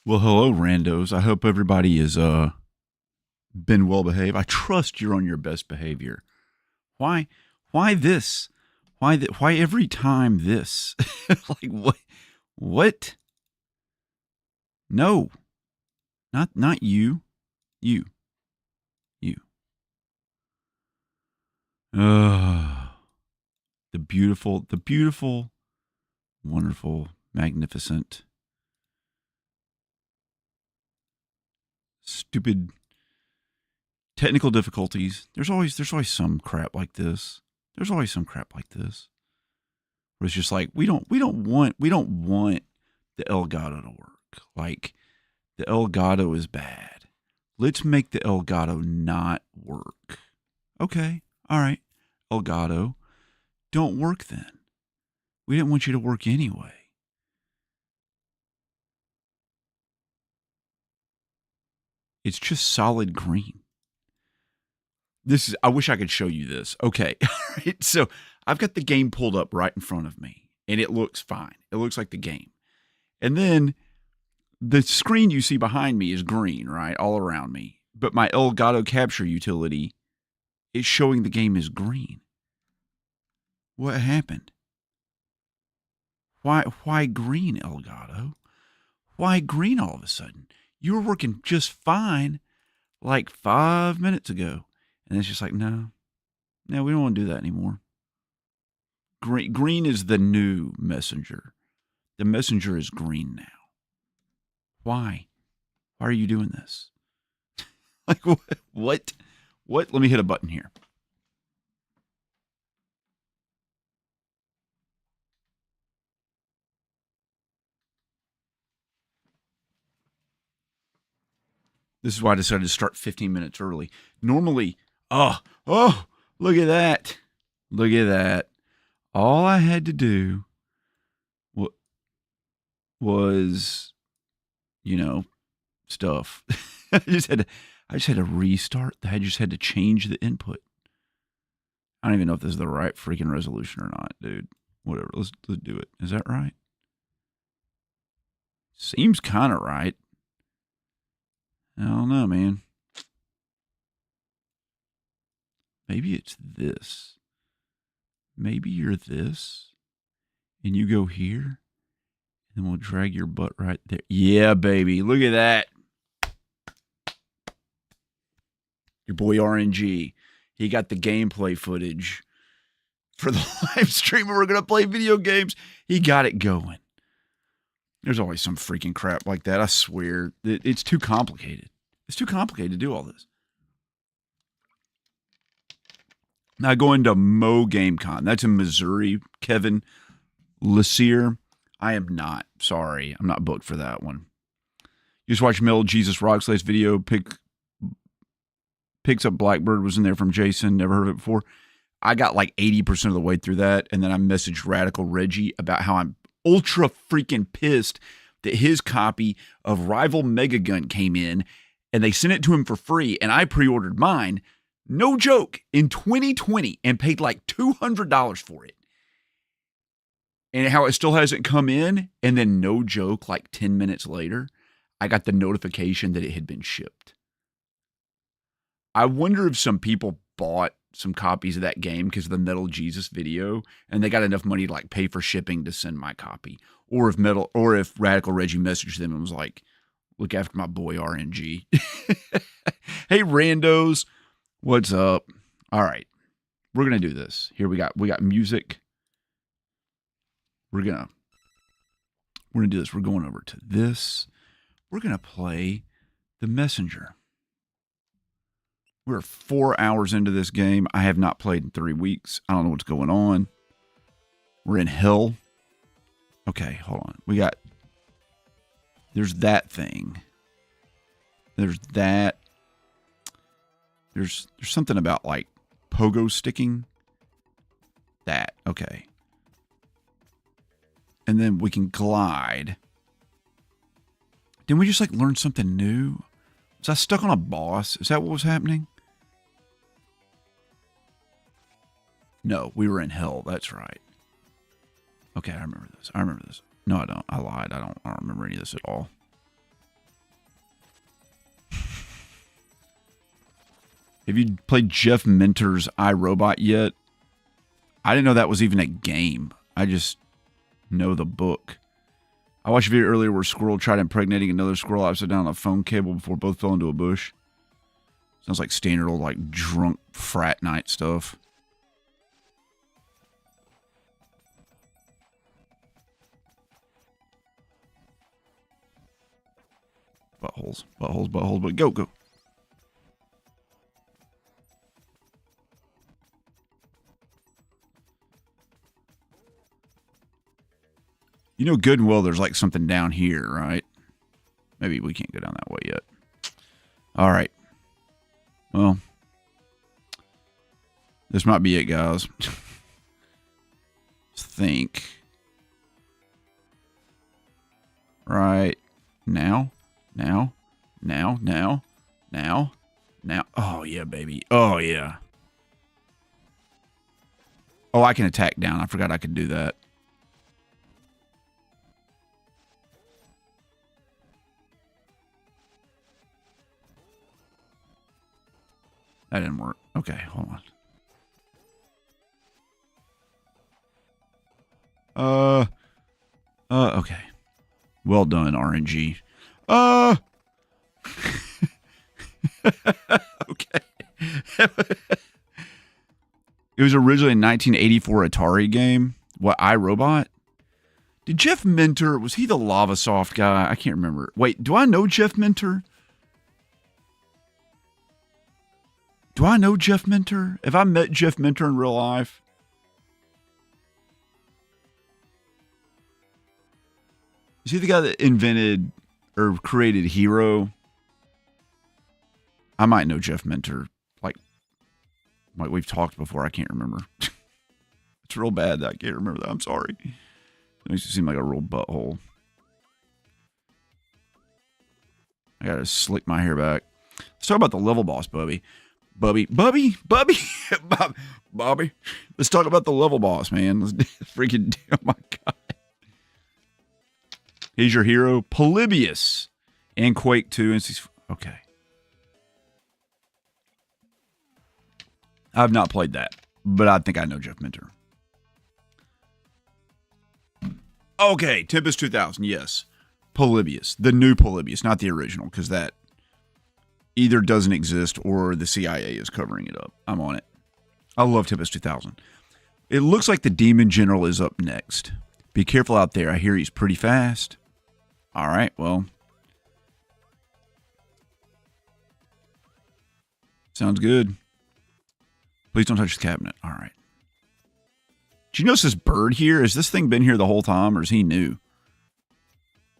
Well, hello, randos. I hope everybody has been well behaved. I trust you're on your best behavior. Why? Why this? Why every time this? Like what? What? No, not you. You. You. Uh, the beautiful, wonderful, magnificent, stupid technical difficulties. There's always some crap like this. There's always some crap like this. Where it's just like we don't want the Elgato to work. Like the Elgato is bad. Let's make the Elgato not work. Okay, all right, Elgato, don't work then. We didn't want you to work anyway. It's just solid green. I wish I could show you this. Okay. All right. So I've got the game pulled up right in front of me and it looks fine. It looks like the game. And then the screen you see behind me is green, right? All around me. But my Elgato capture utility is showing the game is green. What happened? Why green, Elgato? Why green all of a sudden? You were working just fine like 5 minutes ago. And it's just like, no, we don't want to do that anymore. Green is the new messenger. The messenger is green now. Why? Why are you doing this? Like, what? Let me hit a button here. This is why I decided to start 15 minutes early. Normally, oh, look at that. Look at that. All I had to do was, stuff. I just had to restart. I just had to change the input. I don't even know if this is the right freaking resolution or not, dude. Whatever. Let's do it. Is that right? Seems kind of right. I don't know, man. Maybe it's this. Maybe you're this, and you go here, and we'll drag your butt right there. Yeah, baby. Look at that. Your boy RNG. He got the gameplay footage for the live stream where we're going to play video games. He got it going. There's always some freaking crap like that. I swear. It's too complicated. It's too complicated to do all this. Now going to Mo GameCon. That's in Missouri. Kevin Lassier. I am not. Sorry. I'm not booked for that one. You just watched Mel Jesus Rockslay's video. Picks Up Blackbird was in there from Jason. Never heard of it before. I got like 80% of the way through that. And then I messaged Radical Reggie about how I'm ultra freaking pissed that his copy of Rival Megagun came in and they sent it to him for free. And I pre-ordered mine. No joke, in 2020 and paid like $200 for it. And how it still hasn't come in. And then no joke, like 10 minutes later, I got the notification that it had been shipped. I wonder if some people bought some copies of that game because of the Metal Jesus video and they got enough money to like pay for shipping to send my copy. Or if Radical Reggie messaged them and was like, look after my boy RNG. Hey, randos. What's up? All right. We're going to do this. Here we got music. We're going to do this. We're going over to this. We're going to play The Messenger. We're 4 hours into this game. I have not played in 3 weeks. I don't know what's going on. We're in hell. Okay, hold on. There's that thing. There's that. There's something about like pogo sticking. That. Okay. And then we can glide. Didn't we just like learn something new? Was I stuck on a boss? Is that what was happening? No, we were in hell. That's right. Okay, I remember this. No, I don't. I lied. I don't remember any of this at all. Have you played Jeff Minter's iRobot yet? I didn't know that was even a game. I just know the book. I watched a video earlier where a squirrel tried impregnating another squirrel upside down on a phone cable before both fell into a bush. Sounds like standard old, like, drunk frat night stuff. Buttholes, buttholes, buttholes, but go, go. You know good and well there's like something down here, right? Maybe we can't go down that way yet. All right. Well, this might be it, guys. Let's think. Right now. Now. Oh, yeah, baby. Oh, yeah. Oh, I can attack down. I forgot I could do that. That didn't work. Okay, hold on. Okay. Well done, RNG. Okay. It was originally a 1984 Atari game. What, iRobot? Did Jeff Minter, was he the Lavasoft guy? I can't remember. Wait, do I know Jeff Minter? Do I know Jeff Minter? Have I met Jeff Minter in real life? Is he the guy that invented or created Hero? I might know Jeff Minter. Like we've talked before. I can't remember. It's real bad that I can't remember that. I'm sorry. It makes it seem like a real butthole. I gotta slick my hair back. Let's talk about the level boss, Bubby. Bubby. Let's talk about the level boss, man. Let's freaking, oh my God. He's your hero, Polybius, and Quake 2. And okay. I've not played that, but I think I know Jeff Minter. Okay, Tempest 2000, yes. Polybius, the new Polybius, not the original, because that either doesn't exist or the CIA is covering it up. I'm on it. I love Tempest 2000. It looks like the Demon General is up next. Be careful out there. I hear he's pretty fast. All right, well. Sounds good. Please don't touch the cabinet. All right. Did you notice this bird here? Has this thing been here the whole time, or is he new?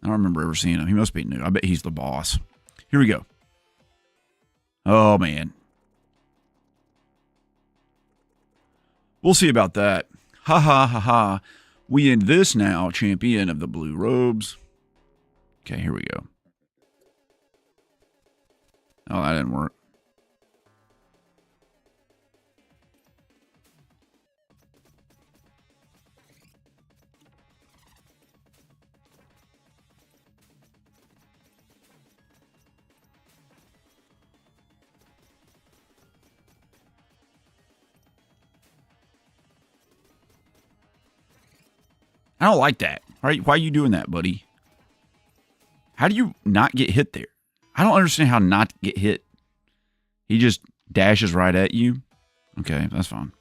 I don't remember ever seeing him. He must be new. I bet he's the boss. Here we go. Oh, man. We'll see about that. Ha ha ha ha. We end this now, champion of the blue robes. Okay, here we go. Oh, that didn't work. I don't like that. All right, why are you doing that, buddy? How do you not get hit there? I don't understand how not to get hit. He just dashes right at you. Okay, that's fine.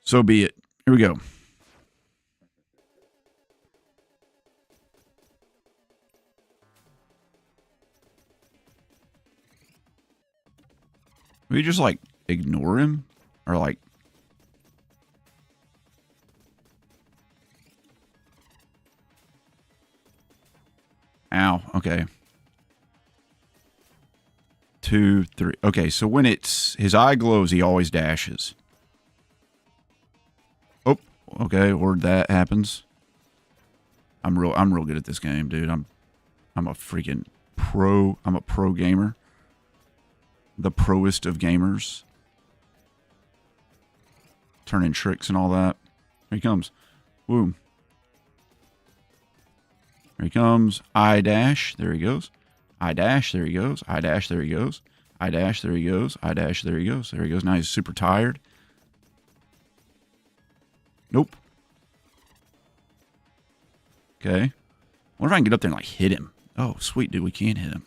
So be it. Here we go. We just like ignore him or like. Ow. Okay. 2, 3. Okay, so when it's his eye glows, he always dashes. Oh, okay, or that happens. I'm real good at this game, dude. I'm a freaking pro. I'm a pro gamer. The proest of gamers. Turning tricks and all that. Here he comes. Woo. Here he comes. I dash. There he goes. I dash, there he goes. I dash, there he goes. I dash, there he goes. I dash, there he goes. There he goes. Now he's super tired. Nope. Okay. What if I can get up there and, like, hit him? Oh, sweet, dude. We can hit him.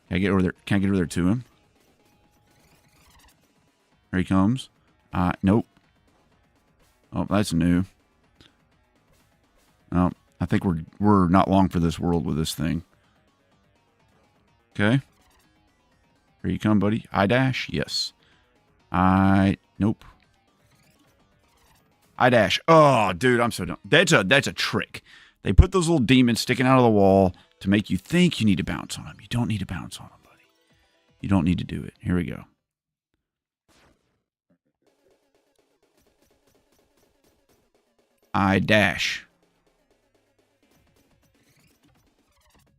Can I get over there? Can I get over there to him? Here he comes. Nope. Oh, that's new. Oh, I think we're not long for this world with this thing. Okay. Here you come, buddy. I dash. Yes. Nope. I dash. Oh, dude, I'm so dumb. That's a trick. They put those little demons sticking out of the wall to make you think you need to bounce on them. You don't need to bounce on them, buddy. You don't need to do it. Here we go. I dash.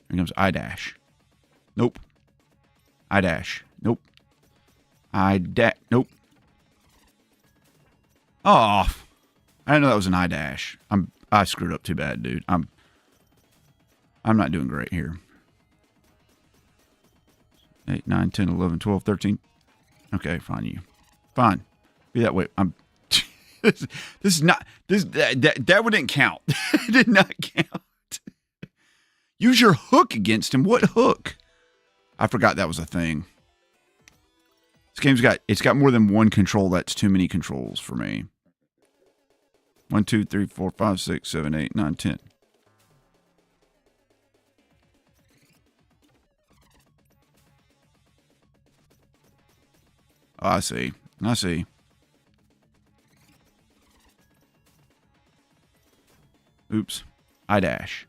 Here comes I dash. Nope. I dash. Nope. Nope. Oh, I didn't know that was an I dash. I screwed up too bad, dude. I'm not doing great here. 8, 9, 10, 11, 12, 13. Okay, fine, you. Fine. Be that way. This is not that wouldn't count. It did not count. Use your hook against him. What hook? I forgot that was a thing. This game's got more than one control. That's too many controls for me. 1, 2, 3, 4, 5, 6, 7, 8, 9, 10. Oh, I see. I see. Oops. I dash.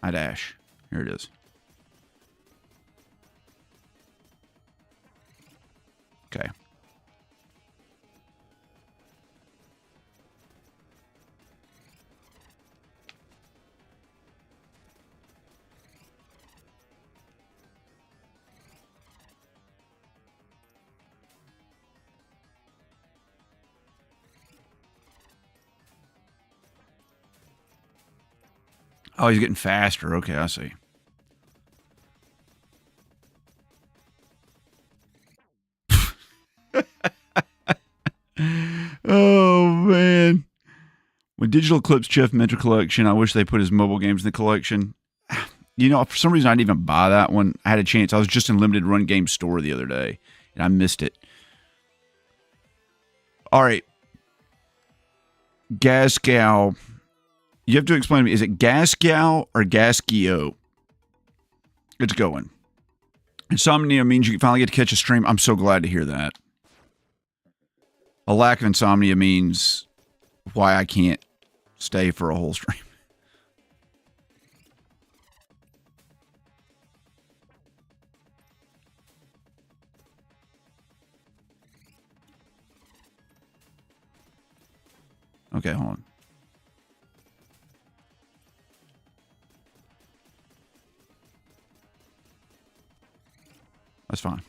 I dash. Here it is. Okay. Oh, he's getting faster. Okay, I see. Oh, man. When Digital Eclipse Chef Mentor Collection, I wish they put his mobile games in the collection. You know, for some reason, I didn't even buy that one. I had a chance. I was just in Limited Run Game Store the other day, and I missed it. All right. Gascow. You have to explain to me, is it Gascow or Gasgio? It's going. Insomnia means you finally get to catch a stream. I'm so glad to hear that. A lack of insomnia means why I can't stay for a whole stream. Okay, hold on. That's fine.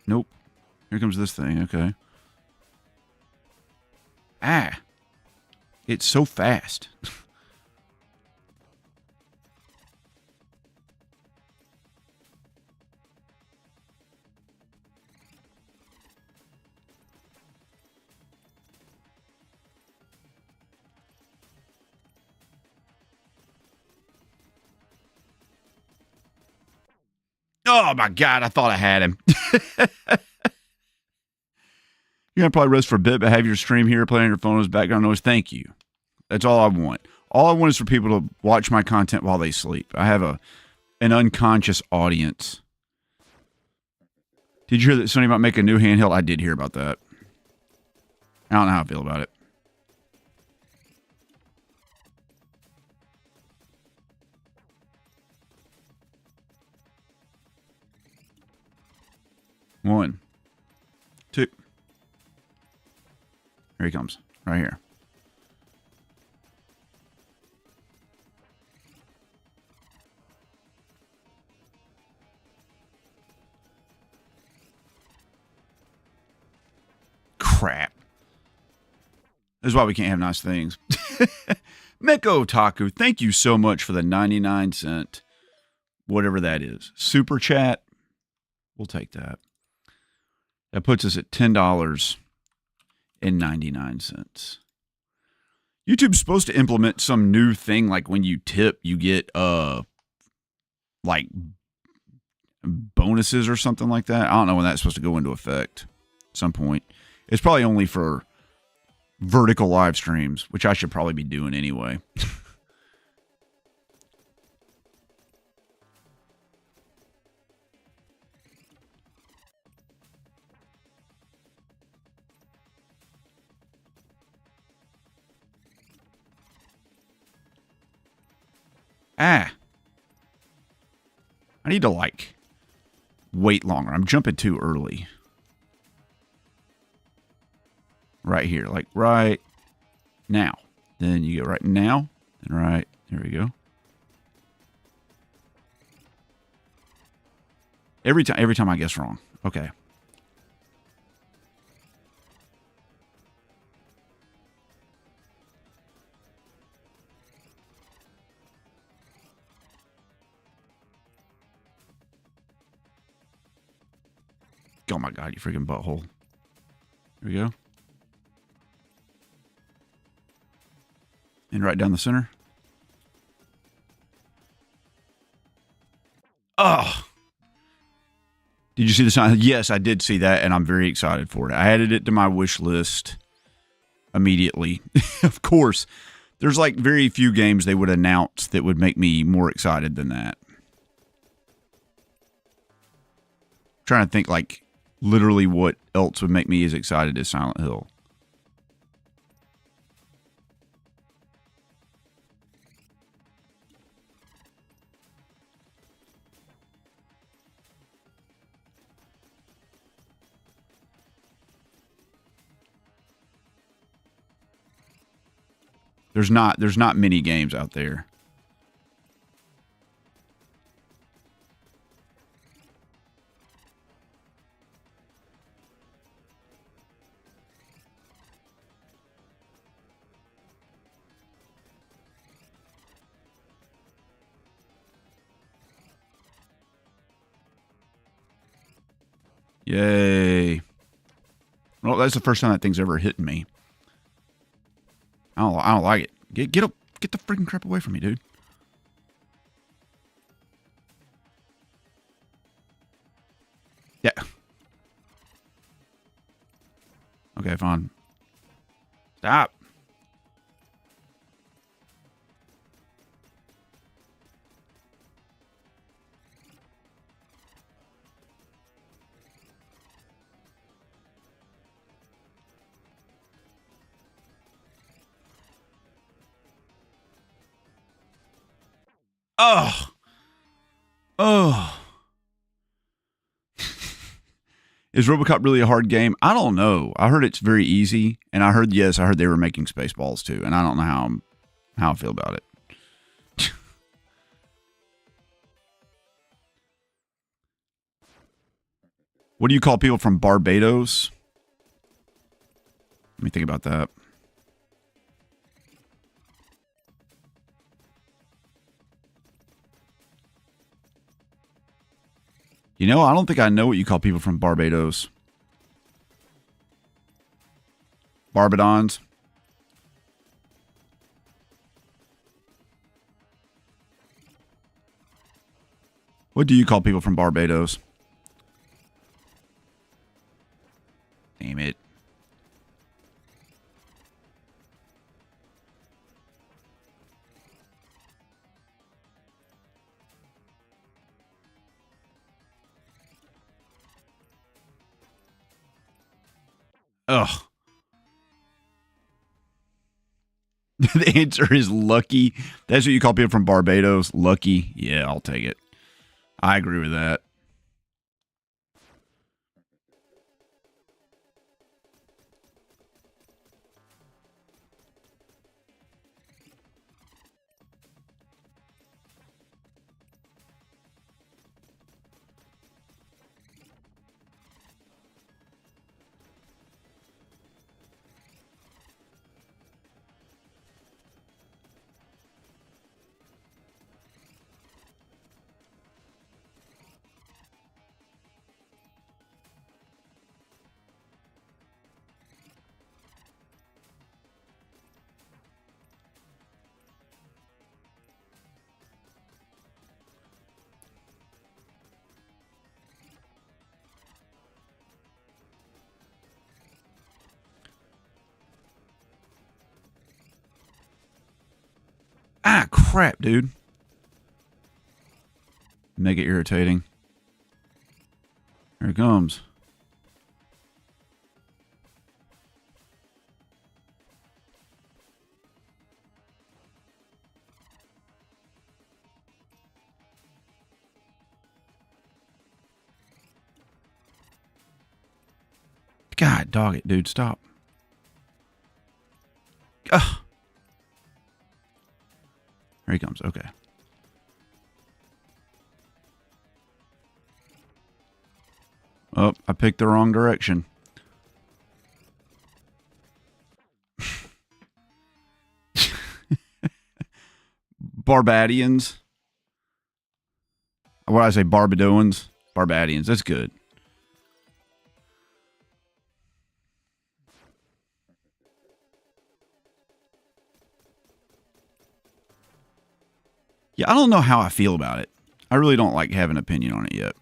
Nope. Here comes this thing. Okay. Ah. It's so fast. Oh my God, I thought I had him. You're going to probably rest for a bit, but have your stream here, play on your phone as background noise. Thank you. That's all I want. All I want is for people to watch my content while they sleep. I have an unconscious audience. Did you hear that Sony might make a new handheld? I did hear about that. I don't know how I feel about it. One, two. Here he comes. Right here. crap. This is why we can't have nice things. Meko Otaku, thank you so much for the 99-cent, whatever that is. Super chat. We'll take that. That puts us at $10.99. YouTube's supposed to implement some new thing, like when you tip, you get like bonuses or something like that. I don't know when that's supposed to go into effect at some point. It's probably only for vertical live streams, which I should probably be doing anyway. I need to, like, wait longer. I'm jumping too early. Right here, like right now. Then you go right now, and right, there we go. Every time I guess wrong. Okay. Oh my God, you freaking butthole. Here we go. And right down the center. Oh. Did you see the sign? Yes, I did see that, and I'm very excited for it. I added it to my wish list immediately. Of course, there's like very few games they would announce that would make me more excited than that. I'm trying to think like literally what else would make me as excited as Silent Hill. There's not many games out there. Yay. Well, that's the first time that thing's ever hit me. I don't like it. Get the freaking crap away from me, dude. Yeah. Okay, fine. Stop. Oh. Oh. Is Robocop really a hard game? I don't know. I heard it's very easy, and I heard they were making Spaceballs too, and I don't know how I feel about it. What do you call people from Barbados? Let me think about that. You know, I don't think I know what you call people from Barbados. Barbadons. What do you call people from Barbados? Damn it. Ugh. The answer is lucky. That's what you call people from Barbados. Lucky. Yeah, I'll take it. I agree with that. Ah, crap, dude. Mega irritating. Here it comes. God, dog it, dude. Stop. Ugh. Here he comes. Okay. Oh, I picked the wrong direction. Barbadians. What did I say? Barbadoans? Barbadians. That's good. Yeah, I don't know how I feel about it. I really don't like have an opinion on it yet.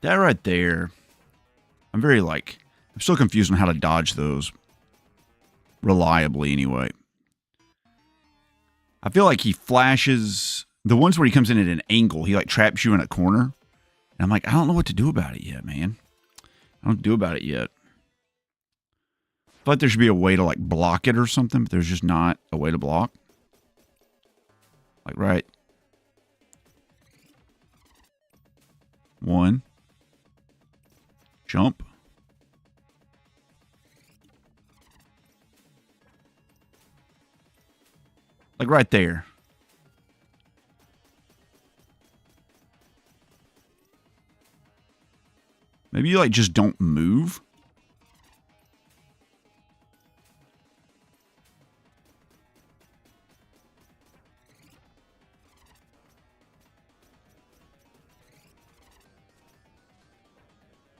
That right there, I'm still confused on how to dodge those reliably anyway. I feel like he flashes, the ones where he comes in at an angle, he like traps you in a corner. And I'm like, I don't know what to do about it yet, man. I don't do about it yet. I thought there should be a way to like block it or something, but there's just not a way to block. Like right. One. Jump. Like right there. Maybe you like just don't move.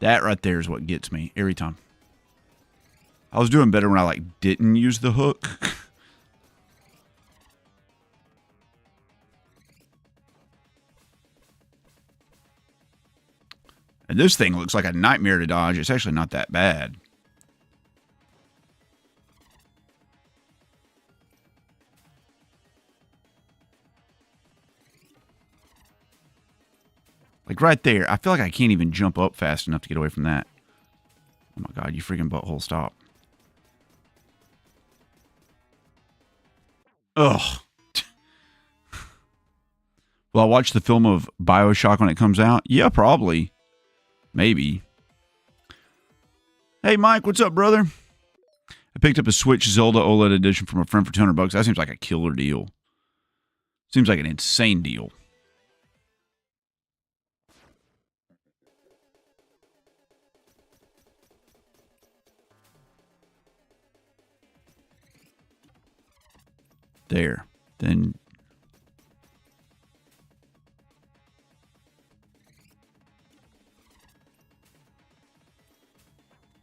That right there is what gets me every time. I was doing better when I like didn't use the hook. And this thing looks like a nightmare to dodge. It's actually not that bad. Like right there. I feel like I can't even jump up fast enough to get away from that. Oh my God, you freaking butthole, stop. Ugh. Will I watch the film of BioShock when it comes out? Yeah, probably. Maybe. Hey, Mike, what's up, brother? I picked up a Switch Zelda OLED edition from a friend for $200. That seems like a killer deal. Seems like an insane deal. There. Then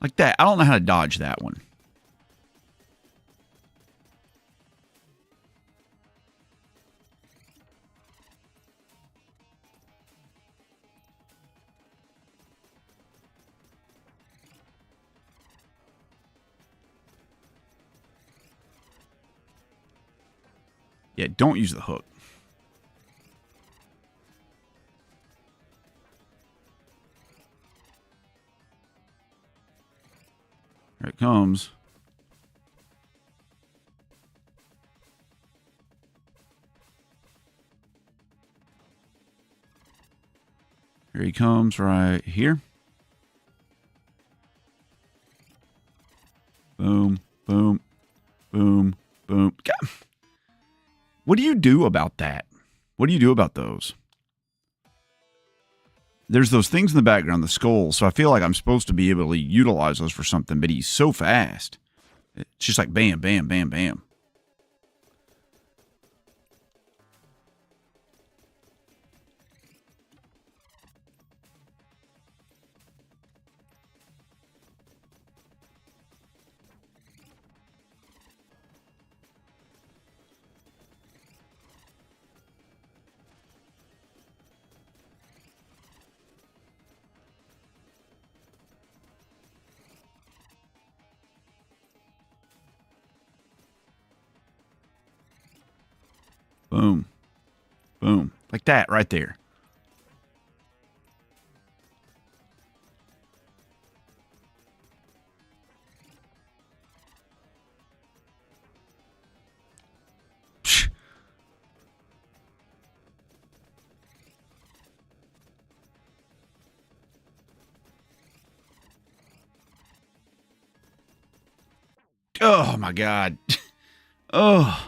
like that. I don't know how to dodge that one. Yeah, don't use the hook. Here it comes. Here he comes right here. Boom, boom, boom, boom. God. What do you do about that? What do you do about those? There's those things in the background, the skulls, so I feel like I'm supposed to be able to utilize those for something, but he's so fast. It's just like bam, bam, bam, bam. Boom. Boom. Like that right there. Psh. Oh, my God. Oh.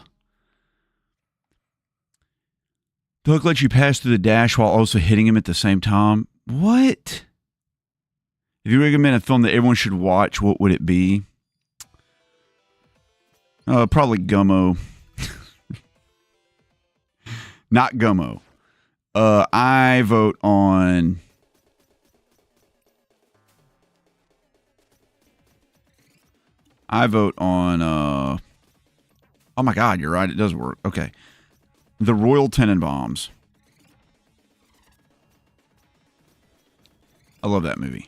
The hook lets you pass through the dash while also hitting him at the same time. What? If you recommend a film that everyone should watch, what would it be? Probably Gummo. Not Gummo. I vote on... oh my God, you're right. It does work. Okay. The Royal Tenenbaums. I love that movie.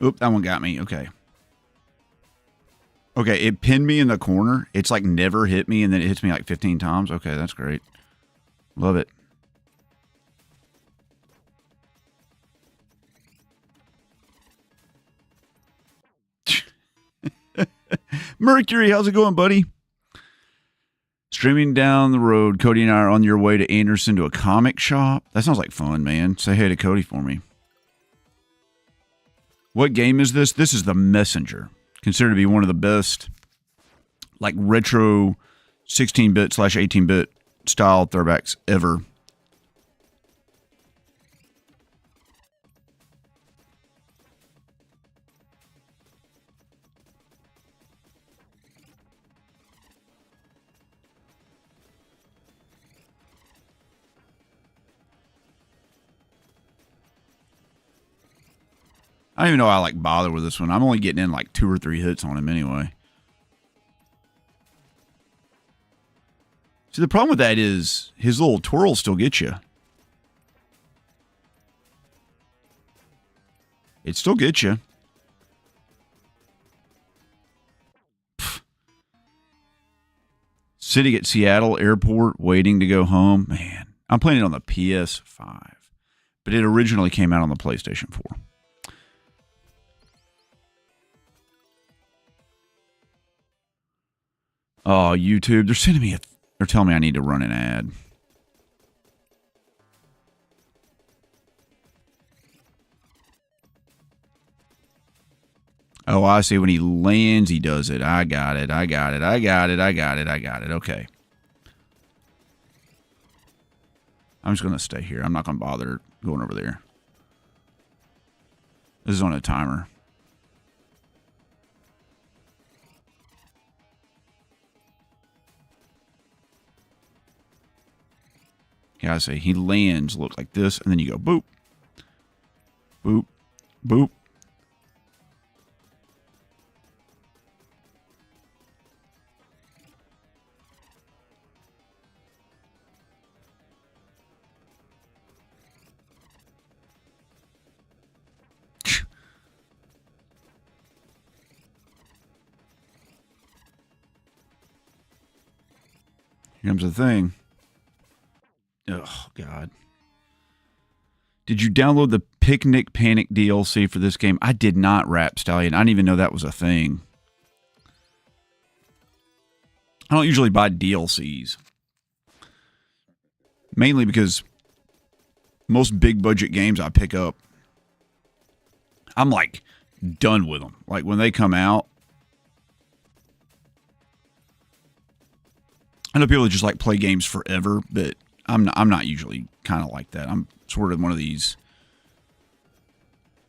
Oop, that one got me. Okay. Okay, it pinned me in the corner. It's like never hit me, and then it hits me like 15 times. Okay, that's great. Love it. Mercury, how's it going, buddy? Streaming down the road, Cody and I are on your way to Anderson to a comic shop. That sounds like fun, man. Say hey to Cody for me. What game is this? This is The Messenger. Considered to be one of the best, like, retro 16-bit / 18-bit style throwbacks ever. I don't even know how I like bother with this one. I'm only getting in like 2 or 3 hits on him anyway. See, the problem with that is his little twirl still gets you. It still gets you. Sitting at Seattle Airport waiting to go home. Man, I'm playing it on the PS5. But it originally came out on the PlayStation 4. Oh, YouTube. They're sending me they're telling me I need to run an ad. Oh, I see. When he lands, he does it. I got it. Okay. I'm just going to stay here. I'm not going to bother going over there. This is on a timer. Yeah, I see. He lands, look like this, and then you go boop. Boop. Boop. Here comes the thing. Oh, God. Did you download the Picnic Panic DLC for this game? I did not, Rap Stallion. I didn't even know that was a thing. I don't usually buy DLCs. Mainly because most big budget games I pick up, I'm like done with them. Like when they come out, I know people just like play games forever, but I'm not usually kind of like that. I'm sort of one of these.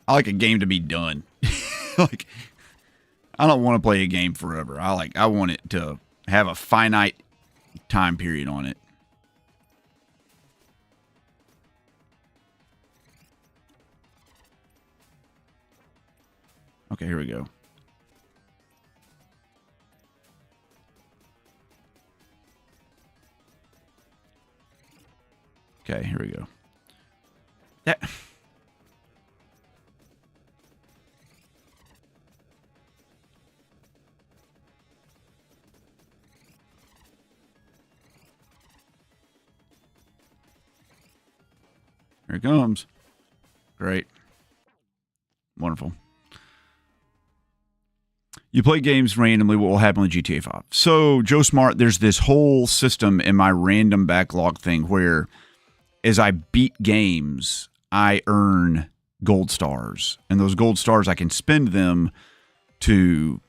I like a game to be done. Like I don't want to play a game forever. I want it to have a finite time period on it. Okay, here we go. Okay, here we go. That... Here it comes. Great. Wonderful. You play games randomly. What will happen with GTA 5? So, Joe Smart, there's this whole system in my random backlog thing where as I beat games, I earn gold stars. And those gold stars, I can spend them to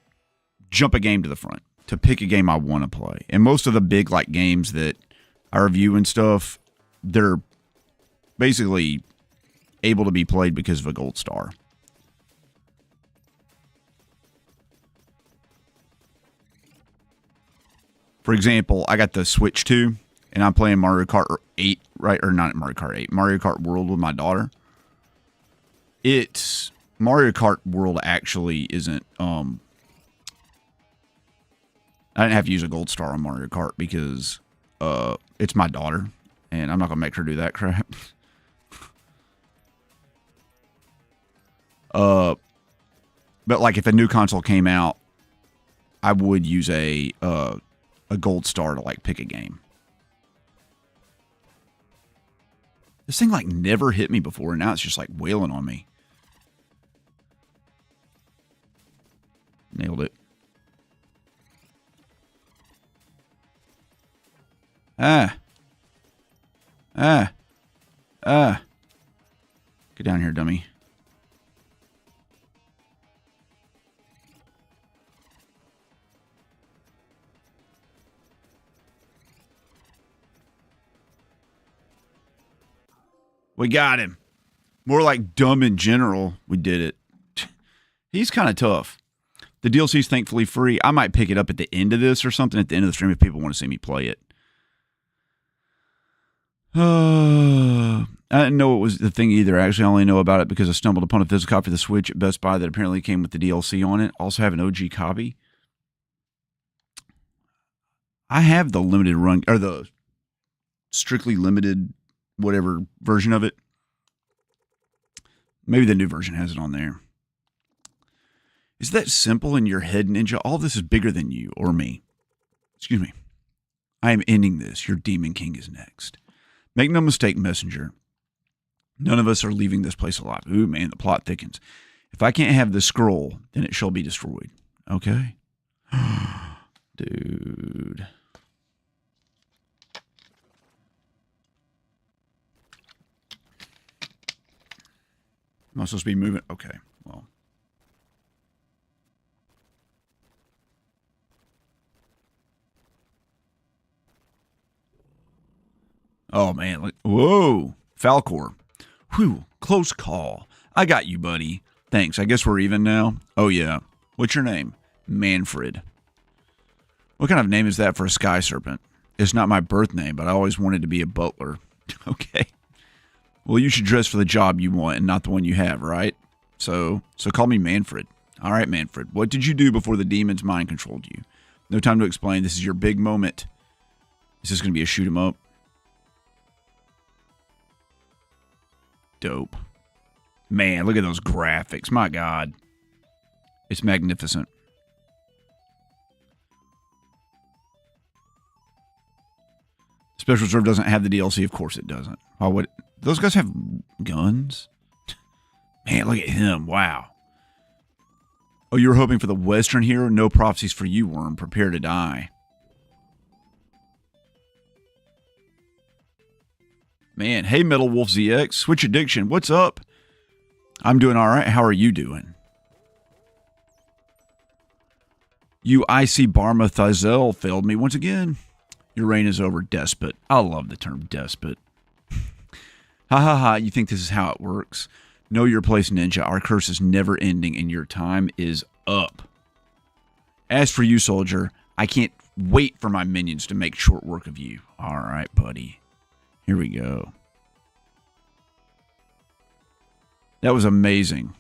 jump a game to the front, to pick a game I want to play. And most of the big like games that I review and stuff, they're basically able to be played because of a gold star. For example, I got the Switch 2, and I'm playing Mario Kart 8, right? Or not Mario Kart 8, Mario Kart World with my daughter. It's Mario Kart World actually isn't, I didn't have to use a gold star on Mario Kart because it's my daughter, and I'm not going to make her do that crap. But like if a new console came out, I would use a gold star to like pick a game. This thing like never hit me before, and now it's just like wailing on me. Nailed it. Get down here, dummy. We got him. More like dumb in general. We did it. He's kind of tough. The DLC's thankfully free. I might pick it up at the end of this or something at the end of the stream if people want to see me play it. I didn't know it was the thing either. Actually, I only know about it because I stumbled upon a physical copy of the Switch at Best Buy that apparently came with the DLC on it. Also have an OG copy. I have the limited run, or the strictly limited whatever version of it. Maybe the new version has it on there. Is that simple in your head, Ninja? All this is bigger than you or me. Excuse me. I am ending this. Your Demon King is next. Make no mistake, Messenger. None of us are leaving this place alive. Ooh, man, the plot thickens. If I can't have this scroll, then it shall be destroyed. Okay? Dude. Am I supposed to be moving? Okay, well. Oh, man. Look. Whoa. Falcor. Whew. Close call. I got you, buddy. Thanks. I guess we're even now. Oh, yeah. What's your name? Manfred. What kind of name is that for a sky serpent? It's not my birth name, but I always wanted to be a butler. Okay. Well, you should dress for the job you want and not the one you have, right? So call me Manfred. All right, Manfred. What did you do before the demon's mind controlled you? No time to explain. This is your big moment. Is this going to be a shoot 'em up? Dope. Man, look at those graphics. My God. It's magnificent. Special Reserve doesn't have the DLC. Of course it doesn't. Why would those guys have guns? Man, look at him. Wow. Oh, you were hoping for the Western hero? No prophecies for you, Worm. Prepare to die. Man, hey, Metal Wolf ZX. Switch Addiction. What's up? I'm doing all right. How are you doing? You icy Barma Thazel failed me once again. Your reign is over, despot. I love the term despot. Ha ha ha, you think this is how it works? Know your place, Ninja. Our curse is never ending and your time is up. As for you, soldier, I can't wait for my minions to make short work of you. All right, buddy. Here we go. That was amazing.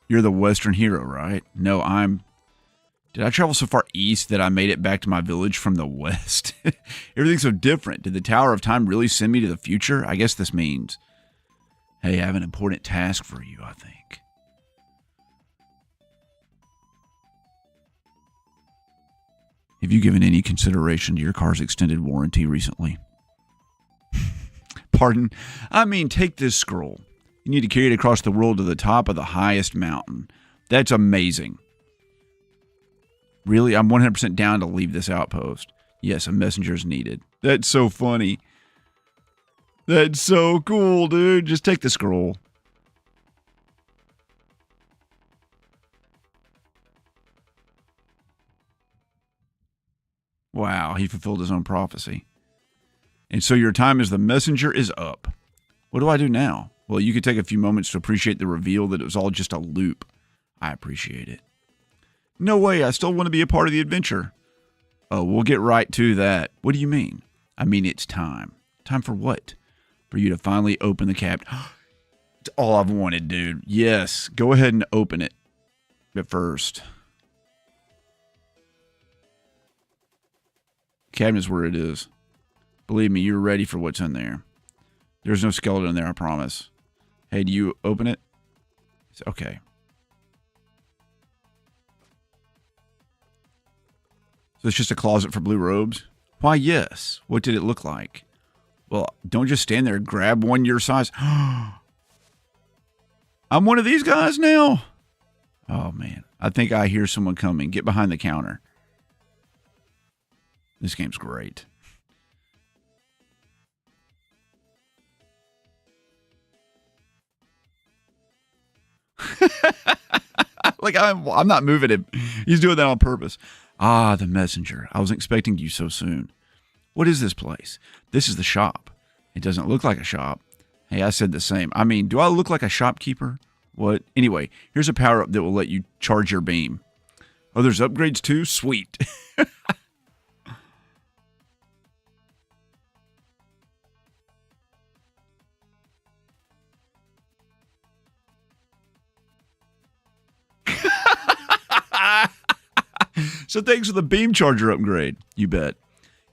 You're the Western hero, right? No, I'm... Did I travel so far east that I made it back to my village from the west? Everything's so different. Did the Tower of Time really send me to the future? I guess this means... Hey, I have an important task for you, I think. Have you given any consideration to your car's extended warranty recently? Pardon? I mean, take this scroll. You need to carry it across the world to the top of the highest mountain. That's amazing. Really? I'm 100% down to leave this outpost. Yes, a messenger is needed. That's so funny. That's so cool, dude. Just take the scroll. Wow, he fulfilled his own prophecy. And so your time as the messenger is up. What do I do now? Well, you could take a few moments to appreciate the reveal that it was all just a loop. I appreciate it. No way, I still want to be a part of the adventure. Oh, we'll get right to that. What do you mean? I mean, it's time. Time for what? For you to finally open the cabinet. It's all I've wanted, dude. Yes, go ahead and open it. But first... Cabinet's where it is. Believe me, you're ready for what's in there. There's no skeleton in there, I promise. Hey, do you open it? Okay. So it's just a closet for blue robes? Why, yes. What did it look like? Well, don't just stand there and grab one your size. I'm one of these guys now? Oh, man. I think I hear someone coming. Get behind the counter. This game's great. Like, I'm not moving him. He's doing that on purpose. Ah, the messenger. I wasn't expecting you so soon. What is this place? This is the shop. It doesn't look like a shop. Hey, I said the same. I mean, do I look like a shopkeeper? What? Anyway, here's a power-up that will let you charge your beam. Oh, there's upgrades too? Sweet. So thanks for the beam charger upgrade. You bet.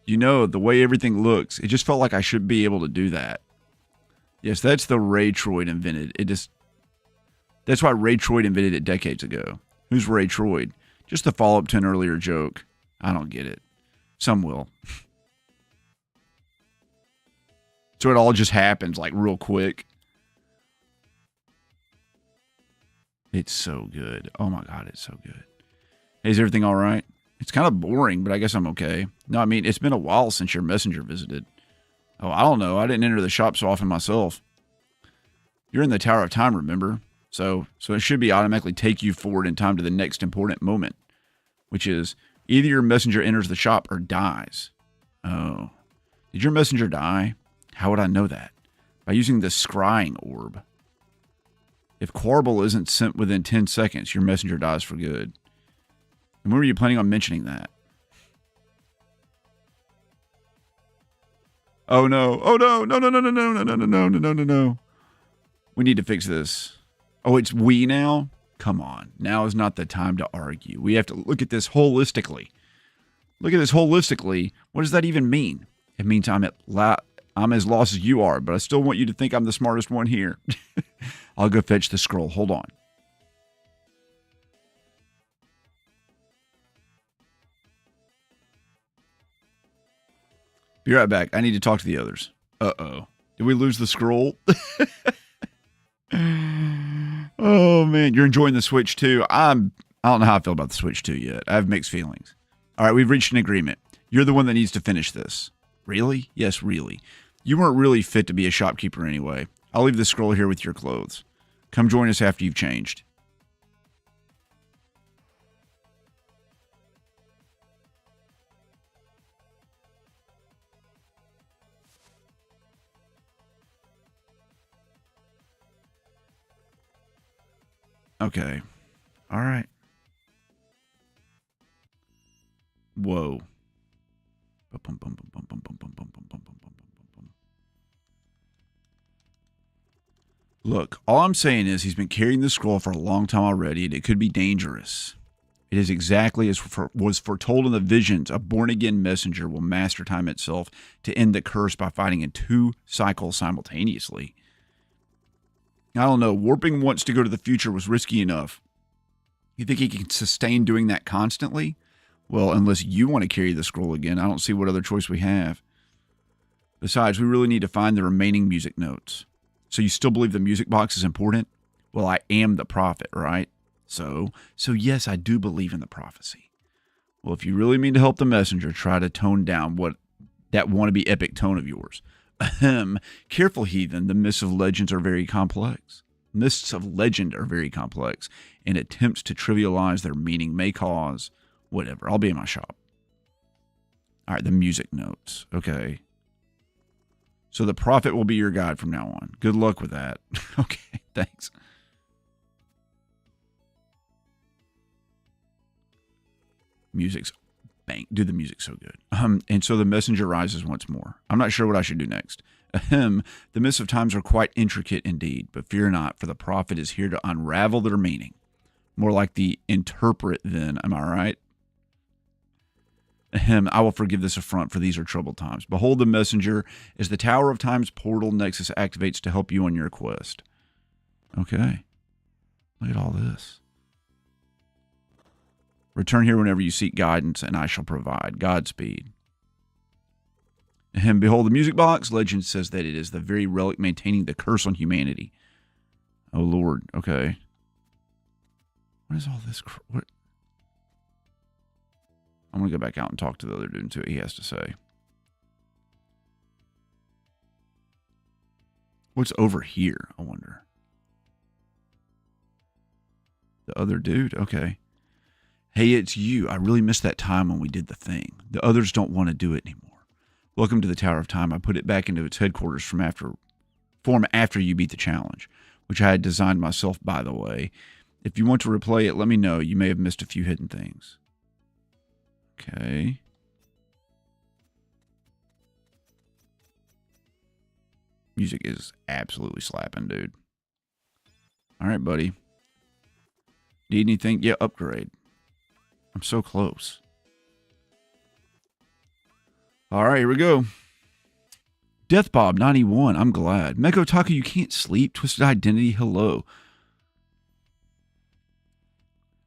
You know, the way everything looks, it just felt like I should be able to do that. Yes, that's the Ray Troid invented. That's why Ray Troid invented it decades ago. Who's Ray Troid? Just the follow-up to an earlier joke. I don't get it. Some will. So it all just happens like real quick. It's so good. Oh my God, it's so good. Hey, is everything all right? It's kind of boring, but I guess I'm okay. No, I mean, it's been a while since your messenger visited. Oh, I don't know. I didn't enter the shop so often myself. You're in the Tower of Time, remember? So it should be automatically take you forward in time to the next important moment, which is either your messenger enters the shop or dies. Oh. Did your messenger die? How would I know that? By using the scrying orb. If Quarble isn't sent within 10 seconds, your messenger dies for good. And when were you planning on mentioning that? Oh no. Oh no. No, no, no, no, no, no, no, no, no, no, no, no. We need to fix this. Oh, it's we now? Come on. Now is not the time to argue. We have to look at this holistically. Look at this holistically. What does that even mean? It means I'm as lost as you are, but I still want you to think I'm the smartest one here. I'll go fetch the scroll. Hold on. Be right back. I need to talk to the others. Uh-oh. Did we lose the scroll? Oh, man. You're enjoying the Switch 2? I don't know how I feel about the Switch 2 yet. I have mixed feelings. All right, we've reached an agreement. You're the one that needs to finish this. Really? Yes, really. You weren't really fit to be a shopkeeper anyway. I'll leave the scroll here with your clothes. Come join us after you've changed. Okay. All right. Whoa. Look, all I'm saying is he's been carrying the scroll for a long time already, and it could be dangerous. It is exactly as was foretold in the visions. A born-again messenger will master time itself to end the curse by fighting in 2 cycles simultaneously. I don't know. Warping once to go to the future was risky enough. You think he can sustain doing that constantly? Well, unless you want to carry the scroll again, I don't see what other choice we have. Besides, we really need to find the remaining music notes. So you still believe the music box is important? Well, I am the prophet, right? So yes, I do believe in the prophecy. Well, if you really mean to help the messenger, try to tone down that wannabe epic tone of yours. Ahem. Careful, heathen. The mists of legend are very complex. Mists of legend are very complex, and attempts to trivialize their meaning may cause whatever. I'll be in my shop. All right, the music notes. Okay. So the prophet will be your guide from now on. Good luck with that. Okay, thanks. Music's bang. Dude, the music's so good. And so the messenger rises once more. I'm not sure what I should do next. Ahem. The mists of times are quite intricate indeed, but fear not, for the prophet is here to unravel their meaning. More like the interpret then, am I right? Ahem. I will forgive this affront, for these are troubled times. Behold the messenger as the Tower of Time's portal nexus activates to help you on your quest. Okay. Look at all this. Return here whenever you seek guidance, and I shall provide. Godspeed. And behold the music box. Legend says that it is the very relic maintaining the curse on humanity. Oh, Lord. Okay. What is all this? What? I'm going to go back out and talk to the other dude and see what he has to say. What's over here, I wonder? The other dude? Okay. Hey, it's you. I really missed that time when we did the thing. The others don't want to do it anymore. Welcome to the Tower of Time. I put it back into its headquarters form after you beat the challenge, which I had designed myself, by the way. If you want to replay it, let me know. You may have missed a few hidden things. Okay. Music is absolutely slapping, dude. All right, buddy. Need anything? Yeah, upgrade. I'm so close. All right, here we go. DeathBob91, I'm glad. Meko Taku, you can't sleep. Twisted Identity, hello.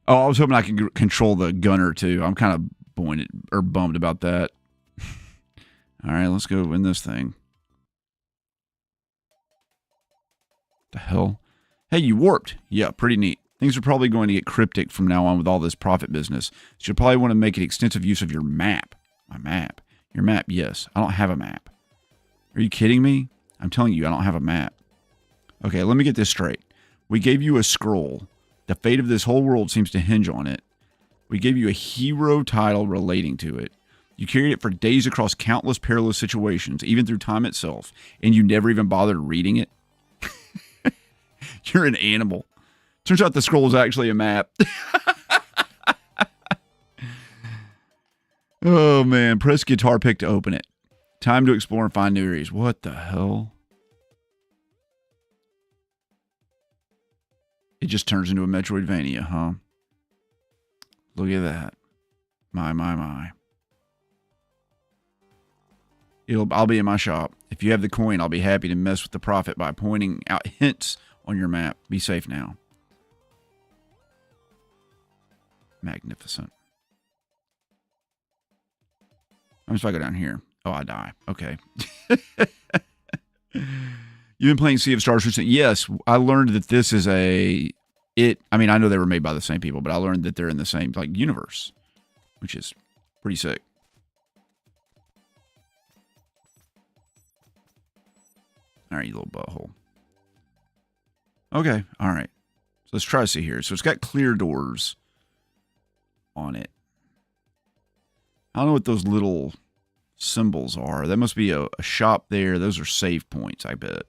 Oh, I was hoping I could control the gunner, too. I'm kind of bummed about that. All right, let's go win this thing. The hell? Hey, you warped. Yeah, pretty neat. Things are probably going to get cryptic from now on with all this profit business. So you'll probably want to make an extensive use of your map. My map. Your map, yes. I don't have a map. Are you kidding me? I'm telling you, I don't have a map. Okay, let me get this straight. We gave you a scroll. The fate of this whole world seems to hinge on it. We gave you a hero title relating to it. You carried it for days across countless perilous situations, even through time itself, and you never even bothered reading it? You're an animal. Turns out the scroll is actually a map. Oh, man. Press guitar pick to open it. Time to explore and find new areas. What the hell? It just turns into a Metroidvania, huh? Look at that. My. I'll be in my shop. If you have the coin, I'll be happy to mess with the prophet by pointing out hints on your map. Be safe now. Magnificent. I'm just going to go down here. Oh, I die. Okay. You've been playing Sea of Stars recently? Yes. I learned that this is I mean, I know they were made by the same people, but I learned that they're in the same universe, which is pretty sick. All right, you little butthole. Okay. All right. So let's try to see here. So it's got clear doors on it. I don't know what those little symbols are. That must be a shop there. Those are save points, I bet.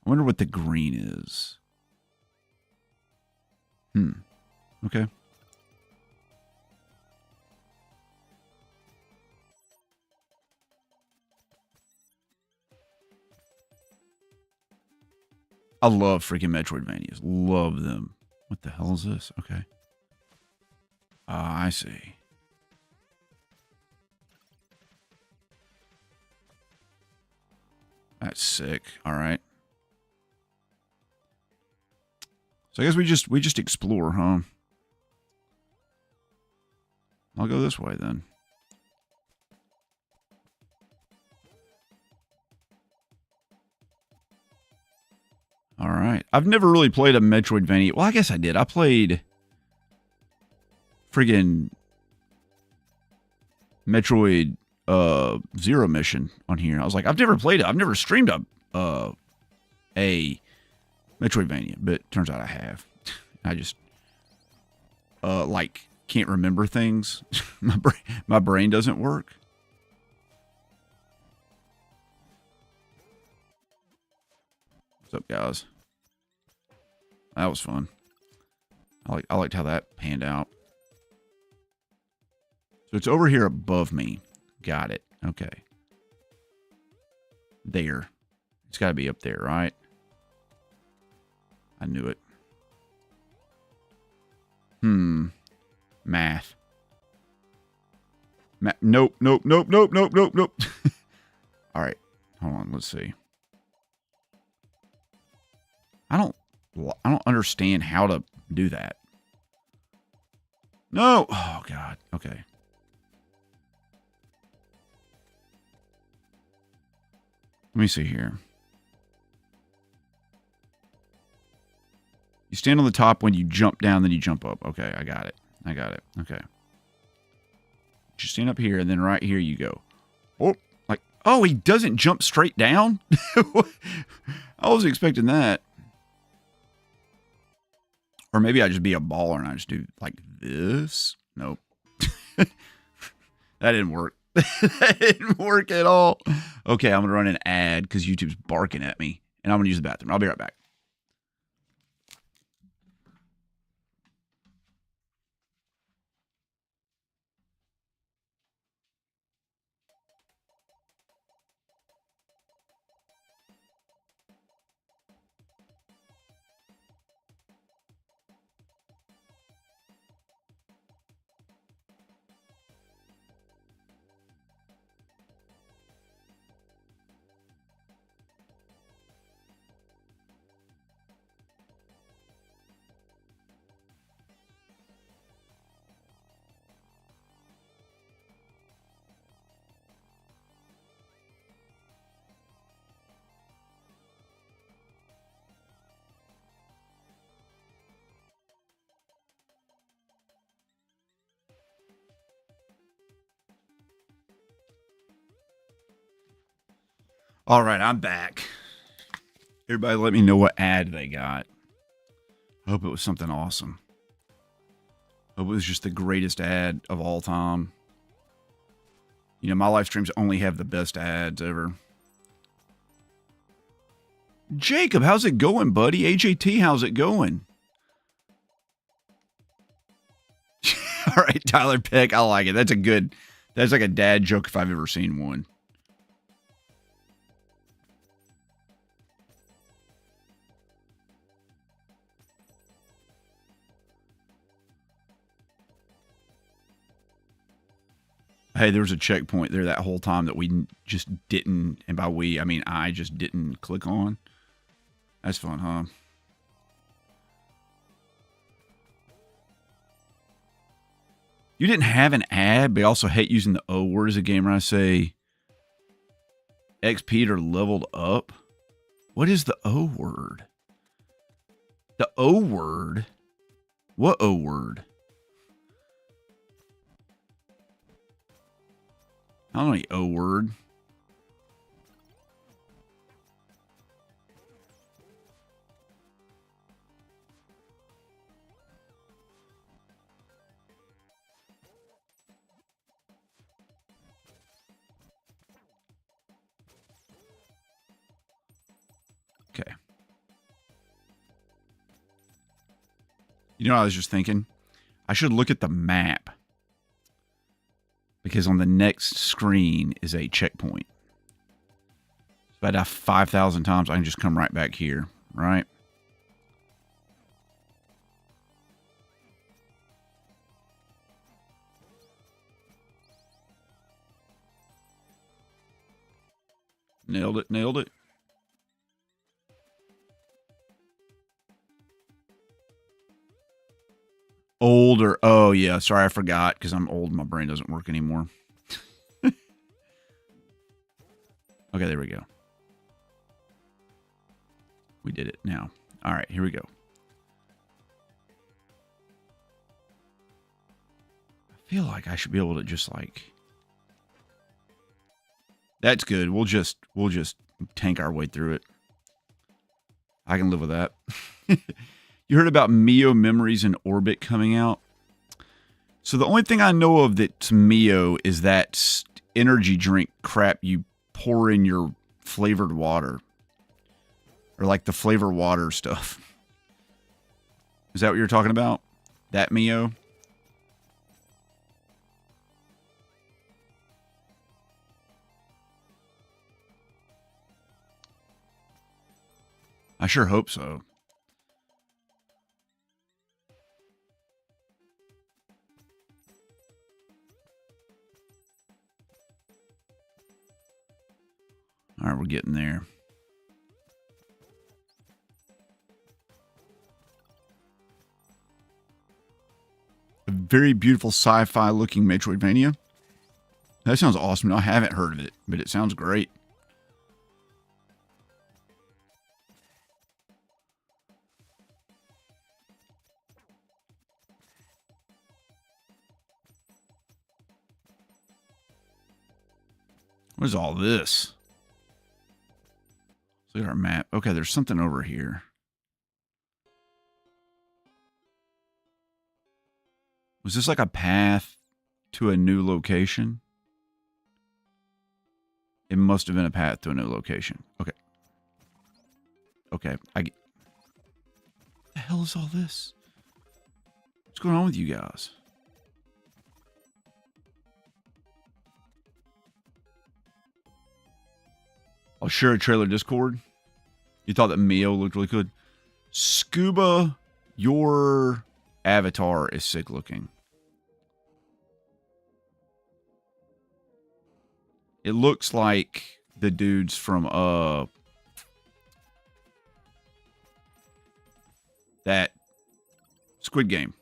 I wonder what the green is. Okay. I love freaking Metroidvanias. Love them. What the hell is this? Okay. I see. That's sick. All right. So I guess we just explore, huh? I'll go this way then. All right. I've never really played a Metroidvania. Well, I guess I did. I played friggin' Metroid Zero Mission on here. I was like, I've never played it. I've never streamed a Metroidvania, but turns out I have. I just like can't remember things. My brain doesn't work. What's up, guys? That was fun. I liked how that panned out. So it's over here above me. Got it. Okay. There. It's got to be up there, right? I knew it. Math. Nope. All right. Hold on. Let's see. I don't understand how to do that. No. Oh, God. Okay. Let me see here. You stand on the top when you jump down, then you jump up. Okay, I got it. Okay. Just stand up here, and then right here you go. Oh, like, oh, he doesn't jump straight down? I wasn't expecting that. Or maybe I just be a baller and I just do like this. Nope. That didn't work. That didn't work at all. Okay, I'm going to run an ad because YouTube's barking at me. And I'm going to use the bathroom. I'll be right back. All right, I'm back. Everybody let me know what ad they got. I hope it was something awesome. I hope it was just the greatest ad of all time. You know, my live streams only have the best ads ever. Jacob, how's it going, buddy? AJT, how's it going? All right, Tyler Peck, I like it. That's like a dad joke if I've ever seen one. Hey, there was a checkpoint there that whole time that we just didn't, and by we, I mean I just didn't click on. That's fun, huh? You didn't have an ad, but I also hate using the O word as a gamer. I say XP'd or leveled up. What is the O word? The O word? What O word? I don't know any O word. Okay. You know what I was just thinking? I should look at the map. Because on the next screen is a checkpoint. If I die 5,000 times, I can just come right back here, right? Nailed it. Nailed it. Older. Oh, yeah. Sorry, I forgot because I'm old and my brain doesn't work anymore. Okay, there we go. We did it now. All right, here we go. I feel like I should be able to just like... That's good. We'll just tank our way through it. I can live with that. You heard about Mio Memories in Orbit coming out? So the only thing I know of that's Mio is that energy drink crap you pour in your flavored water. Or like the flavor water stuff. Is that what you're talking about? That Mio? I sure hope so. All right, we're getting there. A very beautiful sci-fi looking Metroidvania. That sounds awesome. I haven't heard of it, but it sounds great. What is all this? Let's look at our map. Okay, there's something over here. Was this like a path to a new location? It must have been a path to a new location. Okay. Okay. What the hell is all this? What's going on with you guys? I'll share a trailer Discord. You thought that Mio looked really good? Scuba, your avatar is sick looking. It looks like the dudes from that Squid Game.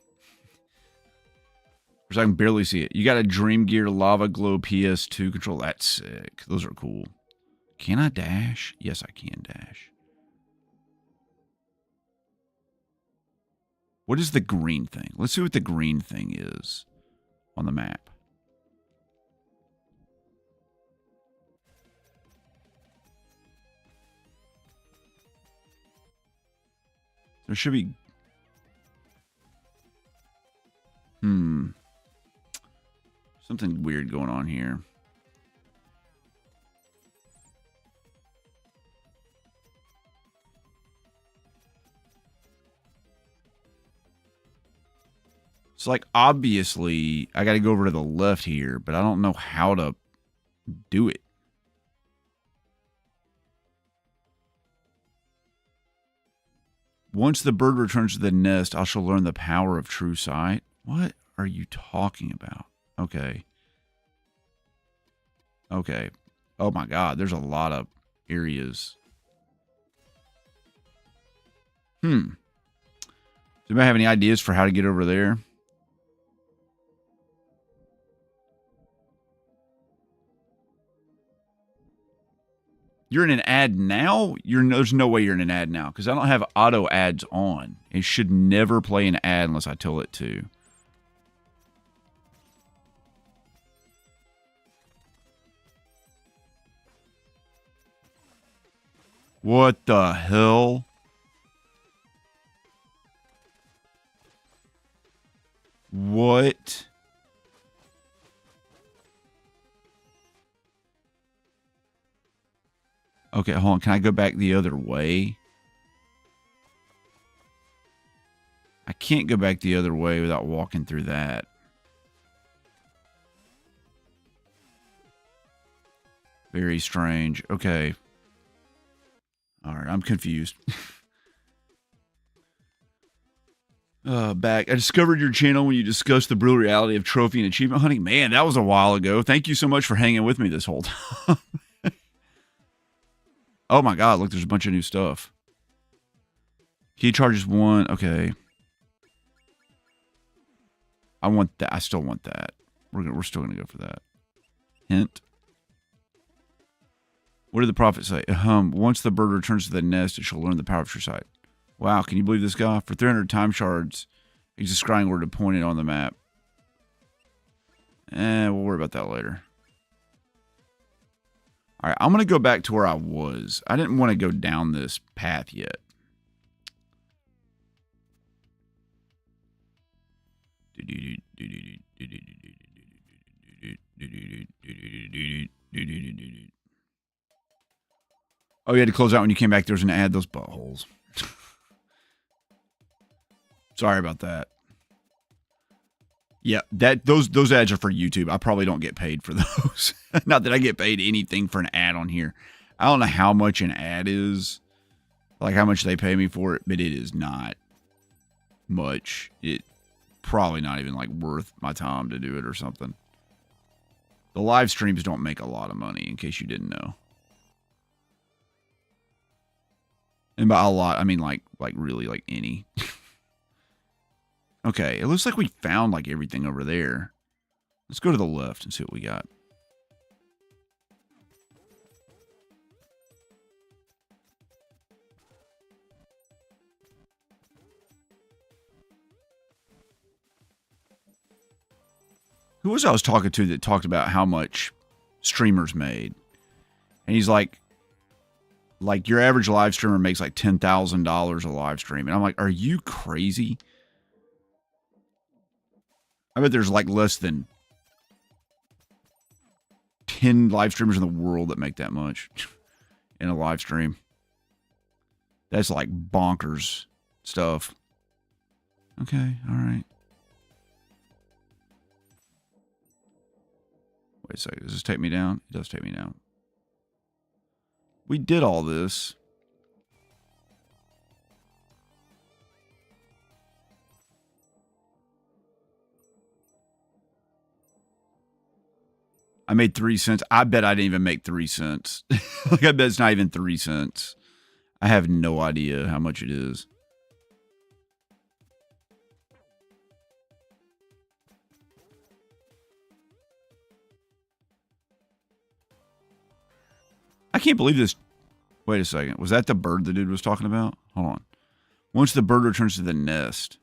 Because I can barely see it. You got a Dream Gear Lava Glow PS2 control. That's sick. Those are cool. Can I dash? Yes, I can dash. What is the green thing? Let's see what the green thing is on the map. There should be... Something weird going on here. It's like, obviously, I got to go over to the left here, but I don't know how to do it. Once the bird returns to the nest, I shall learn the power of true sight. What are you talking about? Okay. Okay. Oh my God, there's a lot of areas. Does anybody have any ideas for how to get over there? You're in an ad now? There's no way you're in an ad now because I don't have auto ads on. It should never play an ad unless I tell it to. What the hell? What? Okay, hold on. Can I go back the other way? I can't go back the other way without walking through that. Very strange. Okay. All right, I'm confused. Back. I discovered your channel when you discussed the brutal reality of trophy and achievement hunting. Man, that was a while ago. Thank you so much for hanging with me this whole time. Oh my God, look, there's a bunch of new stuff. Key charges 1. Okay. I want that. I still want that. We're still gonna go for that. Hint. What did the prophet say? Once the bird returns to the nest, it shall learn the power of your sight. Wow, can you believe this guy? For 300 time shards, he's describing where to point it on the map. We'll worry about that later. All right, I'm going to go back to where I was. I didn't want to go down this path yet. Oh, you had to close out when you came back. There was an ad. Those buttholes. Sorry about that. Yeah, those ads are for YouTube. I probably don't get paid for those. Not that I get paid anything for an ad on here. I don't know how much an ad is, like how much they pay me for it, but it is not much. It probably not even like worth my time to do it or something. The live streams don't make a lot of money, in case you didn't know. And by a lot, I mean like really like any. Okay, it looks like we found like everything over there. Let's go to the left and see what we got. Who was I was talking to that talked about how much streamers made? And he's like your average live streamer makes like $10,000 a live stream. And I'm like, are you crazy? I bet there's like less than 10 live streamers in the world that make that much in a live stream. That's like bonkers stuff. Okay, all right. Wait a second, does this take me down? It does take me down. We did all this. I made 3 cents. I bet I didn't even make 3 cents. Like, I bet it's not even 3 cents. I have no idea how much it is. I can't believe this. Wait a second. Was that the bird the dude was talking about? Hold on. Once the bird returns to the nest.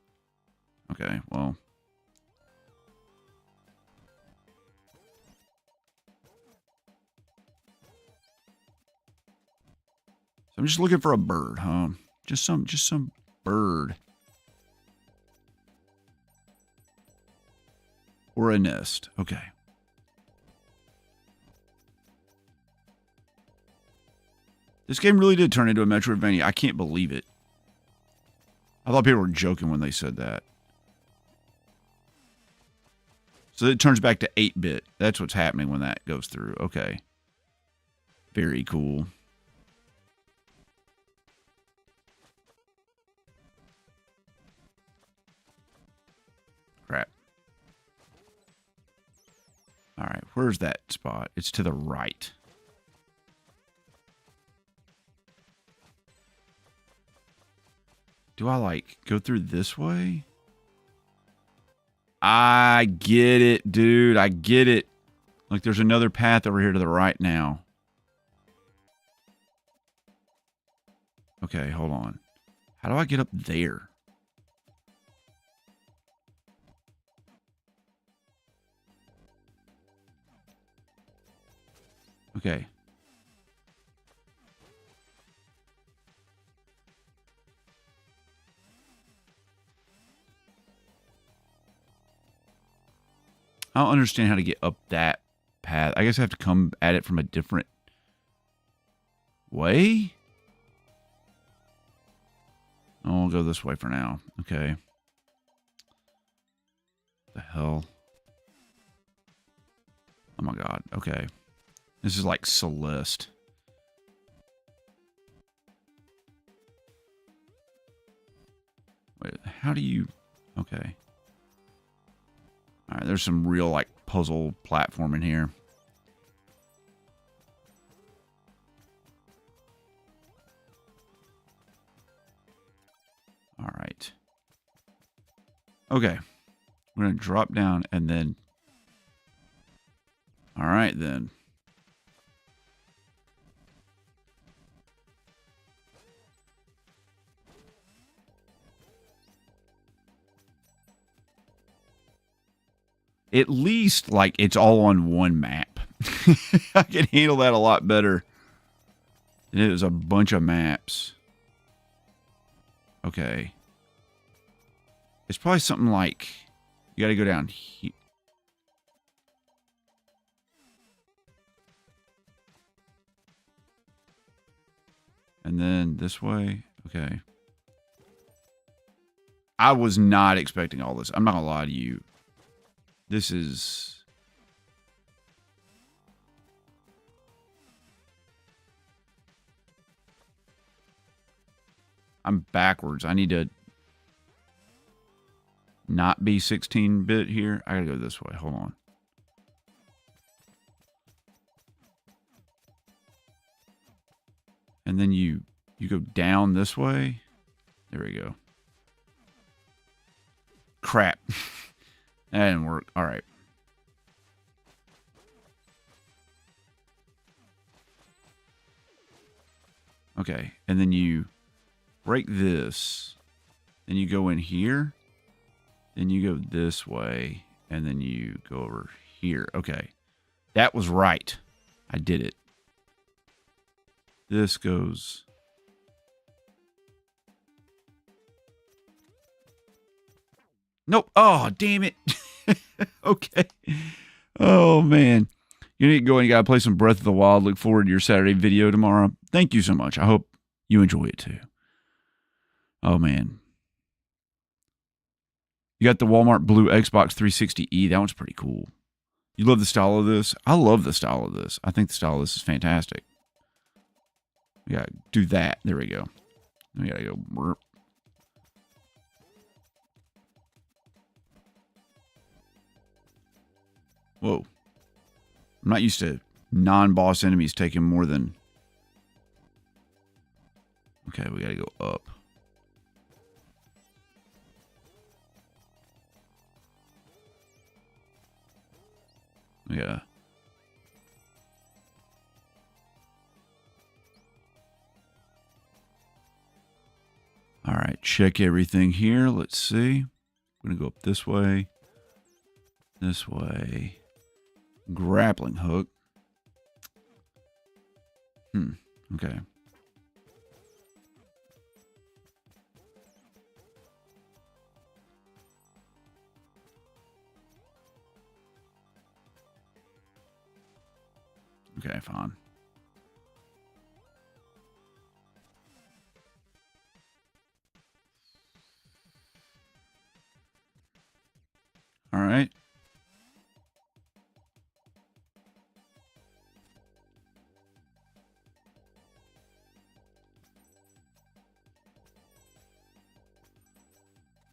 Okay, well. I'm just looking for a bird, huh? Just some bird. Or a nest. Okay. This game really did turn into a Metroidvania. I can't believe it. I thought people were joking when they said that. So it turns back to 8-bit. That's what's happening when that goes through. Okay. Very cool. Crap. All right, where's that spot? It's to the right. Do I, like, go through this way? I get it, dude. I get it. Like, there's another path over here to the right now. Okay, hold on. How do I get up there? Okay. I don't understand how to get up that path. I guess I have to come at it from a different way? Oh, I'll go this way for now. Okay. What the hell? Oh my god. Okay. This is like Celeste. Wait, how do you... Okay. Alright, there's some real, like, puzzle platform in here. Okay. We're going to drop down and then... All right, then. At least, like, it's all on one map. I can handle that a lot better. It was a bunch of maps. Okay. It's probably something like... You got to go down here. And then this way. Okay. I was not expecting all this. I'm not going to lie to you. This is... I'm backwards. I need to not be 16-bit here. I gotta go this way. Hold on. And then you go down this way. There we go. Crap. That didn't work. All right. Okay. And then you break this. Then you go in here. Then you go this way. And then you go over here. Okay. That was right. I did it. This goes... Nope. Oh, damn it. Okay. Oh, man. You need to go and you got to play some Breath of the Wild. Look forward to your Saturday video tomorrow. Thank you so much. I hope you enjoy it too. Oh, man. You got the Walmart Blue Xbox 360e. That one's pretty cool. You love the style of this? I love the style of this. I think the style of this is fantastic. We got to do that. There we go. We got to go. Burp. Whoa. I'm not used to non-boss enemies taking more than... Okay, we gotta go up. Yeah. All right, check everything here. Let's see. We're gonna go up this way. This way. Grappling hook. Okay. Okay, fine. All right.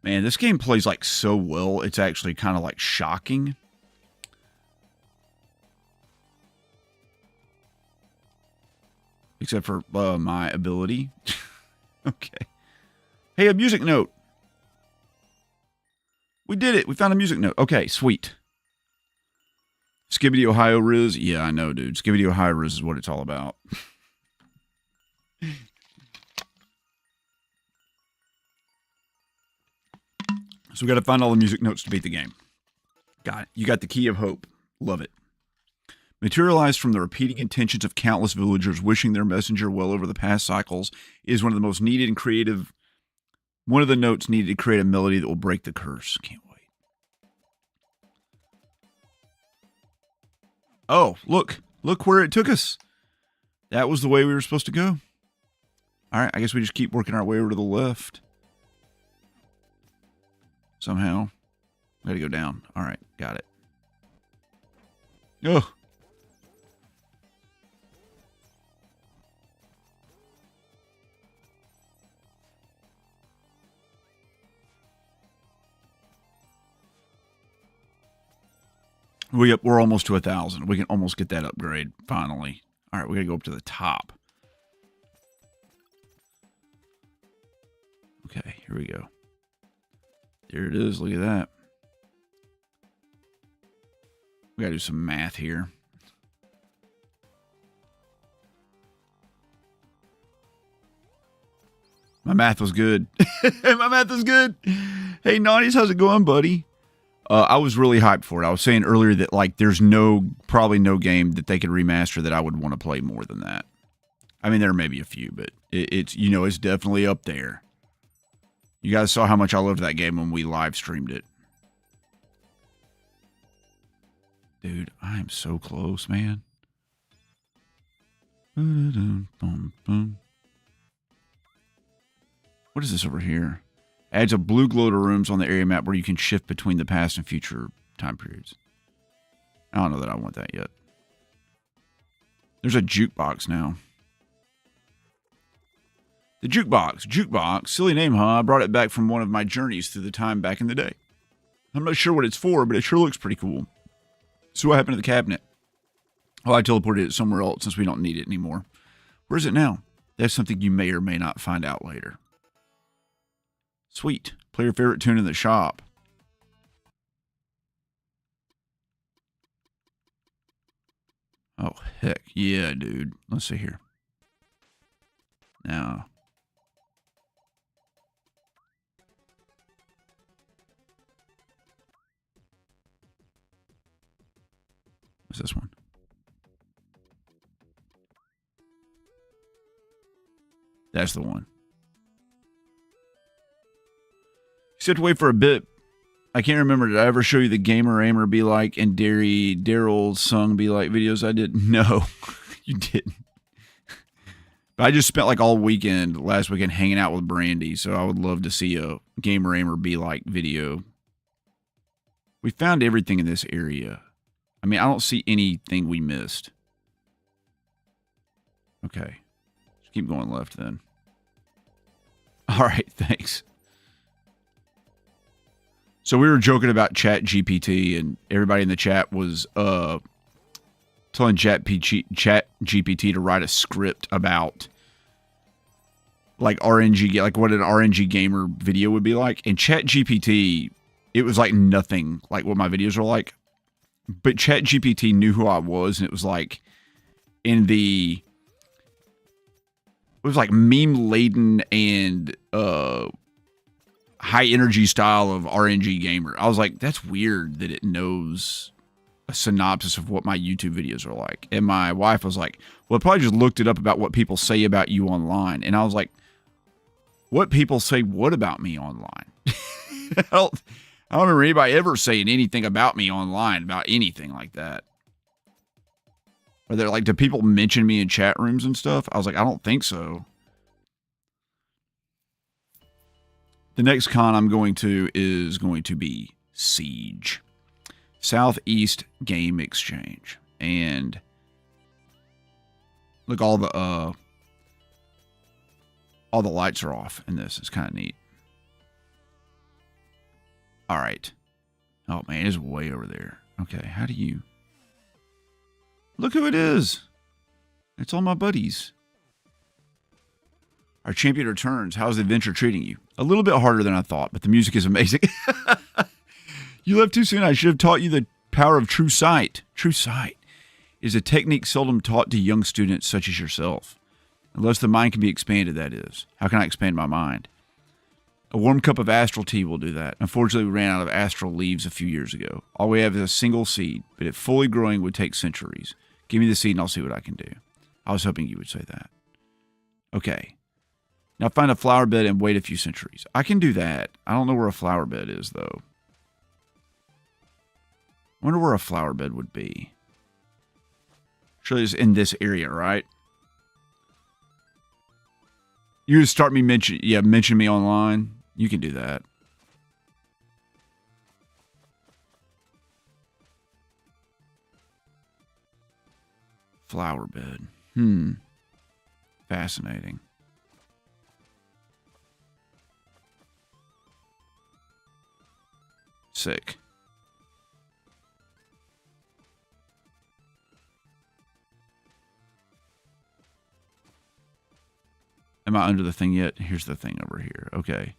Man, this game plays like so well. It's actually kind of like shocking. Except for my ability. Okay. Hey, a music note. We did it. We found a music note. Okay, sweet. Skibbity Ohio Riz. Yeah, I know, dude. Skibbity Ohio Riz is what it's all about. So we got to find all the music notes to beat the game. Got it. You got the key of hope. Love it. Materialized from the repeating intentions of countless villagers wishing their messenger well over the past cycles is one of the most needed and creative. One of the notes needed to create a melody that will break the curse. Can't wait. Oh, look. Look where it took us. That was the way we were supposed to go. All right, I guess we just keep working our way over to the left. Somehow. We gotta go down. All right, got it. Oh. We're almost to 1,000. We can almost get that upgrade, finally. All right, we gotta go up to the top. Okay, here we go. There it is. Look at that. We got to do some math here. My math was good. My math was good. Hey, Naughties, how's it going, buddy? I was really hyped for it. I was saying earlier that like there's probably no game that they could remaster that I would want to play more than that. I mean, there may be a few, but it's it's definitely up there. You guys saw how much I loved that game when we live streamed it. Dude, I am so close, man. What is this over here? Adds a blue glow to rooms on the area map where you can shift between the past and future time periods. I don't know that I want that yet. There's a jukebox now. The jukebox. Jukebox. Silly name, huh? I brought it back from one of my journeys through the time back in the day. I'm not sure what it's for, but it sure looks pretty cool. So what happened to the cabinet? Oh, I teleported it somewhere else since we don't need it anymore. Where is it now? That's something you may or may not find out later. Sweet. Play your favorite tune in the shop. Oh, heck. Yeah, dude. Let's see here. Now. What's this one? That's the one. You have to wait for a bit. I can't remember. Did I ever show you the Gamer Aimer Be Like and Daryl's Sung Be Like videos? I didn't. No, you didn't. But I just spent like all weekend, last weekend, hanging out with Brandy. So I would love to see a Gamer Aimer Be Like video. We found everything in this area. I mean, I don't see anything we missed. Okay. Just keep going left then. All right, thanks. So we were joking about Chat GPT, and everybody in the chat was telling Chat GPT to write a script about like RNG, like what an RNG gamer video would be like. And Chat GPT, it was like nothing like what my videos are like. But Chat GPT knew who I was, and it was like it was like meme laden and high energy style of RNG gamer. I was like, that's weird that it knows a synopsis of what my YouTube videos are like. And my wife was like, well, it probably just looked it up about what people say about you online. And I was like, what people say what about me online? I don't remember anybody ever saying anything about me online, about anything like that. Or they're like, do people mention me in chat rooms and stuff? I was like, I don't think so. The next con I'm going to is going to be Siege. Southeast Game Exchange. And look, all the lights are off in this. It's kind of neat. All right. Oh man, it's way over there. Okay, how do you... Look who it is. It's all my buddies. Our champion returns. How's the adventure treating you? A little bit harder than I thought, but the music is amazing. You left too soon. I should have taught you the power of true sight. True sight is a technique seldom taught to young students such as yourself. Unless the mind can be expanded, that is. How can I expand my mind? A warm cup of astral tea will do that. Unfortunately, we ran out of astral leaves a few years ago. All we have is a single seed, but it fully growing would take centuries. Give me the seed and I'll see what I can do. I was hoping you would say that. Okay. Now find a flower bed and wait a few centuries. I can do that. I don't know where a flower bed is, though. I wonder where a flower bed would be. Surely it's in this area, right? You just start me mention me online. You can do that. Flower bed. Fascinating. Sick. Am I under the thing yet? Here's the thing over here. Okay.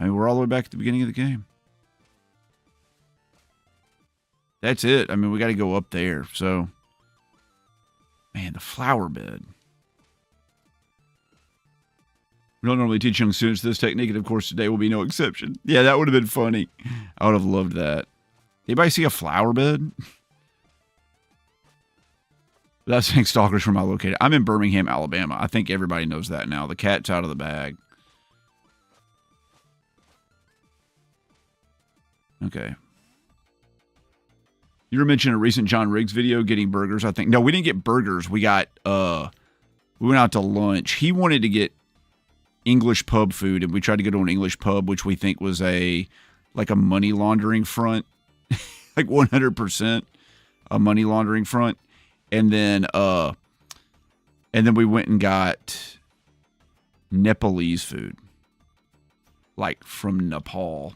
mean, we're all the way back at the beginning of the game. That's it. I mean, we got to go up there. So, man, the flower bed. We don't normally teach young students this technique, and of course, today will be no exception. Yeah, that would have been funny. I would have loved that. Anybody see a flower bed? Without saying stalkers from my location. I'm in Birmingham, Alabama. I think everybody knows that now. The cat's out of the bag. Okay. You were mentioning a recent John Riggs video getting burgers, I think. No, we didn't get burgers. We got, we went out to lunch. He wanted to get English pub food, and we tried to go to an English pub, which we think was like a money laundering front. Like 100% a money laundering front. And then we went and got Nepalese food. Like from Nepal.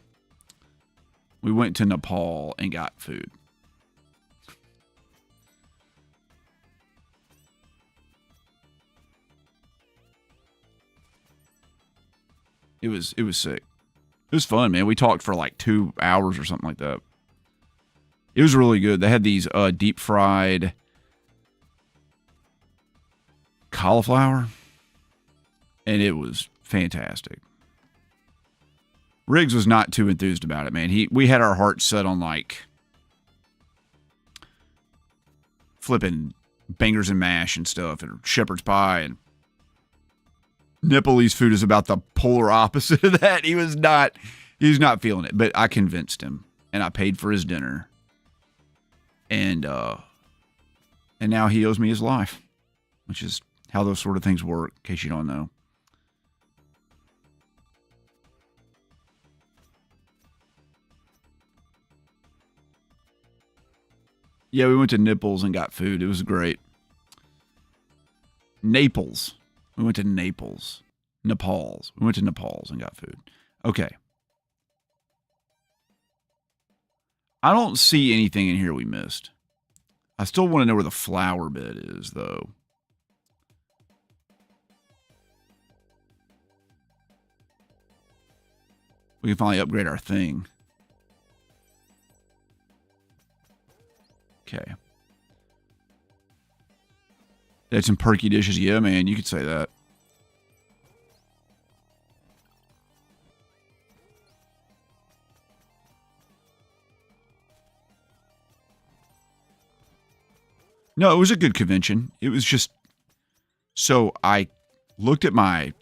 We went to Nepal and got food. It was sick. It was fun, man. We talked for like 2 hours or something like that. It was really good. They had these deep fried cauliflower, and it was fantastic. Riggs was not too enthused about it, man. We had our hearts set on like flipping bangers and mash and stuff, and shepherd's pie, and Nepalese food is about the polar opposite of that. He was not feeling it, but I convinced him, and I paid for his dinner, and now he owes me his life, which is how those sort of things work, in case you don't know. Yeah, we went to Nipples and got food. It was great. Naples. We went to Naples. Nepal's. We went to Nepal's and got food. Okay. I don't see anything in here we missed. I still want to know where the flower bed is, though. We can finally upgrade our thing. Okay. They had some perky dishes. Yeah, man, you could say that. No, it was a good convention. It was just... So I looked at my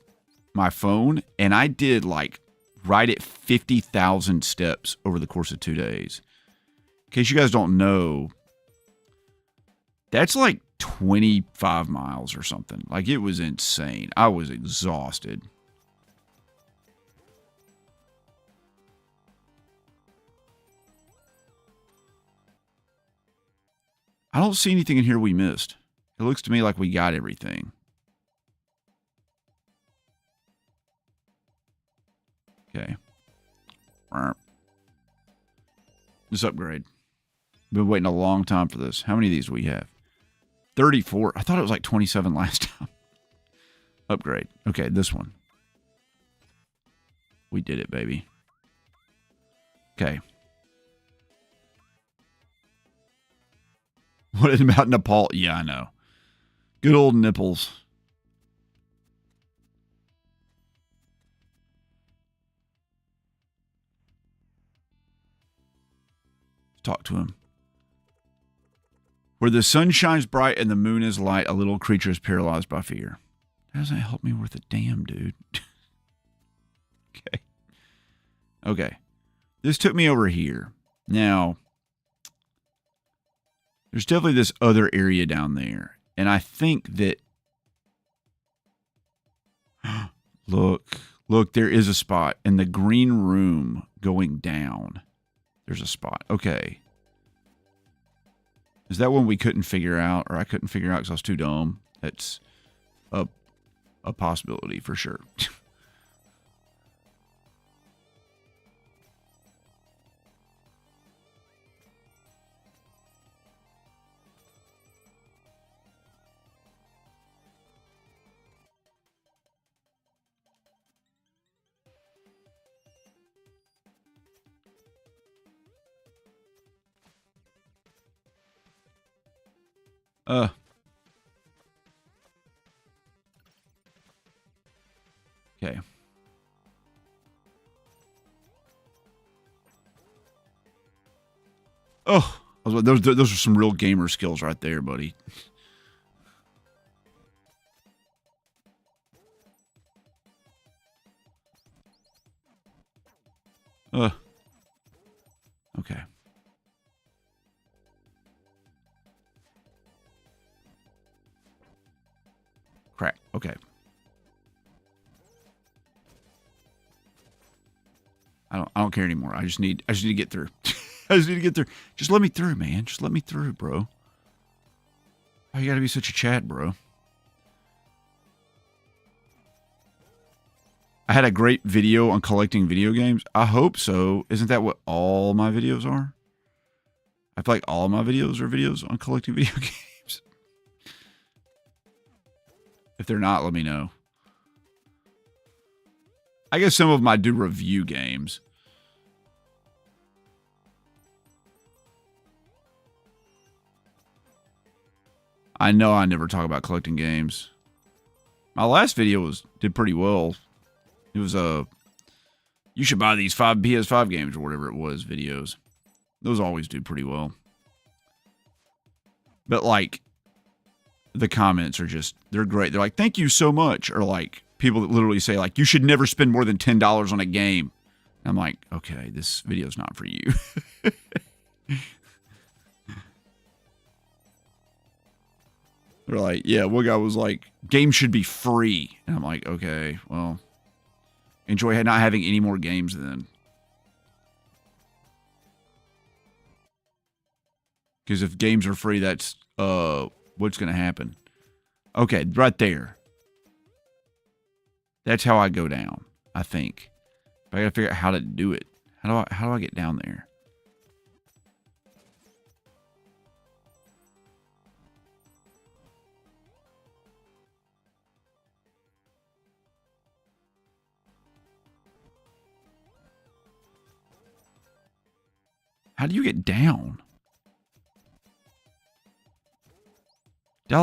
phone, and I did like right at 50,000 steps over the course of 2 days. In case you guys don't know, that's like 25 miles or something. Like, it was insane. I was exhausted. I don't see anything in here we missed. It looks to me like we got everything. Okay. This upgrade. Been waiting a long time for this. How many of these do we have? 34. I thought it was like 27 last time. Upgrade. Okay, this one. We did it, baby. Okay. What about Nepal? Yeah, I know. Good old nipples. Talk to him. Where the sun shines bright and the moon is light, a little creature is paralyzed by fear. That doesn't help me worth a damn, dude. Okay. Okay. This took me over here. Now, there's definitely this other area down there. And I think that... Look, there is a spot. In the green room going down, there's a spot. Okay. Is that one we couldn't figure out, or I couldn't figure out because I was too dumb? That's a possibility for sure. Okay. Oh, those are some real gamer skills right there, buddy. Okay. Crack. Okay. I don't care anymore. I just need to get through. I just need to get through. Just let me through, man. Just let me through, bro. Why you gotta be such a Chad, bro? I had a great video on collecting video games. I hope so. Isn't that what all my videos are? I feel like all my videos are videos on collecting video games. If they're not, let me know. I guess some of them I do review games. I know I never talk about collecting games. My last video did pretty well. It was you should buy these 5 PS5 games or whatever it was videos. Those always do pretty well. But like the comments are just, they're great. They're like, thank you so much. Or like people that literally say like, you should never spend more than $10 on a game. I'm like, okay, this video's not for you. They're like, yeah, one guy was like, games should be free. And I'm like, okay, well, enjoy not having any more games then. Because if games are free, that's what's going to happen. Okay, right there. That's how I go down, I think. But I got to figure out how to do it. How do I get down there? How do you get down? Do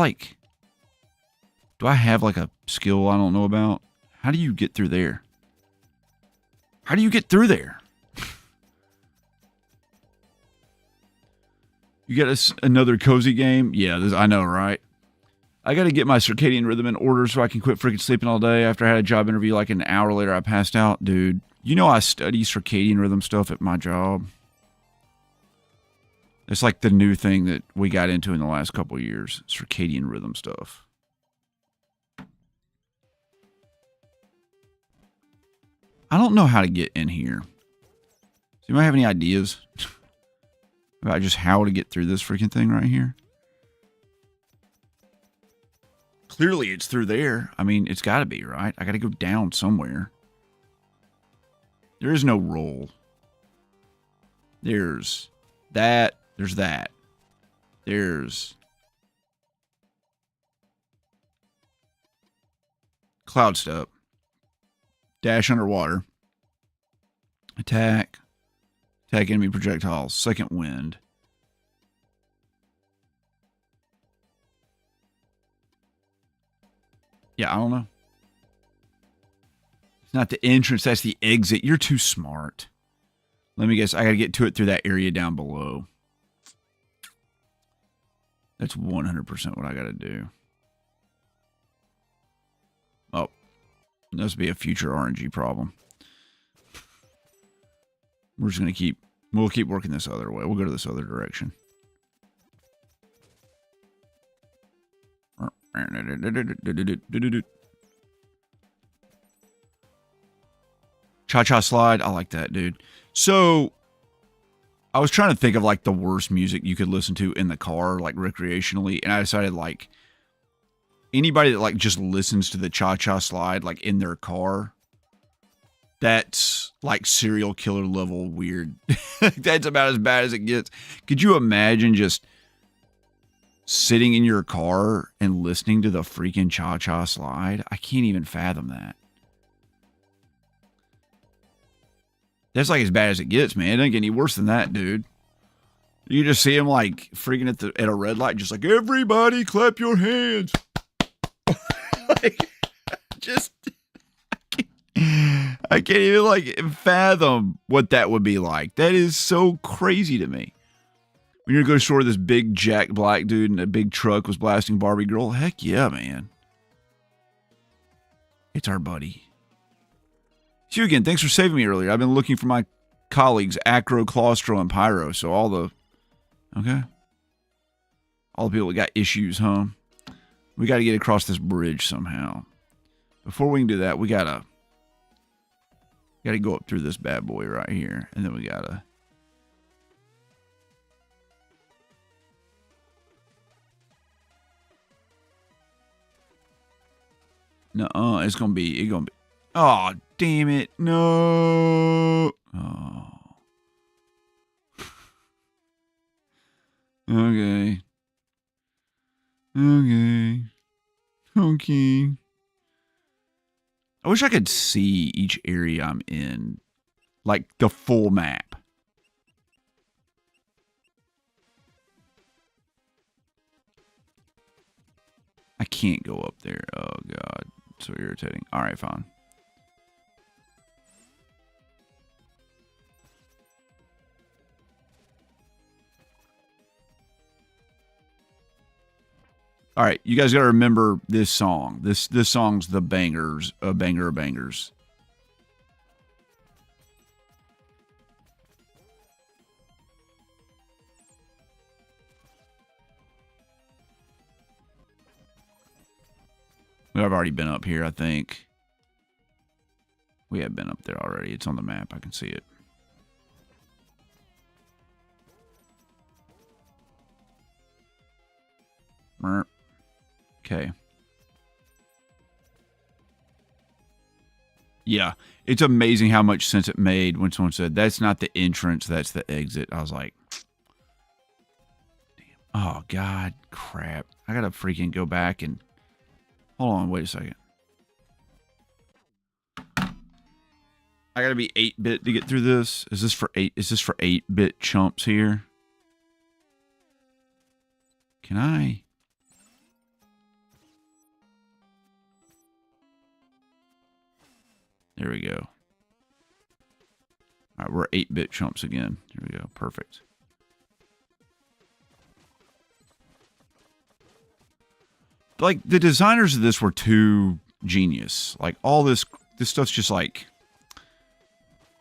I have like a skill I don't know about? How do you get through there? How do you get through there? You got another cozy game? Yeah, I know, right? I got to get my circadian rhythm in order so I can quit freaking sleeping all day. After I had a job interview, like an hour later, I passed out. Dude, you know I study circadian rhythm stuff at my job. It's like the new thing that we got into in the last couple of years. Circadian rhythm stuff. I don't know how to get in here. Do you have any ideas about just how to get through this freaking thing right here? Clearly it's through there. I mean, it's got to be, right? I got to go down somewhere. There is no roll. There's that. There's that. There's cloud step. Dash underwater. Attack. Attack enemy projectiles. Second wind. Yeah, I don't know. It's not the entrance, that's the exit. You're too smart. Let me guess, I got to get to it through that area down below. That's 100% what I got to do. Oh, that must be a future RNG problem. We're just going to we'll keep working this other way. We'll go to this other direction. Cha-cha slide. I like that, dude. So I was trying to think of like the worst music you could listen to in the car, like recreationally. And I decided like anybody that like just listens to the cha-cha slide, like in their car, that's like serial killer level weird. That's about as bad as it gets. Could you imagine just sitting in your car and listening to the freaking cha-cha slide? I can't even fathom that. That's like as bad as it gets, man. It doesn't get any worse than that, dude. You just see him like freaking at a red light, just like, everybody clap your hands. Like, just, I can't even like fathom what that would be like. That is so crazy to me. When you're going to go to store, this big Jack Black dude in a big truck was blasting Barbie Girl. Heck yeah, man. It's our buddy. See you again. Thanks for saving me earlier. I've been looking for my colleagues, Acro, Claustro, and Pyro. So all the people that got issues, huh? We got to get across this bridge somehow. Before we can do that, we gotta go up through this bad boy right here, and then we gotta. No, it's gonna be. Oh, damn it! No. Oh. Okay. I wish I could see each area I'm in, like the full map. I can't go up there. Oh, God. So irritating. All right, fine. All right, you guys got to remember this song. This song's the bangers, a banger of bangers. I've already been up here, I think. We have been up there already. It's on the map. I can see it. Okay. Yeah, it's amazing how much sense it made when someone said, that's not the entrance, that's the exit. I was like, damn. Oh, God, crap. I got to freaking go back and... Hold on, wait a second. I got to be 8-bit to get through this. Is this for 8-bit chumps here? Can I... There we go. All right, we're 8-bit chumps again. Here we go. Perfect. Like, the designers of this were too genius. Like, all this stuff's just like...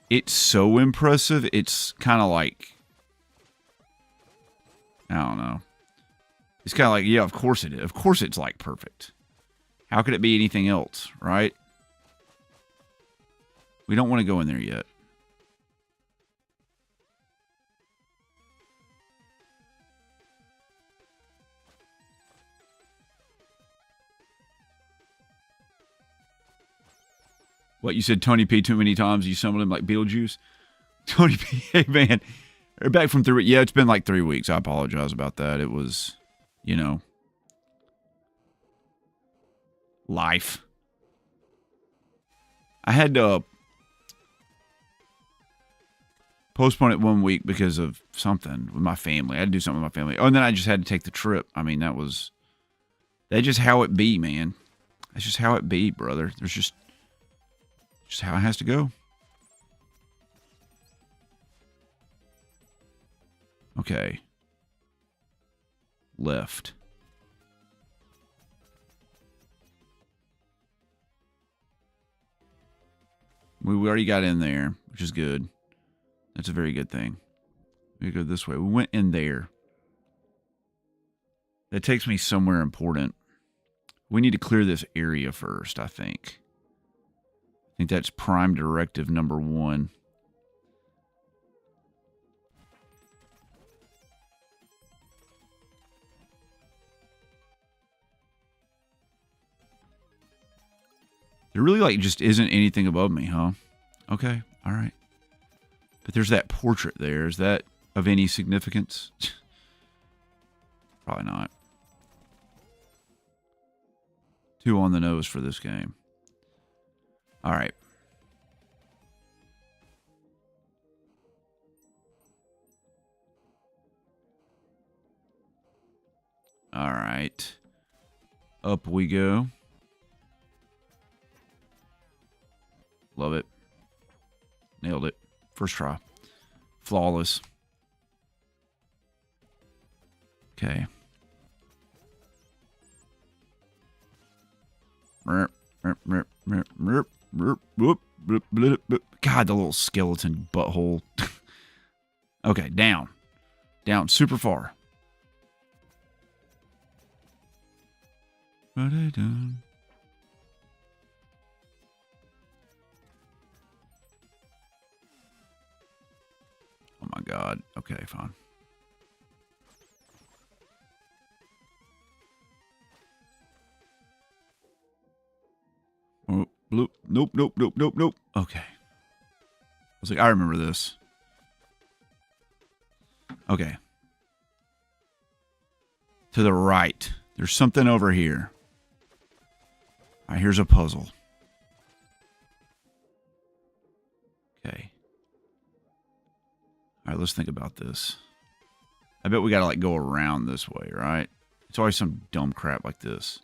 It's so impressive. It's kind of like... I don't know. It's kind of like, yeah, of course it is. Of course it's, like, perfect. How could it be anything else, right? We don't want to go in there yet. What, you said Tony P too many times? You summoned him like Beetlejuice? Tony P, hey man. We're back from 3 weeks. Yeah, it's been like 3 weeks. I apologize about that. It was, you know, life. I had to postpone it 1 week because of something with my family. I had to do something with my family. Oh, and then I just had to take the trip. I mean, that's just how it be, man. That's just how it be, brother. There's just how it has to go. Okay. Left. We already got in there, which is good. That's a very good thing. We go this way. We went in there. That takes me somewhere important. We need to clear this area first, I think. I think that's prime directive number 1. There really, like, just isn't anything above me, huh? Okay, all right. But there's that portrait there. Is that of any significance? Probably not. 2 on the nose for this game. All right. All right. Up we go. Love it. Nailed it. First try. Flawless. Okay. God, the little skeleton butthole. Okay, down. Down super far. Oh my God. Okay, fine. Oh, bloop. Nope, nope, nope, nope, nope. Okay. I was like, I remember this. Okay. To the right. There's something over here. All right, here's a puzzle. Okay. All right, let's think about this. I bet we got to like go around this way, right? It's always some dumb crap like this.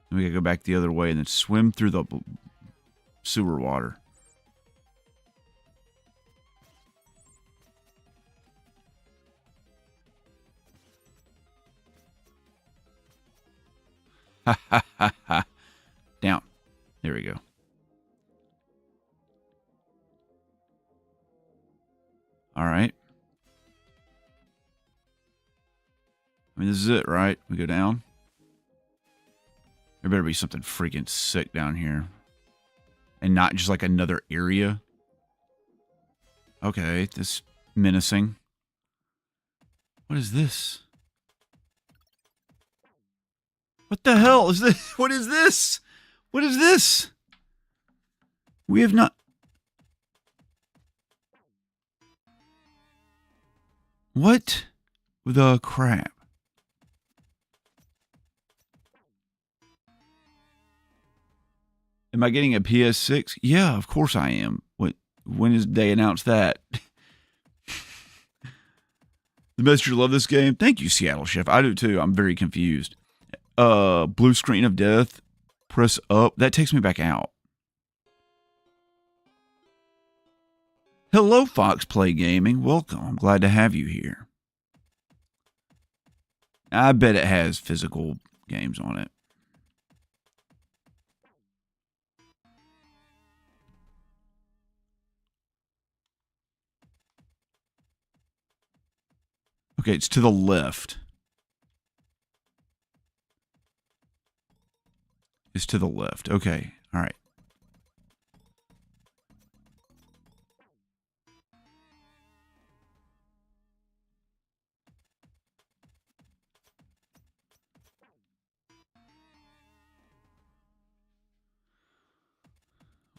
Then we got to go back the other way and then swim through the sewer water. Ha ha ha ha. Down. There we go. All right. I mean, this is it, right? We go down. There better be something freaking sick down here. And not just like another area. Okay, this menacing. What is this? What the hell is this? What is this? What is this? We have not... What the crap? Am I getting a PS6? Yeah, of course I am. When is they announced that? The Messenger love this game. Thank you, Seattle Chef. I do too. I'm very confused. Blue screen of death. Press up. That takes me back out. Hello, Fox Play Gaming. Welcome. I'm glad to have you here. I bet it has physical games on it. Okay, it's to the left. It's to the left. Okay. All right.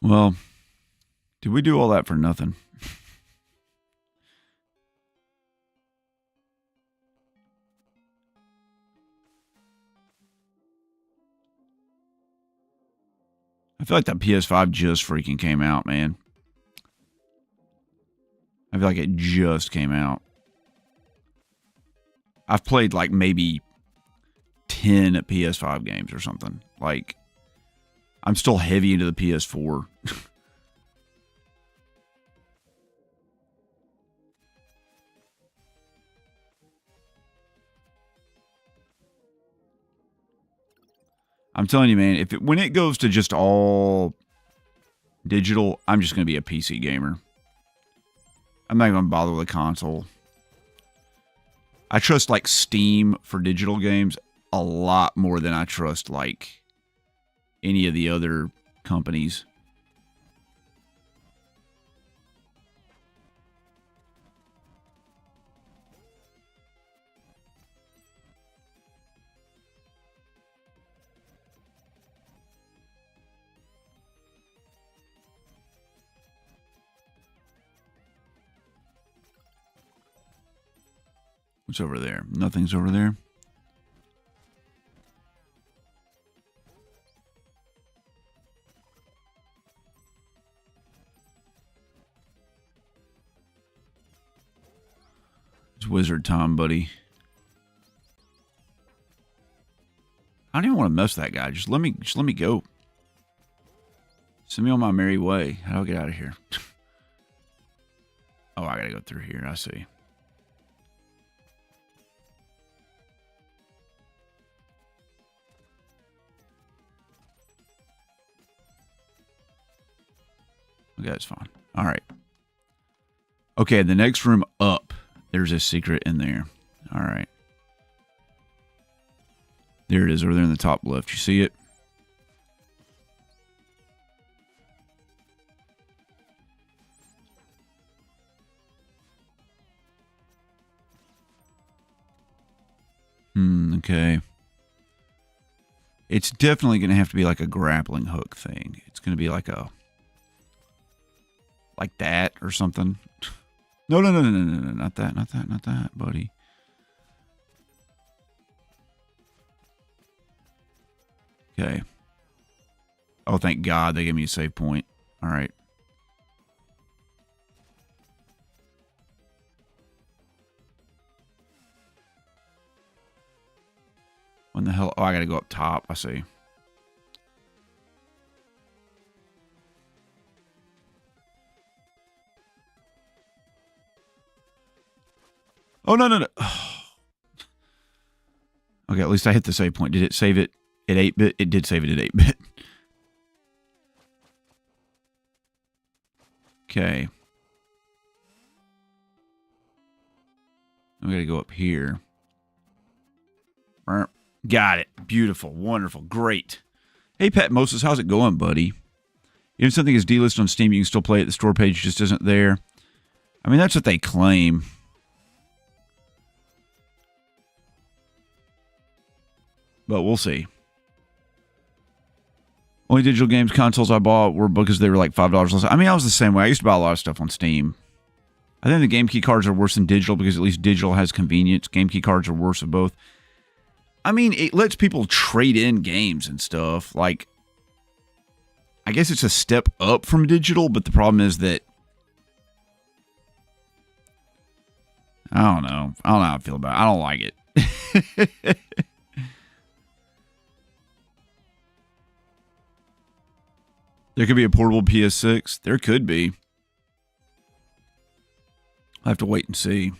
Well, did we do all that for nothing? I feel like that PS5 just freaking came out, man. I feel like it just came out. I've played like maybe 10 PS5 games or something. Like, I'm still heavy into the PS4. I'm telling you, man, when it goes to just all digital, I'm just going to be a PC gamer. I'm not going to bother with a console. I trust like Steam for digital games a lot more than I trust like any of the other companies. What's over there? Nothing's over there. It's Wizard Tom, buddy. I don't even want to mess with that guy. Just let me go. Send me on my merry way. How do I get out of here? Oh, I gotta go through here. I see. Okay, that's fine. All right. Okay, the next room up. There's a secret in there. All right. There it is, over there in the top left. You see it? Okay. It's definitely going to have to be like a grappling hook thing. It's going to be like that or something. No, not that, buddy. Okay. Oh, thank God they gave me a save point. All right. When the hell? Oh, I got to go up top. I see. Oh, no. Oh. Okay, at least I hit the save point. Did it save it at 8-bit? It did save it at 8-bit. Okay. I'm going to go up here. Got it. Beautiful. Wonderful. Great. Hey, Pat Moses, how's it going, buddy? Even something is delisted on Steam, you can still play it. The store page just isn't there. I mean, that's what they claim. But we'll see. Only digital games consoles I bought were because they were like $5 less. I mean, I was the same way. I used to buy a lot of stuff on Steam. I think the game key cards are worse than digital because at least digital has convenience. Game key cards are worse of both. I mean, it lets people trade in games and stuff. Like, I guess it's a step up from digital, but the problem is that I don't know how I feel about it. I don't like it. There could be a portable PS6. There could be. I'll have to wait and see.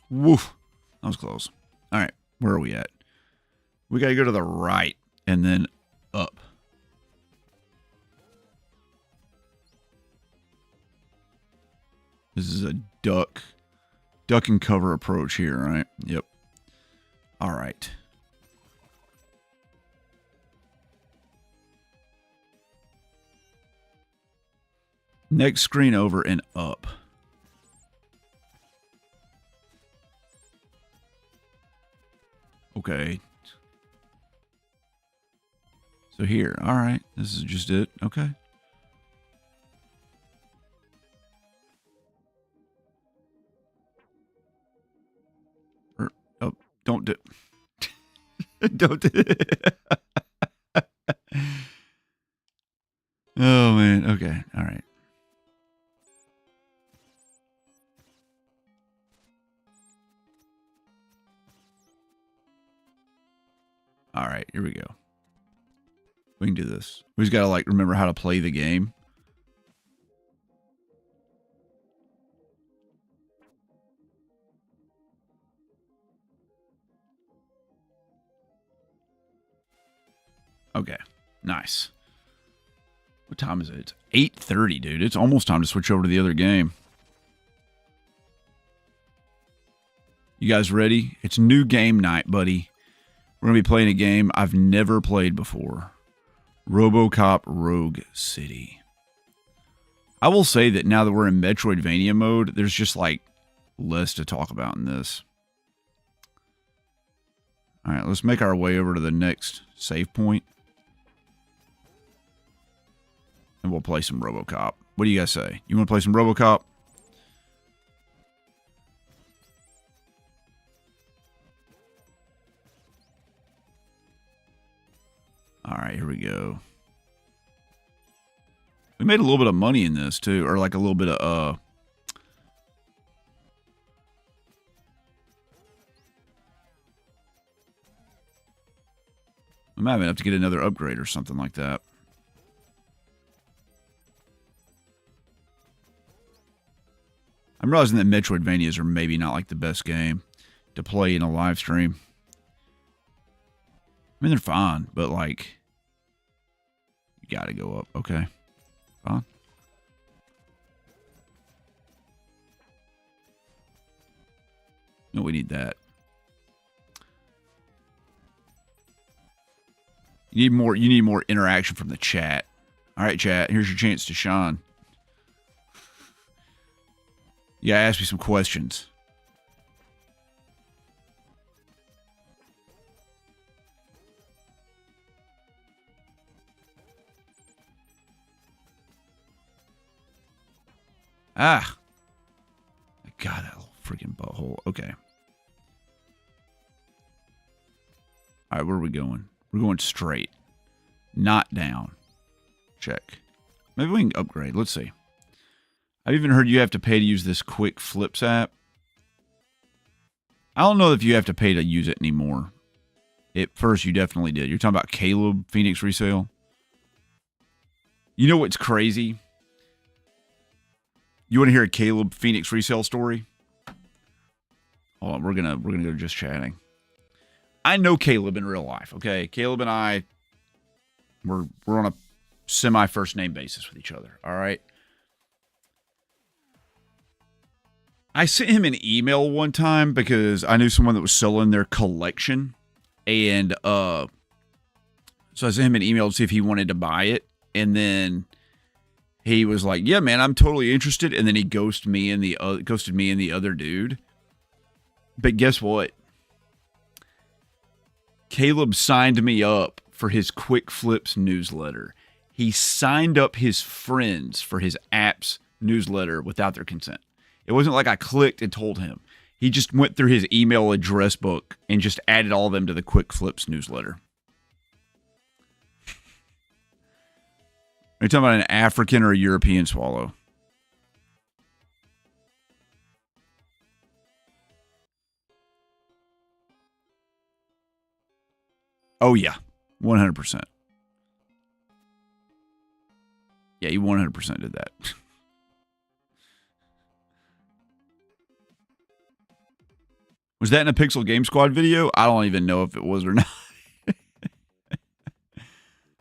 Woof. That was close. All right. Where are we at? We got to go to the right and then up. This is a duck and cover approach here, right? Yep. All right. Next screen over and up. Okay. So here, all right. This is just it. Okay. Oh, don't do. Don't do. Oh man. Okay. All right. All right. Here we go. We can do this. We just got to like remember how to play the game. Okay. Nice. What time is it? It's 8:30, dude. It's almost time to switch over to the other game. You guys ready? It's new game night, buddy. We're going to be playing a game I've never played before. Robocop Rogue City. I will say that now that we're in Metroidvania mode, there's just like less to talk about in this. All right, let's make our way over to the next save point. And we'll play some Robocop. What do you guys say? You want to play some Robocop? right, here we go. We made a little bit of money in this too, or like a little bit of we might have to get another upgrade or something like that. I'm realizing that Metroidvanias are maybe not like the best game to play in a live stream. I mean, they're fine, but like, you gotta go up. Okay, fine. No, we need that. You need more interaction from the chat. All right, chat. Here's your chance to shine. Yeah, ask me some questions. Ah. God, that little freaking butthole. Okay. All right, where are we going? We're going straight. Not down. Check. Maybe we can upgrade. Let's see. I've even heard you have to pay to use this Quick Flips app. I don't know if you have to pay to use it anymore. At first, you definitely did. You're talking about Caleb Phoenix Resale? You know what's crazy? You want to hear a Caleb Phoenix Resale story? Hold on, we're gonna go just chatting. I know Caleb in real life, okay? Caleb and I, we're on a semi-first name basis with each other, all right? I sent him an email one time because I knew someone that was selling their collection. And so I sent him an email to see if he wanted to buy it. And then he was like, yeah, man, I'm totally interested. And then he ghosted me and the other dude. But guess what? Caleb signed me up for his Quick Flips newsletter. He signed up his friends for his app's newsletter without their consent. It wasn't like I clicked and told him. He just went through his email address book and just added all of them to the Quick Flips newsletter. Are you talking about an African or a European swallow? Oh, yeah. 100%. Yeah, you 100% did that. Was that in a Pixel Game Squad video? I don't even know if it was or not.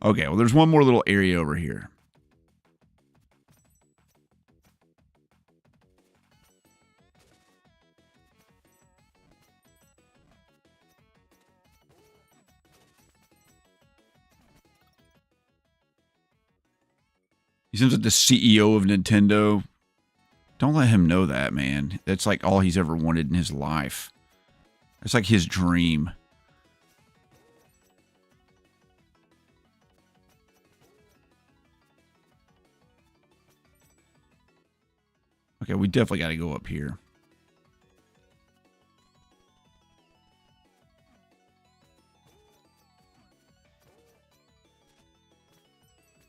Okay, well, there's one more little area over here. He seems like the CEO of Nintendo. Don't let him know that, man. That's like all he's ever wanted in his life. It's like his dream. Okay, we definitely got to go up here.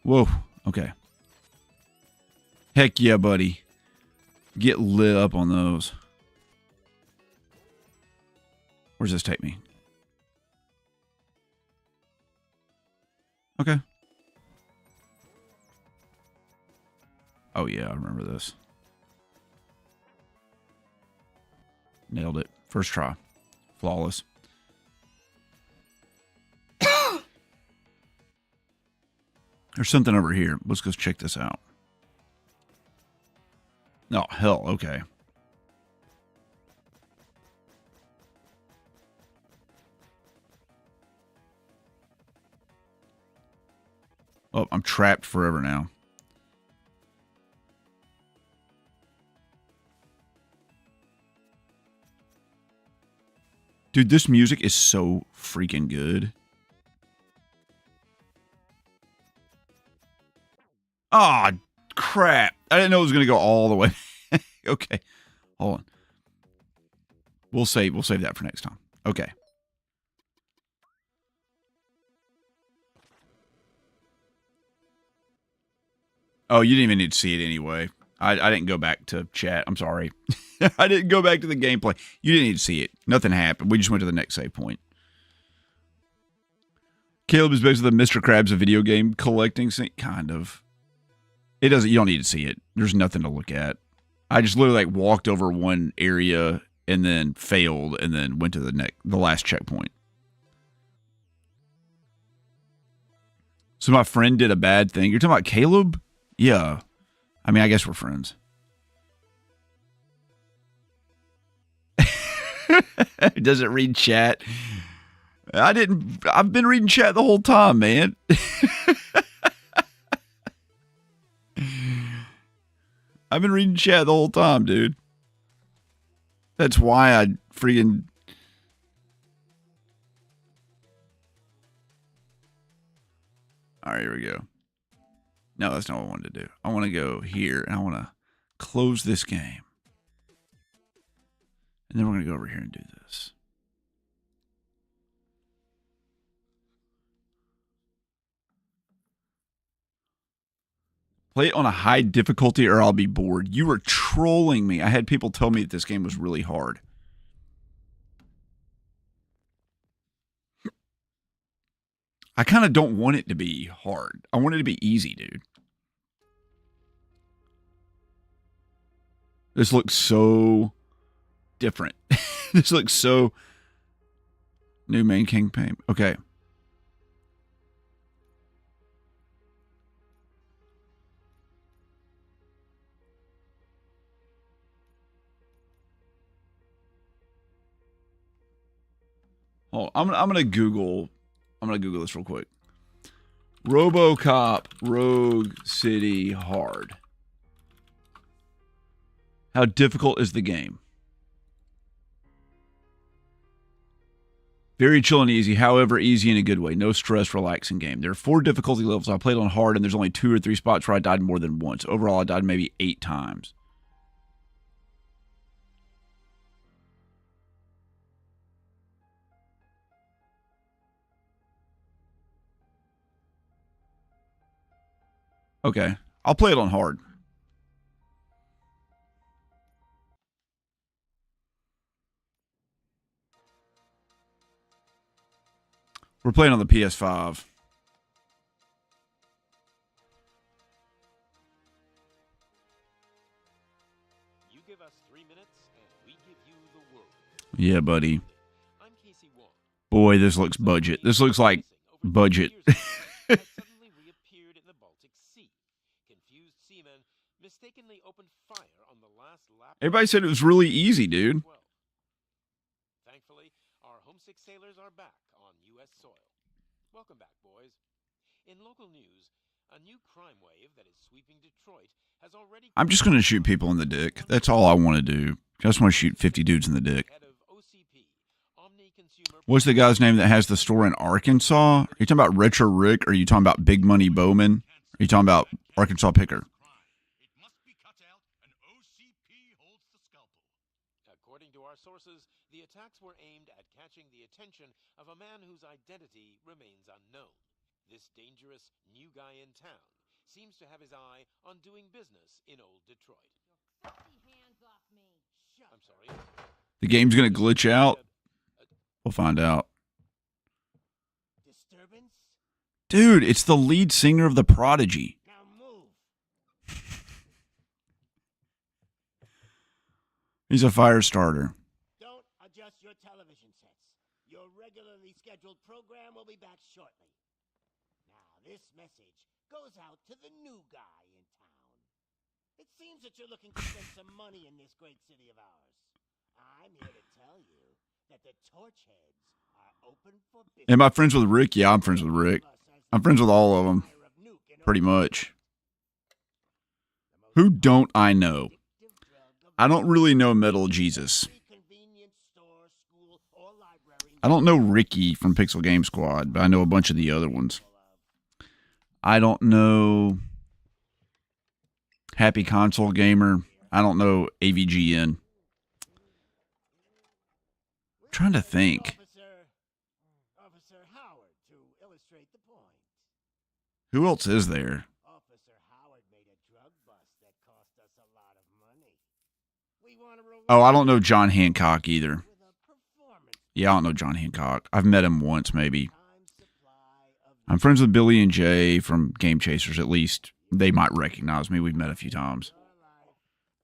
Whoa, okay. Heck yeah, buddy. Get lit up on those. Where does this take me? Okay. Oh, yeah, I remember this. Nailed it. First try. Flawless. There's something over here. Let's go check this out. Oh, hell, okay. Oh, I'm trapped forever now. Dude, this music is so freaking good. Ah, oh, crap. I didn't know it was going to go all the way. Okay. Hold on. We'll save that for next time. Okay. Oh, you didn't even need to see it anyway. I didn't go back to chat. I'm sorry. I didn't go back to the gameplay. You didn't need to see it. Nothing happened. We just went to the next save point. Caleb is basically the Mr. Krabs of video game collecting scene. Kind of. It doesn't. You don't need to see it. There's nothing to look at. I just literally like walked over one area and then failed and then went to the last checkpoint. So my friend did a bad thing. You're talking about Caleb? Yeah. I mean, I guess we're friends. Doesn't read chat. I've been reading chat the whole time, man. I've been reading chat the whole time, dude. That's why I freaking... All right, here we go. No, that's not what I wanted to do. I want to go here, and I want to close this game. And then we're going to go over here and do this. Play it on a high difficulty or I'll be bored. You were trolling me. I had people tell me that this game was really hard. I kind of don't want it to be hard. I want it to be easy, dude. This looks so different. This looks so... New main campaign. Okay. Hold on. I'm gonna Google this real quick. Robocop Rogue City Hard. How difficult is the game? Very chill and easy, however, easy in a good way. No stress, relaxing game. There are 4 difficulty levels. I played on hard, and there's only 2 or 3 spots where I died more than once. Overall, I died maybe 8 times. Okay, I'll play it on hard. We're playing on the PS5. You give us 3 minutes and we give you the world. Yeah, buddy. Boy, this looks budget. This looks like budget. Suddenly reappeared in the Baltic Sea. Confused seamen mistakenly opened fire on the last lap. Everybody said it was really easy, dude. Thankfully, our homesick sailors are back on U.S. soil. Welcome back, boys. In local news, a new crime wave that is sweeping Detroit has already... I'm just going to shoot people in the dick. That's all I want to do. I just want to shoot 50 dudes in the dick. What's the guy's name that has the store in Arkansas? Are you talking about Retro Rick? Or are you talking about Big Money Bowman? Are you talking about Arkansas Picker? According to our sources, the attacks were aimed at catching the attention of a man whose identity remains unknown. This dangerous new guy in town seems to have his eye on doing business in old Detroit. Hands off me. I'm sorry. The game's going to glitch out. We'll find out. Disturbance? Dude, it's the lead singer of The Prodigy. Now move. He's a fire starter. Don't adjust your television sets. Your regularly scheduled program will be back shortly. Now, this message goes out to the new guy in town. It seems that you're looking to spend some money in this great city of ours. I'm here to tell you that the torch heads are open for business. Am I friends with Rick? Yeah, I'm friends with Rick. I'm friends with all of them. Pretty much. Who don't I know? I don't really know Metal Jesus. I don't know Ricky from Pixel Game Squad, but I know a bunch of the other ones. I don't know Happy Console Gamer. I don't know AVGN. I'm trying to think. Officer Howard, to illustrate the point. Who else is there? Officer Howard made a Oh, I don't know John Hancock either. with a performance Yeah, I don't know John Hancock. I've met him once, maybe. time supply of I'm friends with Billy and Jay from Game Chasers, at least. They might recognize me. We've met a few times. your life.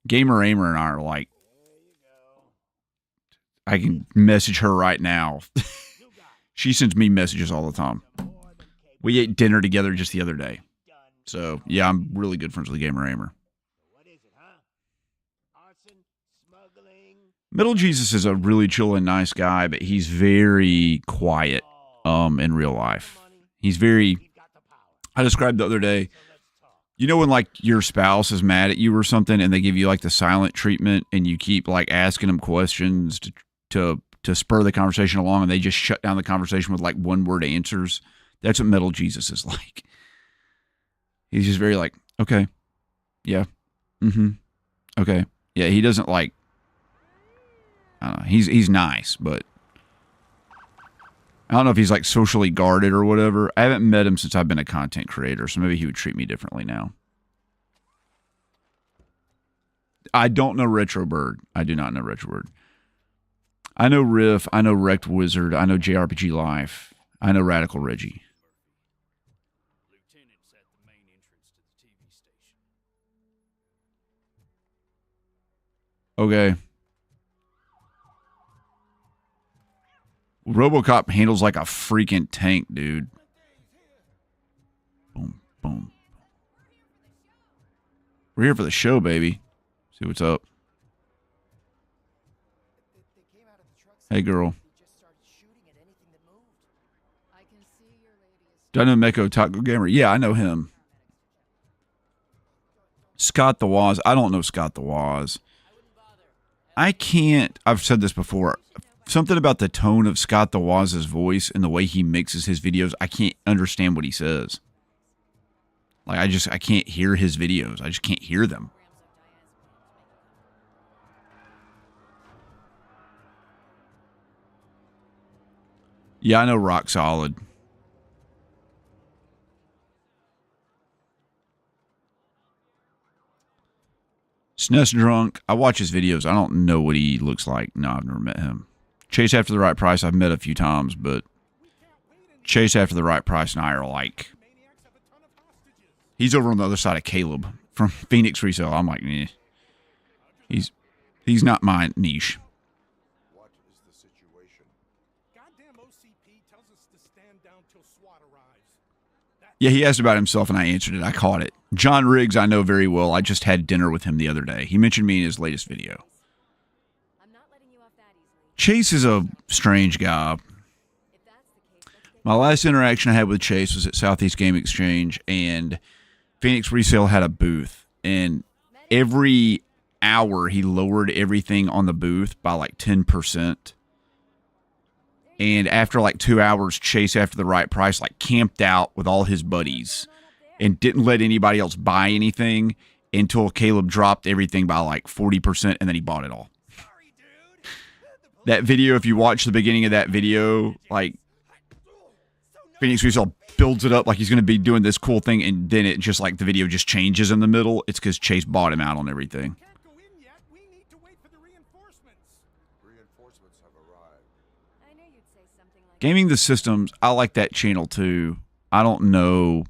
Gamer Aimer and I are like, There you go. I can message her right now. New guy. She sends me messages all the time. More than capable. We ate dinner together just the other day. Done. So, yeah, I'm really good friends with Gamer Aimer. What is it, huh? Arson, smuggling. Middle Jesus is a really chill and nice guy, but he's very quiet in real life. Money. He's very, We've got the power. I described the other day, So let's talk. you know when like your spouse is mad at you or something and they give you like the silent treatment and you keep like asking them questions to spur the conversation along and they just shut down the conversation with like one word answers? That's what Middle Jesus is like. He's just very like, okay, yeah, okay. Yeah, he doesn't like, I don't know, he's nice, but I don't know if he's like socially guarded or whatever. I haven't met him since I've been a content creator, so maybe he would treat me differently now. I don't know Retrobird. I do not know Retrobird. I know Riff. I know Wrecked Wizard. I know JRPG Life. I know Radical Reggie. Lieutenant's at the main entrance to the TV station. Okay. Robocop handles like a freaking tank, dude. Boom, boom. We're here for the show, baby. See what's up. Hey, girl. I can see your lady is Dynamico Taco Gamer. Yeah, I know him. Scott the Waz. I don't know Scott the Waz. I can't. I've said this before. Something about the tone of Scott the Waz's voice and the way he mixes his videos. I can't understand what he says. Like, I can't hear his videos. I just can't hear them. Yeah, I know Rock Solid. SNES Drunk. I watch his videos. I don't know what he looks like. No, I've never met him. Chase After the Right Price. I've met a few times, but Chase After the Right Price and I are like, he's over on the other side of Caleb from Phoenix Resale. I'm like, eh. He's not my niche. What is the situation? Goddamn OCP tells us to stand down till SWAT arrives. Yeah, he asked about himself and I answered it. I caught it. John Riggs, I know very well. I just had dinner with him the other day. He mentioned me in his latest video. I'm not letting you off that easily. Chase is a strange guy. If that's the case, let's get My last interaction I had with Chase was at Southeast Game Exchange, and Phoenix Resale had a booth. And every hour, he lowered everything on the booth by like 10%. And after like 2 hours, Chase After the Right Price like camped out with all his buddies and didn't let anybody else buy anything until Caleb dropped everything by like 40%, and then he bought it all. That video, if you watch the beginning of that video, like Phoenix Resale builds it up like he's going to be doing this cool thing, and then it just like the video just changes in the middle. It's because Chase bought him out on everything. Can't go in yet. We need to wait for the reinforcements. Reinforcements have arrived. I knew you'd say something like Gaming the Systems, I like that channel too. I don't know.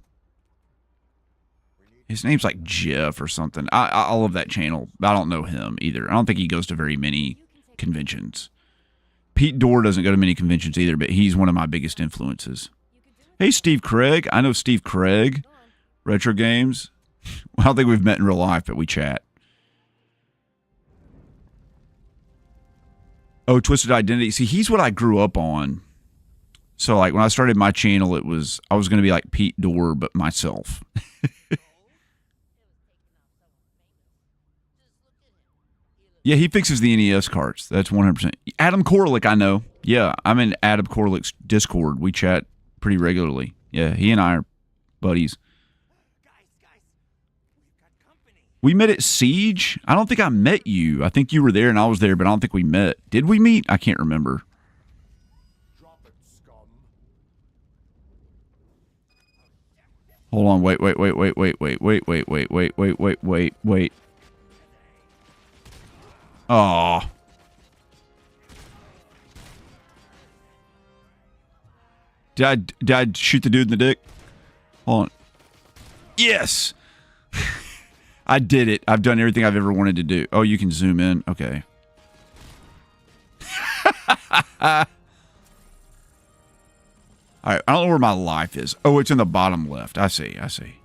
His name's like Jeff or something. I love that channel. I don't know him either. I don't think he goes to very many conventions. Pete Dorr doesn't go to many conventions either, but he's one of my biggest influences. Hey, Steve Craig. I know Steve Craig. Retro Games. I don't think we've met in real life, but we chat. Oh, Twisted Identity. See, he's what I grew up on. So, like, when I started my channel, I was going to be like Pete Dorr, but myself. Yeah, he fixes the NES carts. That's 100%. Adam Korlick, I know. Yeah, I'm in Adam Korlick's Discord. We chat pretty regularly. Yeah, he and I are buddies. Guys, we've got company. We met at Siege. I don't think I met you. I think you were there and I was there, but I don't think we met. Did we meet? I can't remember. Drop it, scum. Hold on. Wait. Oh. Did I shoot the dude in the dick? Hold on. Yes! I did it. I've done everything I've ever wanted to do. Oh, you can zoom in. Okay. All right. I don't know where my life is. Oh, it's in the bottom left. I see. I see.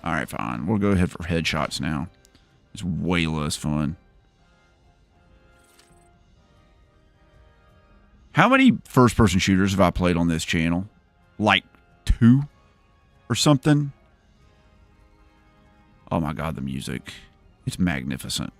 All right, fine. We'll go ahead for headshots now. It's way less fun. How many first-person shooters have I played on this channel? Like 2 or something? Oh my god, the music. It's magnificent.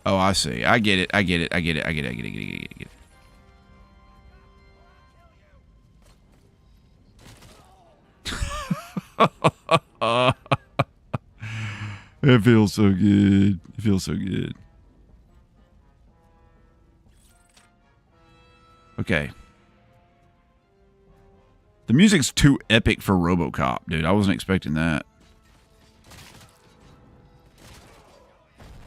Oh, I see. I get it. I get it. I get it. I get it. I get it. I get it. I get it. It feels so good. It feels so good. Okay. The music's too epic for Robocop, dude. I wasn't expecting that.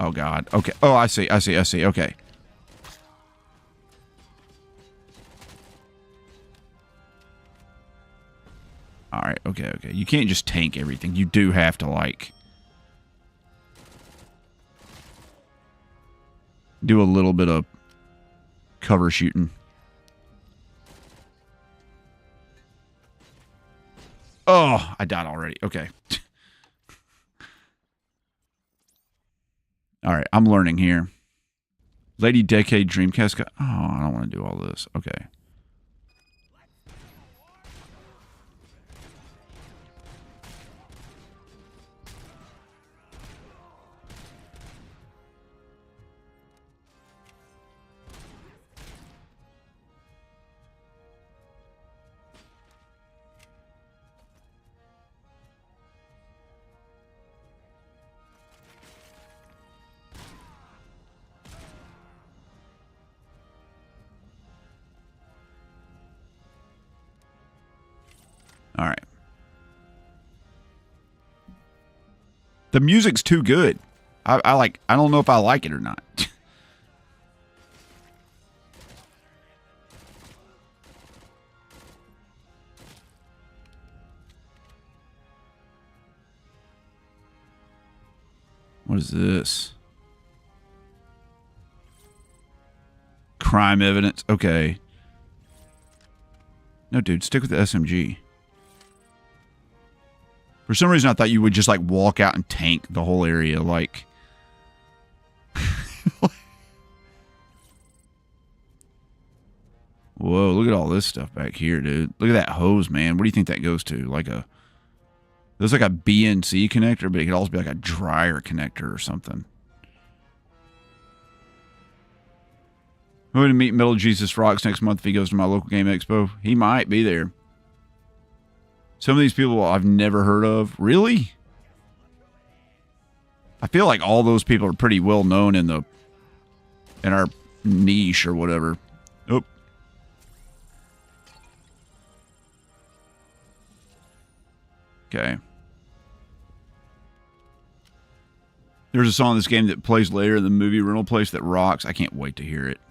Oh, God. Okay. Oh, I see. I see. I see. Okay. All right. Okay. Okay. You can't just tank everything. You do have to, like, do a little bit of cover shooting. Oh, I died already. Okay. All right. I'm learning here. Lady Decade Dreamcast. Oh, I don't want to do all this. Okay. All right. The music's too good. I don't know if I like it or not. What is this? Crime evidence. Okay. No, dude, stick with the SMG. For some reason, I thought you would just, like, walk out and tank the whole area, like... Whoa, look at all this stuff back here, dude. Look at that hose, man. What do you think that goes to? Like a... There's like a BNC connector, but it could also be like a dryer connector or something. I'm going to meet Metal Jesus Rocks next month if he goes to my local game expo. He might be there. Some of these people I've never heard of. Really? I feel like all those people are pretty well known in our niche or whatever. Oh. Okay. There's a song in this game that plays later in the movie rental place that rocks. I can't wait to hear it.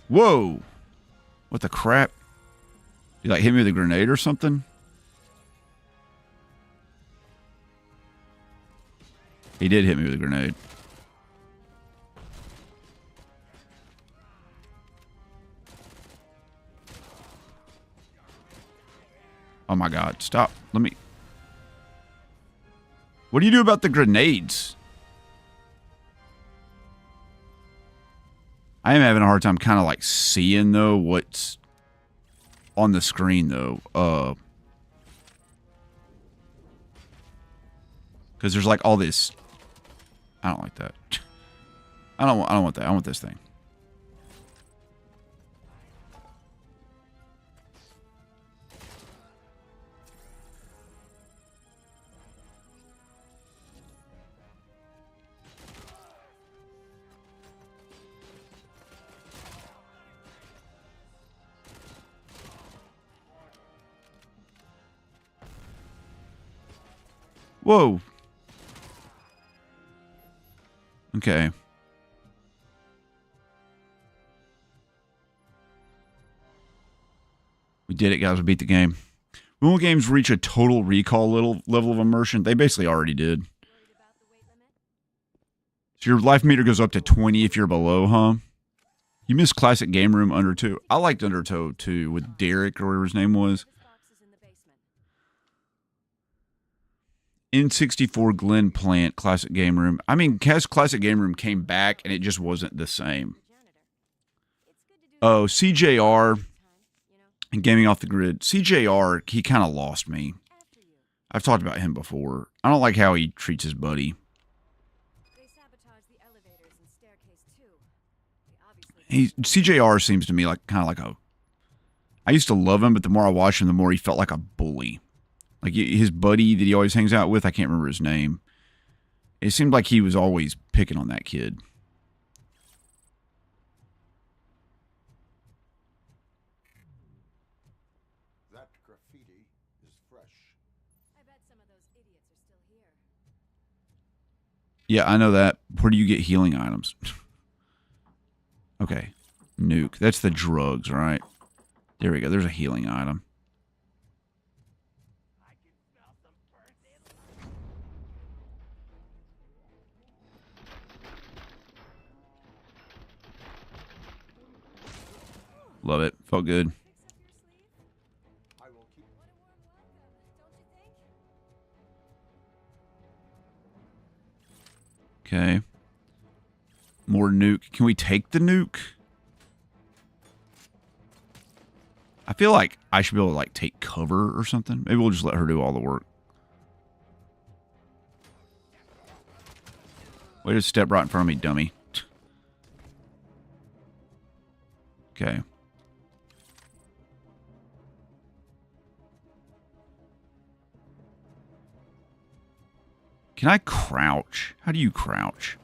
Whoa. What the crap? You like hit me with a grenade or something? He did hit me with a grenade. Oh my god, stop. Let me... What do you do about the grenades? I am having a hard time kind of like seeing though what's on the screen though. Because there's like all this... I don't like that. I don't want that. I want this thing. Whoa. Okay. We did it, guys. We beat the game. When games reach a total recall level of immersion, they basically already did. Worried about the weight limit? So your life meter goes up to 20 if you're below, huh? You missed classic game room Undertow. I liked Undertow too, with Derek or whatever his name was. This box is in the basement. N64 Glen Plant classic game room. I mean, classic game room came back and it just wasn't the same. The janitor. It's good to do Oh, CJR time, you know, and Gaming Off the Grid. CJR, he kind of lost me. after you. I've talked about him before. I don't like how he treats his buddy. They sabotage the elevators and staircase too. They obviously CJR seems to me like kind of like a. I used to love him, but the more I watched him, the more he felt like a bully. Like his buddy that he always hangs out with, I can't remember his name. It seemed like he was always picking on that kid. That graffiti is fresh. I bet some of those idiots are still here. Yeah, I know that. Where do you get healing items? Okay. Nuke. That's the drugs, right? There we go. There's a healing item. Love it. Felt good. Fix up your sleeve? I will keep What a warm welcome, don't you think? Okay. More nuke. Can we take the nuke? I feel like I should be able to like take cover or something. Maybe we'll just let her do all the work. Way to step right in front of me, dummy. Okay. Can I crouch? How do you crouch?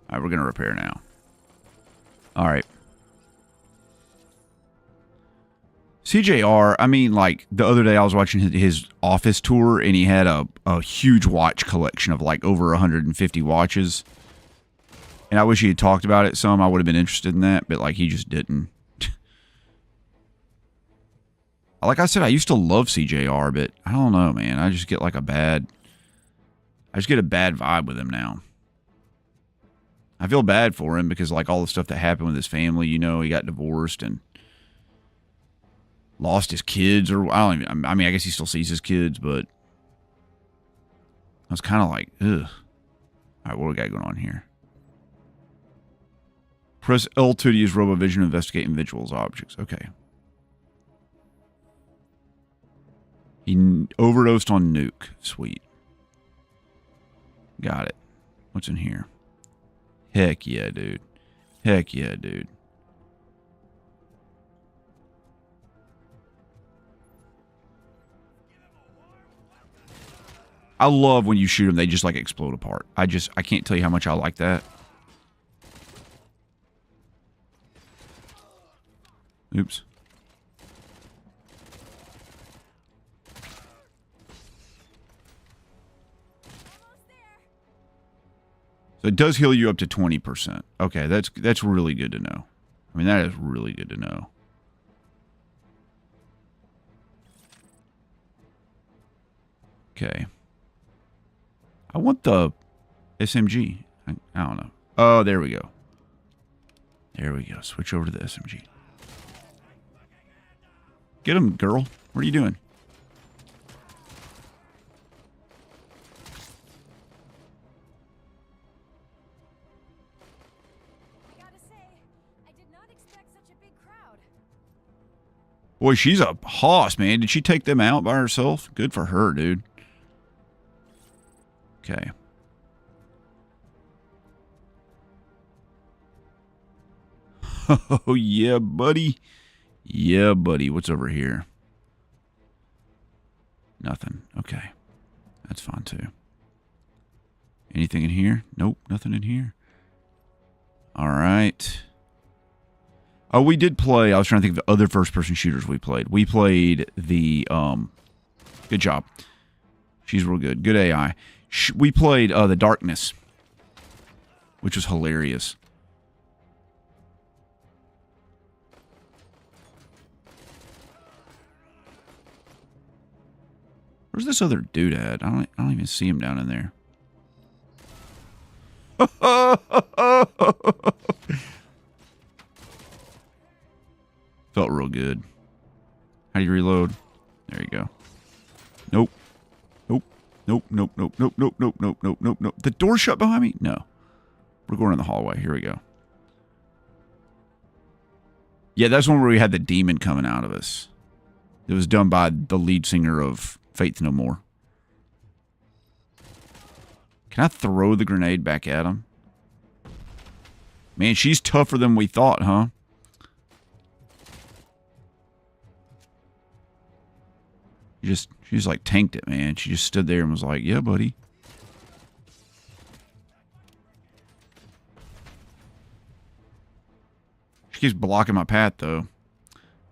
All right, we're going to repair now. All right. CJR, I mean, like, the other day I was watching his office tour, and he had a huge watch collection of, like, over 150 watches. And I wish he had talked about it some. I would have been interested in that, but, like, he just didn't. Like I said, I used to love CJR, but I don't know, man. I just get, like, I just get a bad vibe with him now. I feel bad for him because, like, all the stuff that happened with his family, you know, he got divorced and lost his kids, or I mean, I guess he still sees his kids, but I was kind of like, ugh. All right, what do we got going on here? Press L2 to use RoboVision to investigate individuals' objects. Okay. He overdosed on nuke. Sweet. Got it. What's in here? Heck yeah, dude. Heck yeah, dude. I love when you shoot them, they just like explode apart. I can't tell you how much I like that. Oops. So it does heal you up to 20%. Okay, that's really good to know. I mean, that is really good to know. Okay. I want the SMG. I don't know. Oh, there we go. There we go. Switch over to the SMG. Get him, girl. What are you doing? I gotta say, I did not expect such a big crowd. Boy, she's a hoss, man. Did she take them out by herself? Good for her, dude. Okay. Oh, yeah, buddy. Yeah, buddy. What's over here? Nothing. Okay. That's fine, too. Anything in here? Nope, nothing in here. All right. Oh, we did play. I was trying to think of the other first-person shooters we played. We played the. Good job. She's real good. Good AI. We played The Darkness, which was hilarious. Where's this other dude at? I don't even see him down in there. Felt real good. How do you reload? There you go. Nope. Nope. Nope. Nope. Nope. Nope. Nope. Nope. Nope. Nope. Nope. Nope. The door shut behind me? No. We're going in the hallway. Here we go. Yeah, that's one where we had the demon coming out of us. It was done by the lead singer of Faith No More. Can I throw the grenade back at him? Man, she's tougher than we thought, huh? She just like tanked it, man. She just stood there and was like, yeah, buddy. She keeps blocking my path, though.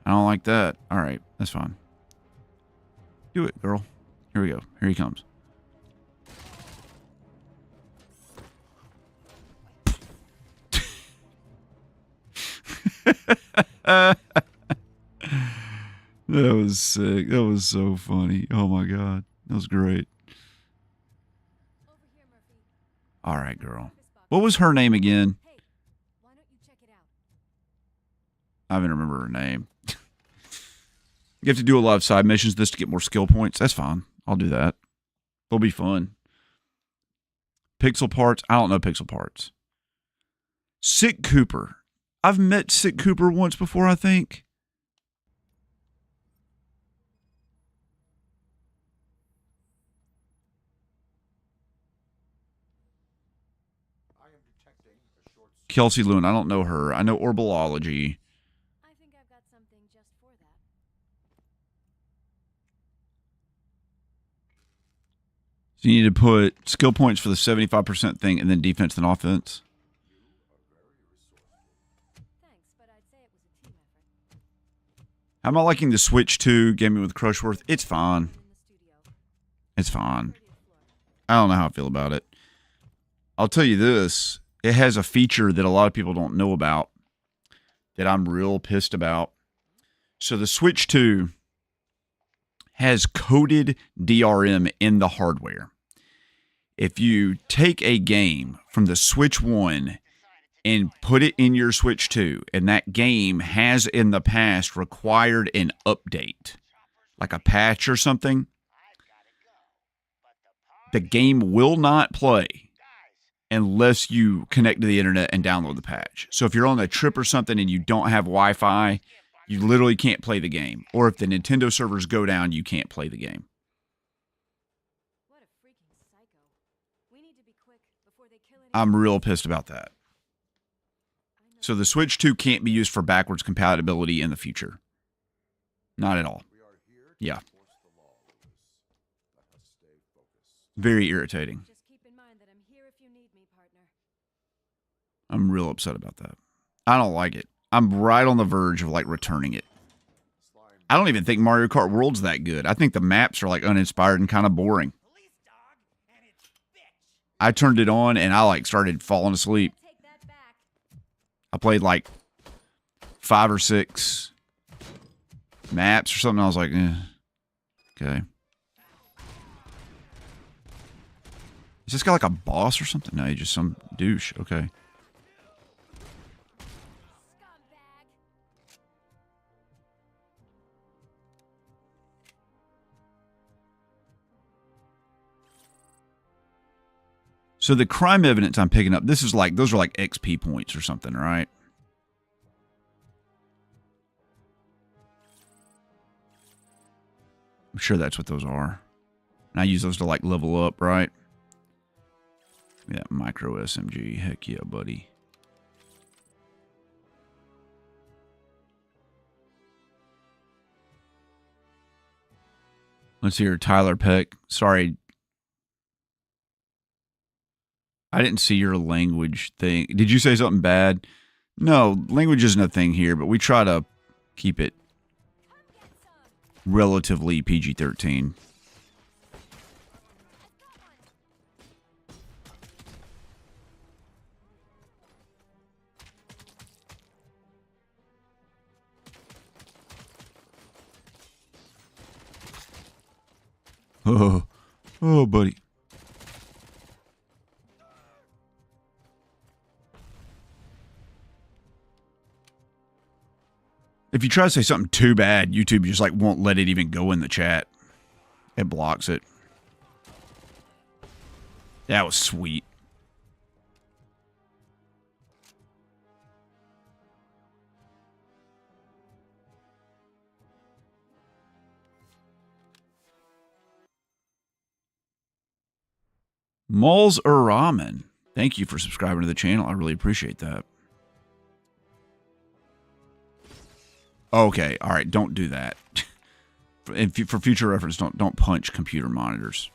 I don't like that. All right, that's fine. Do it, girl. Here we go. Here he comes. That was sick. That was so funny. Oh my God. That was great. All right, girl. What was her name again? Hey, why don't you check it out? I don't even remember her name. You have to do a lot of side missions just to get more skill points. That's fine. I'll do that. They'll be fun. Pixel Parts. I don't know Pixel Parts. Sick Cooper. I've met Sick Cooper once before, I think. I am detecting a short Kelsey Lewin. I don't know her. I know Orbalology. I think I've got something just for that. So you need to put skill points for the 75% thing and then defense and offense. Thanks, but I'd say it was a team effort. How am I liking the Switch 2 Gaming with Crushworth? It's fine. In the studio. It's fine. 30th floor. I don't know how I feel about it. I'll tell you this. It has a feature that a lot of people don't know about that I'm real pissed about. So the Switch 2 has coded DRM in the hardware. If you take a game from the Switch 1 and put it in your Switch 2, and that game has in the past required an update, like a patch or something, the game will not play unless you connect to the internet and download the patch. So if you're on a trip or something and you don't have Wi-Fi, you literally can't play the game. Or if the Nintendo servers go down, you can't play the game. What a freaking psycho. We need to be quick before they kill anyone. I'm real pissed about that. I know. So the Switch 2 can't be used for backwards compatibility in the future. Not at all. We are here Yeah. to enforce the law, Lucas. Let us stay focused. Very irritating. Just keep in mind that I'm here if you need me, partner. I'm real upset about that. I don't like it. I'm right on the verge of like returning it. Slime I don't even think Mario Kart World's that good. I think the maps are like uninspired and kind of boring. Police dog and its bitch. I turned it on and I like started falling asleep. Take that back. I played like 5 or 6 maps or something. I was like, okay. Is this guy like a boss or something? No, he's just some douche. Okay. Scumbag. So the crime evidence I'm picking up, this is like, those are like XP points or something, right? I'm sure that's what those are. And I use those to like level up, right? Give me that micro SMG. Heck yeah, buddy. Let's hear Tyler Peck. Sorry. I didn't see your language thing. Did you say something bad? No, language isn't a thing here, but we try to keep it relatively PG-13. Oh, buddy. If you try to say something too bad, YouTube just like won't let it even go in the chat. It blocks it. That was sweet. Malls or Ramen. Thank you for subscribing to the channel. I really appreciate that. Okay, all right, don't do that. For future reference, don't punch computer monitors.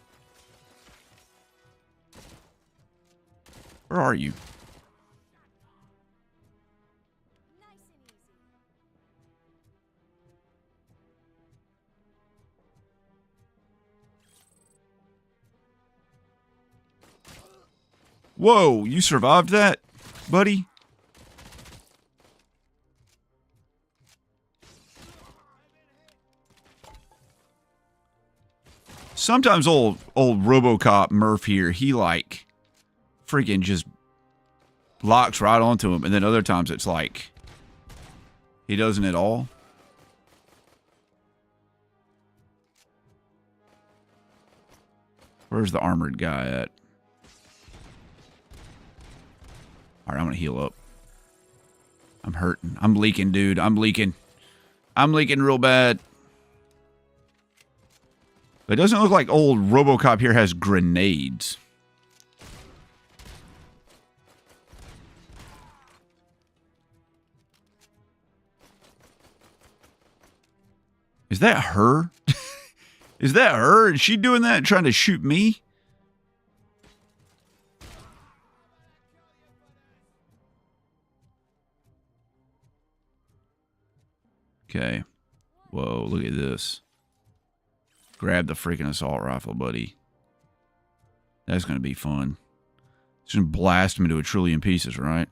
Where are you? Whoa, you survived that, buddy? Sometimes old Robocop Murph here, he like freaking just locks right onto him, and then other times it's like he doesn't at all. Where's the armored guy at? All right, I'm gonna heal up. I'm hurting. I'm leaking, dude. I'm leaking. I'm leaking real bad. It doesn't look like old Robocop here has grenades. Is that her? Is that her? Is she doing that, trying to shoot me? Okay. Whoa, look at this. Grab the freaking assault rifle, buddy. That's going to be fun. It's going to blast him into a trillion pieces, right?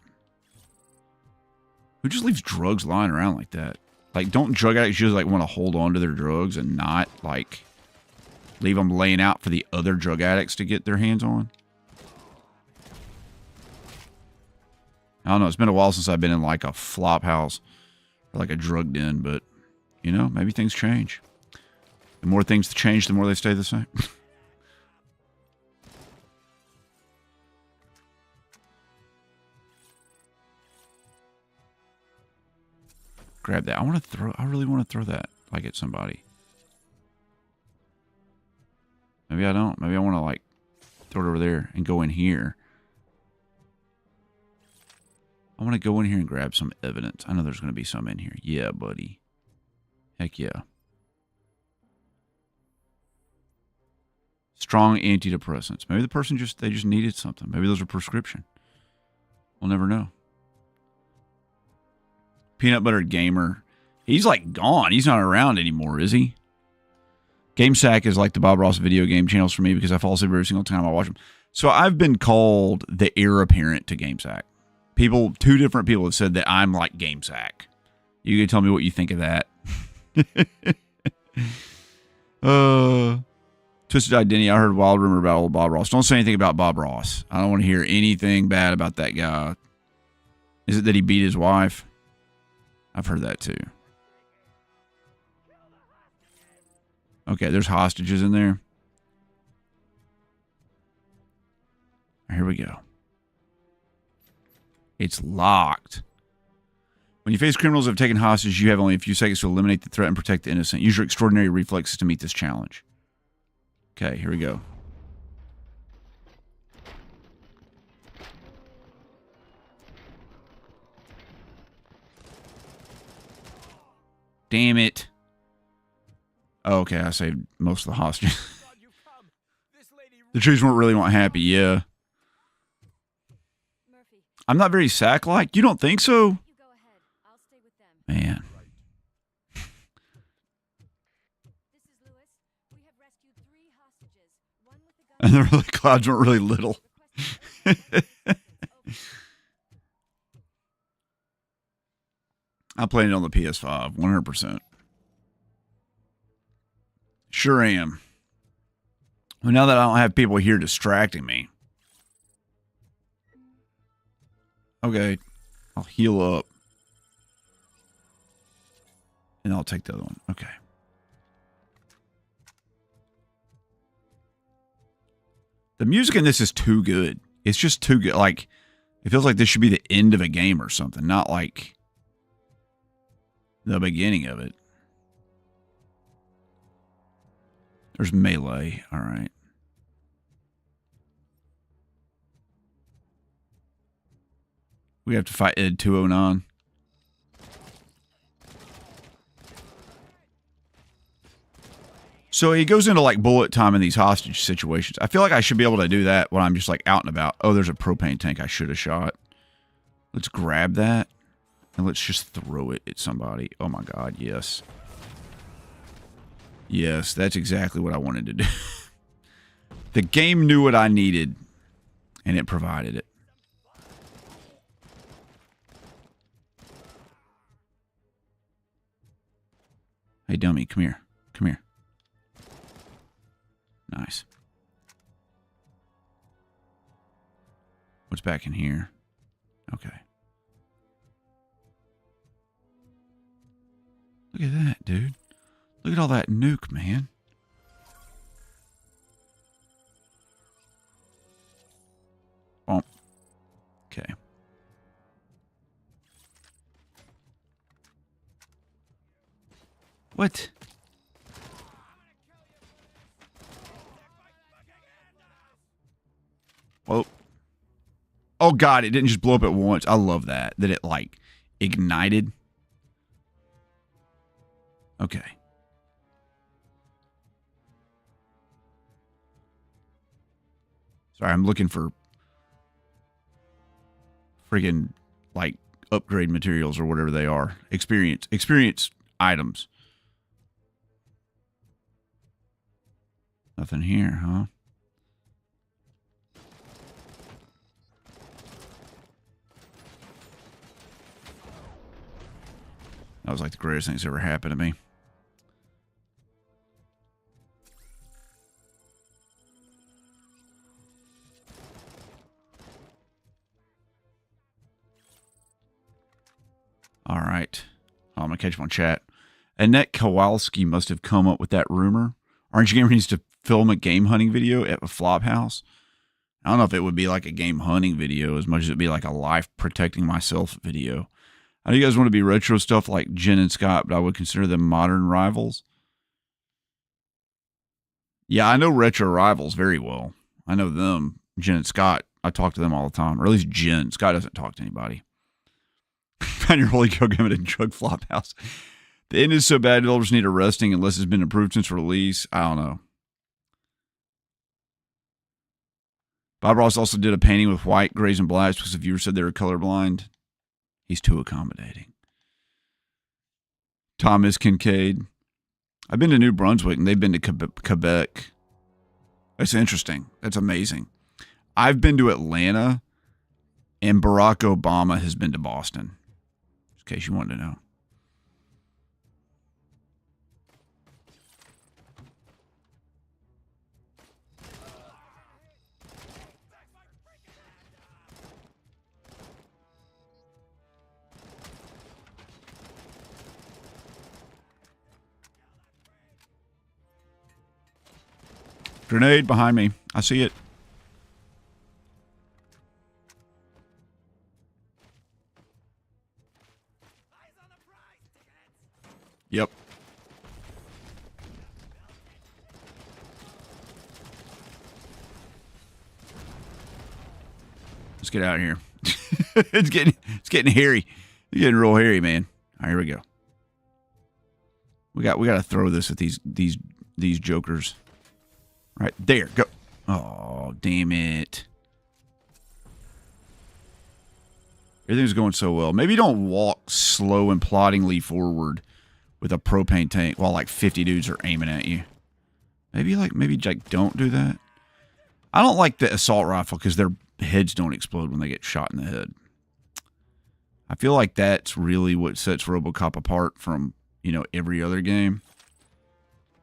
Who just leaves drugs lying around like that? Like, don't drug addicts just, like, want to hold on to their drugs and not, like, leave them laying out for the other drug addicts to get their hands on? I don't know. It's been a while since I've been in, like, a flop house or, like, a drug den, but, you know, maybe things change. The more things change, the more they stay the same. Grab that. I really want to throw that, like, at somebody. Maybe I don't. Maybe I want to, like, throw it over there and go in here. I want to go in here and grab some evidence. I know there's going to be some in here. Yeah, buddy. Heck yeah. Strong antidepressants. Maybe the person they just needed something. Maybe those are prescription. We'll never know. Peanut Butter Gamer. He's like gone. He's not around anymore, is he? GameSack is like the Bob Ross video game channels for me because I fall asleep every single time I watch them. So I've been called the heir apparent to GameSack. Two different people have said that I'm like GameSack. You can tell me what you think of that. Twisted Identity. I heard a wild rumor about old Bob Ross. Don't say anything about Bob Ross. I don't want to hear anything bad about that guy. Is it that he beat his wife? I've heard that too. Okay, there's hostages in there. Here we go. It's locked. When you face criminals who have taken hostage, you have only a few seconds to eliminate the threat and protect the innocent. Use your extraordinary reflexes to meet this challenge. Okay, here we go. Damn it. Oh, okay, I saved most of the hostages. The trees weren't really happy, yeah. I'm not very sack-like. You don't think so? Man. This is Lewis. We have rescued 3 hostages. One with the gun. And the clouds weren't really little. I'm playing it on the PS5, 100%. Sure am. Well, now that I don't have people here distracting me. Okay. I'll heal up. And I'll take the other one. Okay. The music in this is too good. It's just too good. Like, it feels like this should be the end of a game or something, not like the beginning of it. There's melee. All right. We have to fight Ed 209. So he goes into like bullet time in these hostage situations. I feel like I should be able to do that when I'm just like out and about. Oh, there's a propane tank I should have shot. Let's grab that and let's just throw it at somebody. Oh my God, yes. Yes, that's exactly what I wanted to do. The game knew what I needed and it provided it. Hey, dummy, come here. Come here. Nice. What's back in here? Okay. Look at that, dude. Look at all that nuke, man. Oh. Okay. What? Oh. Oh, God, it didn't just blow up at once. I love that. That it, like, ignited. Okay. Sorry, I'm looking for friggin', like, upgrade materials or whatever they are. Experience items. Nothing here, huh? That was like the greatest thing that's ever happened to me. All right. Oh, I'm going to catch him on chat. Annette Kowalski must have come up with that rumor. Orange Gamer needs to film a game hunting video at a flop house. I don't know if it would be like a game hunting video as much as it'd be like a life protecting myself video. I know you guys want to be retro stuff like Jen and Scott, but I would consider them modern rivals. Yeah, I know retro rivals very well. I know them. Jen and Scott, I talk to them all the time. Or at least Jen. Scott doesn't talk to anybody. Find your holy cow game at a drug flop house. The end is so bad, developers need arresting unless it's been improved since release. I don't know. Bob Ross also did a painting with white, grays, and blacks because the viewers said they were colorblind. He's too accommodating. Thomas Kincaid. I've been to New Brunswick, and they've been to Quebec. That's interesting. That's amazing. I've been to Atlanta, and Barack Obama has been to Boston. In case you wanted to know. Grenade behind me. I see it. Yep. Let's get out of here. It's getting hairy. It's getting real hairy, man. All right, here we go. We got to throw this at these jokers. Right there. Go. Oh, damn it. Everything's going so well. Maybe don't walk slow and ploddingly forward with a propane tank while like 50 dudes are aiming at you. Maybe don't do that. I don't like the assault rifle because their heads don't explode when they get shot in the head. I feel like that's really what sets Robocop apart from, you know, every other game.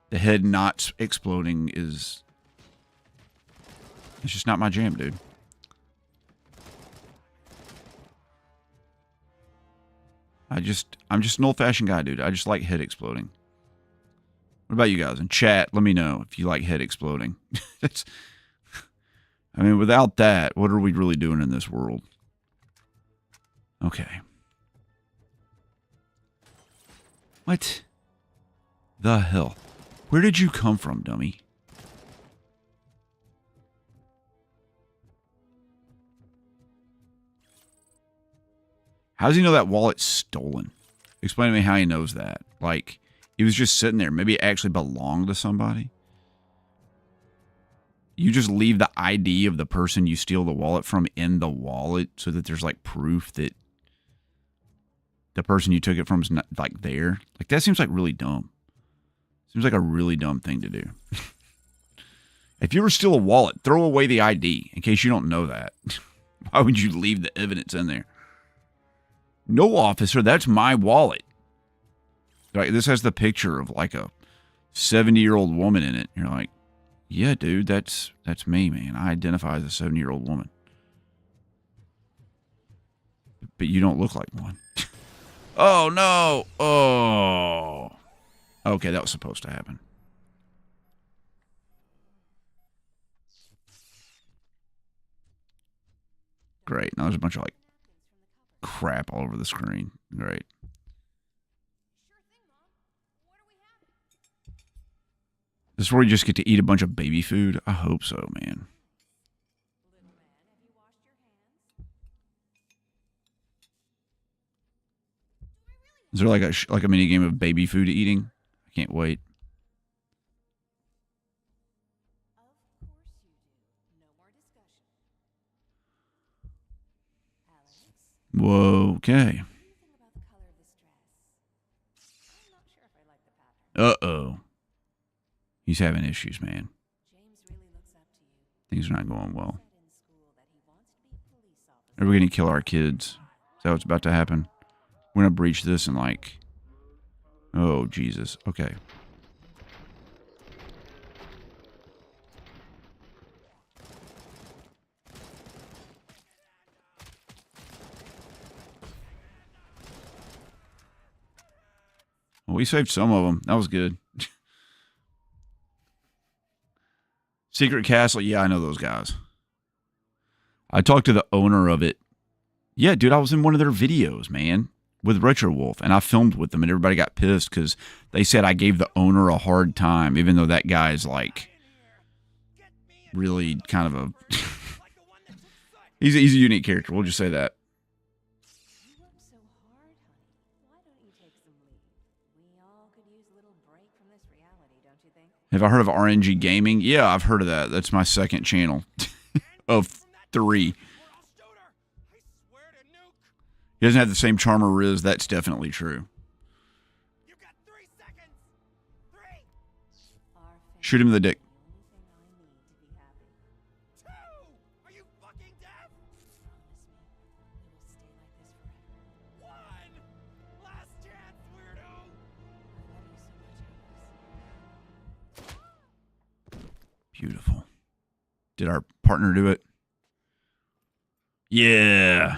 The head not exploding is... It's just not my jam, dude. I'm just an old-fashioned guy, dude. I just like head exploding. What about you guys? In chat, let me know if you like head exploding. I mean, without that, what are we really doing in this world? Okay. What the hell? Where did you come from, dummy? How does he know that wallet's stolen? Explain to me how he knows that. Like, he was just sitting there. Maybe it actually belonged to somebody. You just leave the ID of the person you steal the wallet from in the wallet so that there's, like, proof that the person you took it from is not, like, there. Like, that seems like really dumb. Seems like a really dumb thing to do. If you ever steal a wallet, throw away the ID in case you don't know that. Why would you leave the evidence in there? No, officer, that's my wallet. Like, this has the picture of like a 70-year-old woman in it. You're like, yeah, dude, that's me, man. I identify as a 70-year-old woman. But you don't look like one. Oh, no. Oh. Okay, that was supposed to happen. Great. Now there's a bunch of like crap all over the screen. Great. This is where you just get to eat a bunch of baby food? I hope so, man. Is there like a mini game of baby food eating? I can't wait. Whoa, okay. Uh-oh. He's having issues, man. Things are not going well. Are we going to kill our kids? Is that what's about to happen? We're going to breach this and like... Oh, Jesus. Okay. Well, we saved some of them. That was good. Secret Castle. Yeah, I know those guys. I talked to the owner of it. Yeah, dude, I was in one of their videos, man, with Retro Wolf, and I filmed with them, and everybody got pissed because they said I gave the owner a hard time, even though that guy's like really kind of a... he's a unique character. We'll just say that. Have I heard of RNG Gaming? Yeah, I've heard of that. That's my second channel of 3. He doesn't have the same charm or riz. That's definitely true. Shoot him in the dick. Beautiful. Did our partner do it? Yeah.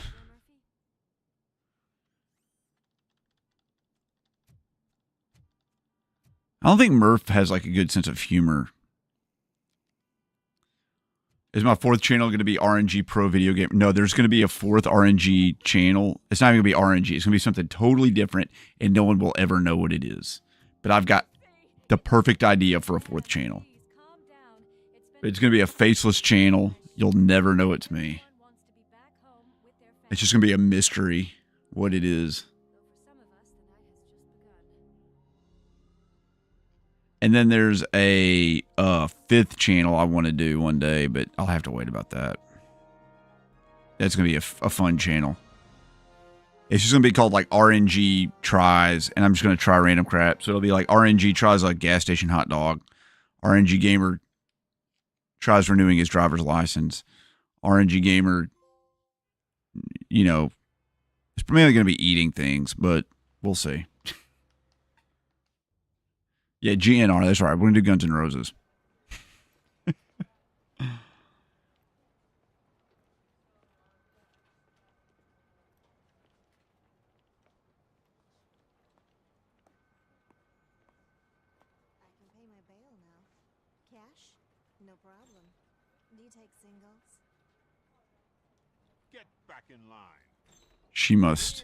I don't think Murph has like a good sense of humor. Is my 4th channel going to be RNG Pro Video Game? No, there's going to be a 4th RNG channel. It's not even going to be RNG. It's going to be something totally different, and no one will ever know what it is. But I've got the perfect idea for a 4th channel. It's going to be a faceless channel. You'll never know it's me. It's just going to be a mystery what it is. And then there's a 5th channel I want to do one day, but I'll have to wait about that. That's going to be a fun channel. It's just gonna be called like RNG tries, and I'm just gonna try random crap. So it'll be like RNG tries a gas station hot dog. RNG gamer tries renewing his driver's license. RNG gamer, you know, it's mainly gonna be eating things, but we'll see. Yeah, GNR. That's right. We're gonna do Guns N' Roses. I can pay my bail now. Cash? No problem. Do you take singles? Get back in line. She must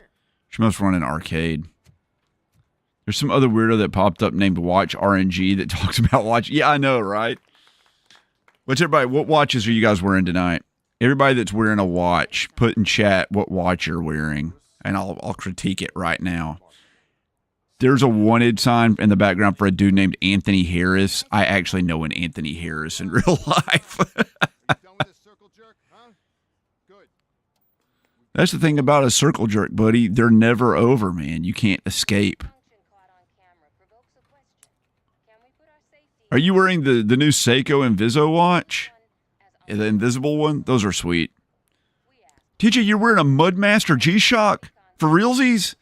run an arcade. There's some other weirdo that popped up named Watch RNG that talks about watch. Yeah, I know, right? What's everybody? What watches are you guys wearing tonight? Everybody that's wearing a watch, put in chat what watch you're wearing, and I'll critique it right now. There's a wanted sign in the background for a dude named Anthony Harris. I actually know an Anthony Harris in real life. Done with this circle jerk, huh? Good. That's the thing about a circle jerk, buddy. They're never over, man. You can't escape. Are you wearing the new Seiko Inviso watch? The invisible one? Those are sweet. TJ, you're wearing a Mudmaster G-Shock? For realsies?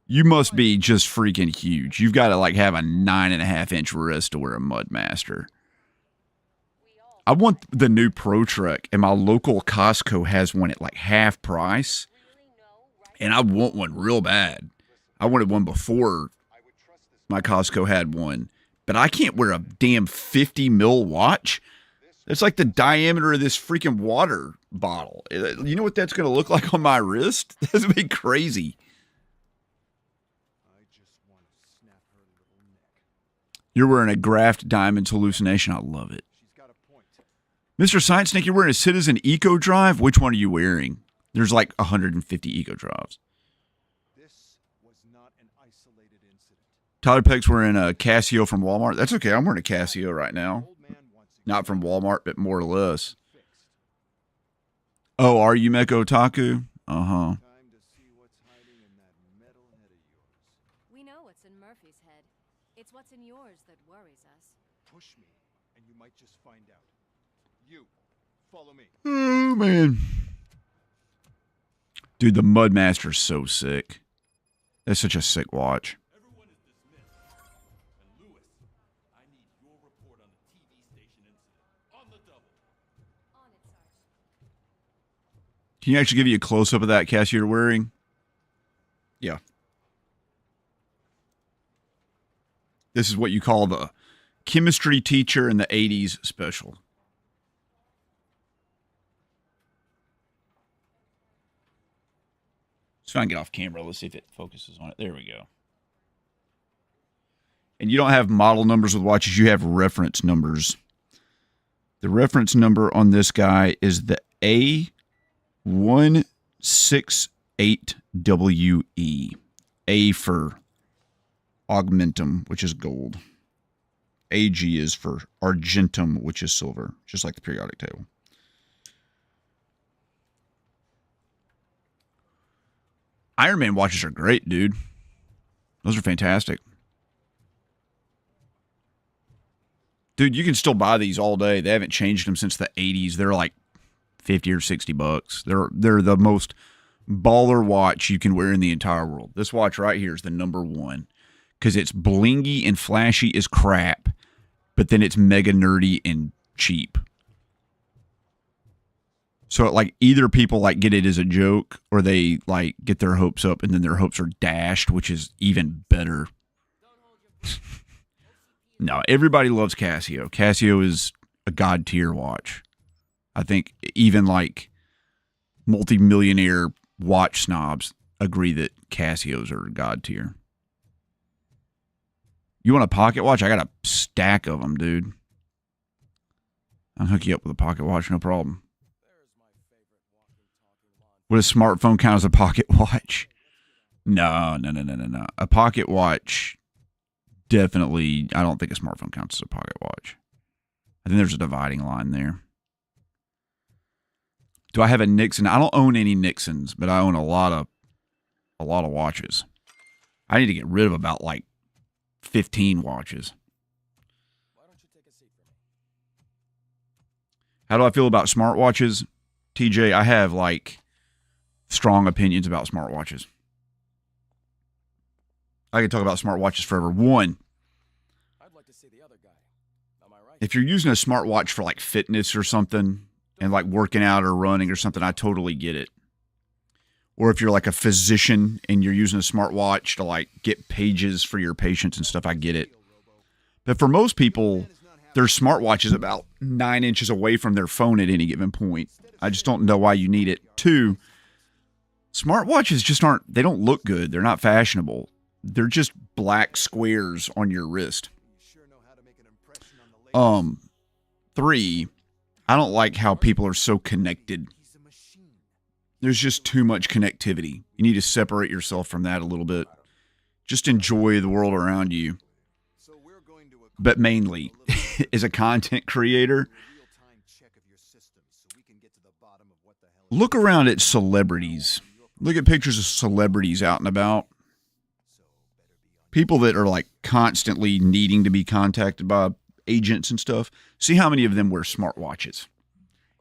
You must be just freaking huge. You've got to like have a 9.5-inch wrist to wear a Mudmaster. I want the new Pro Trek, and my local Costco has one at like half price. And I want one real bad. I wanted one before my Costco had one. But I can't wear a damn 50 mil watch. It's like the diameter of this freaking water bottle. You know what that's going to look like on my wrist? That's going to be crazy. I just want to snap her little neck. You're wearing a Graft Diamonds hallucination. I love it. She's got a point. Mr. Science Snake, you're wearing a Citizen Eco Drive? Which one are you wearing? There's like 150 Eco Drives. This was not an isolated incident. Tyler Peck's wearing a Casio from Walmart. That's okay. I'm wearing a Casio right now. Old man wants to Not from Walmart, but more or less. fixed. Oh, are you Meko Otaku? Uh-huh. Time to see what's hiding in that metal head of yours. We know what's in Murphy's head. It's what's in yours that worries us. Push me, and you might just find out. You, follow me. Oh, man. Dude, the Mudmaster's so sick. That's such a sick watch. Everyone is dismissed. And Lewis, I need your report on the TV station incident. On the double. On it, Sarge. Can you actually give you a close-up of that Cassie you're wearing? Yeah. This is what you call the chemistry teacher in the 80s special. So I can get off camera. Let's see if it focuses on it. There we go. And you don't have model numbers with watches. You have reference numbers. The reference number on this guy is the A168WE. A for augmentum, which is gold. AG is for argentum, which is silver, just like the periodic table. Iron Man watches are great, dude. Those are fantastic. Dude, you can still buy these all day. They haven't changed them since the 80s. They're like 50 or 60 bucks. They're the most baller watch you can wear in the entire world. This watch right here is the number one because it's blingy and flashy as crap, but then it's mega nerdy and cheap. So like either people like get it as a joke or they like get their hopes up and then their hopes are dashed, which is even better. No, everybody loves Casio. Casio is a god tier watch. I think even like multi-millionaire watch snobs agree that Casios are god tier. You want a pocket watch? I got a stack of them, dude. I'll hook you up with a pocket watch, no problem. Would a smartphone count as a pocket watch? No. A pocket watch, definitely, I don't think a smartphone counts as a pocket watch. I think there's a dividing line there. Do I have a Nixon? I don't own any Nixons, but I own a lot of a lot of watches. I need to get rid of about like 15 watches. How do I feel about smartwatches? TJ, I have like strong opinions about smartwatches. I could talk about smartwatches forever. One, if you're using a smartwatch for like fitness or something and like working out or running or something, I totally get it. Or if you're like a physician and you're using a smartwatch to like get pages for your patients and stuff, I get it. But for most people, their smartwatch is about 9 inches away from their phone at any given point. I just don't know why you need it. Two, smartwatches just they don't look good. They're not fashionable. They're just black squares on your wrist. Three, I don't like how people are so connected. There's just too much connectivity. You need to separate yourself from that a little bit. Just enjoy the world around you. But mainly, as a content creator, look around at celebrities. Look at pictures of celebrities out and about. People that are like constantly needing to be contacted by agents and stuff. See how many of them wear smartwatches.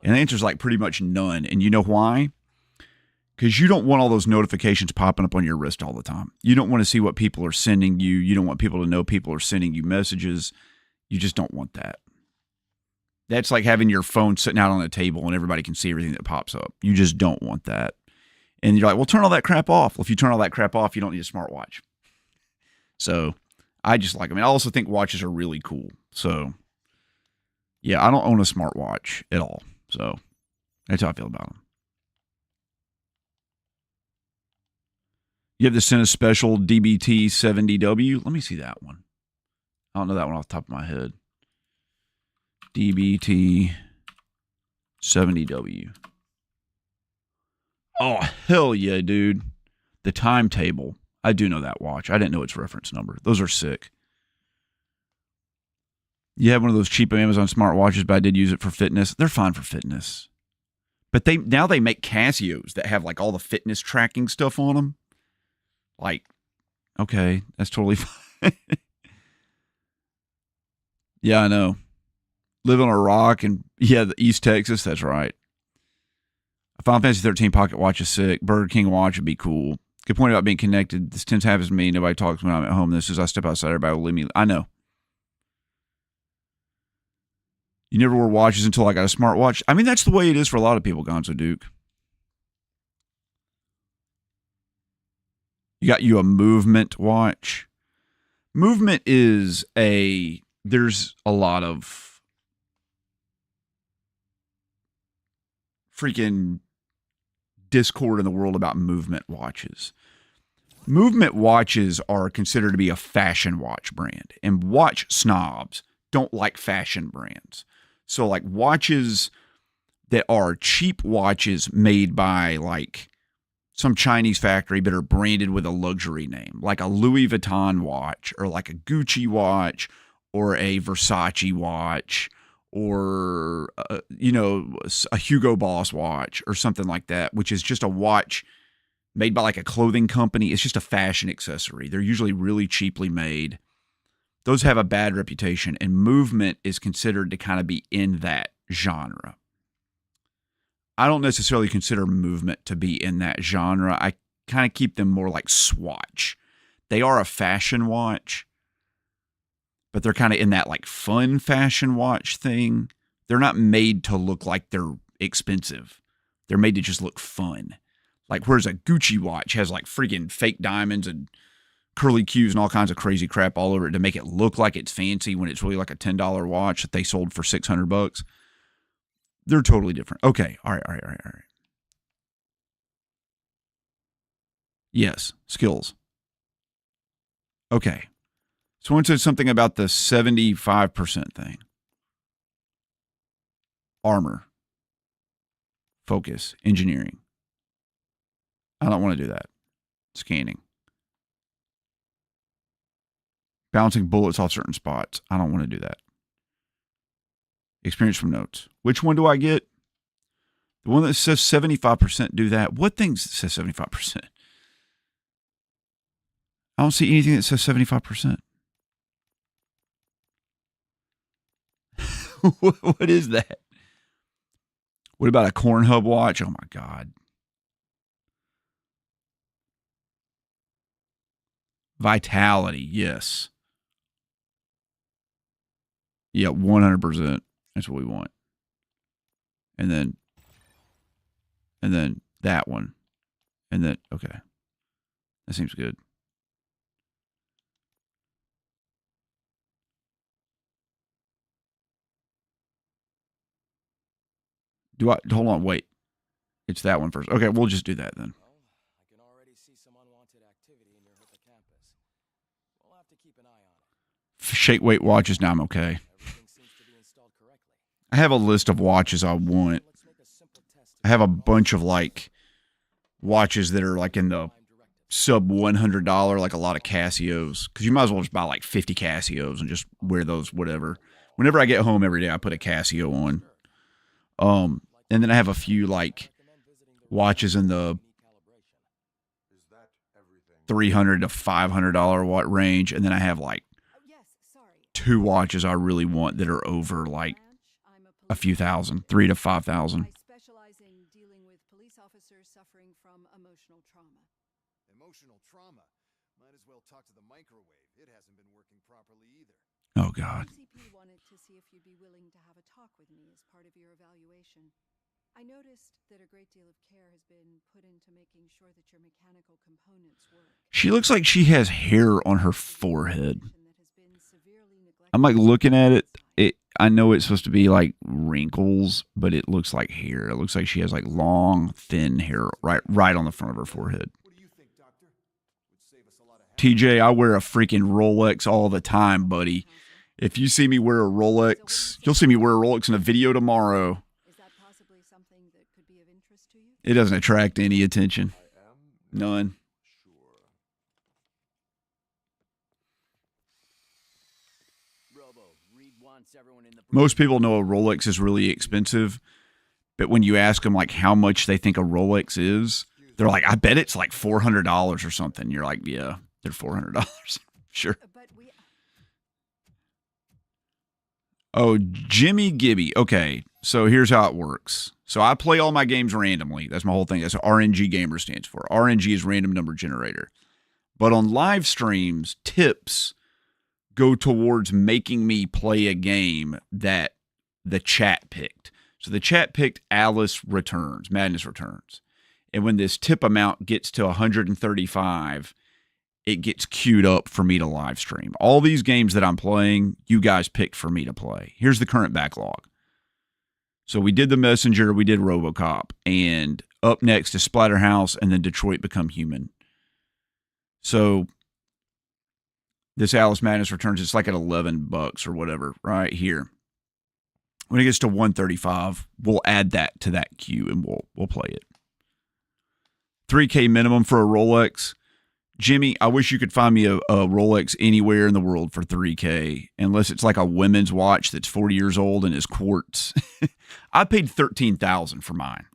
And the answer is like pretty much none. And you know why? Because you don't want all those notifications popping up on your wrist all the time. You don't want to see what people are sending you. You don't want people to know people are sending you messages. You just don't want that. That's like having your phone sitting out on a table and everybody can see everything that pops up. You just don't want that. And you're like, well, turn all that crap off. Well, if you turn all that crap off, you don't need a smartwatch. So I just like them. I also think watches are really cool. So yeah, I don't own a smartwatch at all. So that's how I feel about them. You have the Cine Special DBT 70W. Let me see that one. I don't know that one off the top of my head. DBT 70W. Oh, hell yeah, dude. The timetable. I do know that watch. I didn't know its reference number. Those are sick. You have one of those cheap Amazon smartwatches, but I did use it for fitness. They're fine for fitness. But now they make Casios that have like all the fitness tracking stuff on them. Like, okay, that's totally fine. Yeah, I know. Live on a rock and yeah, the East Texas, that's right. A Final Fantasy 13 pocket watch is sick. Burger King watch would be cool. Good point about being connected. This tends to happen to me. Nobody talks when I'm at home. This is I step outside, everybody will leave me. I know. You never wore watches until I got a smartwatch. I mean, that's the way it is for a lot of people, Gonzo Duke. You got you a movement watch. Movement is there's a lot of freaking discord in the world about movement watches. Movement watches are considered to be a fashion watch brand, and watch snobs don't like fashion brands. So like watches that are cheap watches made by like some Chinese factory but are branded with a luxury name, like a Louis Vuitton watch or like a Gucci watch or a Versace watch or, a Hugo Boss watch or something like that, which is just a watch made by like a clothing company. It's just a fashion accessory. They're usually really cheaply made. Those have a bad reputation, and movement is considered to kind of be in that genre. I don't necessarily consider movement to be in that genre. I kind of keep them more like Swatch. They are a fashion watch, but they're kind of in that like fun fashion watch thing. They're not made to look like they're expensive. They're made to just look fun. Like whereas a Gucci watch has like freaking fake diamonds and curly cues and all kinds of crazy crap all over it to make it look like it's fancy when it's really like a $10 watch that they sold for $600. They're totally different. Okay. All right. Yes. Skills. Okay. Someone said something about the 75% thing. Armor. Focus. Engineering. I don't want to do that. Scanning. Bouncing bullets off certain spots. I don't want to do that. Experience from notes. Which one do I get? The one that says 75% do that. What thing says 75%? I don't see anything that says 75%. What is that? What about a corn hub watch? Oh my God. Vitality, yes. Yeah, 100%. That's what we want. And then that one. And then, okay. That seems good. Hold on, wait. It's that one first. Okay, we'll just do that then. Well, I can already see some unwanted activity in your hippocampus. We'll have to keep an eye on it. Shake weight watches, now I'm okay. Everything seems to be installed correctly. I have a list of watches I want. Let's make a simple test. I have a bunch of like watches that are like in the sub $100, like a lot of Casios, because you might as well just buy like 50 Casios and just wear those whatever. Whenever I get home every day, I put a Casio on. And then I have a few like watches in the $300 to $500 watt range, and then I have like two watches I really want that are over like a few thousand, $3,000 to $5,000. I specialize in dealing with police officers suffering from emotional trauma. Emotional trauma. Might as well talk to the microwave. It hasn't been working properly either. Oh God. OCP wanted to see if you'd be willing to have a talk with me as part of your evaluation. I noticed that a great deal of care has been put into making sure that your mechanical components work. She looks like she has hair on her forehead. I'm like looking at it. I know it's supposed to be like wrinkles, but it looks like hair. It looks like she has like long, thin hair right on the front of her forehead. What do you think, Doctor? Would save us a lot of TJ, I wear a freaking Rolex all the time, buddy. If you see me wear a Rolex, you'll see me wear a Rolex in a video tomorrow. Is that possibly something that could be of interest to you? It doesn't attract any attention. None. Most people know a Rolex is really expensive, but when you ask them like how much they think a Rolex is, they're like, I bet it's like $400 or something. You're like, yeah, they're $400. Sure. Oh, Jimmy Gibby. Okay, so here's how it works. So I play all my games randomly. That's my whole thing. That's what RNG Gamer stands for. RNG is random number generator. But on live streams, tips go towards making me play a game that the chat picked. So the chat picked Alice Returns, Madness Returns. And when this tip amount gets to 135, it gets queued up for me to live stream. All these games that I'm playing, you guys picked for me to play. Here's the current backlog. So we did The Messenger, we did Robocop, and up next is Splatterhouse, and then Detroit Become Human. So this Alice Madness Returns, it's like at $11 or whatever right here. When it gets to 135, we'll add that to that queue and we'll play it. 3K minimum for a Rolex. Jimmy, I wish you could find me a Rolex anywhere in the world for 3K, unless it's like a women's watch that's 40 years old and is quartz. I paid $13,000 for mine.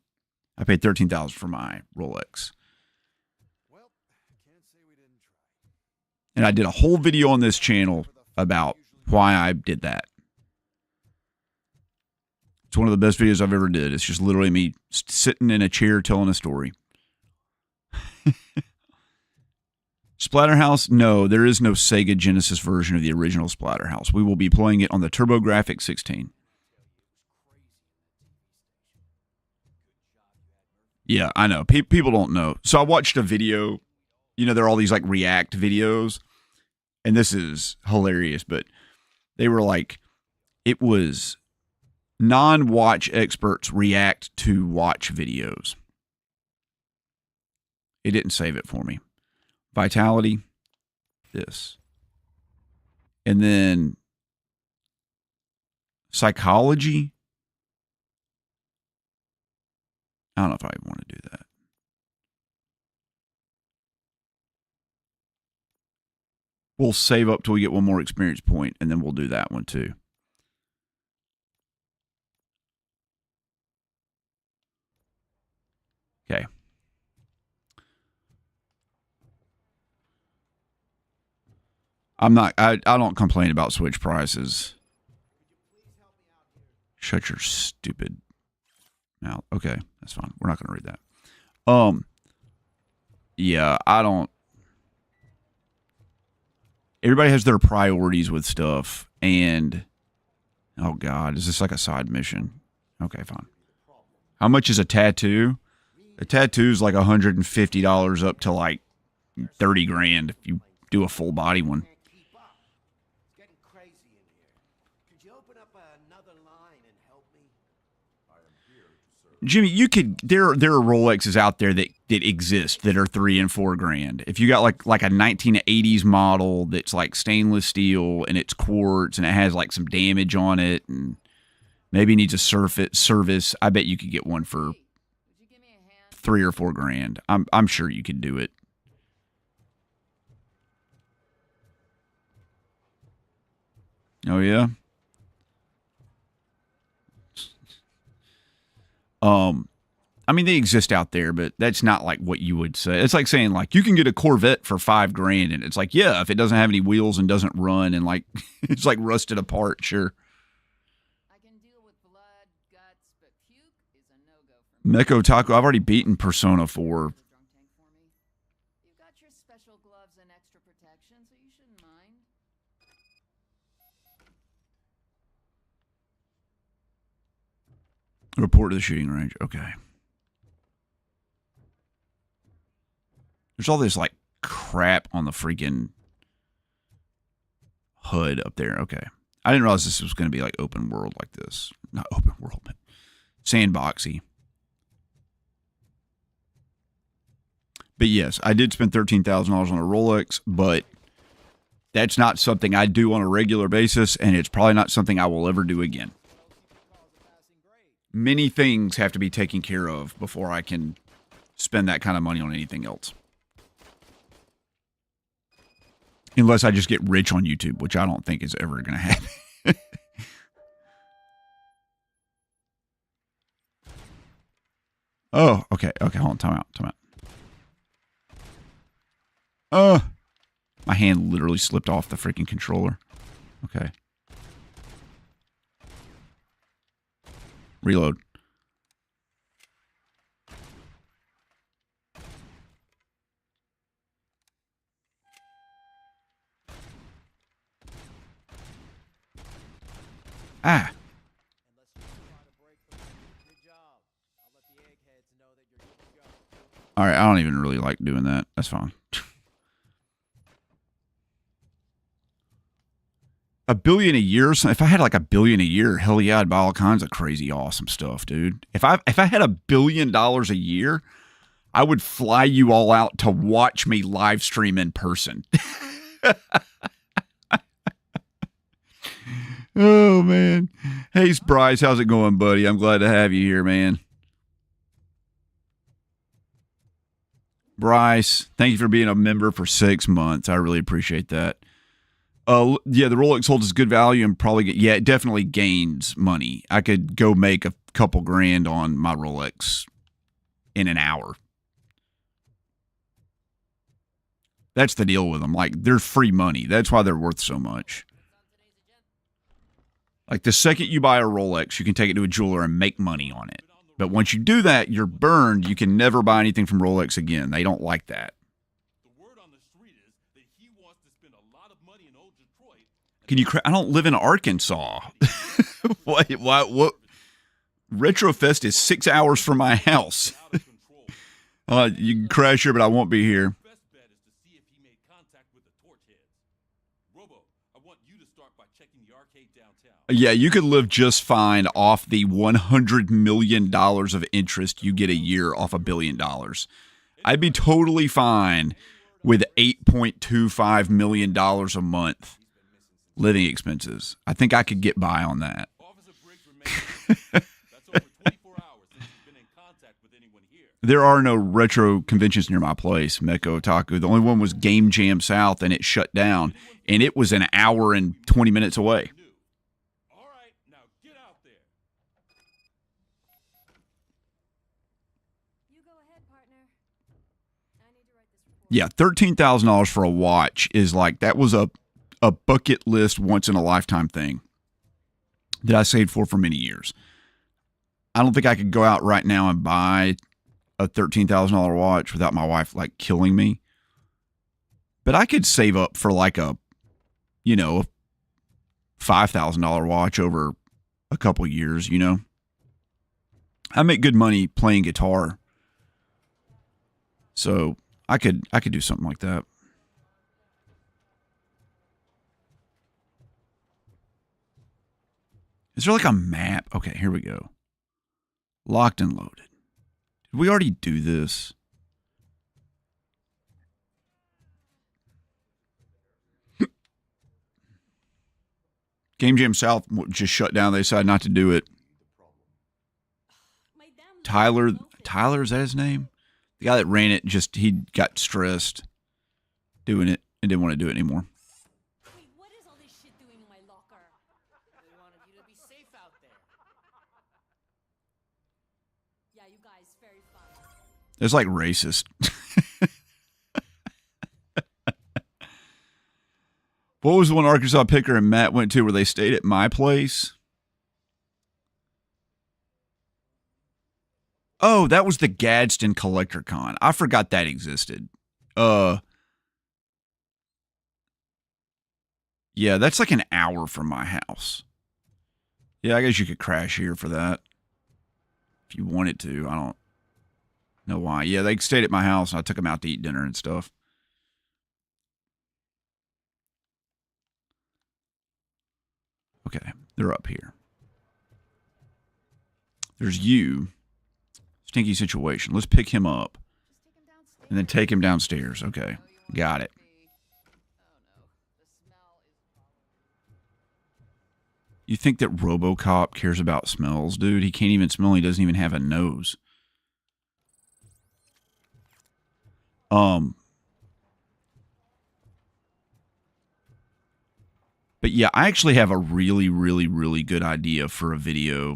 I paid $13,000 for my Rolex. Well, can't say we didn't try. And I did a whole video on this channel about why I did that. It's one of the best videos I've ever did. It's just literally me sitting in a chair telling a story. Splatterhouse, no, there is no Sega Genesis version of the original Splatterhouse. We will be playing it on the TurboGrafx 16. Yeah, I know. People don't know. So I watched a video. You know, there are all these like react videos. And this is hilarious, but they were like, it was non-watch experts react to watch videos. It didn't save it for me. Vitality, this. And then psychology. I don't know if I want to do that. We'll save up till we get one more experience point, and then we'll do that one too. Okay. I'm not. I don't complain about Switch prices. Shut your stupid mouth. Okay, that's fine. We're not going to read that. Yeah, I don't. Everybody has their priorities with stuff, and oh god, is this like a side mission? Okay, fine. How much is a tattoo? A tattoo's like $150 up to like 30 grand if you do a full body one. It's getting crazy in here. Could you open up another line and help me? Jimmy, you could. There are Rolexes out there that exist that are 3 and 4 grand. If you got like a 1980s model that's like stainless steel and it's quartz and it has like some damage on it and maybe needs a service, I bet you could get one for 3 or 4 grand. I'm sure you could do it. Oh yeah. I mean, they exist out there, but that's not like what you would say. It's like saying like you can get a Corvette for 5 grand, and it's like, yeah, if it doesn't have any wheels and doesn't run and like it's like rusted apart, sure. I can deal with blood, guts, but puke is a no-go for me. Meko Taco, I've already beaten Persona 4. You've got your special gloves and extra protection, so you shouldn't mind. Report to the shooting range. Okay. There's all this like crap on the freaking hood up there. Okay. I didn't realize this was going to be like open world like this. Not open world, but sandboxy. But yes, I did spend $13,000 on a Rolex, but that's not something I do on a regular basis, and it's probably not something I will ever do again. Many things have to be taken care of before I can spend that kind of money on anything else. Unless I just get rich on YouTube, which I don't think is ever going to happen. Oh, okay. Okay, hold on. Time out. My hand literally slipped off the freaking controller. Okay. Reload. Ah. All right, I don't even really like doing that. That's fine. $1 billion a year. So if I had like $1 billion a year, hell yeah, I'd buy all kinds of crazy, awesome stuff, dude. If I had $1 billion a year, I would fly you all out to watch me live stream in person. Oh man, hey Bryce, how's it going, buddy? I'm glad to have you here, man. Bryce, thank you for being a member for 6 months. I really appreciate that. Yeah, the Rolex holds good value and probably it definitely gains money. I could go make a couple grand on my Rolex in an hour. That's the deal with them. Like, they're free money. That's why they're worth so much. Like, the second you buy a Rolex, you can take it to a jeweler and make money on it. But once you do that, you're burned. You can never buy anything from Rolex again. They don't like that. Can you? I don't live in Arkansas. What? Retrofest is 6 hours from my house. You can crash here, but I won't be here. Yeah, you could live just fine off the $100 million of interest you get a year off $1 billion. I'd be totally fine with $8.25 million a month living expenses. I think I could get by on that. There are no retro conventions near my place, Meko Otaku. The only one was Game Jam South, and it shut down. And it was an hour and 20 minutes away. Yeah, $13,000 for a watch is like, that was a a bucket list once in a lifetime thing that I saved for many years. I don't think I could go out right now and buy a $13,000 watch without my wife like killing me. But I could save up for like a $5,000 watch over a couple years, I make good money playing guitar. So I could do something like that. Is there like a map? Okay, here we go. Locked and loaded. Did we already do this? Game Jam South just shut down. They decided not to do it. Tyler, is that his name? The guy that ran it, he got stressed doing it and didn't want to do it anymore. Wait, what is all this shit doing in my locker? They wanted you to be safe out there. Yeah, you guys, very fun. It's like racist. What was the one Arkansas Picker and Matt went to where they stayed at my place? Oh, that was the Gadsden Collector Con. I forgot that existed. Yeah, that's like an hour from my house. Yeah, I guess you could crash here for that. If you wanted to. I don't know why. Yeah, they stayed at my house and I took them out to eat dinner and stuff. Okay, they're up here. There's you. Stinky situation. Let's pick him up. And then take him downstairs. Okay, got it. You think that Robocop cares about smells, dude? He can't even smell. He doesn't even have a nose. But yeah, I actually have a really, really, really good idea for a video.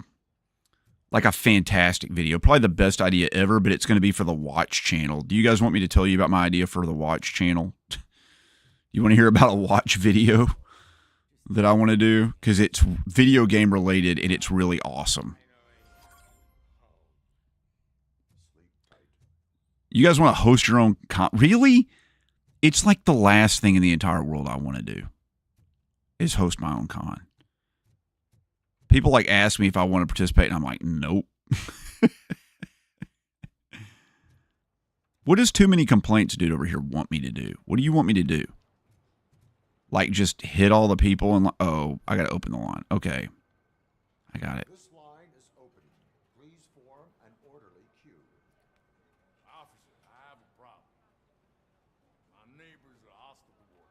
Like a fantastic video. Probably the best idea ever, but it's going to be for the Watch channel. Do you guys want me to tell you about my idea for the Watch channel? You want to hear about a Watch video that I want to do? Because it's video game related and it's really awesome. You guys want to host your own really? It's like the last thing in the entire world I want to do is host my own con. People like ask me if I want to participate, and I'm like, nope. What does Too Many Complaints dude over here want me to do? What do you want me to do? Like just hit all the people and oh, I got to open the line. Okay. I got it. This line is open. Please form an orderly queue. Officer, I have a problem. My neighbors are hostile toward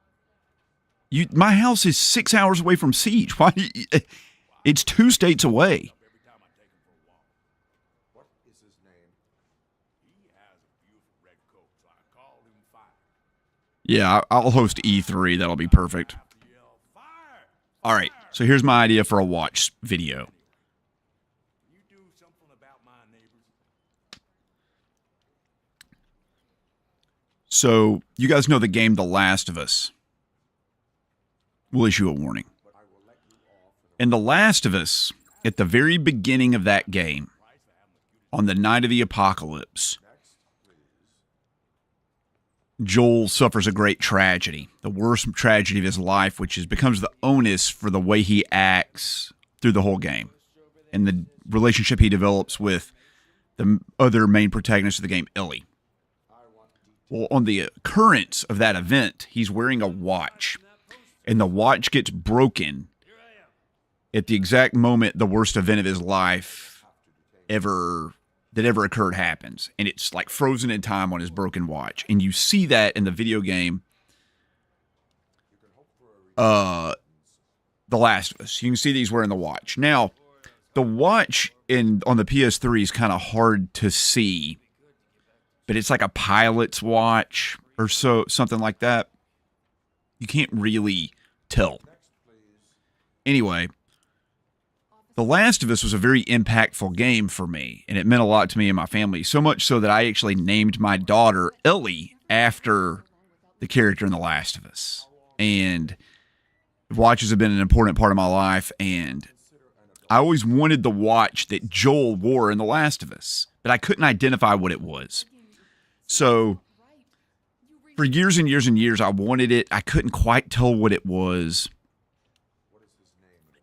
me. My house is 6 hours away from Siege. Why? It's 2 states away. Every time I take him for a walk. What is his name? He has a beautiful red coat, so I called him Fire. Yeah, I'll host E3. That'll be perfect. All right, so here's my idea for a Watch video. You do something about my neighbors. So you guys know the game The Last of Us. We'll issue a warning. In The Last of Us, at the very beginning of that game, on the night of the apocalypse, Joel suffers a great tragedy, the worst tragedy of his life, which becomes the onus for the way he acts through the whole game and the relationship he develops with the other main protagonist of the game, Ellie. Well, on the occurrence of that event, he's wearing a watch, and the watch gets broken at the exact moment the worst event of his life ever occurred happens. And it's like frozen in time on his broken watch. And you see that in the video game The Last of Us. You can see that he's wearing the watch. Now, the watch on the PS3 is kind of hard to see, but it's like a pilot's watch or something like that. You can't really tell. Anyway, The Last of Us was a very impactful game for me, and it meant a lot to me and my family, so much so that I actually named my daughter Ellie after the character in The Last of Us. And Watches have been an important part of my life, and I always wanted the watch that Joel wore in The Last of Us, but I couldn't identify what it was. So for years and years and years, I wanted it. I couldn't quite tell what it was.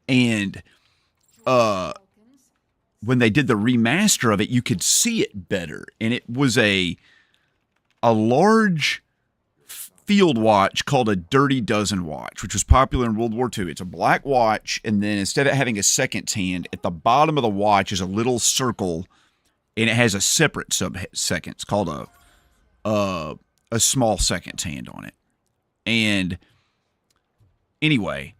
And when they did the remaster of it, you could see it better. And it was a large field watch called a Dirty Dozen watch, which was popular in World War II. It's a black watch, and then instead of having a seconds hand, at the bottom of the watch is a little circle, and it has a separate sub-seconds called a small seconds hand on it. And anyway,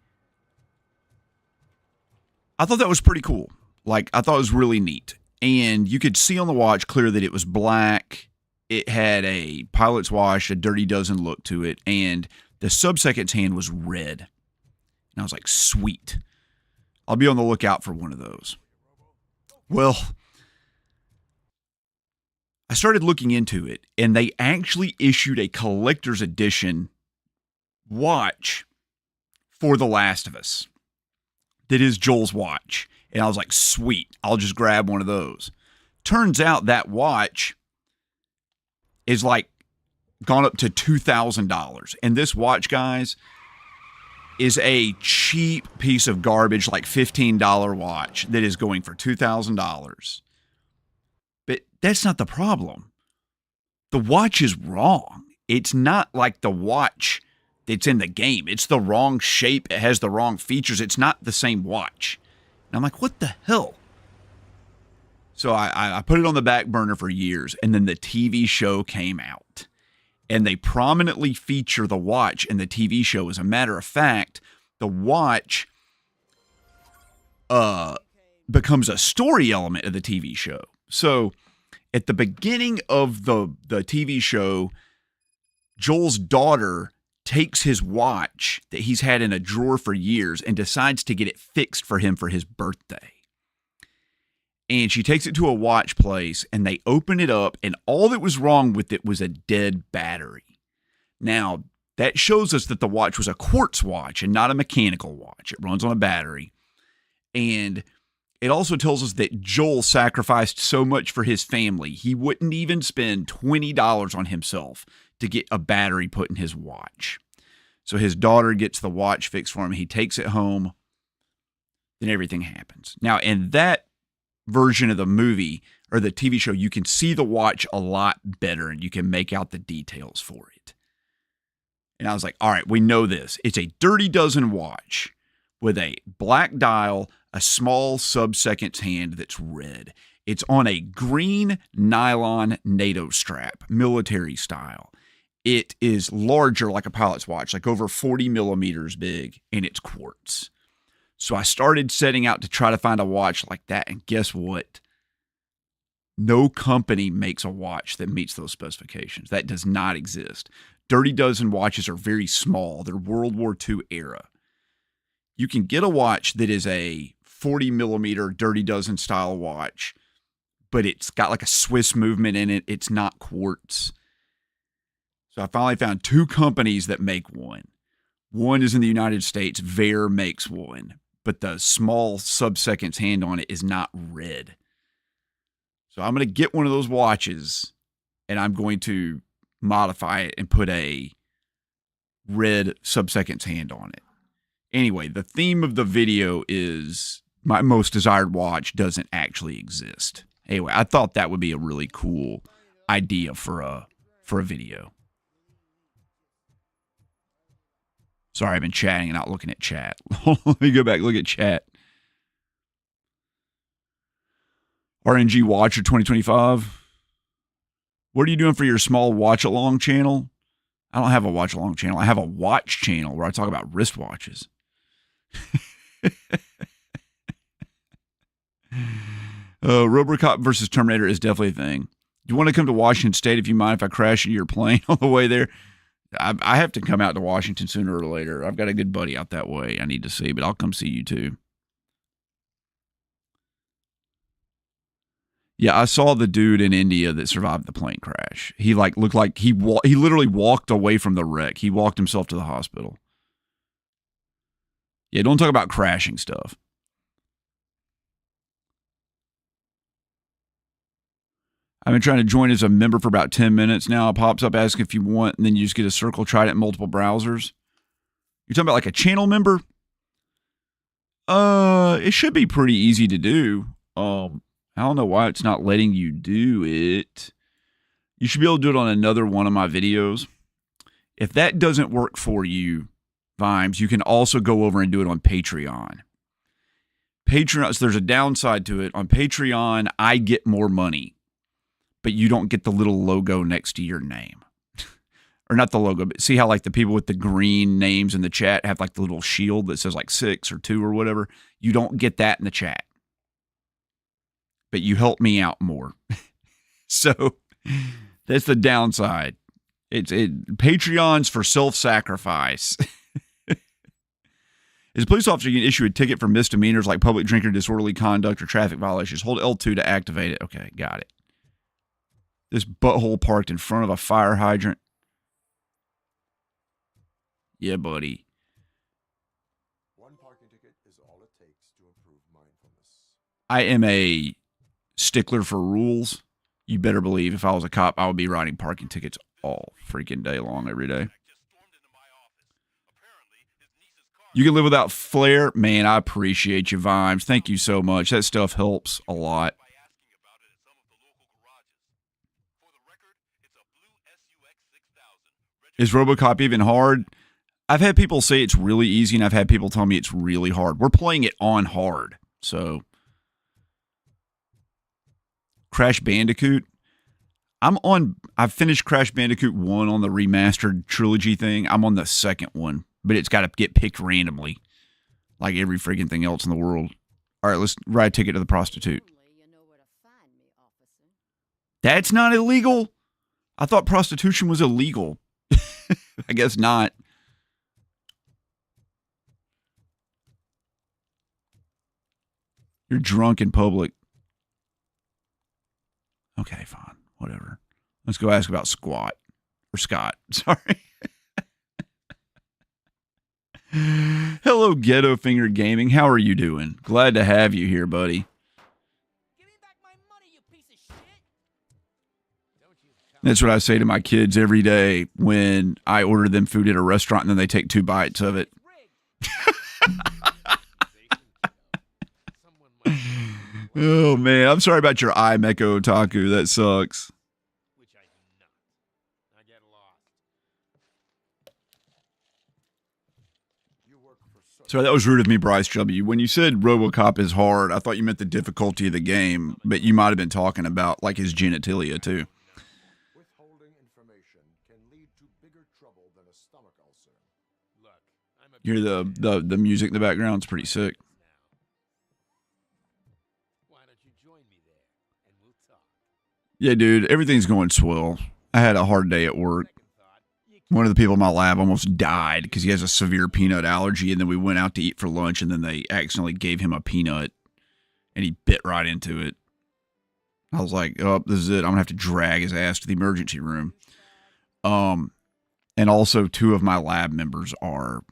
I thought that was pretty cool. Like, I thought it was really neat. And you could see on the watch clear that it was black. It had a pilot's watch, a Dirty Dozen look to it, and the sub-seconds hand was red. And I was like, sweet. I'll be on the lookout for one of those. Well, I started looking into it, and they actually issued a collector's edition watch for The Last of Us that is Joel's watch. And I was like, sweet, I'll just grab one of those. Turns out that watch is like gone up to $2,000. And this watch, guys, is a cheap piece of garbage, like $15 watch that is going for $2,000. But that's not the problem. The watch is wrong. It's not like the watch that's in the game. It's the wrong shape. It has the wrong features. It's not the same watch. And I'm like, what the hell? So I put it on the back burner for years, and then the TV show came out. And they prominently feature the watch in the TV show. As a matter of fact, the watch becomes a story element of the TV show. So at the beginning of the TV show, Joel's daughter takes his watch that he's had in a drawer for years and decides to get it fixed for him for his birthday. And she takes it to a watch place, and they open it up, and all that was wrong with it was a dead battery. Now, that shows us that the watch was a quartz watch and not a mechanical watch. It runs on a battery. And it also tells us that Joel sacrificed so much for his family, he wouldn't even spend $20 on himself to get a battery put in his watch. So his daughter gets the watch fixed for him. He takes it home. Then everything happens. Now, in that version of the movie or the TV show, you can see the watch a lot better and you can make out the details for it. And I was like, all right, we know this. It's a Dirty Dozen watch with a black dial, a small sub-seconds hand that's red. It's on a green nylon NATO strap, military style. It is larger like a pilot's watch, like over 40 millimeters big, and it's quartz. So I started setting out to try to find a watch like that, and guess what? No company makes a watch that meets those specifications. That does not exist. Dirty Dozen watches are very small. They're World War II era. You can get a watch that is a 40 millimeter Dirty Dozen style watch, but it's got like a Swiss movement in it. It's not quartz. So I finally found two companies that make one. One is in the United States. Ver makes one, but the small sub-seconds hand on it is not red. So I'm going to get one of those watches, and I'm going to modify it and put a red sub-seconds hand on it. Anyway, the theme of the video is my most desired watch doesn't actually exist. Anyway, I thought that would be a really cool idea for a video. Sorry, I've been chatting and not looking at chat. Let me go back and look at chat. RNG Watcher 2025. What are you doing for your small watch-along channel? I don't have a watch-along channel. I have a watch channel where I talk about wristwatches. Robocop versus Terminator is definitely a thing. Do you want to come to Washington State if you mind if I crash into your plane on the way there? I have to come out to Washington sooner or later. I've got a good buddy out that way I need to see, but I'll come see you too. Yeah, I saw the dude in India that survived the plane crash. He looked like he literally walked away from the wreck. He walked himself to the hospital. Yeah, don't talk about crashing stuff. I've been trying to join as a member for about 10 minutes now. It pops up asking if you want, and then you just get a circle, try it in multiple browsers. You're talking about like a channel member? It should be pretty easy to do. I don't know why it's not letting you do it. You should be able to do it on another one of my videos. If that doesn't work for you, Vimes, you can also go over and do it on Patreon. Patreon, so there's a downside to it. On Patreon, I get more money, but you don't get the little logo next to your name. Or not the logo, but see how like the people with the green names in the chat have like the little shield that says like 6 or 2 or whatever? You don't get that in the chat. But you help me out more. So that's the downside. Patreon's for self-sacrifice. As a police officer, you can issue a ticket for misdemeanors like public drinker, disorderly conduct, or traffic violations. Hold L2 to activate it. Okay, got it. This butthole parked in front of a fire hydrant. Yeah, buddy. One parking ticket is all it takes to improve mindfulness. I am a stickler for rules. You better believe if I was a cop, I would be writing parking tickets all freaking day long, every day. You can live without flair. Man, I appreciate you, Vimes. Thank you so much. That stuff helps a lot. Is Robocop even hard? I've had people say it's really easy, and I've had people tell me it's really hard. We're playing it on hard, so. Crash Bandicoot. I've finished Crash Bandicoot 1 on the remastered trilogy thing. I'm on the second one, but it's got to get picked randomly, like every freaking thing else in the world. All right, let's ride a ticket to the prostitute. That's not illegal? I thought prostitution was illegal. I guess not. You're drunk in public. Okay, fine. Whatever. Let's go ask about Squat. Or Scott. Sorry. Hello, Ghetto Finger Gaming. How are you doing? Glad to have you here, buddy. That's what I say to my kids every day when I order them food at a restaurant and then they take 2 bites of it. Oh, man. I'm sorry about your eye, Meko Otaku. That sucks. Sorry, that was rude of me, Bryce W. When you said Robocop is hard, I thought you meant the difficulty of the game, but you might have been talking about like his genitalia too. Withholding information can lead to bigger trouble than a stomach ulcer. You hear the music in the background? It's pretty sick. Yeah, dude, everything's going swell. I had a hard day at work. One of the people in my lab almost died because he has a severe peanut allergy, and then we went out to eat for lunch, and then they accidentally gave him a peanut, and he bit right into it. I was like, oh, this is it. I'm going to have to drag his ass to the emergency room. And also 2 of my lab members are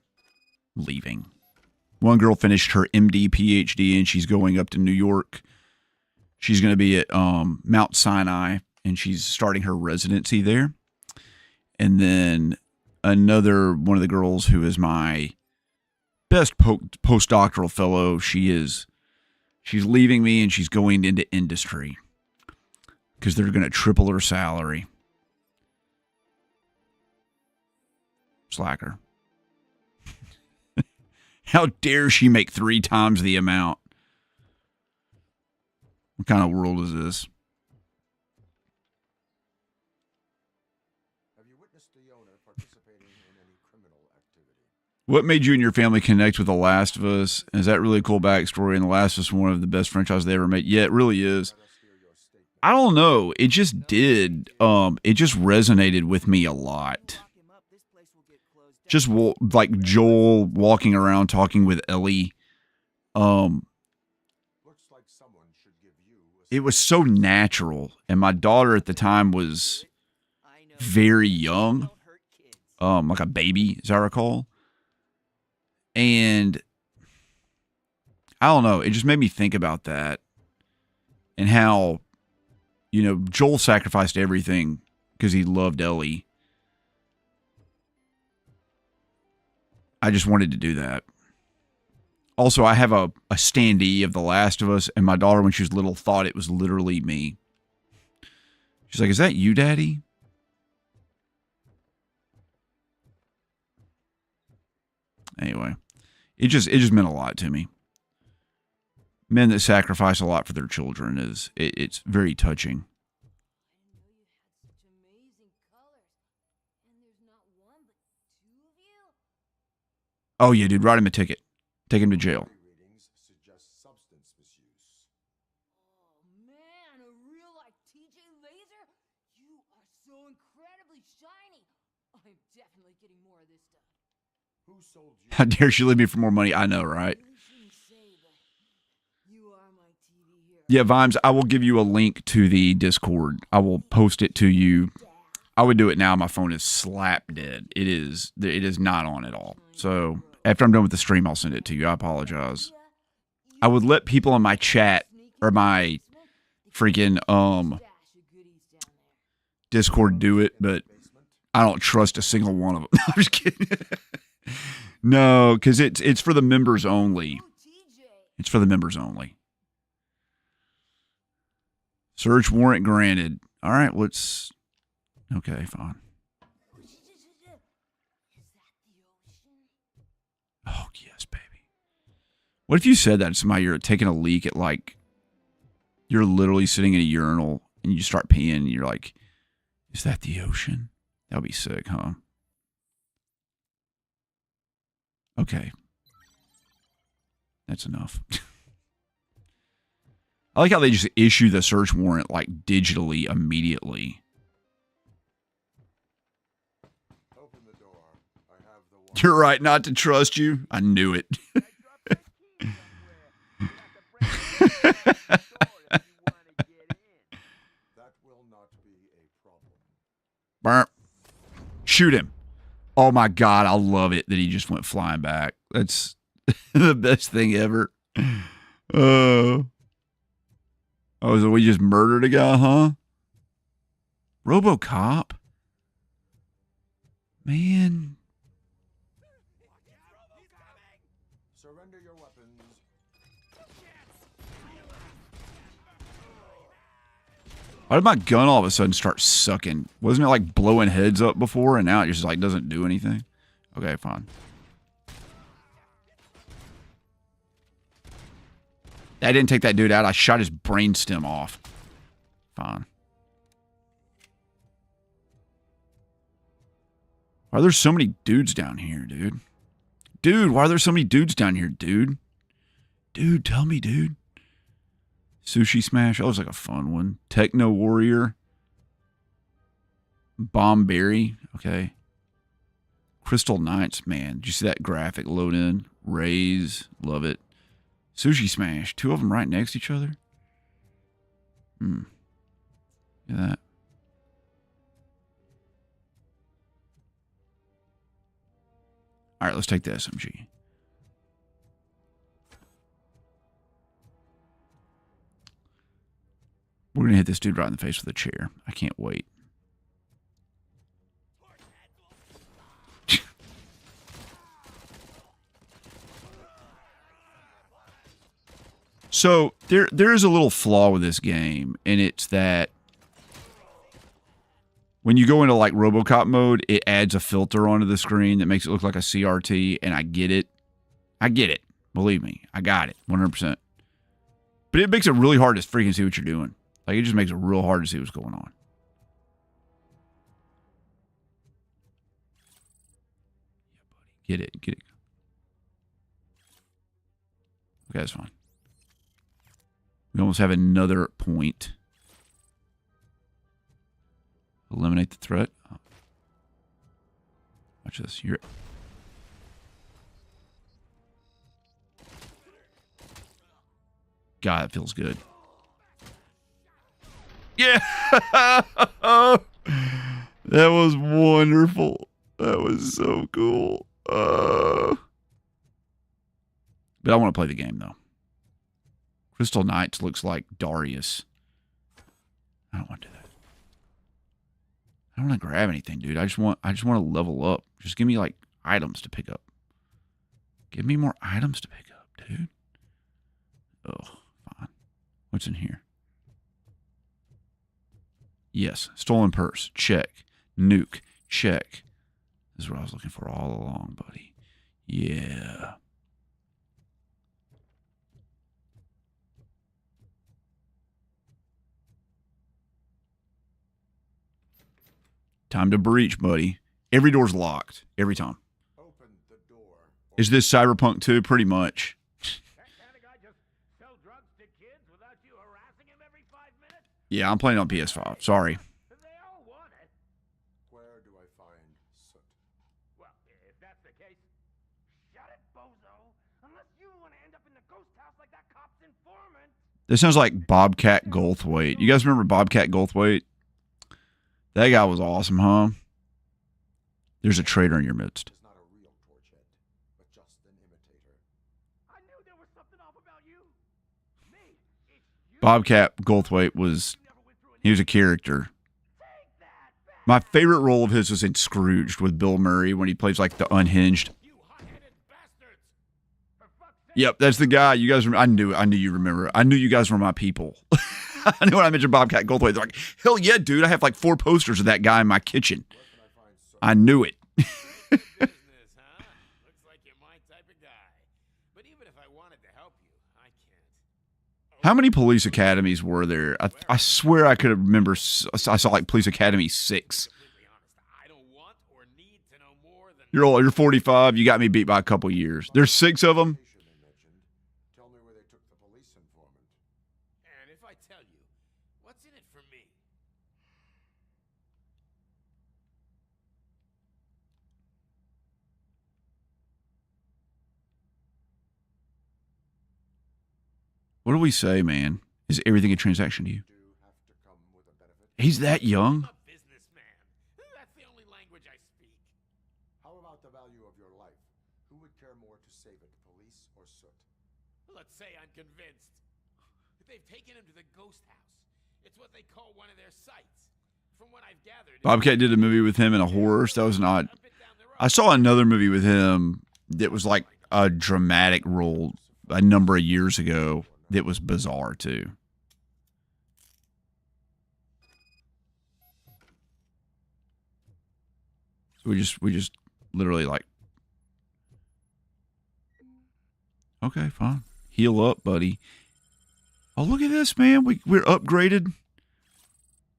leaving. One girl finished her MD, PhD, and she's going up to New York. She's going to be at Mount Sinai, and she's starting her residency there. And then another one of the girls who is my best postdoctoral fellow, she's leaving me and she's going into industry because they're going to triple her salary. Slacker. How dare she make 3 times the amount? What kind of world is this? What made you and your family connect with The Last of Us? Is that really a cool backstory? And The Last of Us is one of the best franchises they ever made. Yeah, it really is. I don't know. It just did. It just resonated with me a lot. Just like Joel walking around talking with Ellie. It was so natural. And my daughter at the time was very young. Like a baby, as I recall. And I don't know. It just made me think about that and how, you know, Joel sacrificed everything because he loved Ellie. I just wanted to do that. Also, I have a standee of The Last of Us, and my daughter, when she was little, thought it was literally me. She's like, "Is that you, Daddy?" Anyway, it just meant a lot to me. Men that sacrifice a lot for their children it's very touching. Oh yeah, dude, write him a ticket. Take him to jail. Readings suggest substance misuse. Oh man, a real life TJ laser? You are so incredibly shiny. I'm definitely getting more of this stuff. Who sold you? How dare she leave me for more money? I know, right? Yeah, Vimes, I will give you a link to the Discord. I will post it to you. I would do it now. My phone is slap dead. It is not on at all. So after I'm done with the stream, I'll send it to you. I apologize. I would let people in my chat or my freaking Discord do it, but I don't trust a single one of them. I'm just kidding. No, because it's for the members only. It's for the members only. Search warrant granted. All right, let's... Okay, fine. Oh, yes, baby. What if you said that to somebody, you're taking a leak at, like, you're literally sitting in a urinal and you start peeing and you're like, is that the ocean? That would be sick, huh? Okay. That's enough. I like how they just issue the search warrant, like, digitally immediately. Open the door. I have the one. You're right not to trust you. I knew it. That will not be a problem. Burp. Shoot him. Oh my God, I love it that he just went flying back. That's the best thing ever. Oh, so we just murdered a guy, huh? Robocop? Man. Surrender your weapons. Why did my gun all of a sudden start sucking? Wasn't it like blowing heads up before and now it just like doesn't do anything? Okay, fine. I didn't take that dude out. I shot his brainstem off. Fine. Why are there so many dudes down here, dude? Dude, why are there so many dudes down here, dude? Dude, tell me, dude. Sushi Smash. That was like a fun one. Techno Warrior. Bombberry. Okay. Crystal Knights. Man, did you see that graphic load in? Raise. Love it. Sushi Smash. Two of them right next to each other. Look at that. All right, let's take the SMG. We're going to hit this dude right in the face with a chair. I can't wait. So there is a little flaw with this game, and it's that when you go into like Robocop mode, it adds a filter onto the screen that makes it look like a CRT, and I get it. I get it. Believe me, I got it 100%. But it makes it really hard to freaking see what you're doing. Like, it just makes it real hard to see what's going on. Yeah, buddy. Get it. Get it. Okay, that's fine. We almost have another point. Eliminate the threat. Oh. Watch this. You're... God, it feels good. Yeah! That was wonderful. That was so cool. But I want to play the game, though. Crystal Knights looks like Darius. I don't want to do that. I don't want to grab anything, dude. I just want to level up. Just give me like items to pick up. Give me more items to pick up, dude. Oh, fine. What's in here? Yes, stolen purse. Check. Nuke. Check. This is what I was looking for all along, buddy. Yeah. Time to breach, buddy. Every door's locked. Every time. Open the door. Is this Cyberpunk 2? Pretty much. That kind of guy just sell drugs to kids without you harassing him every 5 minutes? Yeah, I'm playing on PS5. Sorry. They all want it. Where do I find Soot? Well, if that's the case, shut it, bozo. Unless you want to end up in the ghost house like that cop's informant. This sounds like Bobcat Goldthwait. You guys remember Bobcat Goldthwait? That guy was awesome, huh? There's a traitor in your midst. Is not a real torch head, but just an imitator. I knew there was something off about you. Me, it's you. Bobcat Goldthwait he was a character. My favorite role of his was in Scrooged with Bill Murray when he plays like the unhinged. You hot-headed bastards. For fuck's sake. Yep, that's the guy. You guys, I knew you remember. I knew you guys were my people. I knew when I mentioned Bobcat Goldthwait, they're like, hell yeah, dude. I have like 4 posters of that guy in my kitchen. I knew it. Business, huh? Looks like you're my type of guy. But even if I wanted to help you, I can't. How many police academies were there? I swear I could remember. I saw like Police Academy 6. Completely honest, I don't want or need to know more than. You're 45. You got me beat by a couple years. There's 6 of them. They mentioned. Tell me where they took the police informant. And if I tell you, what's in it for me? What do we say, man? Is everything a transaction to you? Do have to come with a benefit. He's that young? I'm a businessman. That's the only language I speak. How about the value of your life? Who would care more to save it, police or Soot? Let's say I'm convinced. They've taken him to the ghost house. It's what they call one of their sites. From what I've gathered. Bobcat did a movie with him in a horse. That was not. I saw another movie with him that was like a dramatic role a number of years ago that was bizarre too. So we just literally like, okay, fine. Heal up, buddy. Oh, look at this, man. We're upgraded.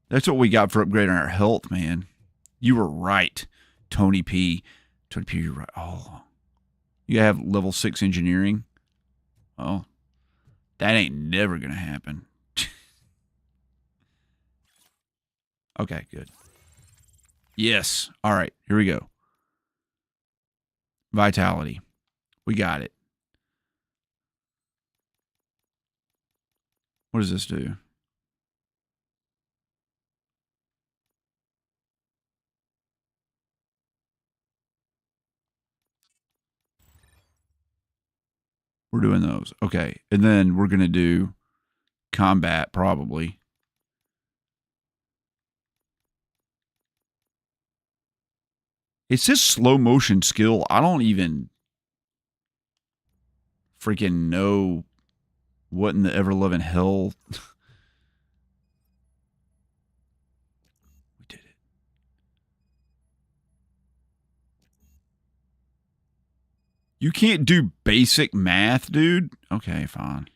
That's what we got for upgrading our health, man. You were right, Tony P. Tony P, you're right. Oh, you have level 6 engineering. Oh, that ain't never gonna happen. Okay, good. Yes. All right, here we go. Vitality. We got it. What does this do? We're doing those. Okay. And then we're going to do combat probably. It says slow motion skill. I don't even freaking know what in the ever-loving hell. We did it. You can't do basic math, dude? Okay, fine.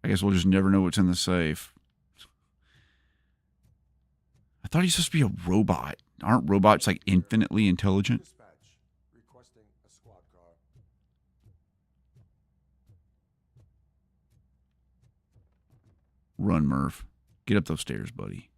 I guess we'll just never know what's in the safe. I thought he's supposed to be a robot. Aren't robots like infinitely intelligent? Dispatch. Requesting a squad car. Run, Murph. Get up those stairs, buddy.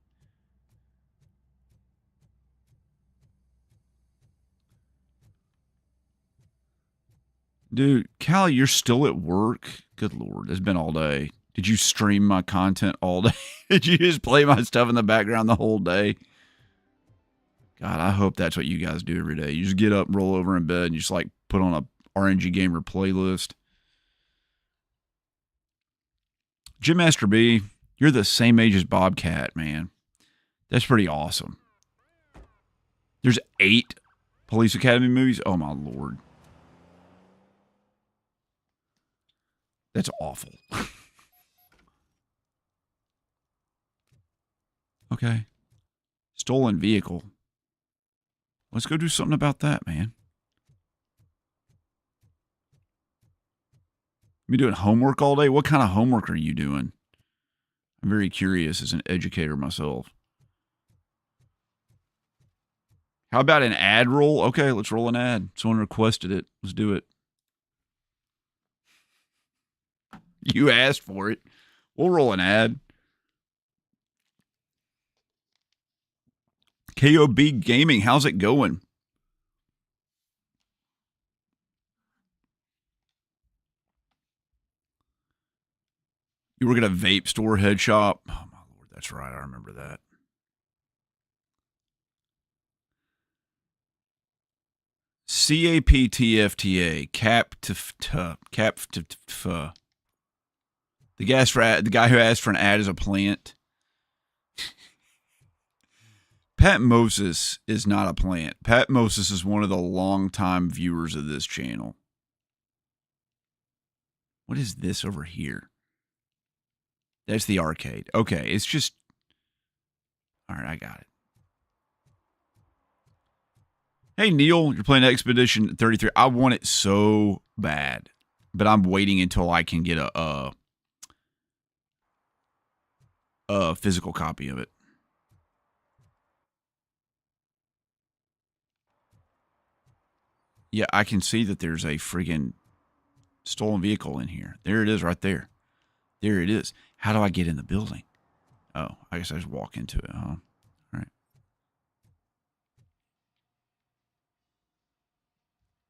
Dude, Callie, you're still at work? Good Lord, it's been all day. Did you stream my content all day? Did you just play my stuff in the background the whole day? God, I hope that's what you guys do every day. You just get up, roll over in bed, and you just like put on a RNG Gamer playlist. Jim Master B, you're the same age as Bobcat, man. That's pretty awesome. There's 8 Police Academy movies? Oh, my Lord. That's awful. Okay. Stolen vehicle. Let's go do something about that, man. You doing homework all day? What kind of homework are you doing? I'm very curious as an educator myself. How about an ad roll? Okay, let's roll an ad. Someone requested it. Let's do it. You asked for it. We'll roll an ad. KOB Gaming, how's it going? You work at a vape store, head shop? Oh, my Lord, that's right. I remember that. CAPTFTA, the guy who asked for an ad is a plant. Pat Moses is not a plant. Pat Moses is one of the longtime viewers of this channel. What is this over here? That's the arcade. Okay, it's just... All right, I got it. Hey, Neil, you're playing Expedition 33. I want it so bad, but I'm waiting until I can get a physical copy of it. Yeah, I can see that there's a friggin' stolen vehicle in here. There it is right there. There it is. How do I get in the building? Oh, I guess I just walk into it, huh? All right.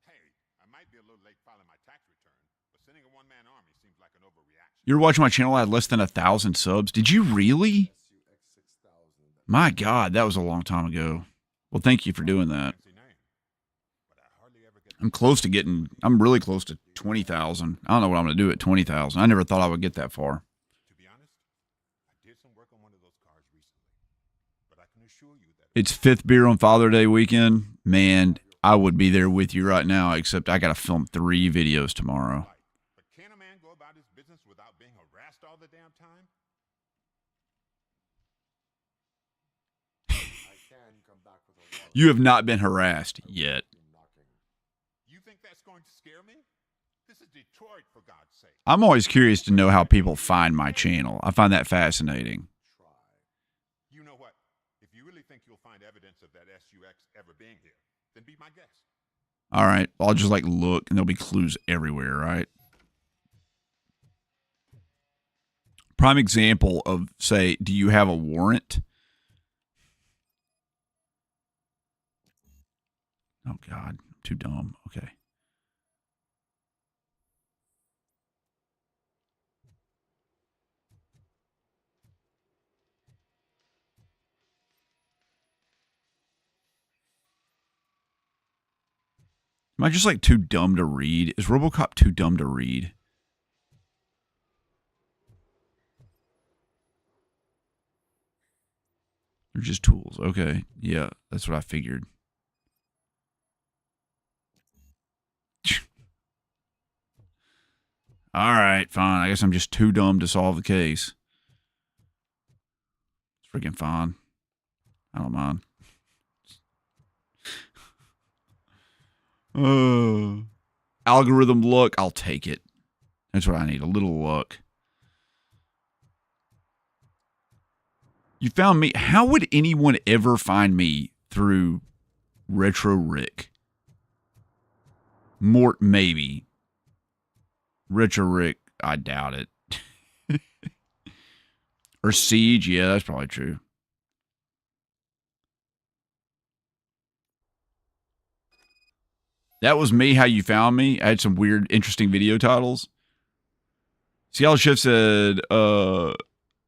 Hey, I might be a little late filing my tax return, but sending a one-man army seems like an overreaction. You're watching my channel. I had less than 1,000 subs. Did you really? My God, that was a long time ago. Well, thank you for doing that. I'm really close to 20,000. I don't know what I'm going to do at 20,000. I never thought I would get that far. To be honest, I did some work on one of those cars recently, but I can assure you that it's 5th beer on Father's Day weekend. Man, I would be there with you right now, except I got to film 3 videos tomorrow. But can a man go about his business without being harassed all the damn time? I can come back with a warrant. You have not been harassed yet. You think that's going to scare me? This is Detroit, for God's sake. I'm always curious to know how people find my channel. I find that fascinating. You know what? If you really think you'll find evidence of that SUX ever being here, then be my guest. All right. I'll just look and there'll be clues everywhere, right? Prime example of, say, do you have a warrant? Oh, God. I'm too dumb. Okay. Am I just too dumb to read? Is Robocop too dumb to read? They're just tools. Okay. Yeah, that's what I figured. All right, fine. I guess I'm just too dumb to solve the case. It's freaking fine. I don't mind. Algorithm luck. I'll take it. That's what I need. A little luck. You found me. How would anyone ever find me through Retro Rick? Mort, maybe. Retro Rick, I doubt it. Or Siege, yeah, that's probably true. That was me, how you found me. I had some weird, interesting video titles. Seattle Chef said,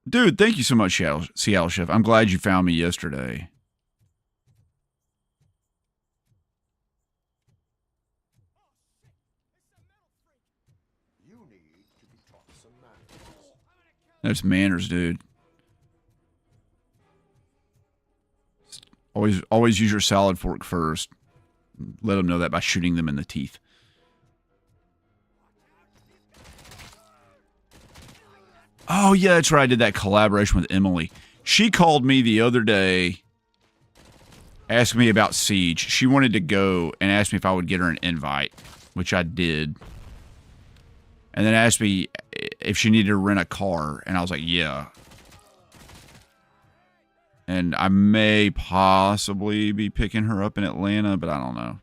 dude, thank you so much, Seattle Chef. I'm glad you found me yesterday. That's manners, dude. Always use your salad fork first. Let them know that by shooting them in the teeth. Oh, yeah, that's right. I did that collaboration with Emily. She called me the other day, asked me about Siege. She wanted to go and asked me if I would get her an invite, which I did. And then asked me if she needed to rent a car, and I was like, yeah. And I may possibly be picking her up in Atlanta, but I don't know.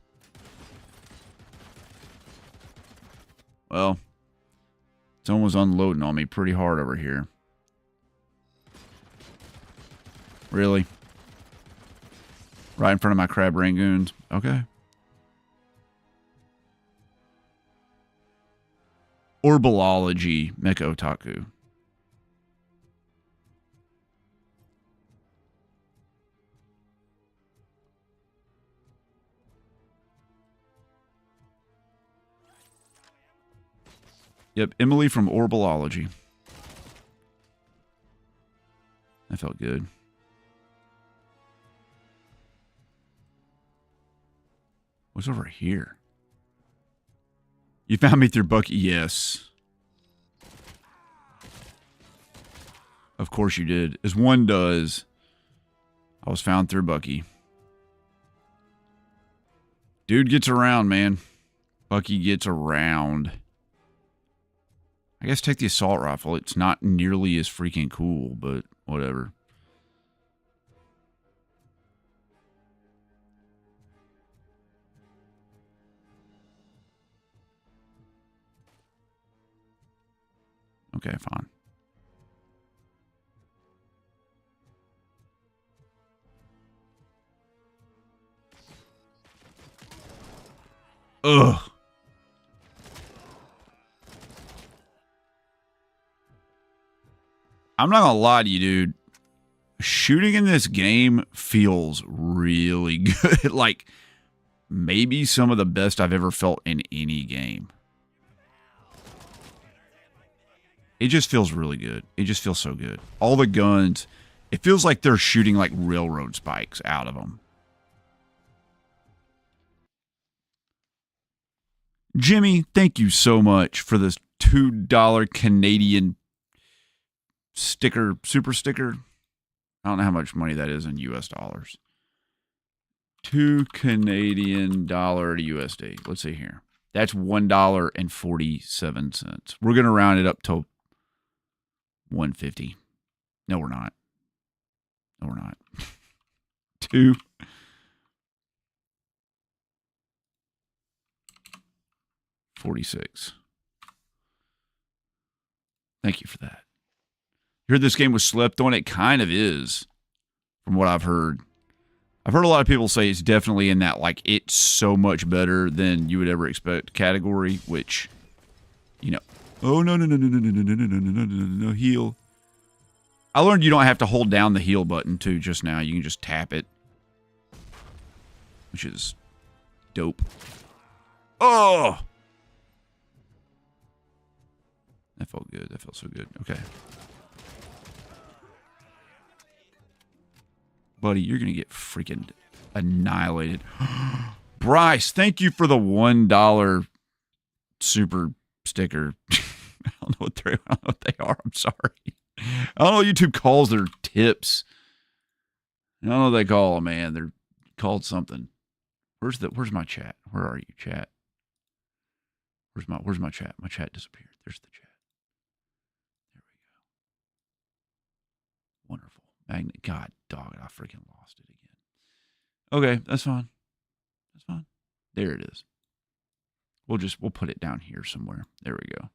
Well, someone was unloading on me pretty hard over here. Really? Right in front of my crab rangoons? Okay. Orbalology, Mecha Otaku. Yep, Emily from Orbalology. That felt good. What's over here? You found me through Bucky? Yes. Of course you did. As one does. I was found through Bucky. Dude gets around, man. Bucky gets around. I guess take the assault rifle. It's not nearly as freaking cool, but whatever. Okay, fine. Ugh. I'm not gonna lie to you, dude. Shooting in this game feels really good. Like, maybe some of the best I've ever felt in any game. It just feels really good. It just feels so good. All the guns, it feels like they're shooting like railroad spikes out of them. Jimmy, thank you so much for this $2 Canadian sticker, super sticker. I don't know how much money that is in US dollars. $2 Canadian dollar to USD. Let's see here. That's $1.47. We're going to round it up to 150. No, we're not. No, we're not. 2. $46. Thank you for that. You heard this game was slept on? It kind of is, from what I've heard. I've heard a lot of people say it's definitely in that, like, it's so much better than you would ever expect category, which, you know. Oh, no, heal. I learned you don't have to hold down the heal button, too, just now. You can just tap it, which is dope. Oh! That felt good. That felt so good. Okay. Buddy, you're going to get freaking annihilated. Bryce, thank you for the $1 super sticker. I don't know what they are. I'm sorry. I don't know what YouTube calls their tips. I don't know what they call them, man. They're called something. Where's my chat? Where are you, chat? Where's my chat? My chat disappeared. There's the chat. There we go. Wonderful. Magnet. God, dog, I freaking lost it again. Okay, that's fine. That's fine. There it is. We'll put it down here somewhere. There we go.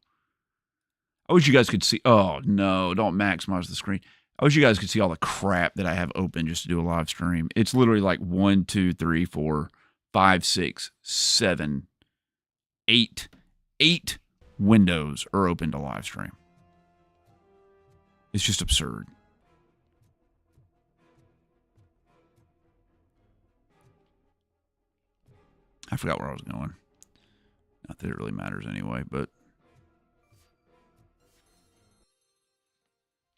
I wish you guys could see. Oh, no, don't maximize the screen. I wish you guys could see all the crap that I have open just to do a live stream. It's literally like 1, 2, 3, 4, 5, 6, 7, 8. 8 windows are open to live stream. It's just absurd. I forgot where I was going. Not that it really matters anyway, but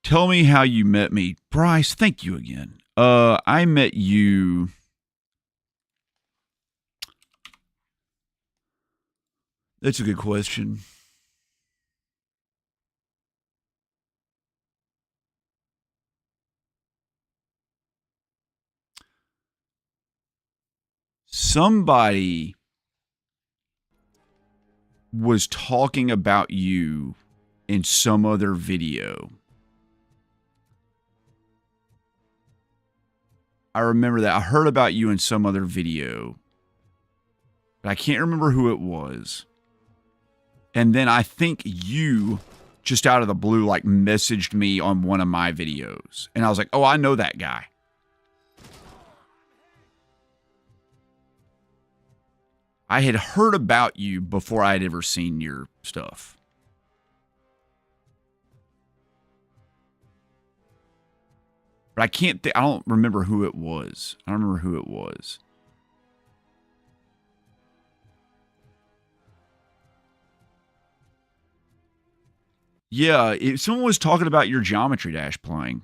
Tell me how you met me. Bryce, thank you again. I met you... That's a good question. Somebody was talking about you in some other video. I remember that. I heard about you in some other video, but I can't remember who it was. And then I think you, just out of the blue, like messaged me on one of my videos. And I was like, oh, I know that guy. I had heard about you before I had ever seen your stuff. But I can't I don't remember who it was. I don't remember who it was. Yeah, someone was talking about your Geometry Dash playing.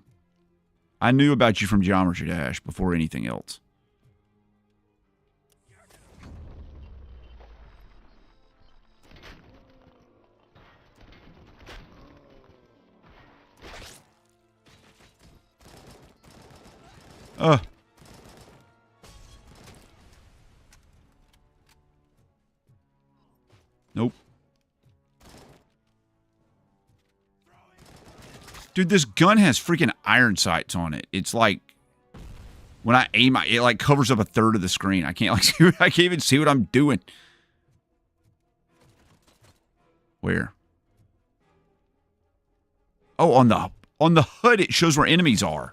I knew about you from Geometry Dash before anything else. Nope. Dude, this gun has freaking iron sights on it. It's like when I aim, it like covers up a third of the screen. I can't like I can't even see what I'm doing. Where? Oh, on the HUD it shows where enemies are.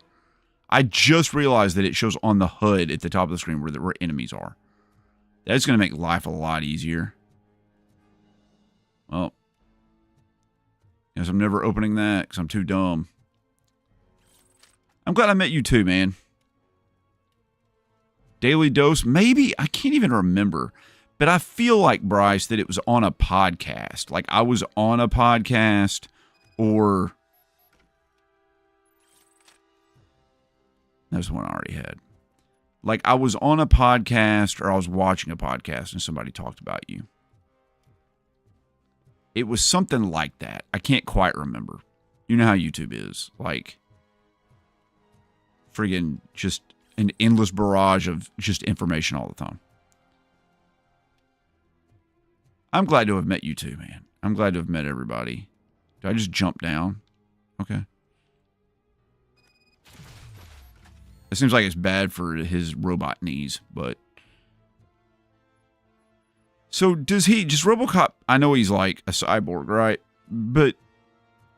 I just realized that it shows on the HUD at the top of the screen where enemies are. That's going to make life a lot easier. Well, guess I'm never opening that because I'm too dumb. I'm glad I met you too, man. Daily Dose? Maybe? I can't even remember. But I feel like, Bryce, that it was on a podcast. Like I was on a podcast or... That's the one I already had. Like I was on a podcast or I was watching a podcast and somebody talked about you. It was something like that. I can't quite remember. You know how YouTube is. Like, friggin' just an endless barrage of just information all the time. I'm glad to have met you too, man. I'm glad to have met everybody. Did I just jump down? Okay. It seems like it's bad for his robot knees, but... So does Robocop, I know he's like a cyborg, right? But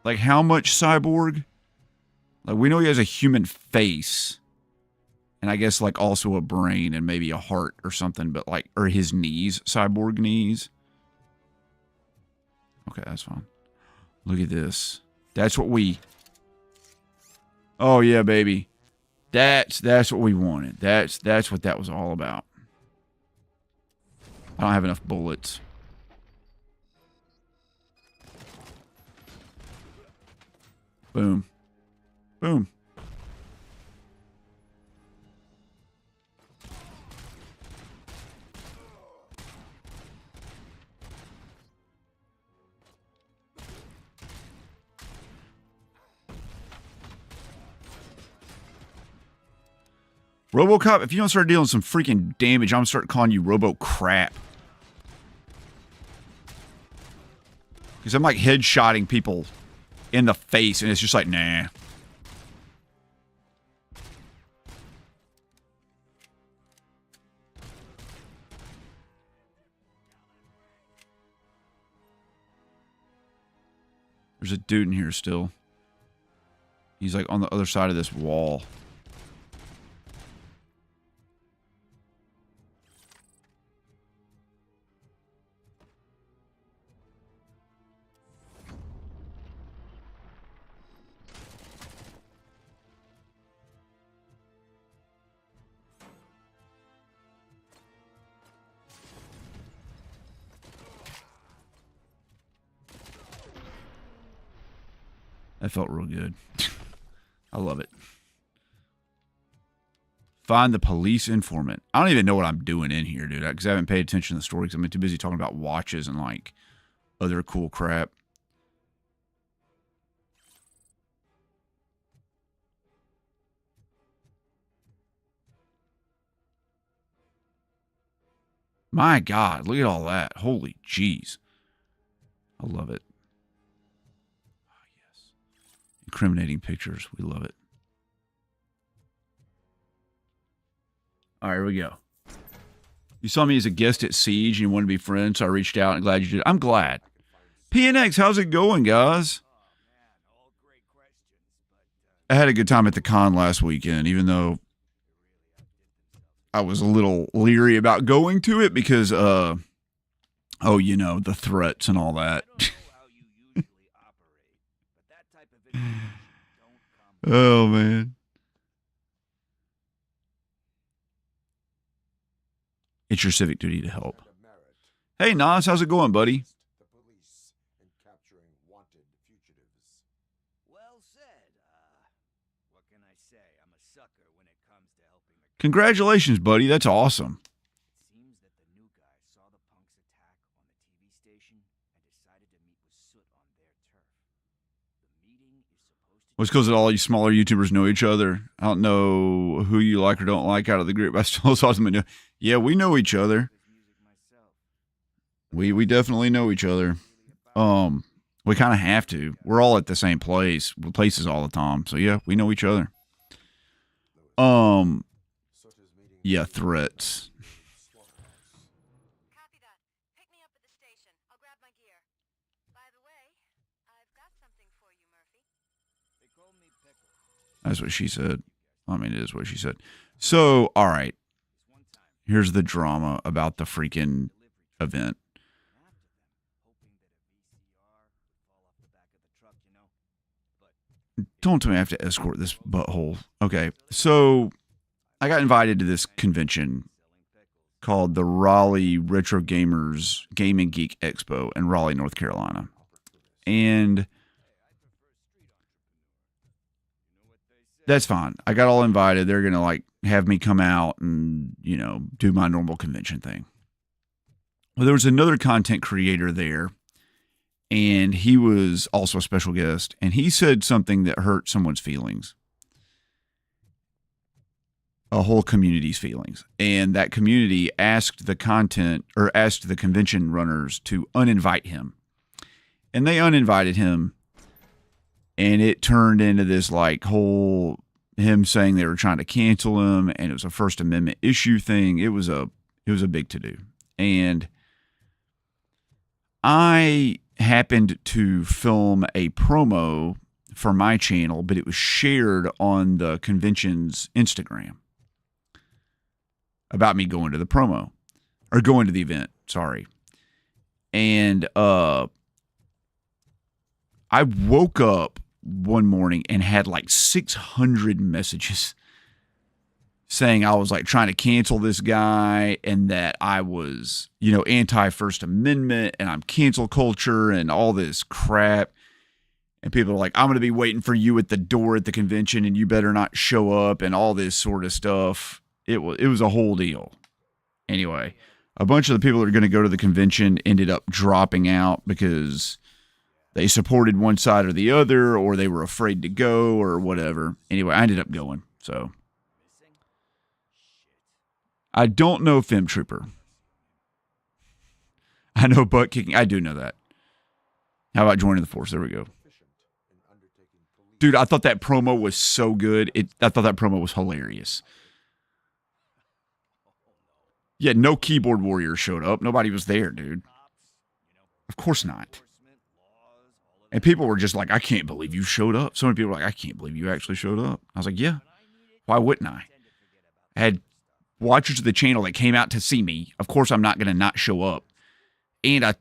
like how much cyborg? Like we know he has a human face and I guess like also a brain and maybe a heart or something, but like, or his knees, cyborg knees. Okay, that's fine. Look at this. That's what we, oh yeah, baby. That's what we wanted. That's what that was all about. I don't have enough bullets. Boom. Boom. Robocop, if you don't start dealing some freaking damage, I'm going to start calling you Robo-crap. Because I'm like headshotting people in the face, and it's just like, nah. There's a dude in here still. He's like on the other side of this wall. That felt real good. I love it. Find the police informant. I don't even know what I'm doing in here, dude, because I haven't paid attention to the story because I've been too busy talking about watches and like other cool crap. My God, look at all that. Holy jeez. I love it. Oh, yes. Incriminating pictures. We love it. All right, here we go. You saw me as a guest at Siege and you wanted to be friends, so I reached out and glad you did. I'm glad. PNX, how's it going, guys? I had a good time at the con last weekend, even though I was a little leery about going to it because, the threats and all that. Oh, man. It's your civic duty to help. Hey, Nas, how's it going, buddy? Well said. What can I say? I'm a sucker when it comes to helping. Congratulations, buddy. That's awesome. It seems that the new guy saw the punk's attack on the TV station and decided to meet with Soot on their turf. The meeting is supposed to... Well, it's because all you smaller YouTubers know each other. I don't know who you like or don't like out of the group. I still saw somebody. Yeah, we know each other. We definitely know each other. We kind of have to. We're all at the same places all the time. So yeah, we know each other. Yeah, threats. Copy that. Pick me up at the station. I'll grab my gear. By the way, I've got something for you, Murphy. They call me Pickle. That's what she said. I mean, it is what she said. So, all right. Here's the drama about the freaking event. Don't tell me I have to escort this butthole. Okay, so I got invited to this convention called the Raleigh Retro Gamers Gaming Geek Expo in Raleigh, North Carolina. And that's fine. I got all invited. They're going to like have me come out and, do my normal convention thing. Well, there was another content creator there, and he was also a special guest, and he said something that hurt someone's feelings. A whole community's feelings. And that community asked the convention runners to uninvite him. And they uninvited him. And it turned into this like whole him saying they were trying to cancel him, and it was a First Amendment issue thing. It was a big to-do. And I happened to film a promo for my channel, but it was shared on the convention's Instagram about me going to the promo or going to the event. Sorry. And I woke up one morning and had like 600 messages saying I was like trying to cancel this guy and that I was, anti-First Amendment and I'm cancel culture and all this crap. And people are like, I'm going to be waiting for you at the door at the convention and you better not show up and all this sort of stuff. It was a whole deal. Anyway, a bunch of the people that are going to go to the convention ended up dropping out because they supported one side or the other, or they were afraid to go or whatever. Anyway, I ended up going. So I don't know Fem Trooper. I know butt kicking. I do know that. How about joining the force? There we go. Dude, I thought that promo was so good. I thought that promo was hilarious. Yeah, no keyboard warrior showed up. Nobody was there, dude. Of course not. And people were just like, I can't believe you showed up. So many people were like, I can't believe you actually showed up. I was like, yeah, why wouldn't I? I had watchers of the channel that came out to see me. Of course, I'm not going to not show up. And I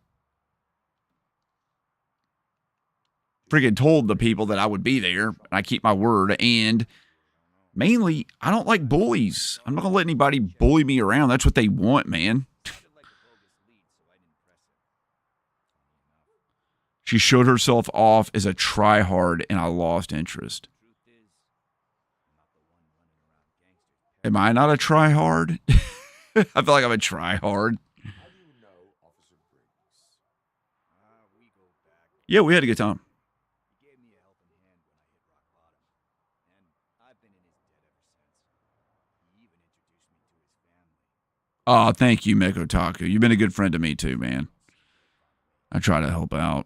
friggin' told the people that I would be there. And I keep my word. And mainly, I don't like bullies. I'm not going to let anybody bully me around. That's what they want, man. She showed herself off as a tryhard, and I lost interest. Am I not a try hard? I feel like I'm a try hard. How do you know Officer Briggs? We go back. Yeah, we had a good time. He gave me a helping hand when I hit rock bottom. And I've been in his debt ever since. He even introduced me to his family. Oh, thank you, Meko Taku. You've been a good friend to me too, man. I try to help out.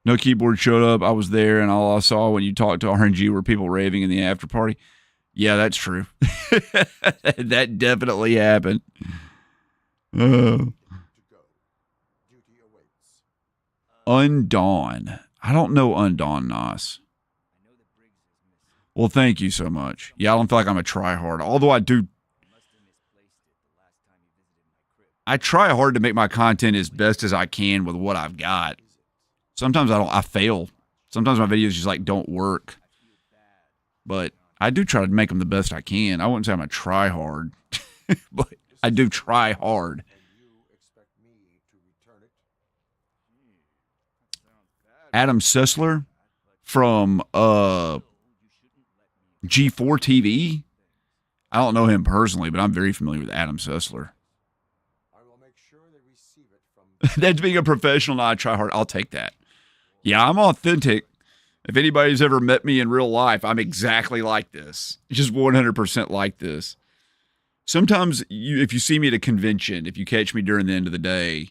No keyboard showed up. I was there, and all I saw when you talked to RNG were people raving in the after party. Yeah, that's true. That definitely happened. Undawn. I don't know Undawn, Nas. Well, thank you so much. Yeah, I don't feel like I'm a try-hard. Although I try hard to make my content as best as I can with what I've got. Sometimes I fail. Sometimes my videos just like don't work. But I do try to make them the best I can. I wouldn't say I'm a try hard, but I do try hard. Adam Sessler from G4 TV. I don't know him personally, but I'm very familiar with Adam Sessler. That's being a professional, not a try hard. I'll take that. Yeah, I'm authentic. If anybody's ever met me in real life, I'm exactly like this. Just 100% like this. Sometimes if you see me at a convention, if you catch me during the end of the day,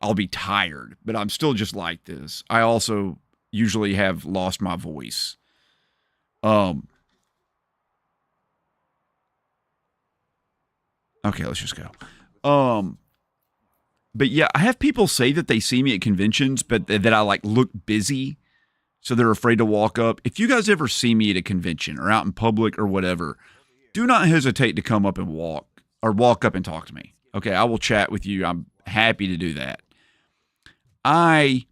I'll be tired, but I'm still just like this. I also usually have lost my voice. Okay, let's just go. But yeah, I have people say that they see me at conventions, but that I like look busy, so they're afraid to walk up. If you guys ever see me at a convention or out in public or whatever, do not hesitate to come up and walk up and talk to me. Okay, I will chat with you. I'm happy to do that. I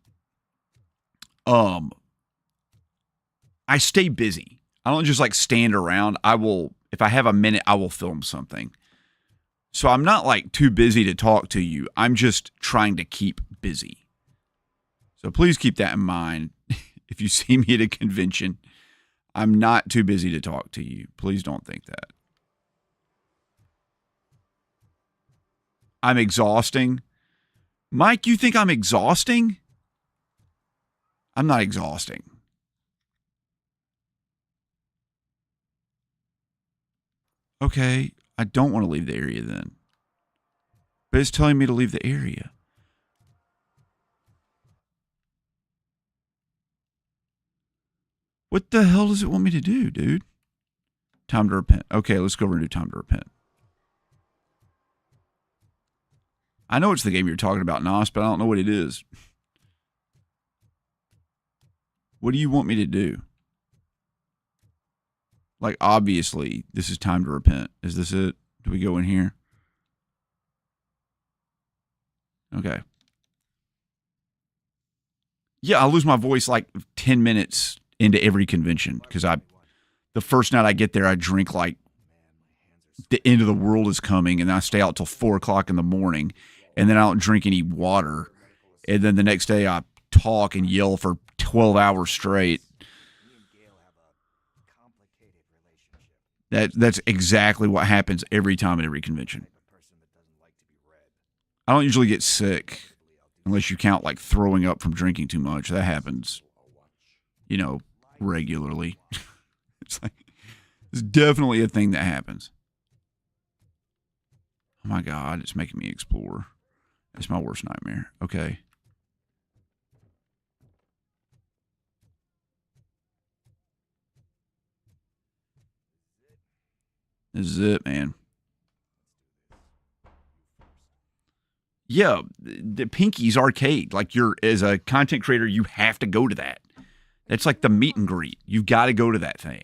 stay busy. I don't just like stand around. If I have a minute, I will film something. So I'm not like too busy to talk to you. I'm just trying to keep busy. So please keep that in mind. If you see me at a convention, I'm not too busy to talk to you. Please don't think that. I'm exhausting. Mike, you think I'm exhausting? I'm not exhausting. Okay, I don't want to leave the area then. But it's telling me to leave the area. What the hell does it want me to do, dude? Time to repent. Okay, let's go over and do time to repent. I know it's the game you're talking about, Nos, but I don't know what it is. What do you want me to do? Like, obviously, this is time to repent. Is this it? Do we go in here? Okay. Yeah, I lose my voice like 10 minutes into every convention because the first night I get there, I drink like the end of the world is coming, and then I stay out till 4 o'clock in the morning, and then I don't drink any water, and then the next day I talk and yell for 12 hours straight. That's exactly what happens every time at every convention. I don't usually get sick unless you count like throwing up from drinking too much. That happens, regularly. It's definitely a thing that happens. Oh my God, it's making me explore. It's my worst nightmare. Okay. This is it, man. Yeah, the Pinky's Arcade. Like, as a content creator, you have to go to that. It's like the meet and greet. You've got to go to that thing.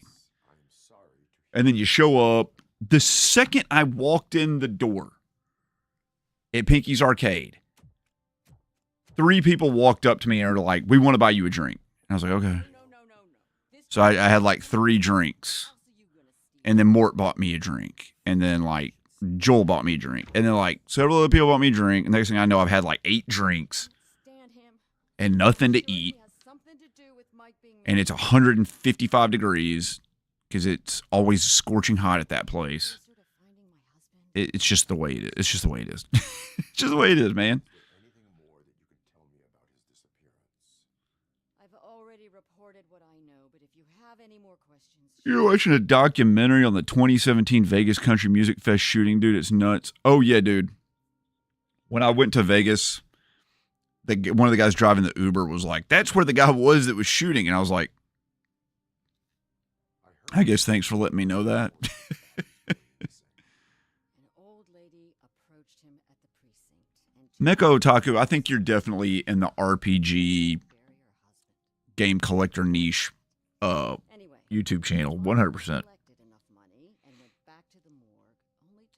And then you show up. The second I walked in the door at Pinky's Arcade, 3 people walked up to me and were like, "We want to buy you a drink." And I was like, okay. So I had like 3 drinks. And then Mort bought me a drink. And then like Joel bought me a drink. And then like several other people bought me a drink. And next thing I know, I've had like 8 drinks and nothing to eat. and it's 155 degrees because it's always scorching hot at that place. It's just the way it is. It's just the way it is. It's just the way it is, man. I've already reported what I know, but if you have any more questions... You're watching a documentary on the 2017 Vegas Country Music Fest shooting, dude. It's nuts. Oh, yeah, dude. When I went to Vegas, one of the guys driving the Uber was like, that's where the guy was that was shooting. And I was like, I guess thanks for letting me know that. Mecha Otaku, I think you're definitely in the RPG game collector niche YouTube channel, 100%.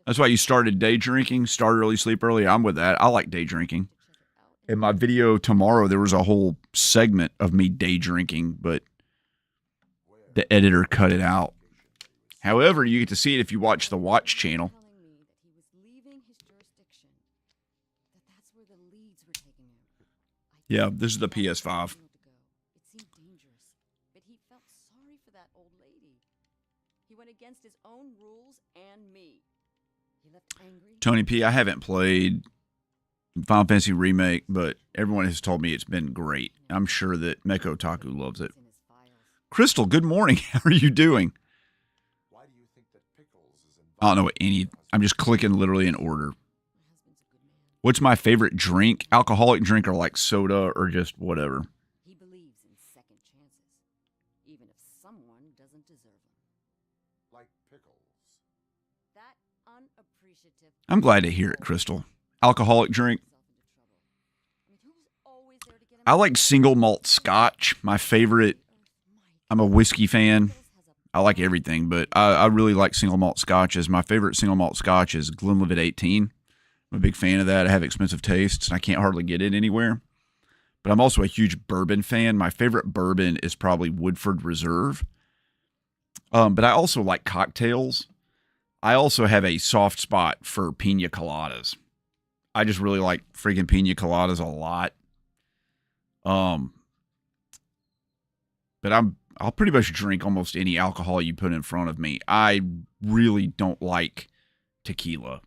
That's why you started day drinking, start early, sleep early. I'm with that. I like day drinking. In my video tomorrow, there was a whole segment of me day drinking, but the editor cut it out. However, you get to see it if you watch the Watch channel. Yeah, this is the PS5. Against his own rules and me. He left angry. Tony P, I haven't played Final Fantasy Remake, but everyone has told me it's been great. I'm sure that Mecha Otaku loves it. Crystal, good morning. How are you doing? I don't know any. I'm just clicking literally in order. What's my favorite drink? Alcoholic drink or like soda or just whatever? He believes in second chances, even if someone doesn't deserve them. Like pickles. That unappreciative. I'm glad to hear it, Crystal. Alcoholic drink. I like single malt scotch. My favorite. I'm a whiskey fan. I like everything, but I really like single malt scotches. My favorite single malt scotch is Glenlivet 18. I'm a big fan of that. I have expensive tastes, and I can't hardly get it anywhere. But I'm also a huge bourbon fan. My favorite bourbon is probably Woodford Reserve. But I also like cocktails. I also have a soft spot for pina coladas. I just really like freaking pina coladas a lot. But I'll pretty much drink almost any alcohol you put in front of me. I really don't like tequila.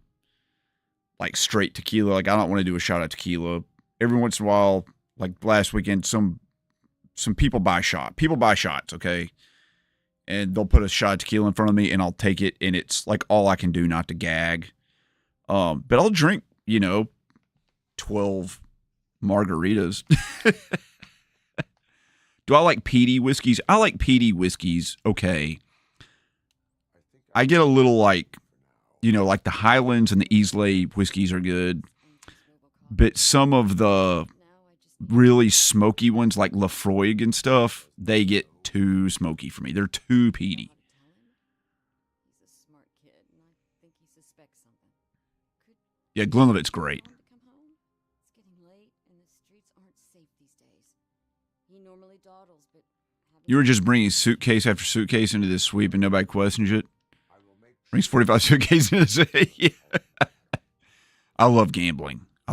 Like straight tequila. Like I don't want to do a shot of tequila. Every once in a while, like last weekend, some people buy shots. People buy shots, okay? And they'll put a shot of tequila in front of me and I'll take it and it's like all I can do not to gag. But I'll drink, 12 margaritas. Do I like peaty whiskeys? I like peaty whiskeys, okay. I get a little like, like the Highlands and the Islay whiskeys are good. But some of the really smoky ones like Lafroig and stuff, they get too smoky for me. They're too peaty. Yeah, Glenlivet's great. You were just bringing suitcase after suitcase into this sweep and nobody questions it. Brings 45 suitcases into this. I love gambling. I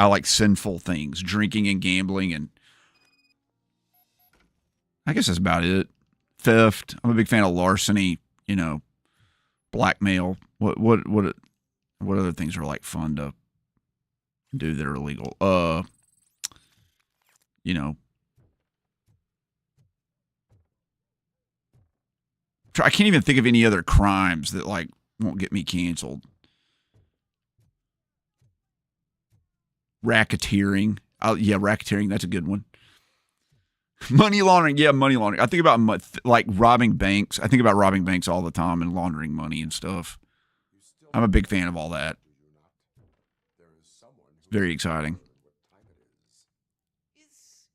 like sinful things, drinking and gambling, and I guess that's about it. Theft. I'm a big fan of larceny. Blackmail. What other things are like fun to do that are illegal? I can't even think of any other crimes that like won't get me canceled. Racketeering. Racketeering. That's a good one. Money laundering. Yeah, money laundering. I think about like robbing banks. I think about robbing banks all the time and laundering money and stuff. I'm a big fan of all that. Very exciting.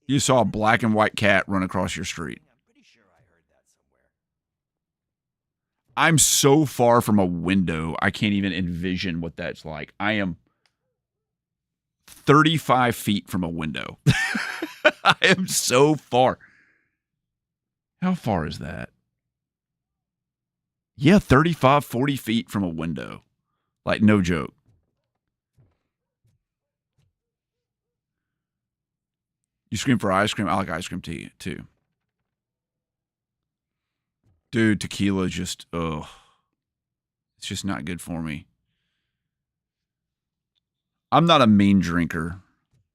You saw a black and white cat run across your street. I'm so far from a window, I can't even envision what that's like. I am 35 feet from a window. I am so far. How far is that? Yeah, 35, 40 feet from a window. Like, no joke. You scream for ice cream? I like ice cream tea, too. Dude, tequila just, ugh. It's just not good for me. I'm not a mean drinker.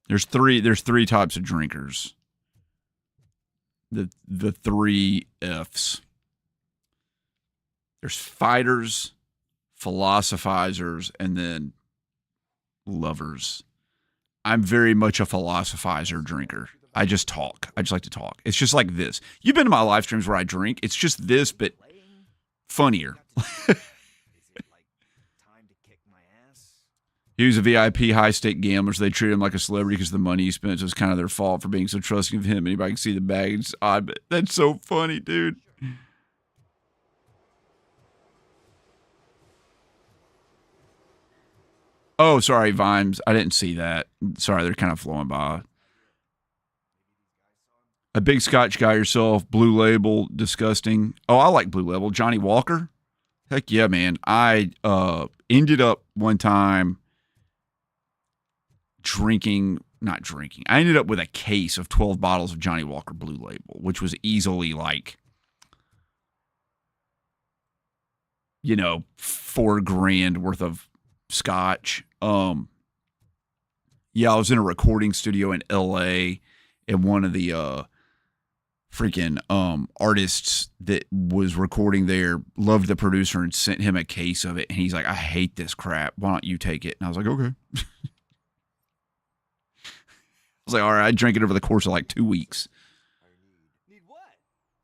There's three types of drinkers. The three F's. There's fighters, philosophizers, and then lovers. I'm very much a philosophizer drinker. I just talk. I just like to talk. It's just like this. You've been to my live streams where I drink. It's just this, but funnier. He was a VIP high-stake gambler, so they treat him like a celebrity because of the money he spent. So it's kind of their fault for being so trusting of him. Anybody can see the bag. It's odd, but that's so funny, dude. Oh, sorry, Vimes. I didn't see that. Sorry, they're kind of flowing by. A big Scotch guy yourself. Blue Label, disgusting. Oh, I like Blue Label. Johnny Walker. Heck yeah, man. I ended up one time not drinking. I ended up with a case of 12 bottles of Johnny Walker Blue Label, which was easily like, $4,000 worth of scotch. Yeah, I was in a recording studio in LA, and one of the freaking artists that was recording there loved the producer and sent him a case of it, and he's like, I hate this crap. Why don't you take it? And I was like, okay. I was like, all right, I drank it over the course of like 2 weeks. Need what?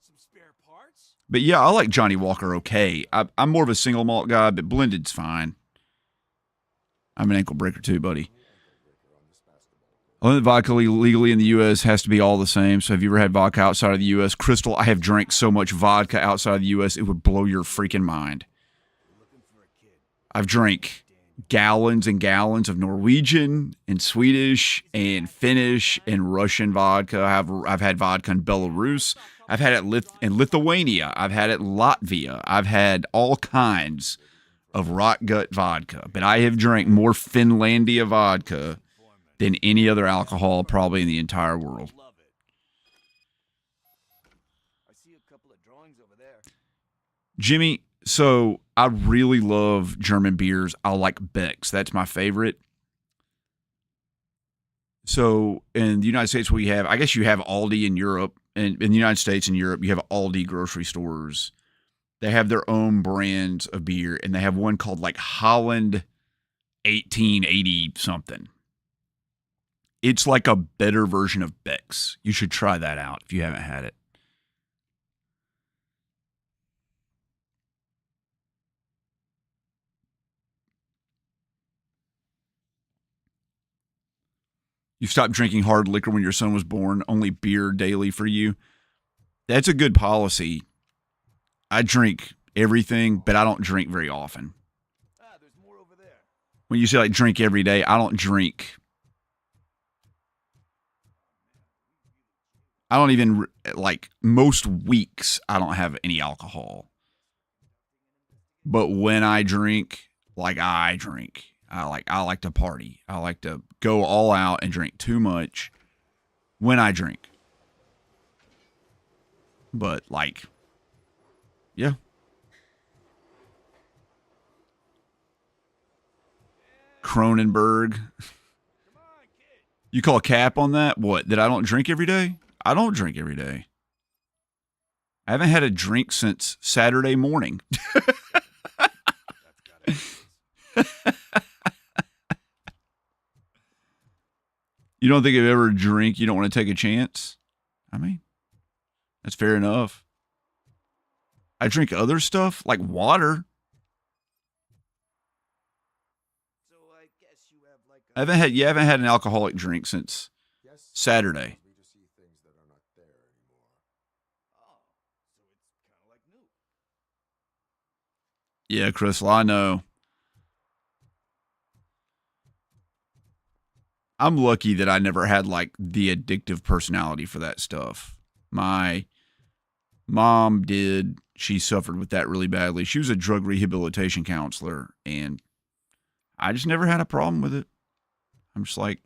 Some spare parts? But yeah, I like Johnny Walker okay. I'm more of a single malt guy, but blended's fine. I'm an ankle breaker too, buddy. Only vodka legally in the U.S. has to be all the same. So have you ever had vodka outside of the U.S.? Crystal, I have drank so much vodka outside of the U.S. it would blow your freaking mind. I've drank gallons and gallons of Norwegian and Swedish and Finnish and Russian vodka. I've had vodka in Belarus. I've had it in Lithuania. I've had it in Latvia. I've had all kinds of rot gut vodka. But I have drank more Finlandia vodka than any other alcohol probably in the entire world. I see a couple of drawings over there. Jimmy, so I really love German beers. I like Beck's. That's my favorite. So in the United States, I guess you have Aldi in Europe. And in the United States and Europe, you have Aldi grocery stores. They have their own brands of beer, and they have one called like Holland 1880 something. It's like a better version of Beck's. You should try that out if you haven't had it. You stopped drinking hard liquor when your son was born, only beer daily for you. That's a good policy. I drink everything, but I don't drink very often. There's more over there. When you say like drink every day, I don't drink. I don't even, like, most weeks, I don't have any alcohol. But when I drink, like, I drink. I like to party. I like to go all out and drink too much when I drink. But, like, yeah. Cronenberg. You call a cap on that? What, that I don't drink every day? I don't drink every day. I haven't had a drink since Saturday morning. You don't think if you ever drink, you don't want to take a chance? I mean, that's fair enough. I drink other stuff, like water. So I guess you have like I haven't had an alcoholic drink since Saturday. Yeah, Crystal, I know. I'm lucky that I never had like the addictive personality for that stuff. My mom did. She suffered with that really badly. She was a drug rehabilitation counselor, and I just never had a problem with it. I'm just like,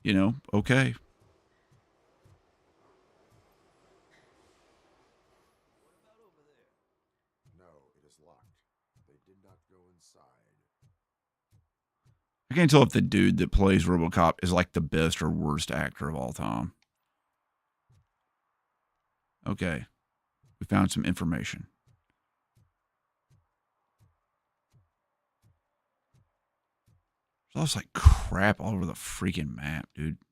you know, okay. No, it is locked. They did not go inside. I can't tell if the dude that plays Robocop is like the best or worst actor of all time. Okay. We found some information. There's like crap all over the freaking map, dude. Do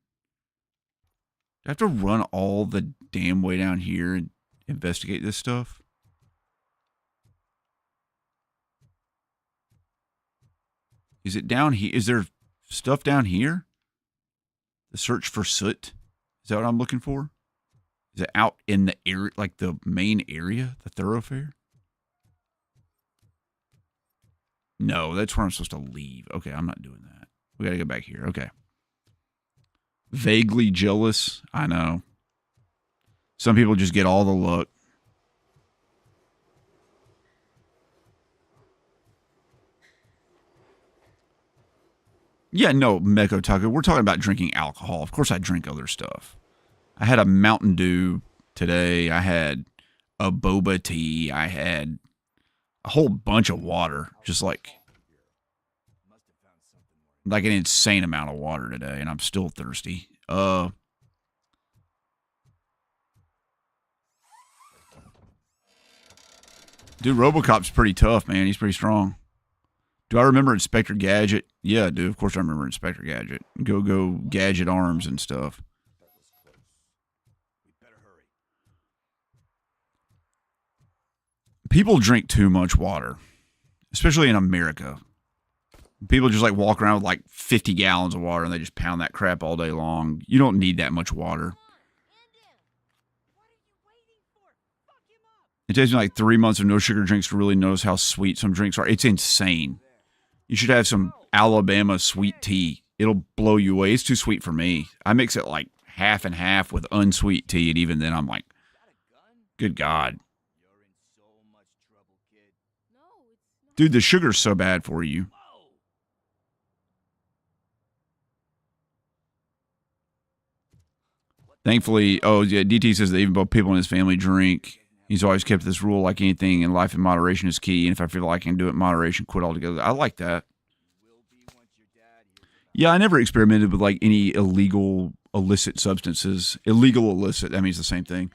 I have to run all the damn way down here and investigate this stuff? Is it down here? Is there stuff down here? The search for soot? Is that what I'm looking for? Is it out in the area, like the main area, the thoroughfare? No, that's where I'm supposed to leave. Okay, I'm not doing that. We got to go back here. Okay. Vaguely jealous. I know. Some people just get all the luck. Yeah, no, Meko Taco. We're talking about drinking alcohol. Of course I drink other stuff. I had a Mountain Dew today. I had a boba tea. I had a whole bunch of water. Just like an insane amount of water today, and I'm still thirsty. Dude, Robocop's pretty tough, man. He's pretty strong. Do I remember Inspector Gadget? Yeah, dude. Of course I remember Inspector Gadget. Go Gadget arms and stuff. People drink too much water, especially in America. People just like walk around with like 50 gallons of water and they just pound that crap all day long. You don't need that much water. It takes me like 3 months of no sugar drinks to really notice how sweet some drinks are. It's insane. You should have some Alabama sweet tea. It'll blow you away. It's too sweet for me. I mix it like half and half with unsweet tea, and even then I'm like, good God. Dude, the sugar's so bad for you. Thankfully, oh yeah, DT says that even both people in his family drink. He's always kept this rule, like anything in life, in moderation is key. And if I feel like I can do it in moderation, quit altogether. I like that. Yeah, I never experimented with like any illegal illicit substances. Illegal illicit, that means the same thing.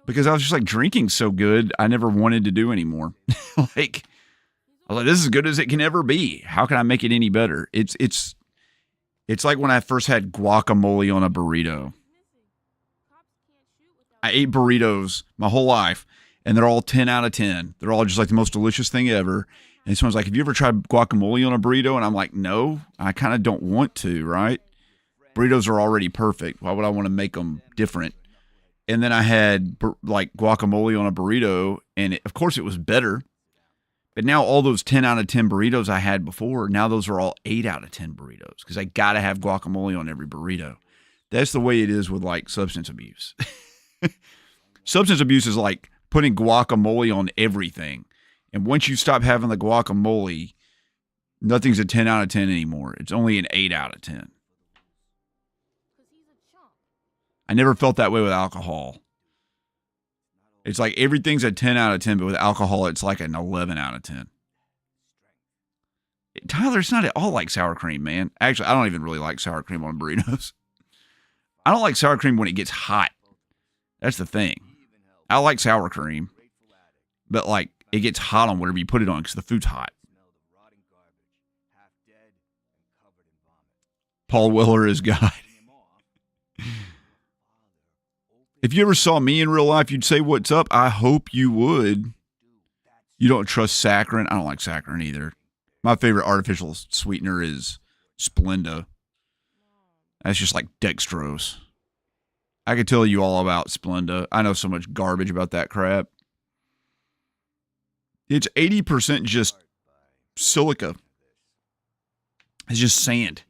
Because I was just like drinking so good, I never wanted to do anymore. Like, I was like, this is as good as it can ever be. How can I make it any better? It's like when I first had guacamole on a burrito. I ate burritos my whole life, and they're all 10 out of 10. They're all just like the most delicious thing ever. And someone's like, have you ever tried guacamole on a burrito? And I'm like, no, I kind of don't want to, right? Burritos are already perfect. Why would I want to make them different? And then I had like guacamole on a burrito, and of course it was better. But now all those 10 out of 10 burritos I had before, now those are all 8 out of 10 burritos because I got to have guacamole on every burrito. That's the way it is with like substance abuse. Substance abuse is like putting guacamole on everything. And once you stop having the guacamole, nothing's a 10 out of 10 anymore. It's only an 8 out of 10. I never felt that way with alcohol. It's like everything's a 10 out of 10, but with alcohol, it's like an 11 out of 10. Tyler, it's not at all like sour cream, man. Actually, I don't even really like sour cream on burritos. I don't like sour cream when it gets hot. That's the thing. I like sour cream, but like it gets hot on whatever you put it on because the food's hot. Paul Weller is God. If you ever saw me in real life, you'd say, what's up? I hope you would. You don't trust saccharin? I don't like saccharin either. My favorite artificial sweetener is Splenda. That's just like dextrose. I could tell you all about Splenda. I know so much garbage about that crap. It's 80% just silica. It's just sand.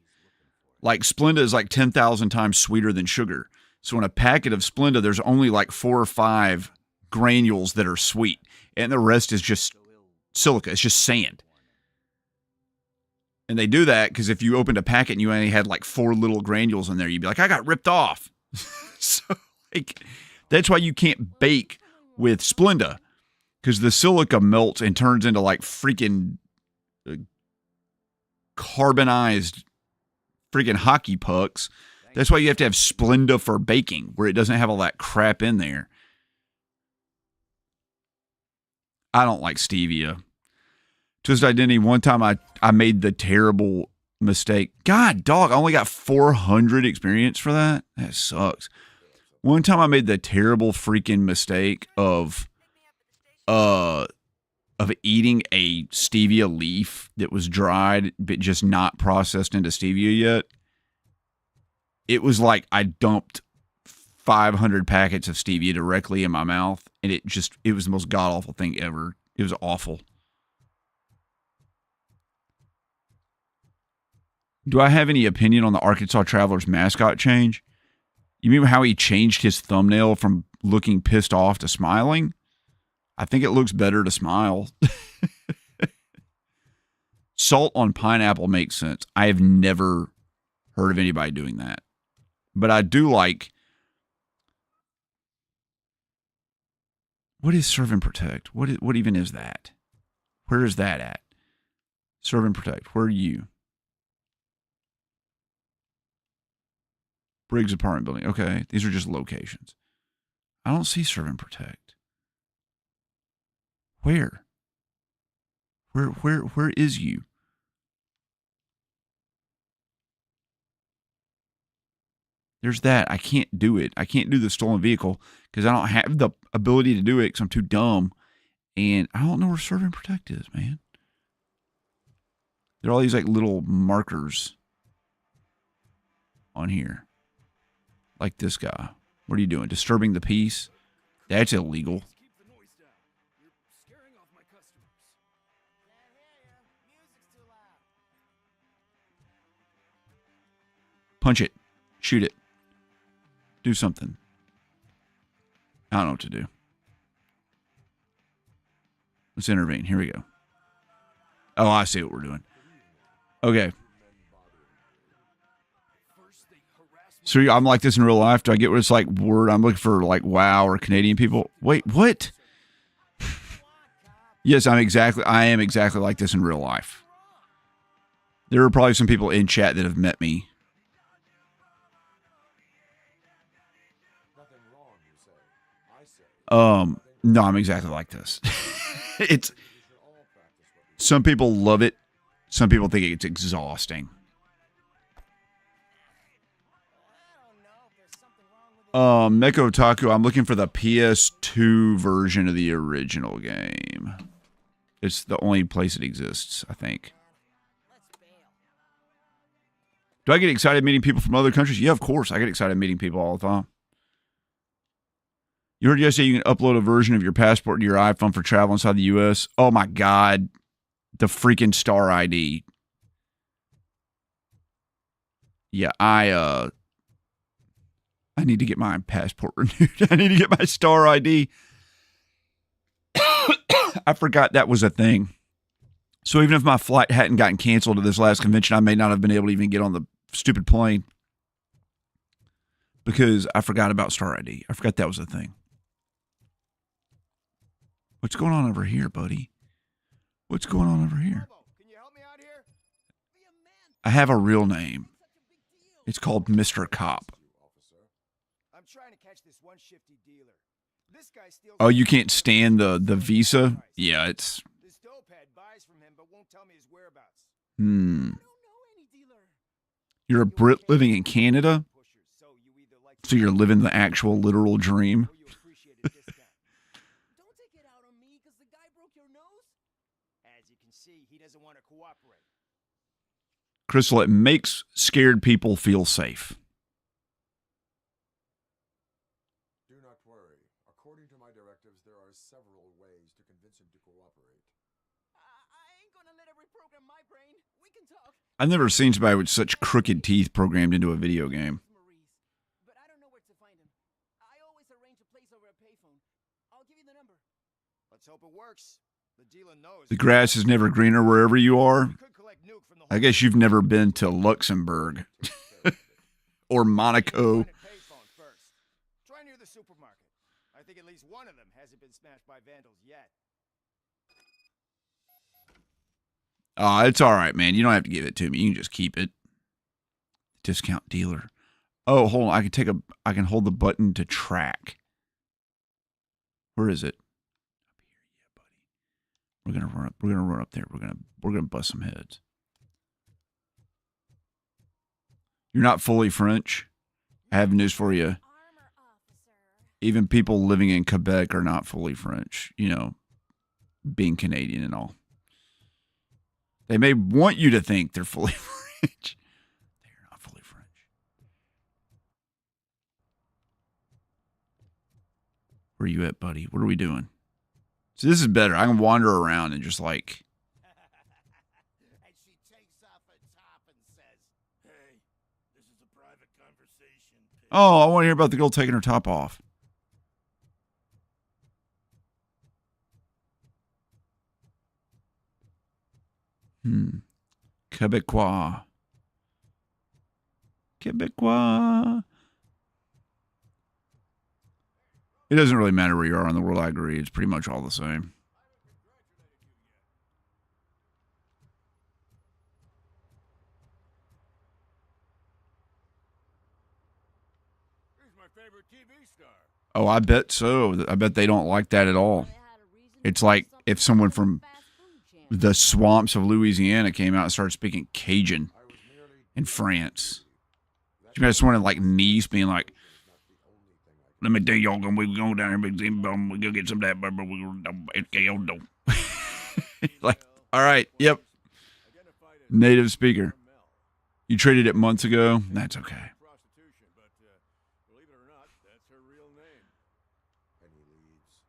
Like Splenda is like 10,000 times sweeter than sugar. So in a packet of Splenda, there's only like 4 or 5 granules that are sweet. And the rest is just silica. It's just sand. And they do that because if you opened a packet and you only had like 4 little granules in there, you'd be like, I got ripped off. So, like, that's why you can't bake with Splenda, because the silica melts and turns into like freaking carbonized freaking hockey pucks. That's why you have to have Splenda for baking, where it doesn't have all that crap in there. I don't like stevia. Twisted Identity, one time I made the terrible mistake. God, dog, I only got 400 experience for that. That sucks. One time I made the terrible freaking mistake of eating a stevia leaf that was dried but just not processed into stevia yet. It was like I dumped 500 packets of stevia directly in my mouth, and it was the most god-awful thing ever. It was awful. Do I have any opinion on the Arkansas Traveler's mascot change? You mean how he changed his thumbnail from looking pissed off to smiling? I think it looks better to smile. Salt on pineapple makes sense. I have never heard of anybody doing that. But I do like... What is serve and protect? What even is that? Where is that at? Serve and protect. Where are you? Briggs apartment building. Okay, these are just locations. I don't see serve and protect. Where? Where is you? There's that. I can't do it. I can't do the stolen vehicle because I don't have the ability to do it because I'm too dumb. And I don't know where serve and protect is, man. There are all these like little markers on here. Like this guy. What are you doing? Disturbing the peace? That's illegal. Punch it. Shoot it. Do something. I don't know what to do. Let's intervene. Here we go. Oh, I see what we're doing. Okay. So I'm like this in real life. Do I get what it's like word? I'm looking for like wow or Canadian people. Wait, what? Yes, I am exactly like this in real life. There are probably some people in chat that have met me. No, I'm exactly like this. Some people love it. Some people think it's exhausting. Neko Otaku, I'm looking for the PS2 version of the original game. It's the only place it exists, I think. Do I get excited meeting people from other countries? Yeah, of course. I get excited meeting people all the time. You heard yesterday you can upload a version of your passport to your iPhone for travel inside the U.S. Oh, my God. The freaking Star ID. Yeah, I need to get my passport renewed. I need to get my Star ID. I forgot that was a thing. So even if my flight hadn't gotten canceled to this last convention, I may not have been able to even get on the stupid plane. Because I forgot about Star ID. I forgot that was a thing. What's going on over here, buddy? What's going on over here? I have a real name. It's called Mr. Cop. I'm trying to catch this one shifty dealer. This guy steals. Oh, you can't stand the visa? Yeah, it's... This dopehead buys from him but won't tell me his whereabouts. You're a Brit living in Canada? So you're living the actual literal dream? Don't take it out on me because the guy broke your nose. As you can see, he doesn't want to cooperate. Crystal, it makes scared people feel safe. Do not worry. According to my directives, there are several ways to convince him to cooperate. I ain't gonna let it reprogram my brain. We can talk. I've never seen somebody with such crooked teeth programmed into a video game. But I don't know where to find him. I always arrange a place over a payphone. I'll give you the number. Let's hope it works. The dealer knows. The grass is never greener wherever you are. I guess you've never been to Luxembourg or Monaco. Payphone first. Try near the supermarket. I think at least one of them hasn't been smashed by vandals yet. It's all right, man. You don't have to give it to me. You can just keep it. Discount dealer. Oh, hold on. I can hold the button to track. Where is it? We're gonna run up there. We're gonna bust some heads. You're not fully French. I have news for you. Even people living in Quebec are not fully French. You know, being Canadian and all. They may want you to think they're fully French. They're not fully French. Where you at, buddy? What are we doing? So this is better. I can wander around and just like. And she takes off her top and says, Hey, this is a private conversation. Oh, I want to hear about the girl taking her top off. Quebecois. Quebecois. It doesn't really matter where you are in the world, I agree. It's pretty much all the same. He's my favorite TV star. Oh, I bet so. I bet they don't like that at all. It's like if someone from the swamps of Louisiana came out and started speaking Cajun in France. You guys someone in like Nice being like, let me tell y'all, we go down here, we go get some of that, but like, all right, yep. Native speaker. You traded it months ago. That's okay. Believe it or not, that's her real name. And he leaves.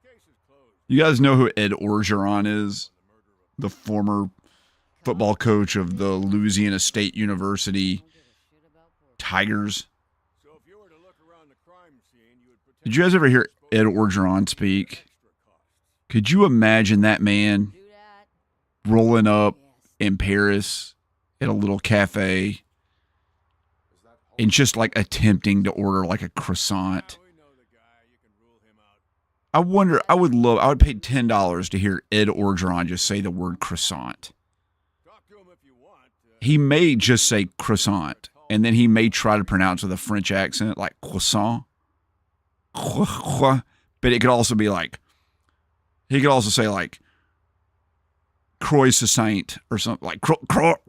The case is closed. You guys know who Ed Orgeron is? The former football coach of the Louisiana State University Tigers. Did you guys ever hear Ed Orgeron speak? Could you imagine that man rolling up in Paris at a little cafe and just like attempting to order like a croissant? I wonder, I would pay $10 to hear Ed Orgeron just say the word croissant. He may just say croissant, and then he may try to pronounce with a French accent, like croissant. But it could also be like, he could also say like croissant or something, like croissant.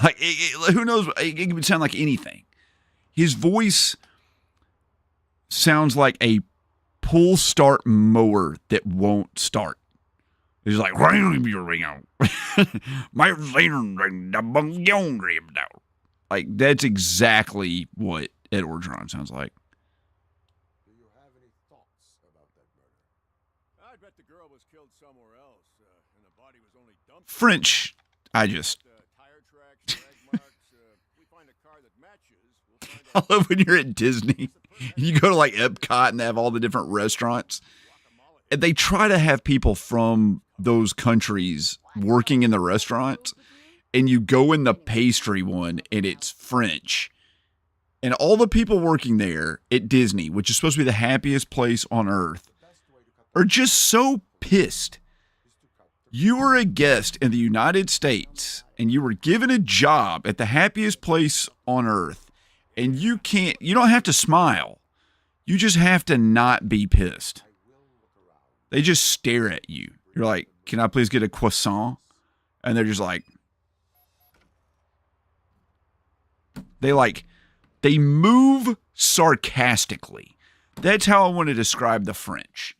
Like, who knows? It would sound like anything. His voice sounds like a pull start mower that won't start. He's like, like that's exactly what Ed Orgeron sounds like. Do you have any thoughts about that murder? I bet the girl was killed somewhere else, and the body was only dumped. French, I just. Tire tracks, drag marks. We find a car that matches. We'll find I love when you're at Disney. You go to like Epcot and they have all the different restaurants. And they try to have people from those countries working in the restaurants. And you go in the pastry one and it's French. And all the people working there at Disney, which is supposed to be the happiest place on earth, are just so pissed. You were a guest in the United States and you were given a job at the happiest place on earth. And you don't have to smile. You just have to not be pissed. They just stare at you. You're like, can I please get a croissant? And they're just like, they move sarcastically. That's how I want to describe the French.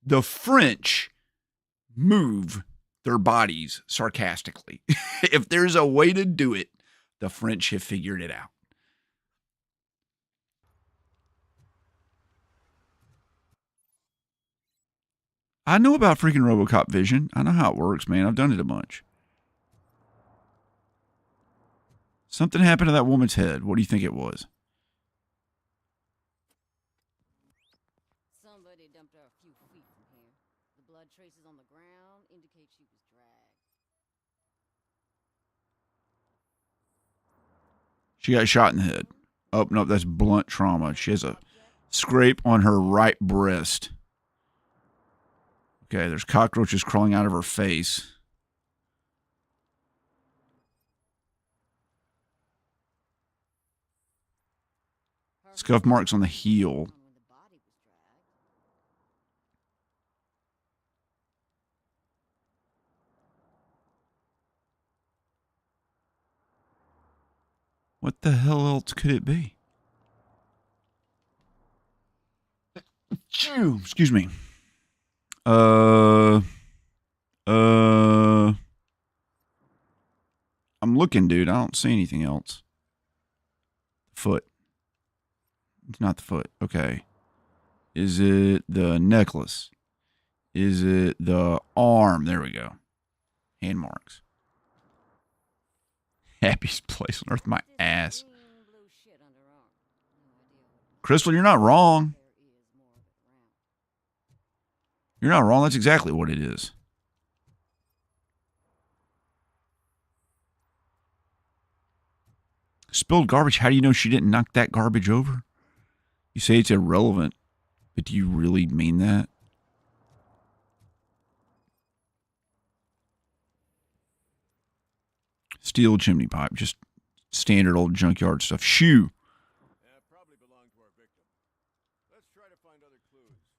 The French move their bodies sarcastically. If there's a way to do it, the French have figured it out. I know about freaking Robocop vision. I know how it works, man. I've done it a bunch. Something happened to that woman's head. What do you think it was? Somebody dumped her a few feet from here. The blood traces on the ground indicate she was dragged. She got shot in the head. Oh, no, that's blunt trauma. She has a scrape on her right breast. Okay, there's cockroaches crawling out of her face. Scuff marks on the heel. What the hell else could it be? Excuse me. I'm looking, dude. I don't see anything else. Foot. It's not the foot. Okay. Is it the necklace? Is it the arm? There we go. Hand marks. Happiest place on earth, my ass. Crystal, you're not wrong. You're not wrong. That's exactly what it is. Spilled garbage. How do you know she didn't knock that garbage over? You say it's irrelevant, but do you really mean that? Steel chimney pipe. Just standard old junkyard stuff. Shoe.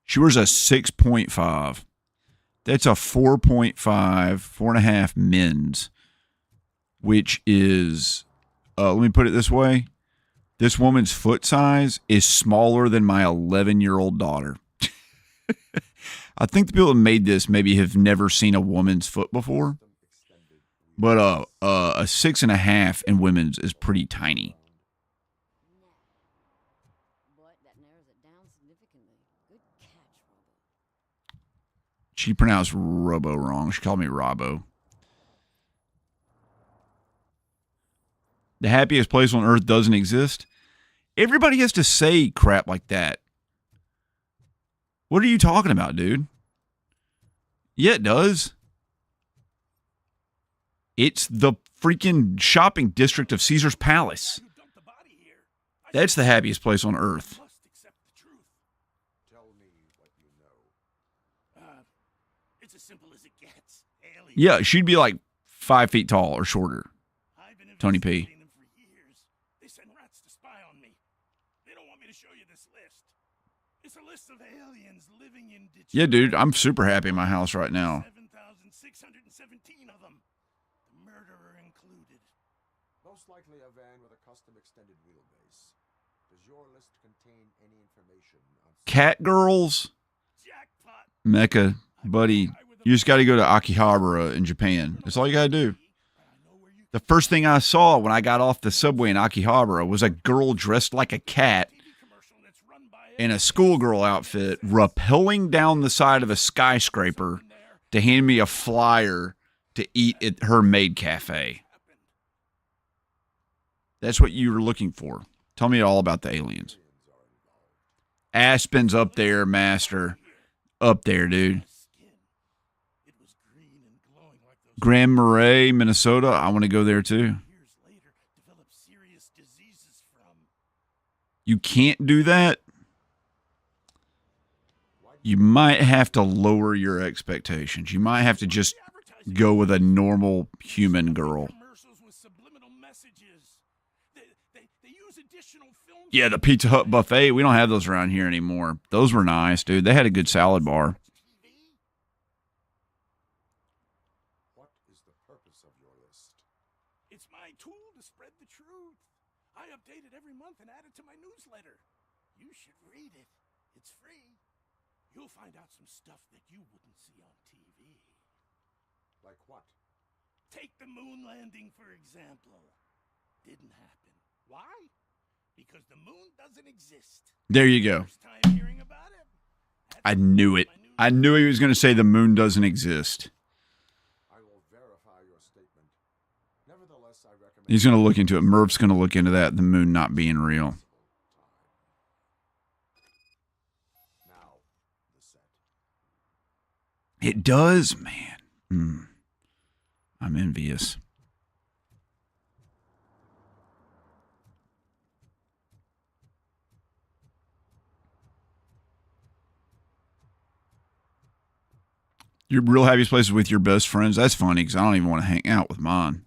She wears a 6.5. That's a 4.5, 4.5 men's, which is, let me put it this way. This woman's foot size is smaller than my 11-year-old daughter. I think the people that made this maybe have never seen a woman's foot before. But a 6.5 in women's is pretty tiny. She pronounced Robo wrong. She called me Robbo. The happiest place on earth doesn't exist. Everybody has to say crap like that. What are you talking about, dude? Yeah, it does. It's the freaking shopping district of Caesar's Palace. That's the happiest place on earth. It's as simple as it gets. Aliens. Yeah, she'd be like 5 feet tall or shorter. Tony P. They send rats to spy on me. They don't want me to show you this list. It's a list of aliens living in ditches. Yeah, dude, I'm super happy in my house right now. 7,617 of them. The murderer included. Most likely a van with a custom extended wheelbase. Does your list contain any information on Cat girls? Mecca, buddy, you just got to go to Akihabara in Japan. That's all you got to do. The first thing I saw when I got off the subway in Akihabara was a girl dressed like a cat in a schoolgirl outfit rappelling down the side of a skyscraper to hand me a flyer to eat at her maid cafe. That's what you were looking for. Tell me all about the aliens. Aspen's up there, master. Up there, dude. Grand Marais, Minnesota. I want to go there too. You can't do that. You might have to lower your expectations. You might have to just go with a normal human girl. Yeah, the Pizza Hut buffet. We don't have those around here anymore. Those were nice, dude. They had a good salad bar. What is the purpose of your list? It's my tool to spread the truth. I update it every month and add it to my newsletter. You should read it. It's free. You'll find out some stuff that you wouldn't see on TV. Like what? Take the moon landing, for example. Didn't happen. Why? Because the moon doesn't exist. There you go. I knew it. I knew he was going to say the moon doesn't exist. I will verify your statement. Nevertheless, I recommend He's going to look into it. Murph's going to look into that, the moon not being real. now the set. It does, man. I'm envious. Your real happiest place is with your best friends. That's funny because I don't even want to hang out with mine.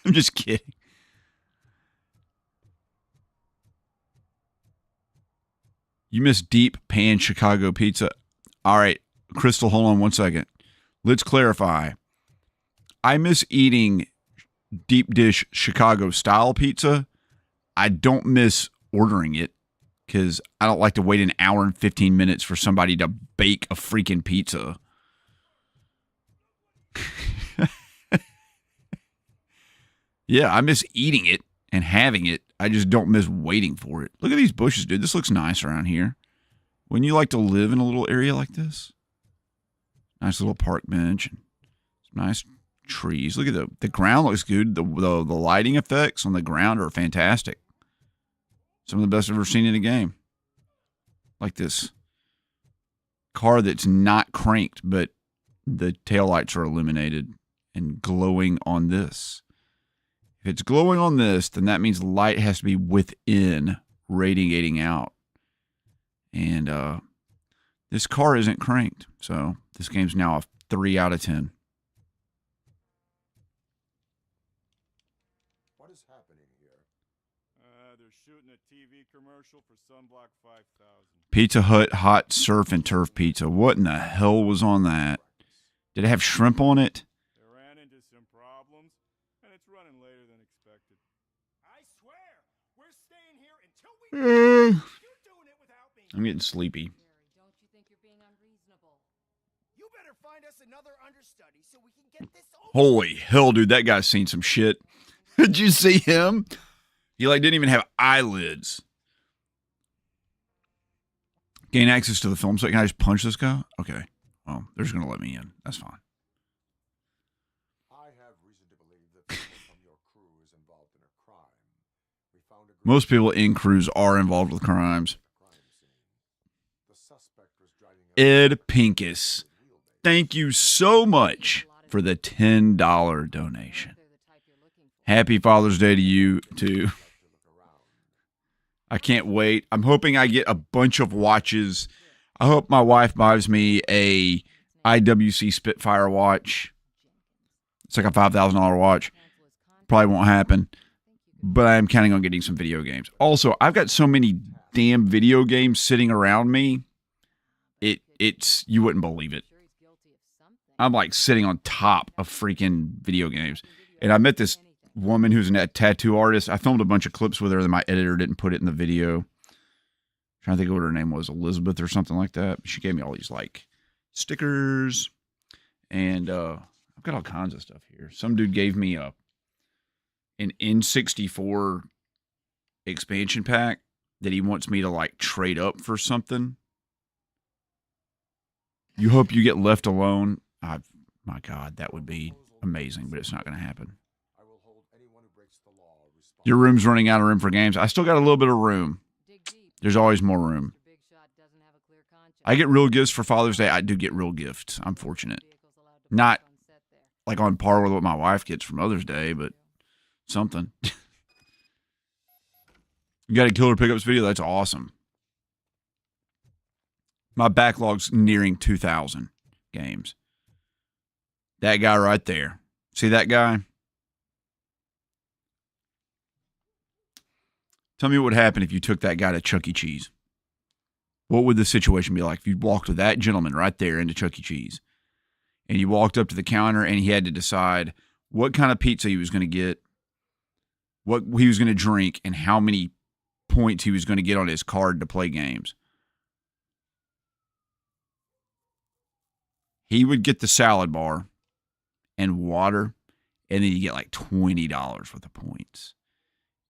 I'm just kidding. You miss deep pan Chicago pizza. All right, Crystal, hold on one second. Let's clarify. I miss eating deep dish Chicago style pizza. I don't miss ordering it because I don't like to wait an hour and 15 minutes for somebody to bake a freaking pizza. Yeah, I miss eating it and having it. I just don't miss waiting for it. Look at these bushes, dude. This looks nice around here. Wouldn't you like to live in a little area like this? Nice little park bench. And some nice trees. Look at the ground looks good. The lighting effects on the ground are fantastic. Some of the best I've ever seen in a game. Like this car that's not cranked, but the taillights are illuminated and glowing on this. If it's glowing on this, then that means light has to be within, radiating out. And this car isn't cranked. So this game's now a 3 out of 10. What is happening here? They're shooting a TV commercial for Sunblock 5000. Pizza Hut hot surf and turf pizza. What in the hell was on that? Did it have shrimp on it? They ran into some problems, and it's running later than expected. I swear, we're staying here until we... You're doing it without me. I'm getting sleepy. Don't you think you're being unreasonable? You better find us another understudy so we can get this over. Holy hell, dude. That guy's seen some shit. Did you see him? He didn't even have eyelids. Gain access to the film set. Can I just punch this guy? Okay. Well, they're just going to let me in. That's fine. I have reason to believe that someone from your crew is involved in a crime. We found a Most people in crews are involved with crimes. The suspect was driving Ed Pincus, thank you so much for the $10 donation. Happy Father's Day to you, too. I can't wait. I'm hoping I get a bunch of watches. I hope my wife buys me a IWC Spitfire watch. It's like a $5,000 watch. Probably won't happen. But I am counting on getting some video games. Also, I've got so many damn video games sitting around me. It's you wouldn't believe it. I'm like sitting on top of freaking video games. And I met this woman who's a tattoo artist. I filmed a bunch of clips with her that my editor didn't put it in the video. I'm trying to think of what her name was, Elizabeth or something like that. She gave me all these like stickers, and I've got all kinds of stuff here. Some dude gave me an N64 expansion pack that he wants me to like trade up for something. You hope you get left alone. My God, that would be amazing, but it's not going to happen. Your room's running out of room for games. I still got a little bit of room. There's always more room. I get real gifts for Father's Day. I do get real gifts. I'm fortunate. Not like on par with what my wife gets for Mother's Day, but something. You got a killer pickups video? That's awesome. My backlog's nearing 2,000 games. That guy right there. See that guy? Tell me what would happen if you took that guy to Chuck E. Cheese. What would the situation be like if you walked with that gentleman right there into Chuck E. Cheese? And you walked up to the counter and he had to decide what kind of pizza he was going to get, what he was going to drink, and how many points he was going to get on his card to play games. He would get the salad bar and water, and then you get like $20 worth of points.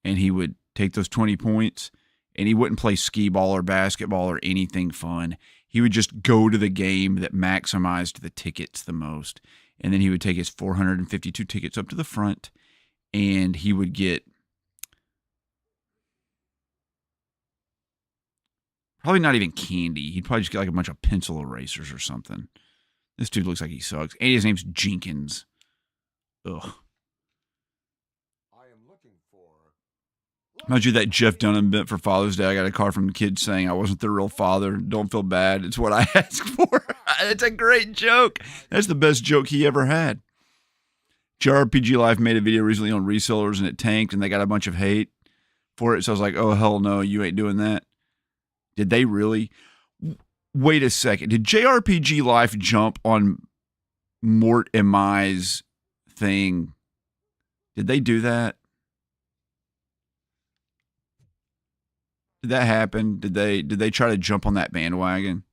And he would take those 20 points, and he wouldn't play skee ball or basketball or anything fun. He would just go to the game that maximized the tickets the most. And then he would take his 452 tickets up to the front, and he would get probably not even candy. He'd probably just get like a bunch of pencil erasers or something. This dude looks like he sucks. And his name's Jenkins. Ugh. Imagine that Jeff Dunham bit for Father's Day. I got a card from the kids saying I wasn't the real father. Don't feel bad. It's what I asked for. It's a great joke. That's the best joke he ever had. JRPG Life made a video recently on resellers and it tanked and they got a bunch of hate for it. So I was like, oh, hell no, you ain't doing that. Did they really? Wait a second. Did JRPG Life jump on Mort and Mai's thing? Did they do that? Did that happen? Did they try to jump on that bandwagon?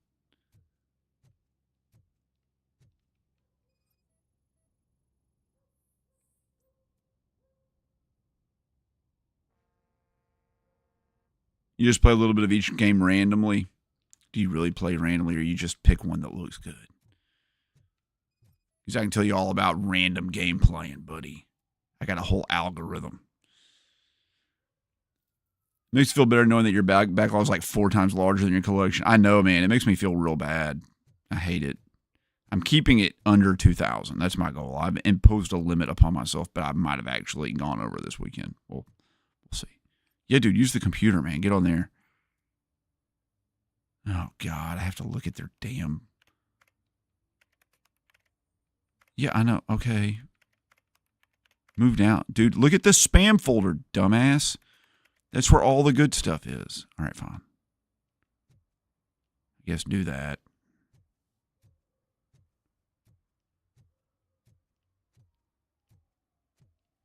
You just play a little bit of each game randomly? Do you really play randomly or you just pick one that looks good? Because I can tell you all about random game playing, buddy. I got a whole algorithm. Makes you feel better knowing that your backlog is like 4 times larger than your collection. I know, man. It makes me feel real bad. I hate it. I'm keeping it under 2,000. That's my goal. I've imposed a limit upon myself, but I might have actually gone over this weekend. We'll see. Yeah, dude, use the computer, man. Get on there. Oh, God. I have to look at their damn... Yeah, I know. Okay. Move down. Dude, look at the spam folder, dumbass. That's where all the good stuff is. All right, fine. I guess do that.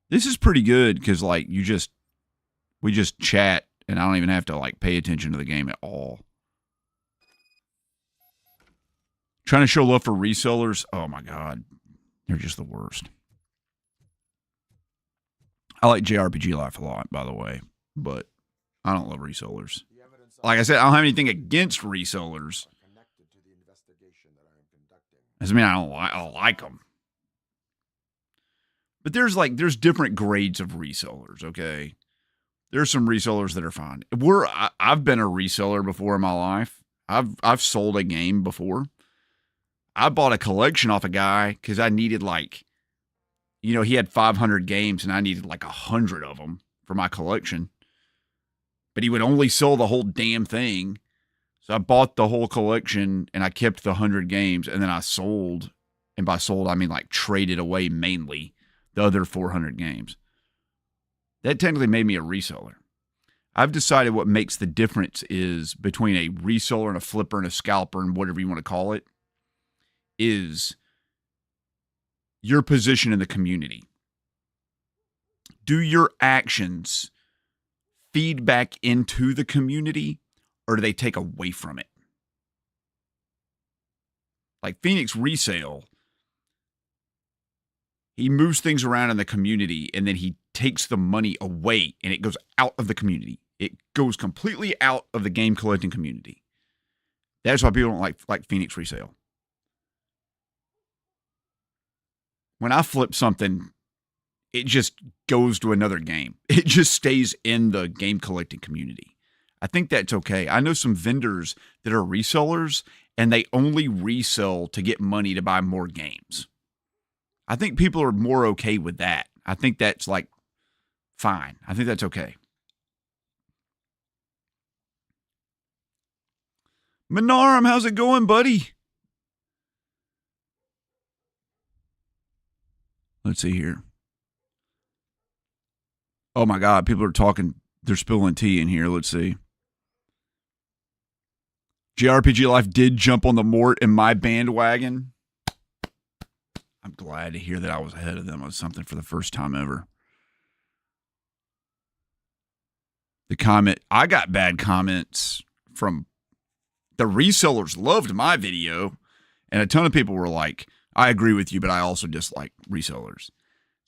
This is pretty good because, like, we just chat and I don't even have to, like, pay attention to the game at all. Trying to show love for resellers. Oh, my God. They're just the worst. I like JRPG Life a lot, by the way, but I don't love resellers. Like I said, I don't have anything against resellers. Doesn't mean I don't like them. But there's different grades of resellers, okay? There's some resellers that are fine. I've been a reseller before in my life. I've sold a game before. I bought a collection off a guy because I needed he had 500 games and I needed 100 of them for my collection. But he would only sell the whole damn thing. So I bought the whole collection and I kept the 100 games and then I sold. And by sold, I mean traded away mainly the other 400 games. That technically made me a reseller. I've decided what makes the difference is between a reseller and a flipper and a scalper and whatever you want to call it is your position in the community. Do your actions feed back into the community or do they take away from it? Like Phoenix Resale, he moves things around in the community and then he takes the money away and it goes out of the community. It goes completely out of the game collecting community. That's why people don't like Phoenix Resale. When I flip something, it just goes to another game. It just stays in the game collecting community. I think that's okay. I know some vendors that are resellers and they only resell to get money to buy more games. I think people are more okay with that. I think that's fine. I think that's okay. Minarum, how's it going, buddy? Let's see here. Oh my God, people are talking. They're spilling tea in here. Let's see. JRPG Life did jump on the Mort and my bandwagon. I'm glad to hear that I was ahead of them on something for the first time ever. The comment, I got bad comments from the resellers loved my video. And a ton of people were like, I agree with you, but I also dislike resellers.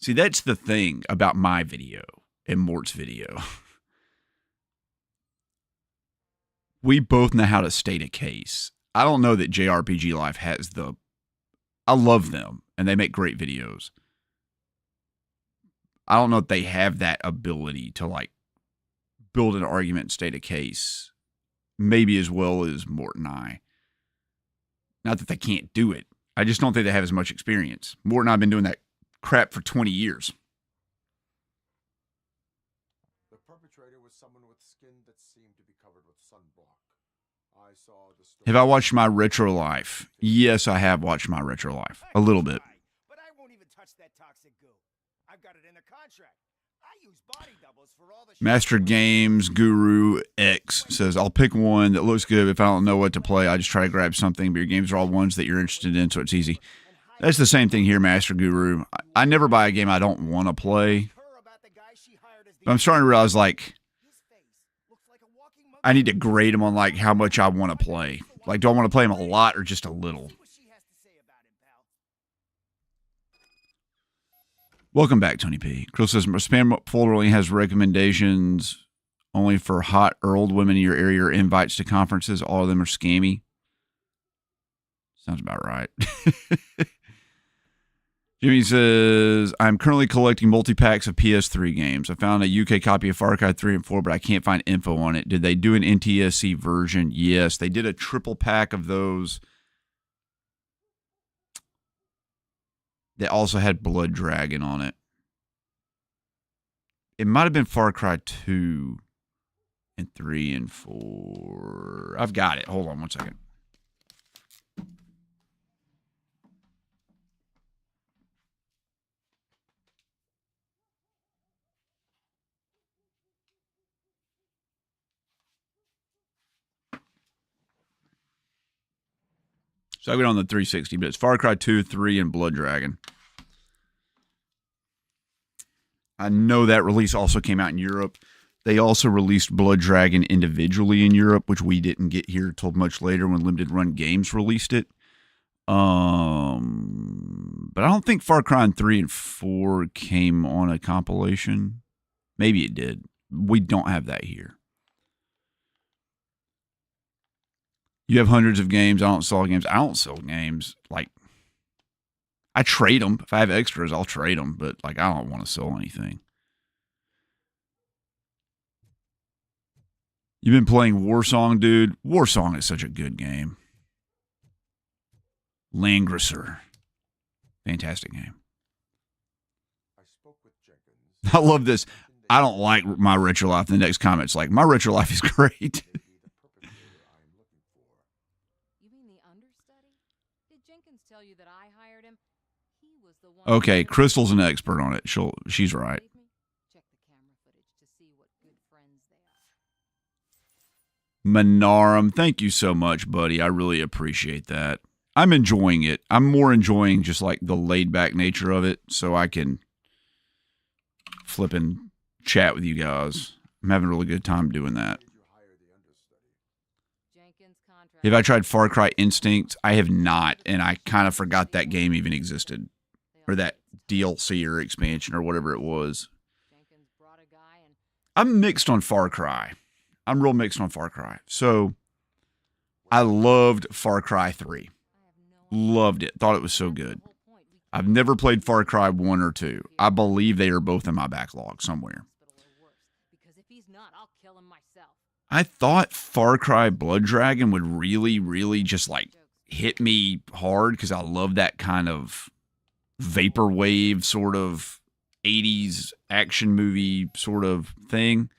See, that's the thing about my video and Mort's video. We both know how to state a case. I don't know that JRPG Life has I love them and they make great videos. I don't know if they have that ability to build an argument and state a case maybe as well as Mort and I. Not that they can't do it. I just don't think they have as much experience. Mort and I have been doing that crap for 20 years. The perpetrator was someone with skin that seemed to be covered with sunblock. I saw the story. Have I watched My Retro Life? Yes, I have watched My Retro Life. A little bit. But I won't even touch that toxic goo. I've got it in the contract. I use body doubles for all the Master Games Guru X says, I'll pick one that looks good. If I don't know what to play, I just try to grab something, but your games are all ones that you're interested in, so it's easy. That's the same thing here, Master Guru. I never buy a game I don't want to play. But I'm starting to realize, like, I need to grade them on, like, how much I want to play. Like, do I want to play them a lot or just a little? Welcome back, Tony P. Krill says, my spam folder only has recommendations only for hot or old women in your area or invites to conferences. All of them are scammy. Sounds about right. Jimmy says, I'm currently collecting multi-packs of PS3 games. I found a UK copy of Far Cry 3 and 4, but I can't find info on it. Did they do an NTSC version? Yes, they did a triple pack of those that also had Blood Dragon on it. It might have been Far Cry 2 and 3 and 4. I've got it. Hold on one second. So I went on the 360, but it's Far Cry 2, 3, and Blood Dragon. I know that release also came out in Europe. They also released Blood Dragon individually in Europe, which we didn't get here till much later when Limited Run Games released it. But I don't think Far Cry 3 and 4 came on a compilation. Maybe it did. We don't have that here. You have hundreds of games. I don't sell games. I don't sell games. Like, I trade them. If I have extras, I'll trade them. But, like, I don't want to sell anything. You've been playing Warsong, dude. Warsong is such a good game. Langrisser. Fantastic game. I love this. I don't like My Retro Life. The next comment's like, My Retro Life is great. Okay, Crystal's an expert on it. She's right. Minarum, thank you so much, buddy. I really appreciate that. I'm enjoying it. I'm more enjoying just like the laid back nature of it, so I can flip and chat with you guys. I'm having a really good time doing that. Have I tried Far Cry Instinct? I have not, and I kind of forgot that game even existed. Or that DLC or expansion or whatever it was. I'm mixed on Far Cry. I'm real mixed on Far Cry. So, I loved Far Cry 3. Loved it. Thought it was so good. I've never played Far Cry 1 or 2. I believe they are both in my backlog somewhere. I thought Far Cry Blood Dragon would really, really just like hit me hard because I love that kind of vaporwave sort of 80s action movie sort of thing.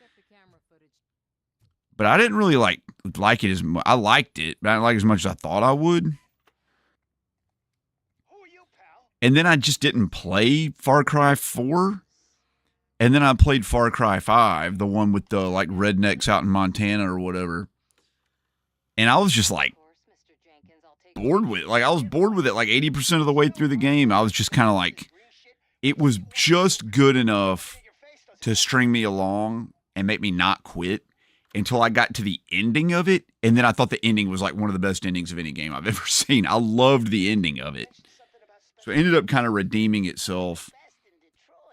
But I didn't really like it as much. I liked it, but I didn't like it as much as I thought I would. And then I just didn't play Far Cry 4. And then I played Far Cry 5, the one with the like rednecks out in Montana or whatever. And I was just like bored with it. Like I was bored with it like 80% of the way through the game. I was just kind of like, it was just good enough to string me along and make me not quit until I got to the ending of it. And then I thought the ending was like one of the best endings of any game I've ever seen. I loved the ending of it. So it ended up kind of redeeming itself.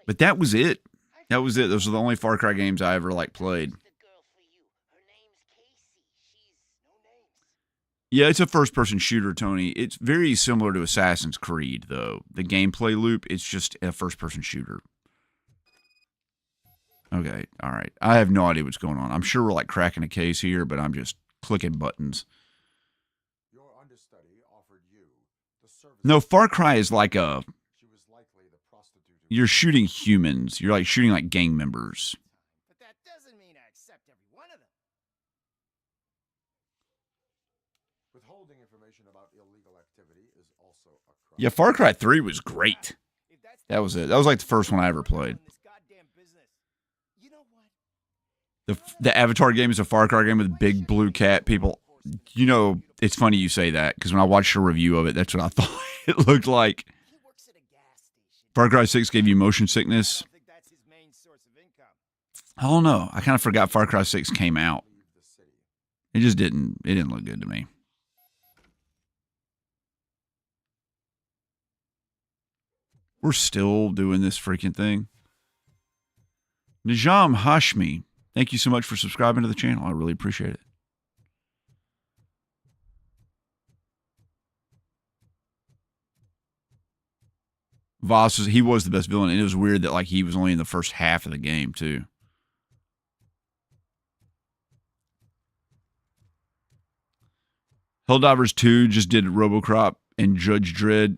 But that was it. That was it. Those are the only Far Cry games I ever like played. Yeah, it's a first-person shooter, Tony. It's very similar to Assassin's Creed, though. The gameplay loop, it's just a first-person shooter. Okay, all right. I have no idea what's going on. I'm sure we're like cracking a case here, but I'm just clicking buttons. No, Far Cry is like a... You're shooting humans. You're like shooting like gang members. But that doesn't mean I accept every one of them. Withholding information about illegal activity is also a crime. Yeah, Far Cry 3 was great. That was it. That was like the first one I ever played. The Avatar game is a Far Cry game with big blue cat people. You know, it's funny you say that because when I watched a review of it, that's what I thought it looked like. Far Cry 6 gave you motion sickness. I don't know. I kind of forgot Far Cry 6 came out. It just didn't. It didn't look good to me. We're still doing this freaking thing. Najam Hashmi, thank you so much for subscribing to the channel. I really appreciate it. Voss, he was the best villain, and it was weird that like he was only in the first half of the game too. Helldivers 2 just did Robocop and Judge Dredd.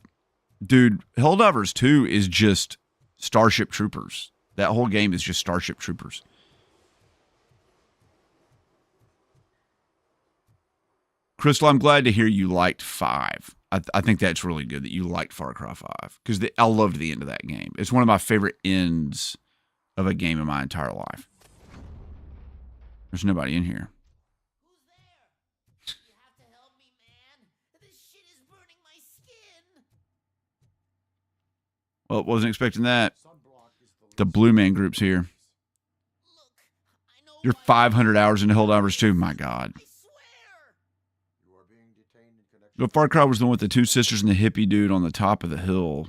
Dude, Helldivers 2 is just Starship Troopers. That whole game is just Starship Troopers. Crystal, I'm glad to hear you liked 5. I think that's really good that you liked Far Cry 5 because I loved the end of that game. It's one of my favorite ends of a game in my entire life. There's nobody in here. Well, wasn't expecting that. The Blue Man group's here. You're 500 hours into Helldivers 2. My God. The Far Cry was the one with the two sisters and the hippie dude on the top of the hill.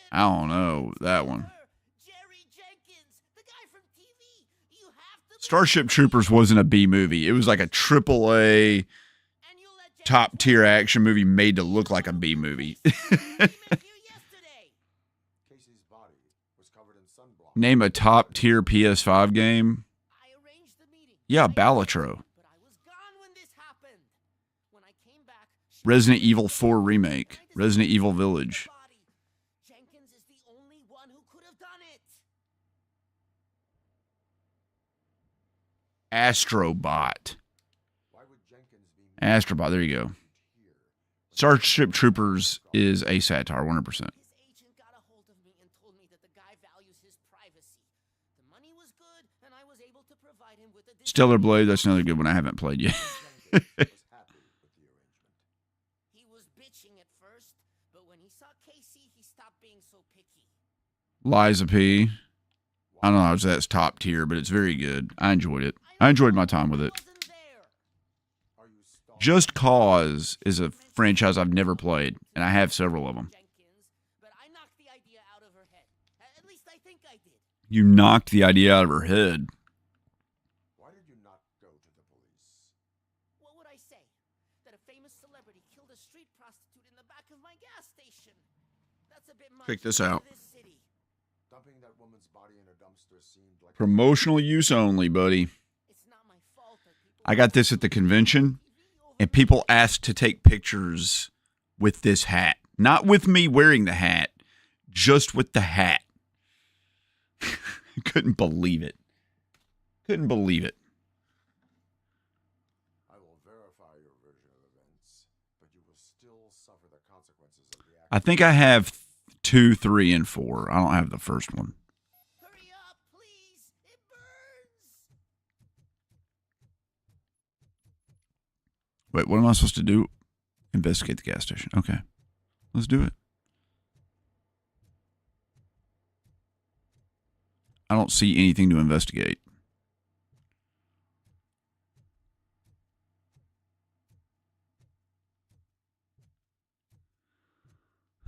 I don't know. That one. Starship Troopers wasn't a B movie. It was like a AAA top tier action movie made to look like a B movie. Name a top tier PS5 game. Yeah, Balatro. Resident Evil 4 Remake. Resident Evil Village. Astrobot. Astrobot, there you go. Starship Troopers is a satire, 100%. Stellar Blade, that's another good one I haven't played yet. Liza P. I don't know if that's top tier, but it's very good. I enjoyed it. I enjoyed my time with it. Just Cause is a franchise I've never played, and I have several of them. You knocked the idea out of her head. Why did you not go to the police? What would I say? That a famous celebrity killed a street prostitute in the back of my gas station. That's a bit much. Check this out. Dumping that woman's body in a dumpster seemed like Promotional use only, buddy. I got this at the convention, and people asked to take pictures with this hat. Not with me wearing the hat, just with the hat. Couldn't believe it. Couldn't believe it. I will verify your version of events, but you will still suffer the consequences of the act. I think I have 2, 3, and 4. I don't have the first one. Hurry up, please. It burns. Wait, what am I supposed to do? Investigate the gas station. Okay. Let's do it. I don't see anything to investigate.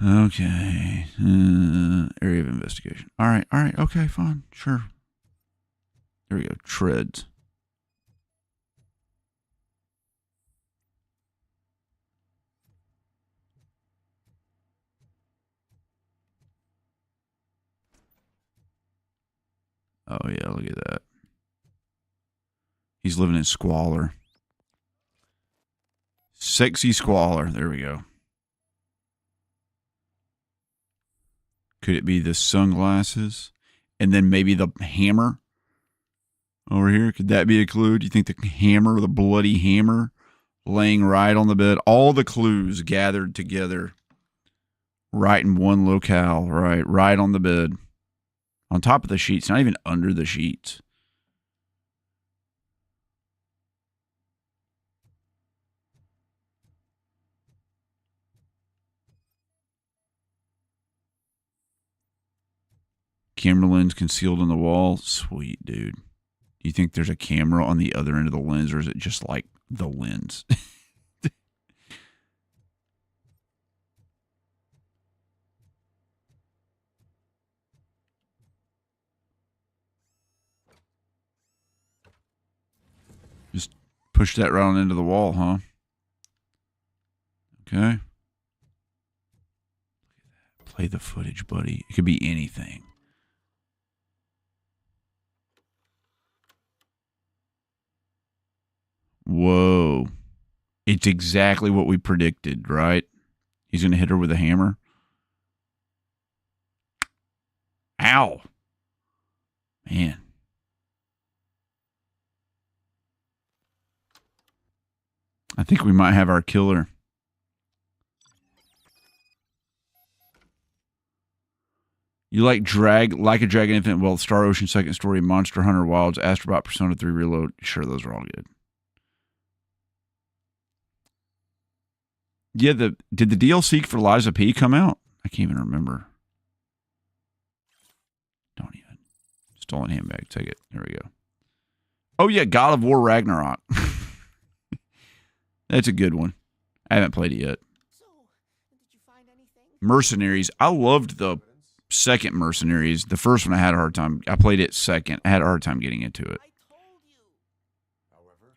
Okay. Area of investigation. All right. Okay, fine. Sure. There we go. Treads. Oh, yeah, look at that. He's living in squalor. Sexy squalor. There we go. Could it be the sunglasses? And then maybe the hammer? over here? Could that be a clue? Do you think the hammer, the bloody hammer, laying right on the bed? All the clues gathered together, right in one locale, right on the bed, on top of the sheets, not even under the sheets. Camera lens concealed in the wall. Sweet, dude. Do you think there's a camera on the other end of the lens, or is it just like the lens? Just push that right on into the wall, huh? Okay. Play the footage, buddy. It could be anything. Whoa. It's exactly what we predicted, right? He's going to hit her with a hammer. Ow. Man. I think we might have our killer. You like a Dragon Infinite Wealth, Star Ocean Second Story, Monster Hunter Wilds, Astrobot, Persona 3 Reload. Sure, those are all good. Yeah, did the DLC for Liza P come out? I can't even remember. Don't even. Stolen handbag. Take it. There we go. Oh, yeah, God of War Ragnarok. That's a good one. I haven't played it yet. So, did you find anything? Mercenaries. I loved the second Mercenaries. The first one I had a hard time. I played it second. I had a hard time getting into it.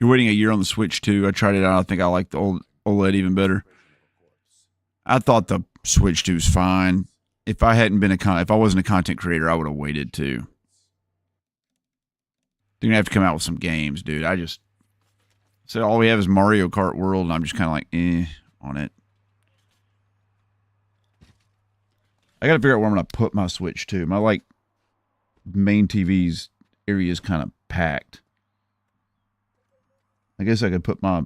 You're waiting a year on the Switch too. I tried it out. I think I like the old OLED even better. I thought the Switch 2 was fine. If I hadn't been if I wasn't a content creator, I would have waited too. They're gonna have to come out with some games, dude. I just said all we have is Mario Kart World, and I'm just kind of like, on it. I got to figure out where I'm going to put my Switch to. My main TV's area is kind of packed. I guess I could put my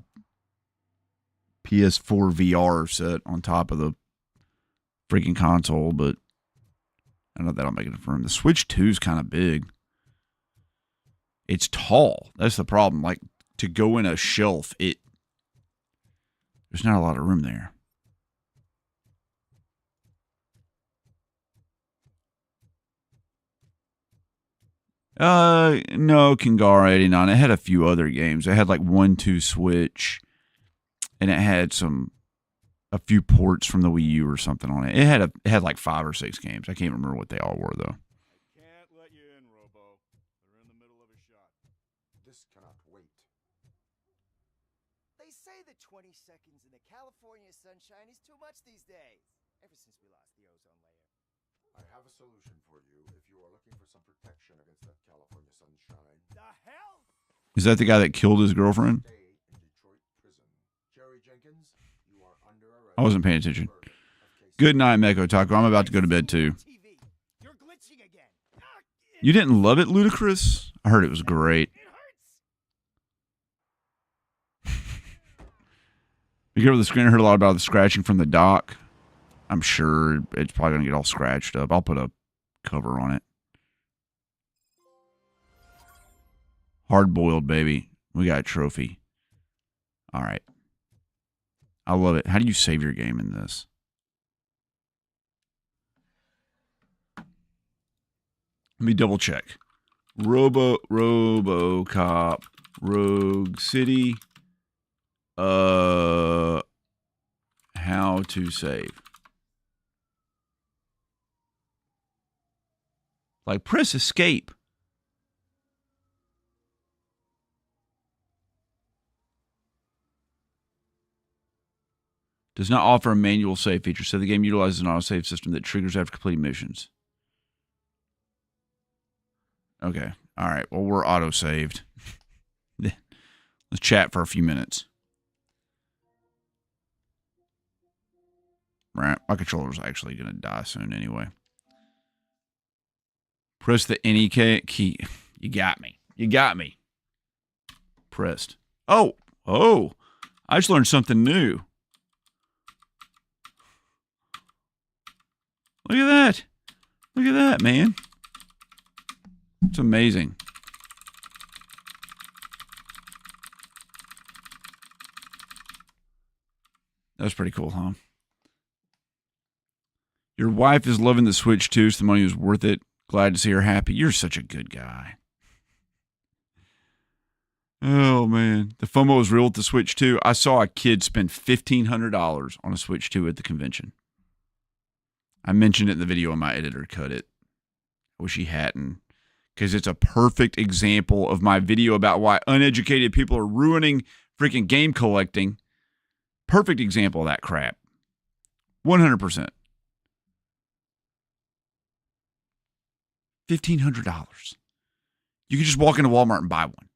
PS4 VR set on top of the freaking console, but I don't know if that'll make enough room. The Switch 2 is kind of big. It's tall. That's the problem. Like, to go in a shelf, there's not a lot of room there. No, Kangara 89. It had a few other games. It had like 1-2 Switch, and it had a few ports from the Wii U or something on it. It had like 5 or 6 games. I can't remember what they all were though. Can't let you in, Robo. We're in the middle of a shot. This cannot wait. They say that 20 seconds in the California sunshine is too much these days. Ever since we lost the ozone layer. I have a solution for you if you are looking for some protection against that California sunshine. The hell? Is that the guy that killed his girlfriend? Stay in Detroit prison. Jerry Jenkins, you are under arrest. I wasn't paying attention. Good night, Meko Taco. I'm about to go to bed too. You're glitching again. You didn't love it, Ludacris? I heard it was great. Be careful with the screen. I heard a lot about the scratching from the dock. I'm sure it's probably going to get all scratched up. I'll put a cover on it. Hard boiled, baby. We got a trophy. All right. I love it. How do you save your game in this? Let me double check. Robocop, Rogue City. How to save. Like, press escape. Does not offer a manual save feature, so the game utilizes an autosave system that triggers after completing missions. Okay. All right. Well, we're auto-saved. Let's chat for a few minutes. Right. My controller's actually going to die soon anyway. Press the any key. You got me. You got me. pressed. Oh, I just learned something new. Look at that, man. It's amazing. That's pretty cool, huh? Your wife is loving the Switch too, so the money was worth it. Glad to see her happy. You're such a good guy. Oh, man. The FOMO is real with the Switch 2. I saw a kid spend $1,500 on a Switch 2 at the convention. I mentioned it in the video and my editor cut it. I wish he hadn't. Because it's a perfect example of my video about why uneducated people are ruining freaking game collecting. Perfect example of that crap. 100%. $1,500. You could just walk into Walmart and buy one.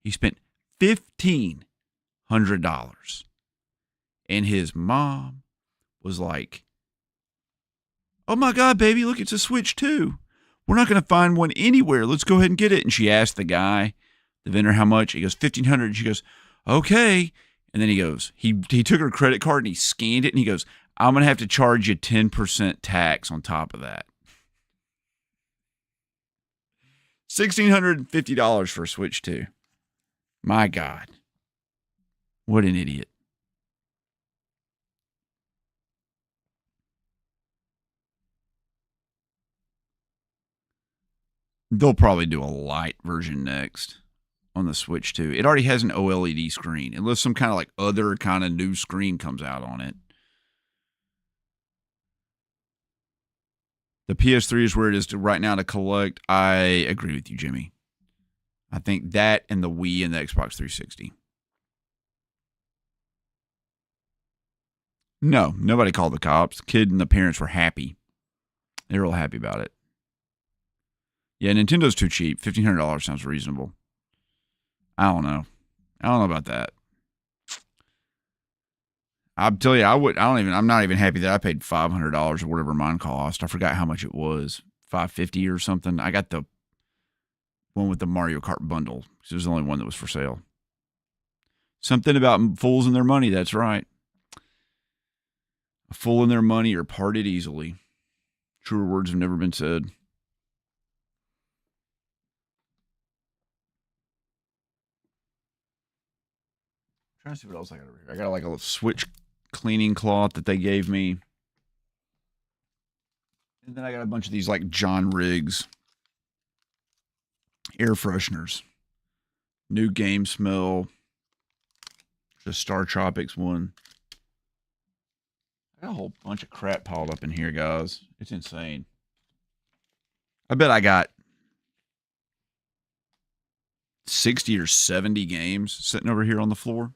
He spent $1,500. And his mom was like, oh my God, baby, look, it's a Switch 2. We're not going to find one anywhere. Let's go ahead and get it. And she asked the guy, the vendor, how much. He goes, $1,500. And she goes, okay. And then he goes, he took her credit card and he scanned it. And he goes, I'm going to have to charge you 10% tax on top of that. $1,650 for a Switch 2. My God. What an idiot. They'll probably do a light version next on the Switch 2. It already has an OLED screen, unless some kind of like other kind of new screen comes out on it. The PS3 is where it is right now to collect. I agree with you, Jimmy. I think that and the Wii and the Xbox 360. No, nobody called the cops. The kid and the parents were happy. They were real happy about it. Yeah, Nintendo's too cheap. $1,500 sounds reasonable. I don't know about that. I'll tell you, I'm not even happy that I paid $500 or whatever mine cost. I forgot how much it was. $550 or something. I got the one with the Mario Kart bundle because it was the only one that was for sale. Something about fools and their money. That's right. A fool and their money are parted easily. Truer words have never been said. I'm trying to see what else I got over here. I got like a little Switch cleaning cloth that they gave me. And then I got a bunch of these like John Riggs air fresheners. New game smell. Just Star Tropics one. I got a whole bunch of crap piled up in here, guys. It's insane. I bet I got 60 or 70 games sitting over here on the floor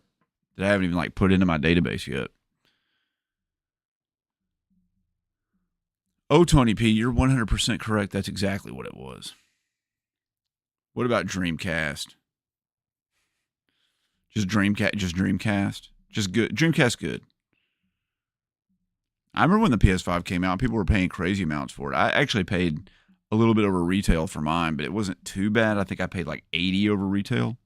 that I haven't even like put into my database yet. Oh, Tony P, you're 100% correct. That's exactly what it was. What about Dreamcast? Just Dreamcast? Just good. Dreamcast good. I remember when the PS5 came out, people were paying crazy amounts for it. I actually paid a little bit over retail for mine, but it wasn't too bad. I think I paid like $80 over retail.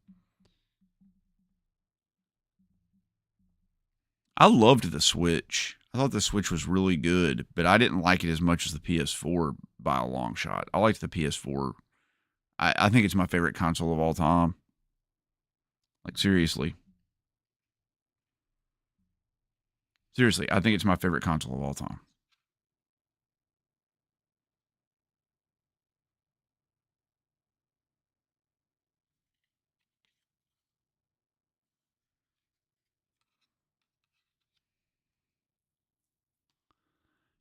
I loved the Switch. I thought the Switch was really good, but I didn't like it as much as the PS4 by a long shot. I liked the PS4. I think it's my favorite console of all time. Like, seriously. Seriously, I think it's my favorite console of all time.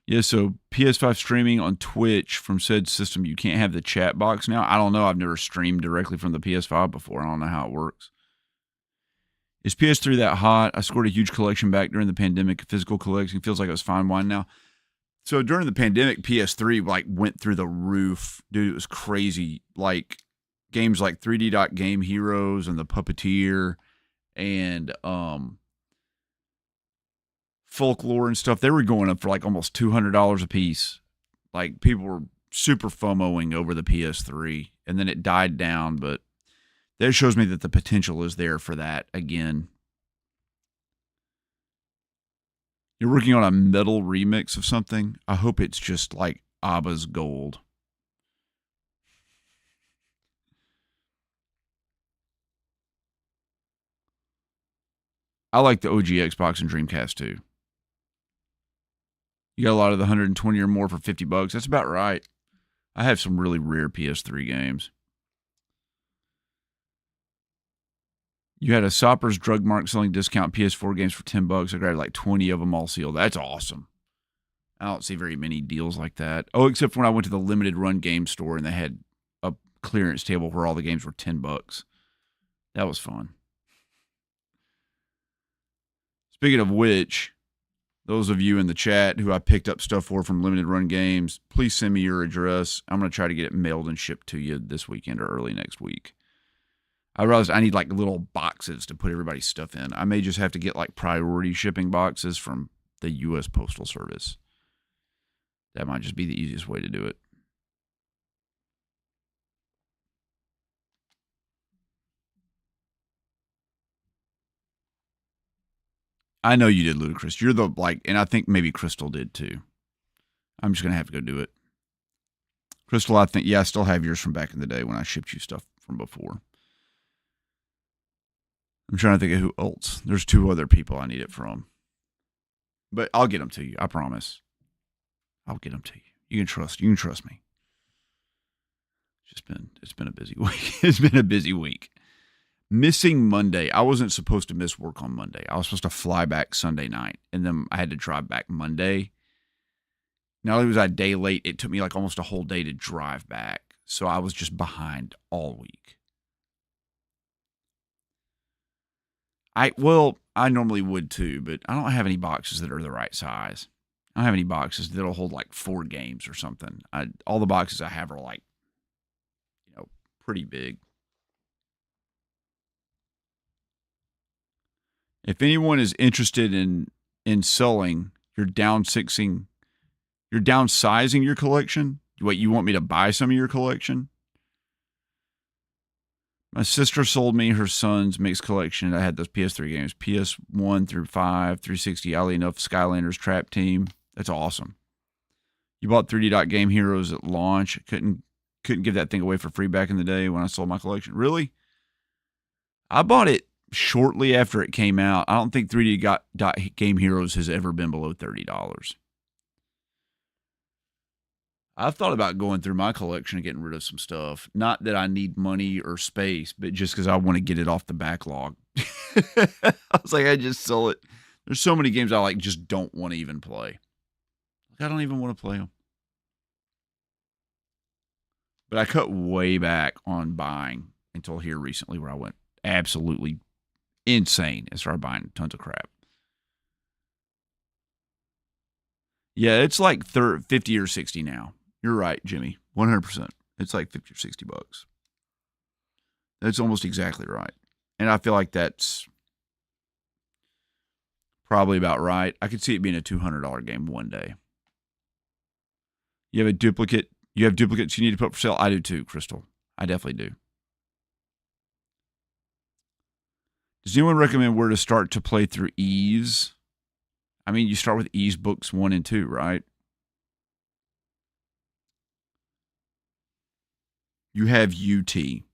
Yeah, so PS5 streaming on Twitch from said system, you can't have the chat box now. I don't know. I've never streamed directly from the PS5 before. I don't know how it works. Is PS3 that hot? I scored a huge collection back during the pandemic. Physical collection feels like it was fine wine now. So during the pandemic, PS3 like went through the roof. Dude, it was crazy. Like games like 3D Dot Game Heroes and The Puppeteer and Folklore and stuff, they were going up for like almost $200 a piece. Like people were super FOMOing over the PS3, and then it died down. But That shows me that the potential is there for that again. You're working on a metal remix of something. I hope it's just like ABBA's Gold. I like the OG Xbox and Dreamcast too. You got a lot of the 120 or more for $50. That's about right. I have some really rare PS3 games. You had a Soppers Drug Mart selling discount PS4 games for $10. I grabbed like 20 of them all sealed. That's awesome. I don't see very many deals like that. Oh, except when I went to the limited run game store and they had a clearance table where all the games were $10. That was fun. Speaking of which, those of you in the chat who I picked up stuff for from limited run games, please send me your address. I'm going to try to get it mailed and shipped to you this weekend or early next week. I realized I need like little boxes to put everybody's stuff in. I may just have to get like priority shipping boxes from the U.S. Postal Service. That might just be the easiest way to do it. I know you did, Ludacris. You're the and I think maybe Crystal did too. I'm just going to have to go do it. Crystal, I think, I still have yours from back in the day when I shipped you stuff from before. I'm trying to think of who else. There's 2 other people I need it from. But I'll get them to you. I promise. I'll get them to you. You can trust me. It's been a busy week. It's been a busy week. Missing Monday. I wasn't supposed to miss work on Monday. I was supposed to fly back Sunday night, and then I had to drive back Monday. Not only was I a day late, it took me like almost a whole day to drive back. So I was just behind all week. I normally would too, but I don't have any boxes that are the right size. I don't have any boxes that'll hold like 4 games or something. All the boxes I have are like, pretty big. If anyone is interested in selling, you're downsizing your collection. What, you want me to buy some of your collection? My sister sold me her son's mixed collection. I had those PS3 games, PS1 through 5, 360, oddly enough, Skylanders Trap Team. That's awesome. You bought 3D Dot Game Heroes at launch. Couldn't give that thing away for free back in the day when I sold my collection. Really? I bought it shortly after it came out. I don't think 3D Dot Game Heroes has ever been below $30. I've thought about going through my collection and getting rid of some stuff. Not that I need money or space, but just because I want to get it off the backlog. I was like, I just sell it. There's so many games I just don't want to even play. I don't even want to play them. But I cut way back on buying until here recently, where I went absolutely insane and started buying tons of crap. Yeah, it's like 50 or 60 now. You're right, Jimmy. 100%. It's like $50 or $60. That's almost exactly right. And I feel like that's probably about right. I could see it being a $200 game one day. You have a duplicate. You have duplicates you need to put for sale? I do too, Crystal. I definitely do. Does anyone recommend where to start to play through Ease? I mean, you start with Ease books 1 and 2, right? You have UT. You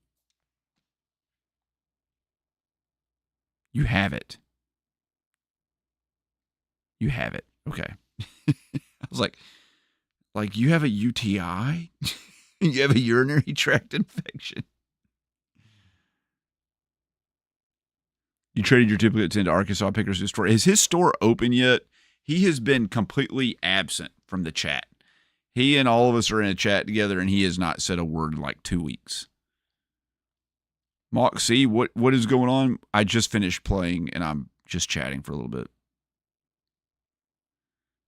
have it. You have it. Okay. I was like you have a UTI? You have a urinary tract infection. You traded your duplicates into Arkansas Pickers' store. Is his store open yet? He has been completely absent from the chat. He and all of us are in a chat together, and he has not said a word in like 2 weeks. Moxie, what is going on? I just finished playing, and I'm just chatting for a little bit.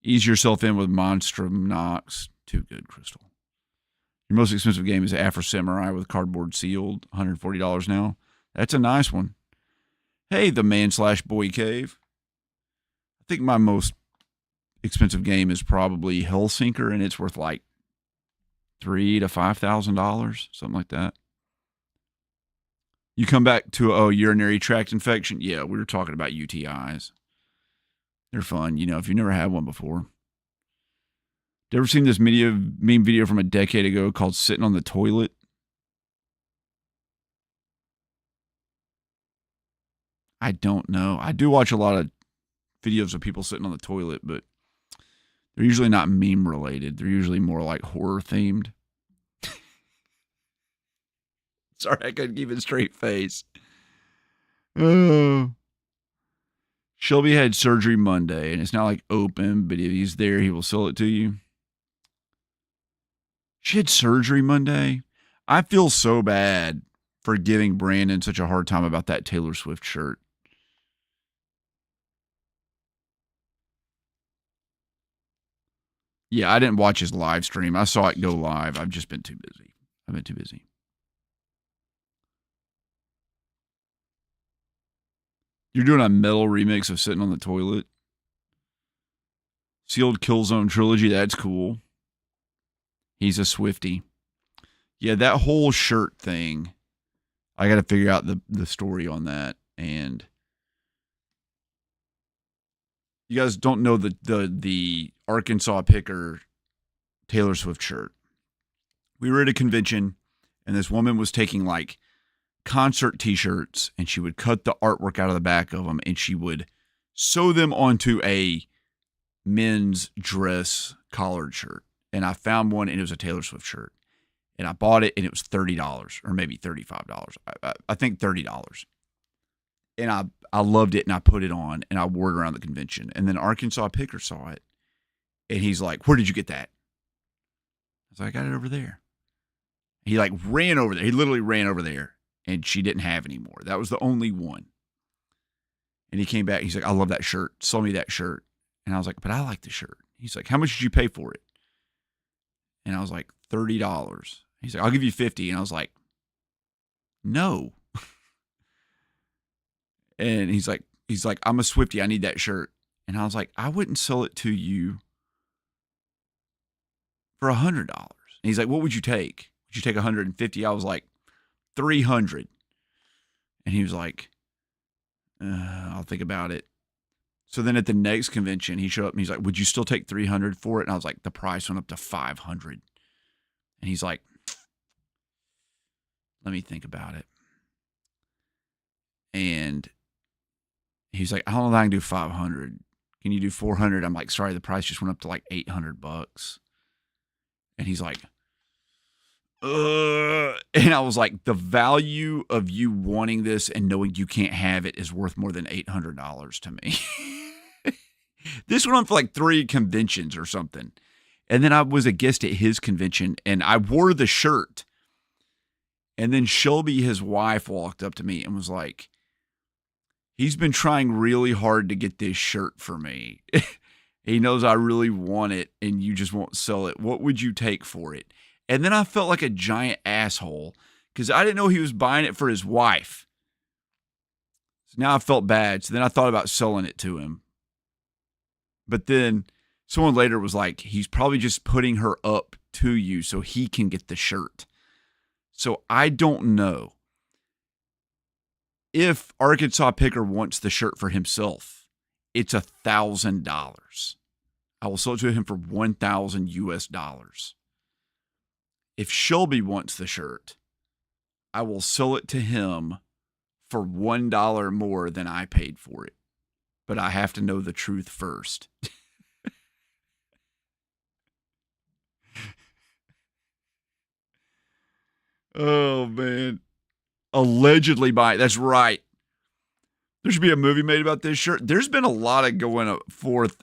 Ease yourself in with Monstrum Nox. Too good, Crystal. Your most expensive game is Afro Samurai with cardboard sealed. $140 now. That's a nice one. Hey, the man/boy cave. I think my most expensive game is probably Hellsinker, and it's worth like $3,000 to $5,000, something like that. You come back to urinary tract infection. Yeah, we were talking about UTIs. They're fun, if you've never had one before. You ever seen this meme video from a decade ago called "Sitting on the Toilet"? I don't know. I do watch a lot of videos of people sitting on the toilet, but they're usually not meme related. They're usually more like horror themed. Sorry, I couldn't keep a straight face. Oh. Shelby had surgery Monday, and it's not like open, but if he's there, he will sell it to you. She had surgery Monday. I feel so bad for giving Brandon such a hard time about that Taylor Swift shirt. Yeah, I didn't watch his live stream. I saw it go live. I've just been too busy. You're doing a metal remix of Sitting on the Toilet. Sealed Killzone Trilogy. That's cool. He's a Swiftie. Yeah, that whole shirt thing. I got to figure out the story on that. And you guys don't know the Arkansas Picker Taylor Swift shirt. We were at a convention, and this woman was taking like concert t-shirts, and she would cut the artwork out of the back of them, and she would sew them onto a men's dress collared shirt. And I found one, and it was a Taylor Swift shirt. And I bought it, and it was $30 or maybe $35. I think $30. And I loved it, and I put it on, and I wore it around the convention. And then Arkansas Picker saw it, and he's like, "Where did you get that?" I was like, "I got it over there." He like ran over there. He literally ran over there, and she didn't have any more. That was the only one. And he came back. He's like, "I love that shirt. Sell me that shirt." And I was like, "But I like the shirt." He's like, "How much did you pay for it?" And I was like, $30. He's like, "I'll give you 50." And I was like, "No." And he's like, "I'm a Swiftie. I need that shirt." And I was like, "I wouldn't sell it to you for $100. And he's like, "What would you take? Would you take 150?" I was like, 300. And he was like, "I'll think about it." So then at the next convention, he showed up and he's like, "Would you still take 300 for it?" And I was like, the price went up to 500. And he's like, "Let me think about it." And he's like, "I don't know that I can do 500. Can you do 400? I'm like, "Sorry, the price just went up to like $800. And he's like, and I was like, the value of you wanting this and knowing you can't have it is worth more than $800 to me. This went on for like 3 conventions or something. And then I was a guest at his convention, and I wore the shirt. And then Shelby, his wife, walked up to me and was like, "He's been trying really hard to get this shirt for me. He knows I really want it, and you just won't sell it. What would you take for it?" And then I felt like a giant asshole because I didn't know he was buying it for his wife. So now I felt bad. So then I thought about selling it to him. But then someone later was like, "He's probably just putting her up to you so he can get the shirt." So I don't know. If Arkansas Picker wants the shirt for himself, it's $1,000. I will sell it to him for $1,000 US. If Shelby wants the shirt, I will sell it to him for $1 more than I paid for it. But I have to know the truth first. Oh, man. Allegedly by, that's right. There should be a movie made about this shirt. There's been a lot of going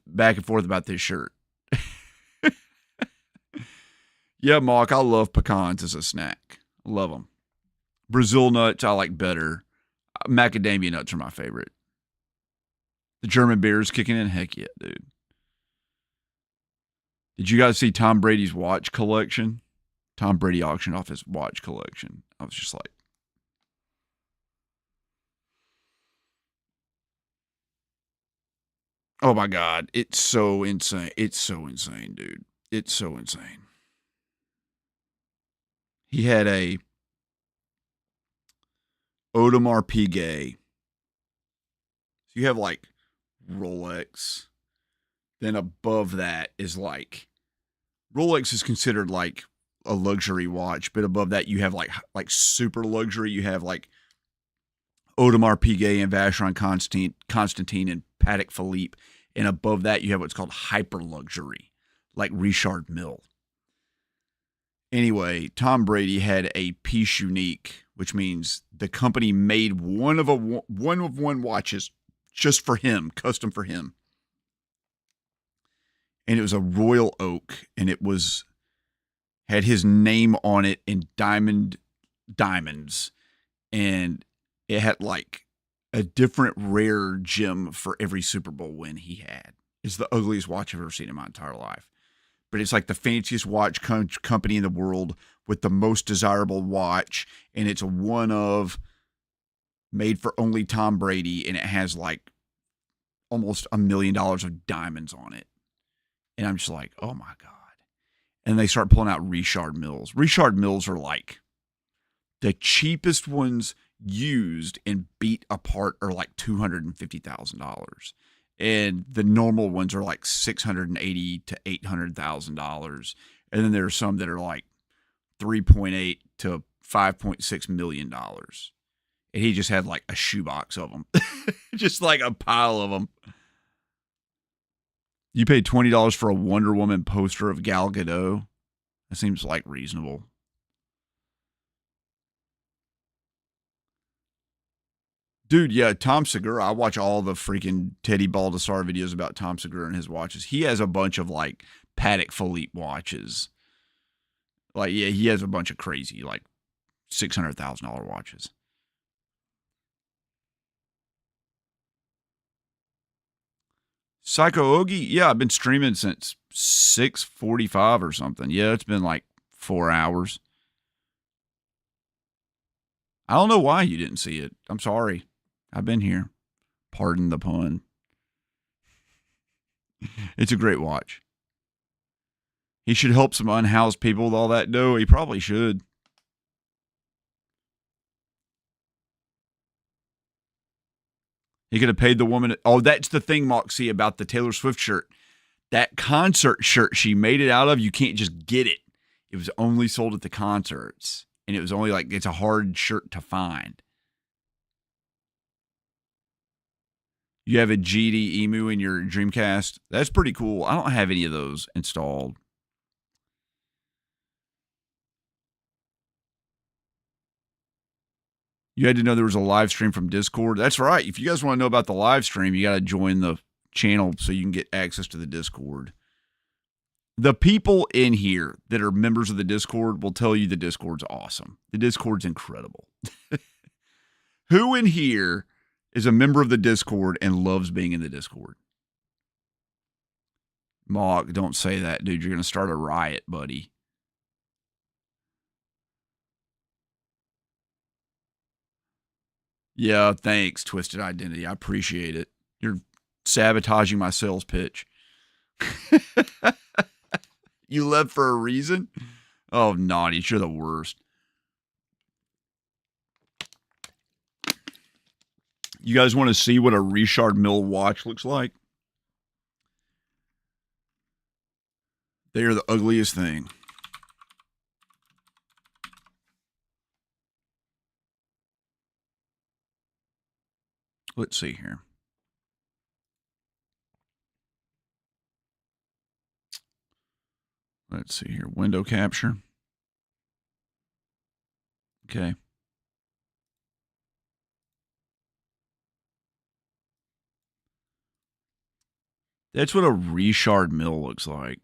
back and forth about this shirt. Yeah, Mark, I love pecans as a snack. I love them. Brazil nuts, I like better. Macadamia nuts are my favorite. The German beer is kicking in. Heck yeah, dude. Did you guys see Tom Brady's watch collection? Tom Brady auctioned off his watch collection. I was just like, oh my God. It's so insane. It's so insane, dude. It's so insane. He had a Audemars Piguet. So you have like Rolex. Then above that is like Rolex is considered like a luxury watch, but above that you have like super luxury. You have like Audemars Piguet and Vacheron Constantine and Patek Philippe, and above that you have what's called hyper luxury, like Richard Mille. Anyway, Tom Brady had a piece unique, which means the company made one of one watches just for him, custom for him. And it was a royal oak, and it had his name on it in diamonds, and it had like a different rare gem for every Super Bowl win he had. It's the ugliest watch I've ever seen in my entire life. But it's like the fanciest watch company in the world with the most desirable watch. And it's a one of made for only Tom Brady. And it has like almost $1 million of diamonds on it. And I'm just like, oh my God. And they start pulling out Richard Milles. Richard Milles are like the cheapest ones used and beat apart are like $250,000. And the normal ones are like $680,000 to $800,000, and then there are some that are like $3.8 to $5.6 million. And he just had like a shoebox of them, just like a pile of them. You paid $20 for a Wonder Woman poster of Gal Gadot. That seems like reasonable. Dude, yeah, Tom Segura. I watch all the freaking Teddy Baldessar videos about Tom Segura and his watches. He has a bunch of like Patek Philippe watches. Like, yeah, he has a bunch of crazy, like $600,000 watches. Psycho Ogie, yeah, I've been streaming since 6:45 or something. Yeah, it's been like 4 hours. I don't know why you didn't see it. I'm sorry. I've been here. Pardon the pun. It's a great watch. He should help some unhoused people with all that dough. He probably should. He could have paid the woman. Oh, that's the thing, Moxie, about the Taylor Swift shirt. That concert shirt she made it out of, you can't just get it. It was only sold at the concerts. And it was only like, it's a hard shirt to find. You have a GD Emu in your Dreamcast. That's pretty cool. I don't have any of those installed. You had to know there was a live stream from Discord. That's right. If you guys want to know about the live stream, you got to join the channel so you can get access to the Discord. The people in here that are members of the Discord will tell you the Discord's awesome. The Discord's incredible. Who in here is a member of the Discord and loves being in the Discord? Mock, don't say that, dude. You're going to start a riot, buddy. Yeah, thanks, Twisted Identity. I appreciate it. You're sabotaging my sales pitch. You left for a reason? Oh, naughty. You're the worst. You guys want to see what a Richard Mille watch looks like? They are the ugliest thing. Let's see here. Let's see here. Window capture. Okay. That's what a Richard Mille looks like.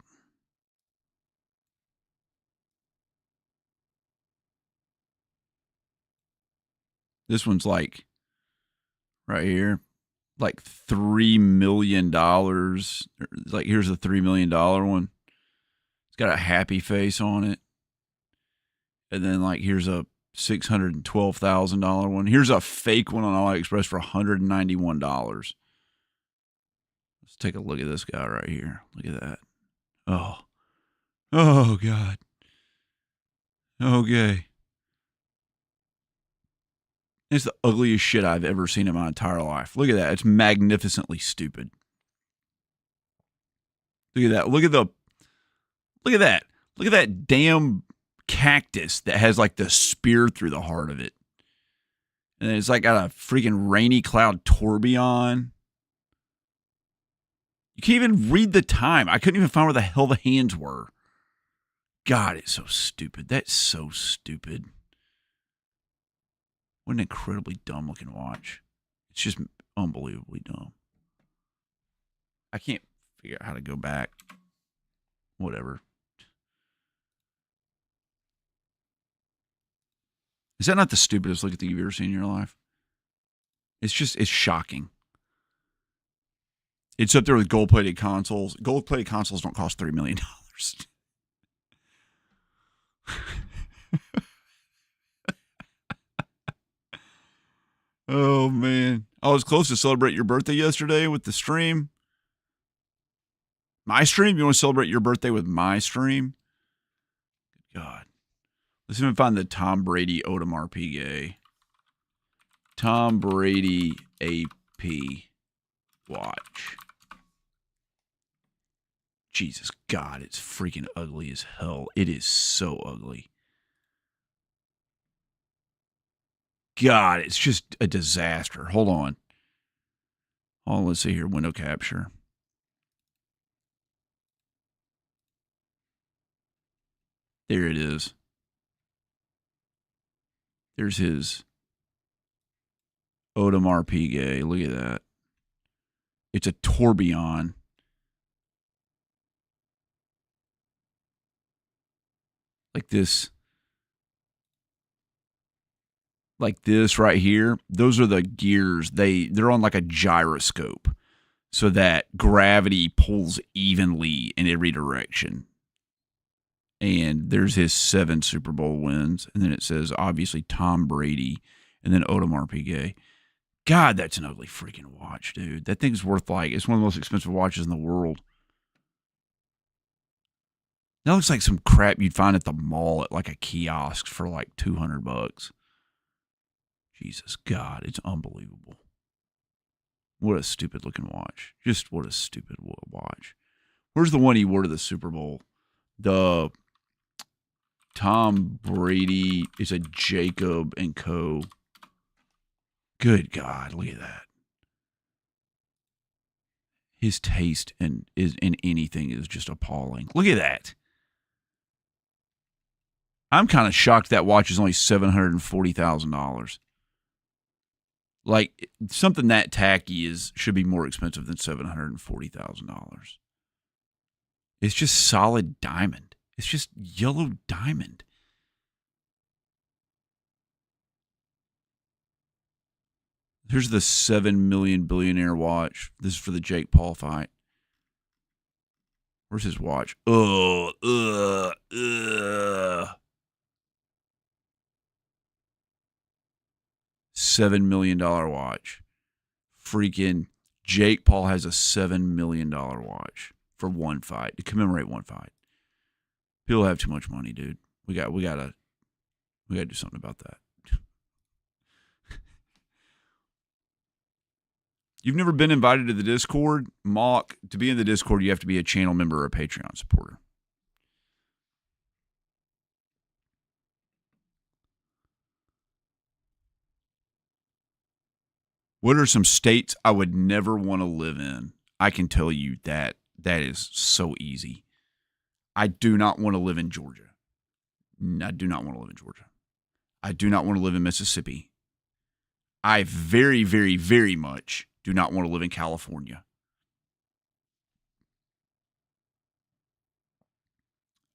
This one's like right here, like $3 million. Like here's a $3 million one. It's got a happy face on it. And then like here's a $612,000 one. Here's a fake one on AliExpress for $191. Let's take a look at this guy right here. Look at that. Oh. Oh, God. Okay. It's the ugliest shit I've ever seen in my entire life. Look at that. It's magnificently stupid. Look at that. Look at that. Look at that damn cactus that has like the spear through the heart of it. And it's like got a freaking rainy cloud tourbillon. You can't even read the time. I couldn't even find where the hell the hands were. God, it's so stupid. That's so stupid. What an incredibly dumb looking watch. It's just unbelievably dumb. I can't figure out how to go back. Whatever. Is that not the stupidest look at thing you've ever seen in your life? It's shocking. It's up there with gold-plated consoles. Gold-plated consoles don't cost $3 million. Oh, man. I was close to celebrate your birthday yesterday with the stream. My stream? You want to celebrate your birthday with my stream? God. Let's even find the Tom Brady Odom RPGA. Tom Brady AP watch. Jesus God, it's freaking ugly as hell. It is so ugly. God, it's just a disaster. Hold on. Oh, let's see here. Window capture. There it is. There's his Odom RPGA. Look at that. It's a tourbillon. Like this right here. Those are the gears. They're on like a gyroscope so that gravity pulls evenly in every direction. And there's his 7 Super Bowl wins. And then it says, obviously, Tom Brady and then Odom RPGA. God, that's an ugly freaking watch, dude. That thing's worth it's one of the most expensive watches in the world. That looks like some crap you'd find at the mall at like a kiosk for like $200. Jesus God, it's unbelievable. What a stupid looking watch. Just what a stupid watch. Where's the one he wore to the Super Bowl? The Tom Brady is a Jacob & Co. Good God, look at that. His taste in anything is just appalling. Look at that. I'm kind of shocked that watch is only $740,000. Like, something that tacky should be more expensive than $740,000. It's just solid diamond. It's just yellow diamond. Here's the 7 million billionaire watch. This is for the Jake Paul fight. Where's his watch? $7 million watch. Freaking Jake Paul has a $7 million watch for one fight, to commemorate one fight. People have too much money, dude. We gotta do something about that. You've never been invited to the Discord? Mock, to be in the Discord, you have to be a channel member or a Patreon supporter. What are some states I would never want to live in? I can tell you that is so easy. I do not want to live in Georgia. I do not want to live in Georgia. I do not want to live in Mississippi. I very, very, very much do not want to live in California.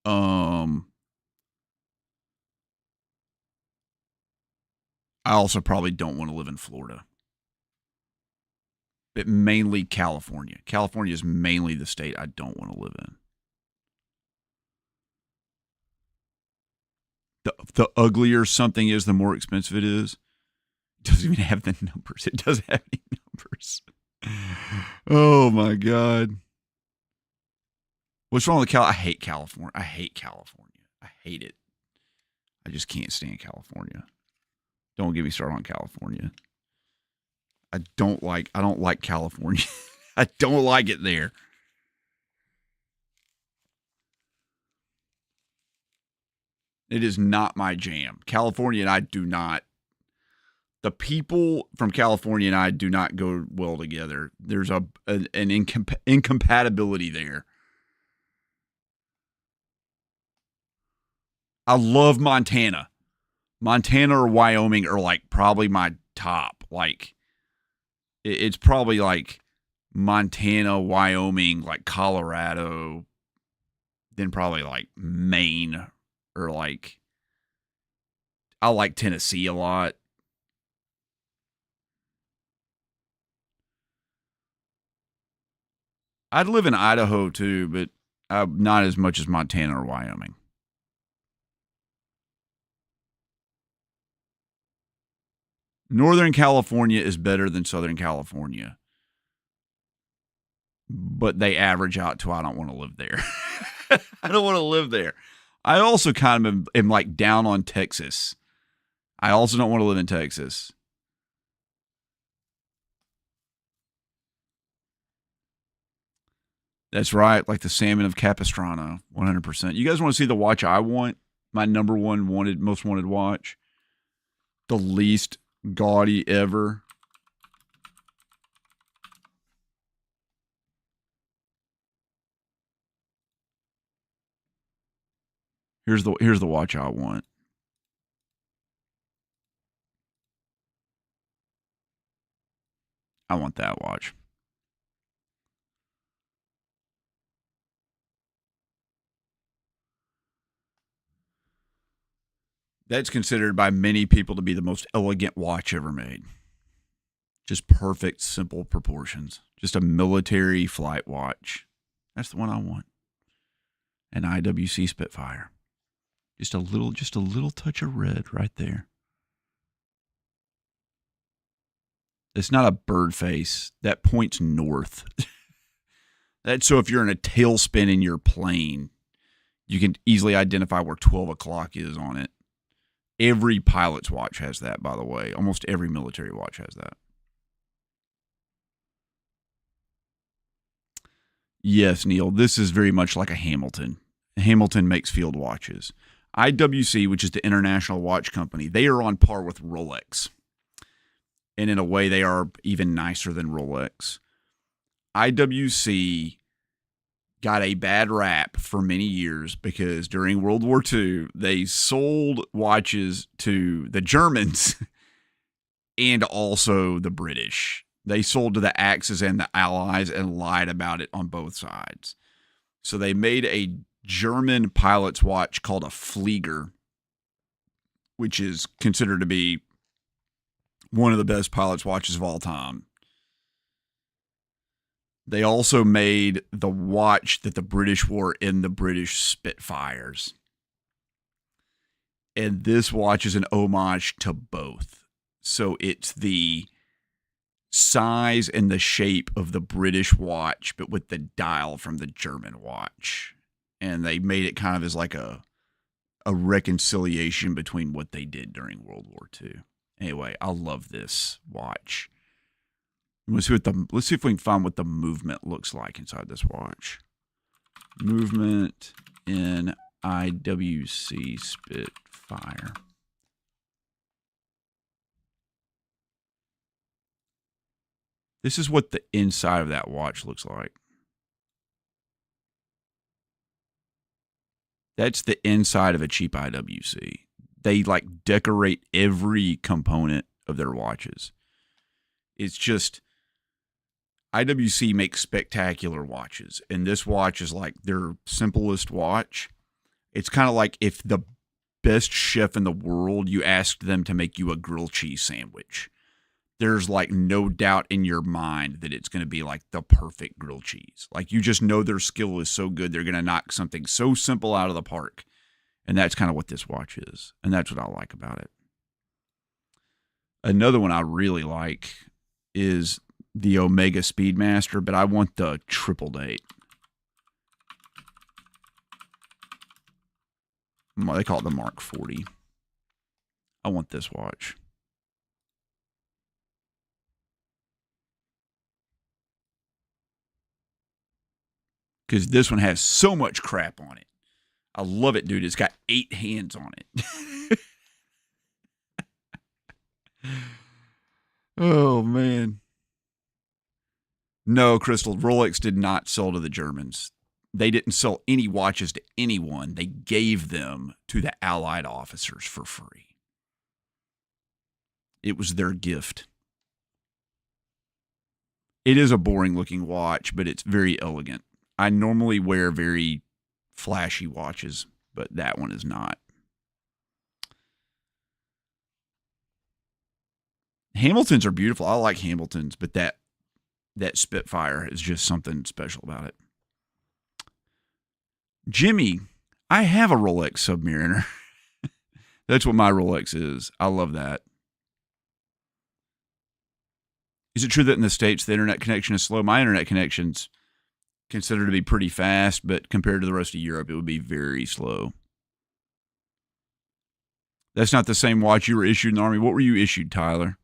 I also probably don't want to live in Florida. But mainly California. California is mainly the state I don't want to live in. The uglier something is, the more expensive it is. It doesn't even have the numbers. It doesn't have any numbers. Oh, my God. What's wrong with I hate California. I hate California. I hate it. I just can't stand California. Don't get me started on California. I don't like California. I don't like it there. It is not my jam. California and I do not. The people from California and I do not go well together. There's an incompatibility there. I love Montana. Montana or Wyoming are like probably my top. Like it's probably like Montana, Wyoming, like Colorado, then probably like Maine or like I like Tennessee a lot. I'd live in Idaho too, but not as much as Montana or Wyoming. Northern California is better than Southern California, but they average out to I don't want to live there. I don't want to live there. I also kind of am like down on Texas. I also don't want to live in Texas. That's right, like the salmon of Capistrano, 100%. You guys want to see the watch I want? My number one most wanted watch? The least gaudy ever. Here's the watch I want. I want that watch. That's considered by many people to be the most elegant watch ever made. Just perfect, simple proportions. Just a military flight watch. That's the one I want. An IWC Spitfire. Just a little touch of red right there. It's not a bird face. That points north. That's so if you're in a tailspin in your plane, you can easily identify where 12 o'clock is on it. Every pilot's watch has that, by the way. Almost every military watch has that. Yes, Neil, this is very much like a Hamilton. Hamilton makes field watches. IWC, which is the International Watch Company, they are on par with Rolex. And in a way, they are even nicer than Rolex. IWC got a bad rap for many years because during World War II, they sold watches to the Germans and also the British. They sold to the Axis and the Allies and lied about it on both sides. So they made a German pilot's watch called a Flieger, which is considered to be one of the best pilot's watches of all time. They also made the watch that the British wore in the British Spitfires. And this watch is an homage to both. So it's the size and the shape of the British watch, but with the dial from the German watch. And they made it kind of as like a reconciliation between what they did during World War II. Anyway, I love this watch. Let's see if we can find what the movement looks like inside this watch. Movement in IWC Spitfire. This is what the inside of that watch looks like. That's the inside of a cheap IWC. They like decorate every component of their watches. It's just IWC makes spectacular watches, and this watch is like their simplest watch. It's kind of like if the best chef in the world, you asked them to make you a grilled cheese sandwich. There's like no doubt in your mind that it's going to be like the perfect grilled cheese. Like you just know their skill is so good, they're going to knock something so simple out of the park. And that's kind of what this watch is. And that's what I like about it. Another one I really like is the Omega Speedmaster, but I want the triple date. They call it the Mark 40. I want this watch. because this one has so much crap on it. I love it, dude. It's got 8 hands on it. Oh, man. No, Crystal, Rolex did not sell to the Germans. They didn't sell any watches to anyone. They gave them to the Allied officers for free. It was their gift. It is a boring looking watch, but it's very elegant. I normally wear very flashy watches, but that one is not. Hamiltons are beautiful. I like Hamiltons, but that Spitfire is just something special about it. Jimmy, I have a Rolex Submariner. That's what my Rolex is. I love that. Is it true that in the States the internet connection is slow? My internet connection's considered to be pretty fast, but compared to the rest of Europe, it would be very slow. That's not the same watch you were issued in the Army. What were you issued, Tyler?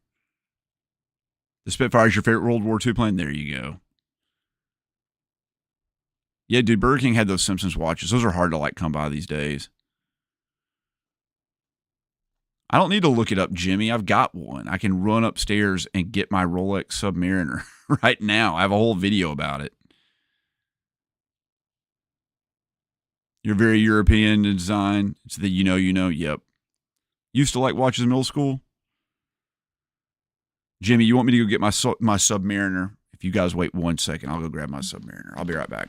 The Spitfire is your favorite World War II plane? There you go. Yeah, dude, Burger King had those Simpsons watches. Those are hard to come by these days. I don't need to look it up, Jimmy. I've got one. I can run upstairs and get my Rolex Submariner right now. I have a whole video about it. You're very European in design. It's the you know. Yep. Used to like watches in middle school. Jimmy, you want me to go get my Submariner? If you guys wait 1 second, I'll go grab my Submariner. I'll be right back.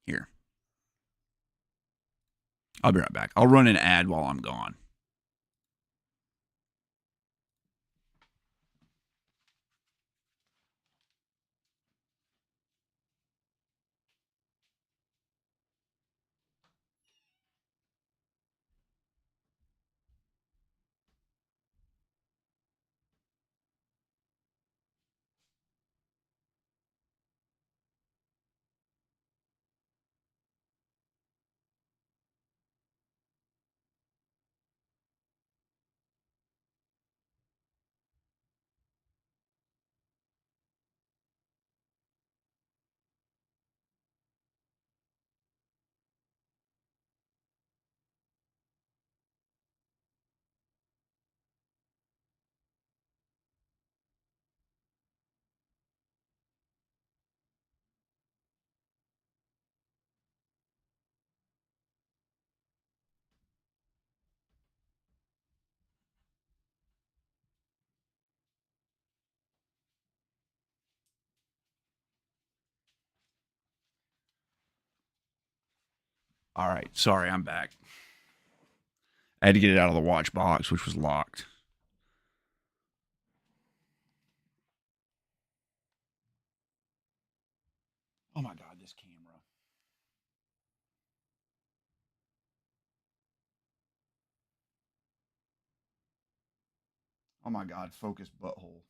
Here. I'll be right back. I'll run an ad while I'm gone. All right. Sorry, I'm back. I had to get it out of the watch box, which was locked. Oh my God, this camera. Oh my God, focus butthole.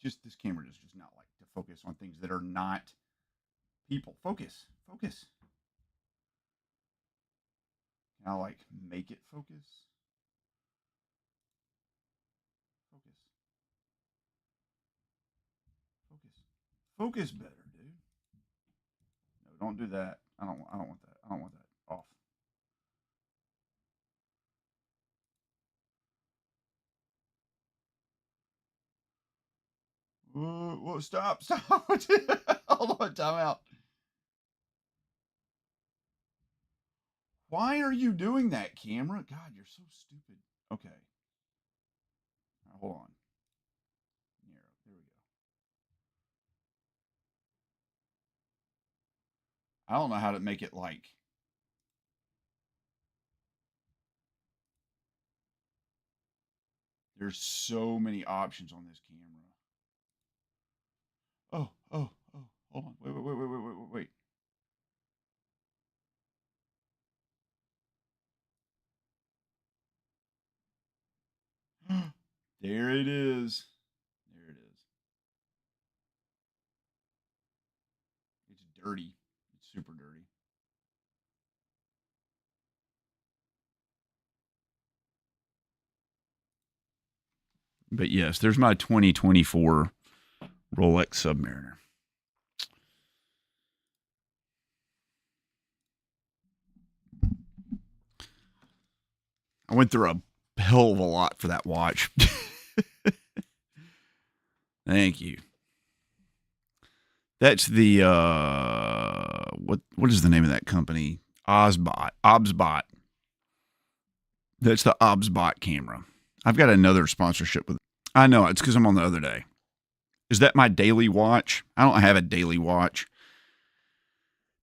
This camera does just not like to focus on things that are not people. Focus. Can I make it focus? Focus better, dude. No, don't do that. I don't want that. I don't want that. Off. Whoa, stop. Hold on, time out. Why are you doing that, camera? God, you're so stupid. Okay. Right, hold on. Narrow. There we go. I don't know how to make it there's so many options on this camera. Oh. Hold on. Wait. There it is. It's dirty. It's super dirty. But yes, there's my 2024 Rolex Submariner. I went through a hell of a lot for that watch. Thank you. That's the what is the name of that company? Obsbot. That's the Obsbot camera. I've got another sponsorship with it. I know, it's because I'm on the other day. Is that my daily watch? I don't have a daily watch,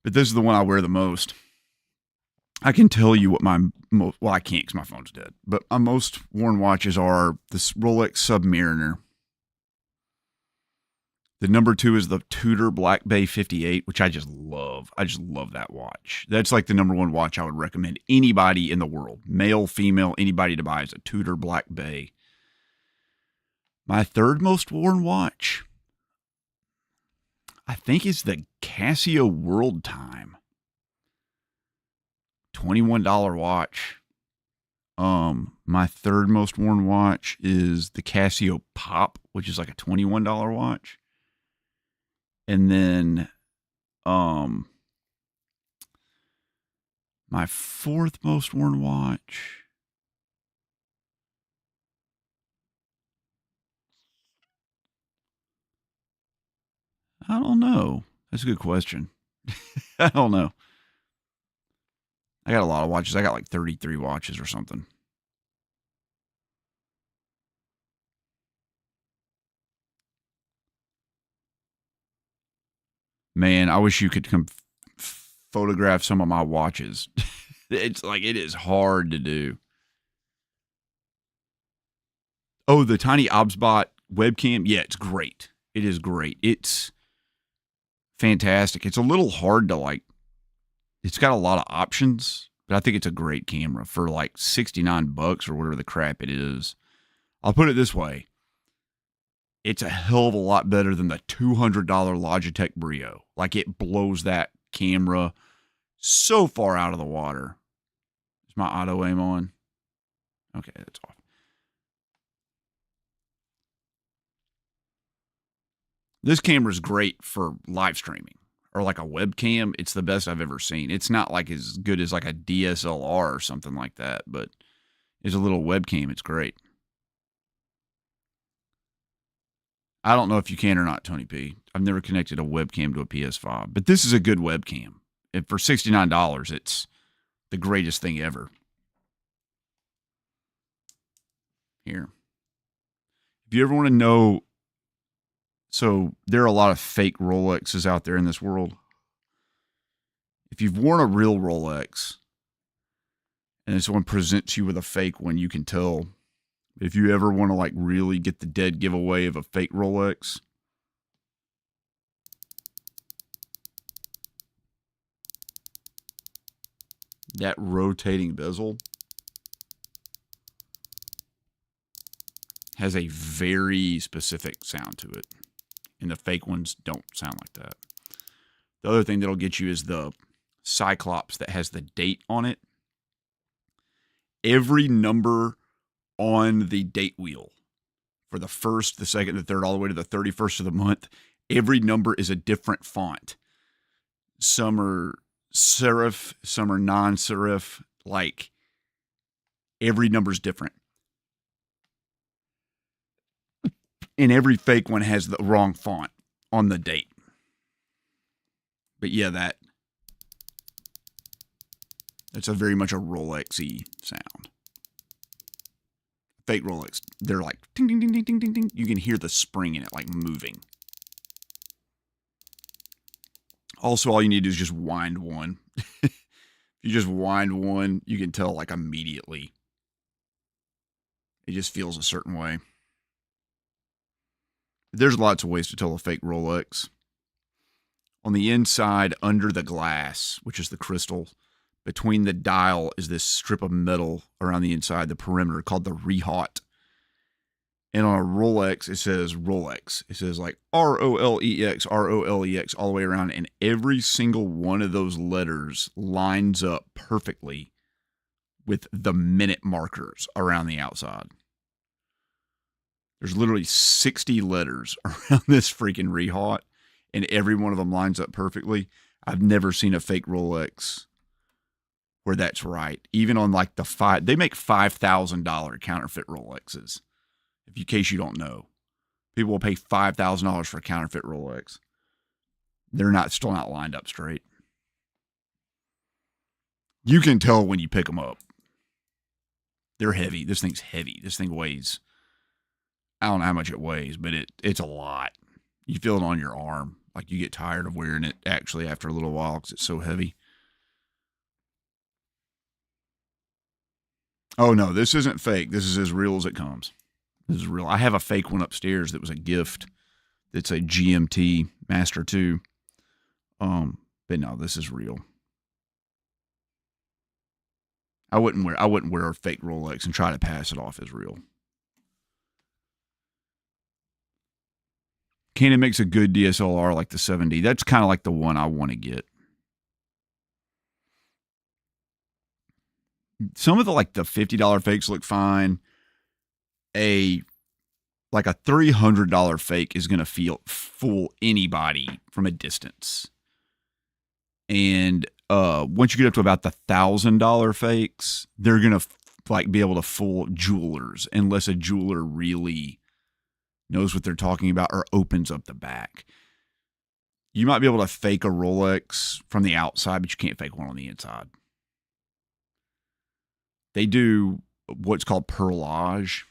but this is the one I wear the most. I can tell you what well, I can't because my phone's dead, but my most worn watches are this Rolex Submariner. The number 2 is the Tudor Black Bay 58, which I just love. I just love that watch. That's like the number 1 watch I would recommend anybody in the world, male, female, anybody to buy is a Tudor Black Bay. My third most worn watch, I think, is the Casio World Time. $21 watch. My third most worn watch is the Casio Pop, which is like a $21 watch. And then my fourth most worn watch, I don't know. That's a good question. I don't know. I got a lot of watches. I got like 33 watches or something. Man, I wish you could come photograph some of my watches. It's like, it is hard to do. Oh, the tiny Obsbot webcam. Yeah, it's great. It is great. It's fantastic. It's a little hard to like, it's got a lot of options, but I think it's a great camera for like $69 or whatever the crap it is. I'll put it this way. It's a hell of a lot better than the $200 Logitech Brio. Like, it blows that camera so far out of the water. Is my auto aim on? Okay, that's off. This camera is great for live streaming or like a webcam. It's the best I've ever seen. It's not like as good as like a DSLR or something like that, but as a little webcam, it's great. I don't know if you can or not, Tony P. I've never connected a webcam to a PS5, but this is a good webcam. And for $69, it's the greatest thing ever. Here. If you ever want to know, so there are a lot of fake Rolexes out there in this world. If you've worn a real Rolex and someone presents you with a fake one, you can tell. If you ever want to like really get the dead giveaway of a fake Rolex, that rotating bezel has a very specific sound to it, and the fake ones don't sound like that. The other thing that'll get you is the Cyclops that has the date on it. Every number on the date wheel for the first, the second, the third, all the way to the 31st of the month, every number is a different font. Some are serif, some are non-serif. Like, every number's different. And every fake one has the wrong font on the date. But yeah, that's a very much a Rolex-y sound. Fake Rolex, they're like ding, ding, ding, ding, ding, ding, ding. You can hear the spring in it like moving. Also, all you need to do is just wind one. If you just wind one, you can tell like immediately. It just feels a certain way. There's lots of ways to tell a fake Rolex. On the inside, under the glass, which is the crystal, between the dial is this strip of metal around the inside, the perimeter, called the rehaut. And on a Rolex, it says Rolex. It says like ROLEX, ROLEX all the way around. And every single one of those letters lines up perfectly with the minute markers around the outside. There's literally 60 letters around this freaking rehaut, and every one of them lines up perfectly. I've never seen a fake Rolex where that's right. Even on like they make $5,000 counterfeit Rolexes. In case you don't know, people will pay $5,000 for a counterfeit Rolex. They're still not lined up straight. You can tell when you pick them up. They're heavy. This thing's heavy. This thing weighs, I don't know how much it weighs, but it's a lot. You feel it on your arm. Like you get tired of wearing it actually after a little while because it's so heavy. Oh no, this isn't fake. This is as real as it comes. This is real. I have a fake one upstairs that was a gift. It's a GMT Master 2. But no, this is real. I wouldn't wear a fake Rolex and try to pass it off as real. Canon makes a good DSLR like the 7D. That's kind of like the one I want to get. Some of the $50 fakes look fine. A $300 fake is going to fool anybody from a distance. And once you get up to about the $1,000 fakes, they're going to be able to fool jewelers unless a jeweler really knows what they're talking about or opens up the back. You might be able to fake a Rolex from the outside, but you can't fake one on the inside. They do what's called perlage.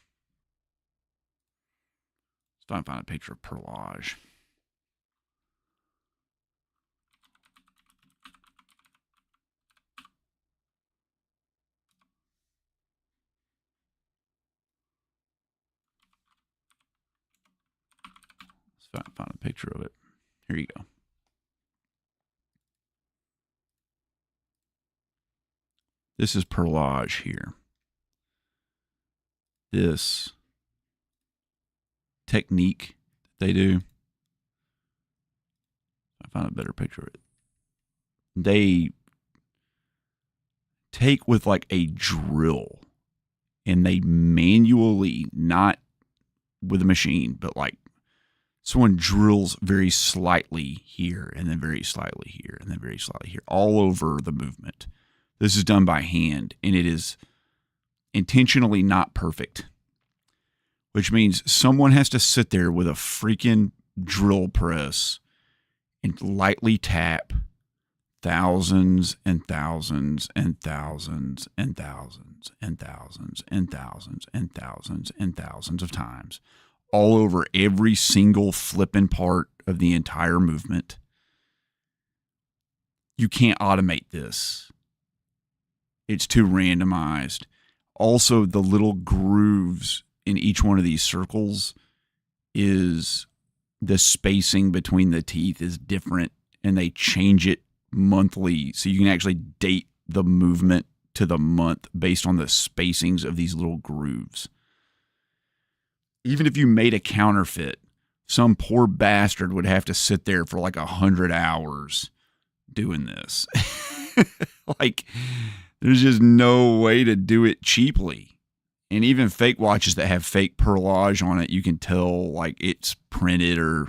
Let's try and find a picture of perlage. Let's find a picture of it. Here you go. This is perlage here. This technique that they do. I found a better picture of it. They take with a drill and they manually, not with a machine, but someone drills very slightly here and then very slightly here and then very slightly here, all over the movement. This is done by hand, and it is intentionally not perfect, which means someone has to sit there with a freaking drill press and lightly tap thousands and thousands and thousands and thousands and thousands and thousands and thousands and thousands of times all over every single flipping part of the entire movement. You can't automate this. It's too randomized. Also, the little grooves in each one of these circles is the spacing between the teeth is different, and they change it monthly. So you can actually date the movement to the month based on the spacings of these little grooves. Even if you made a counterfeit, some poor bastard would have to sit there for 100 hours doing this. There's just no way to do it cheaply. And even fake watches that have fake perlage on it, you can tell it's printed or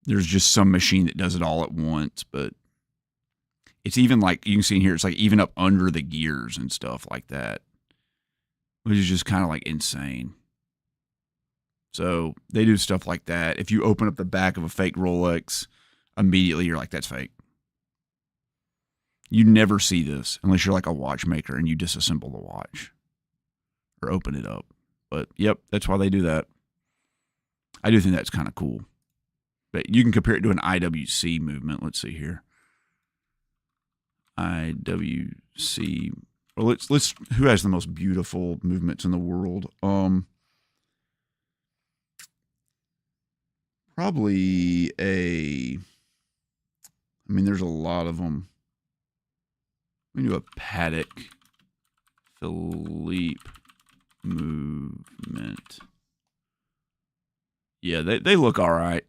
there's just some machine that does it all at once. But it's even you can see in here, it's even up under the gears and stuff like that, which is just kind of insane. So they do stuff like that. If you open up the back of a fake Rolex, immediately you're like, that's fake. You never see this unless you're a watchmaker and you disassemble the watch or open it up. But yep, that's why they do that. I do think that's kind of cool. But you can compare it to an IWC movement. Let's see here. IWC. Well, let's who has the most beautiful movements in the world? Probably there's a lot of them. We do a Patek Philippe movement. Yeah, they look all right.